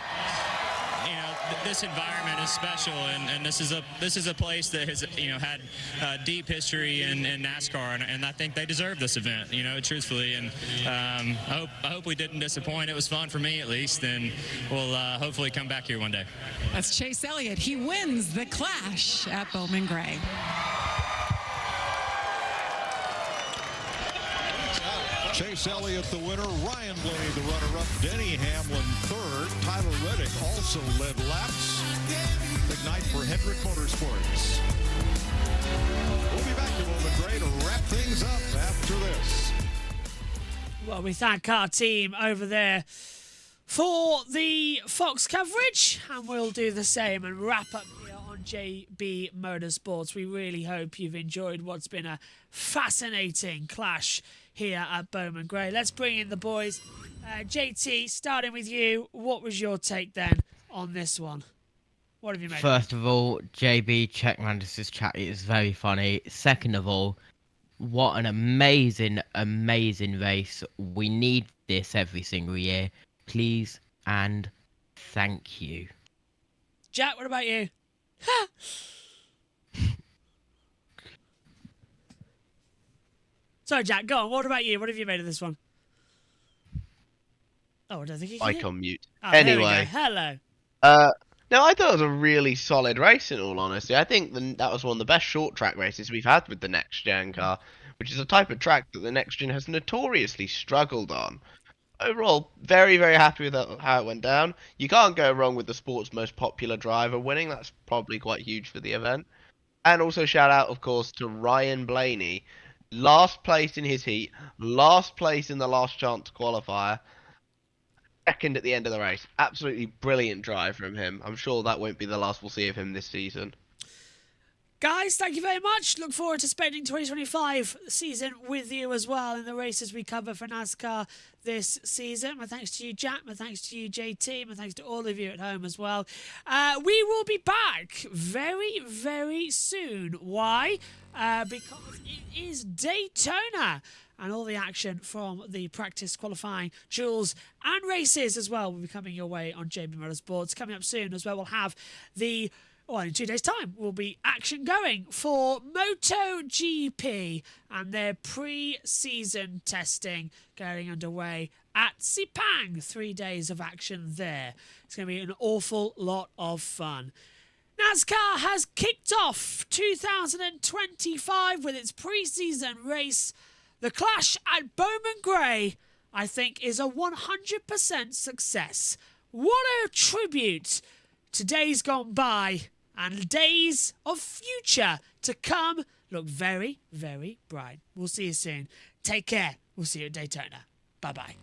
you know, this environment is special, and this is a place that has, you know, had deep history in NASCAR, and I think they deserve this event, you know, truthfully. And I hope we didn't disappoint. It was fun for me, at least, and we'll hopefully come back here one day. That's Chase Elliott. He wins the Clash at Bowman Gray. Chase Elliott the winner, Ryan Blaney the runner-up, Denny Hamlin third, Tyler Reddick also led laps. Big night for Hendrick Motorsports. We'll be back to Bowman Gray to wrap things up after this. Well, we thank our team over there for the Fox coverage, and we'll do the same and wrap up here on JB Motorsports. We really hope you've enjoyed what's been a fascinating clash here at Bowman Gray. Let's bring in the boys. JT, starting with you, what was your take then on this one? What have you made? First of all, JB Checkmandis' chat is very funny. Second of all, what an amazing, amazing race. We need this every single year. Please and thank you. Jack, what about you? Sorry, Jack, go on. What about you? What have you made of this one? Oh, I don't think you can Mic hear. on mute. Oh, there we go. Anyway. Hello. No, I thought it was a really solid race, in all honesty. I think that was one of the best short track races we've had with the Next Gen car, which is a type of track that the Next Gen has notoriously struggled on. Overall, very, very happy with how it went down. You can't go wrong with the sport's most popular driver winning. That's probably quite huge for the event. And also shout out, of course, to Ryan Blaney. Last place in his heat, last place in the last chance qualifier, second at the end of the race. Absolutely brilliant drive from him. I'm sure that won't be the last we'll see of him this season. Guys, thank you very much. Look forward to spending 2025 season with you as well in the races we cover for NASCAR this season. My thanks to you, Jack. My thanks to you, JT. My thanks to all of you at home as well. We will be back very, very soon. Why? Because it is Daytona. And all the action from the practice, qualifying, duels, and races as well will be coming your way on JB Motorsports. Coming up soon as well, we'll have the... Well, in 2 days' time, will be action going for MotoGP and their pre-season testing going underway at Sepang. 3 days of action there. It's going to be an awful lot of fun. NASCAR has kicked off 2025 with its pre-season race. The Clash at Bowman Gray, I think, is a 100% success. What a tribute to days gone by. And days of future to come look very, very bright. We'll see you soon. Take care. We'll see you at Daytona. Bye-bye.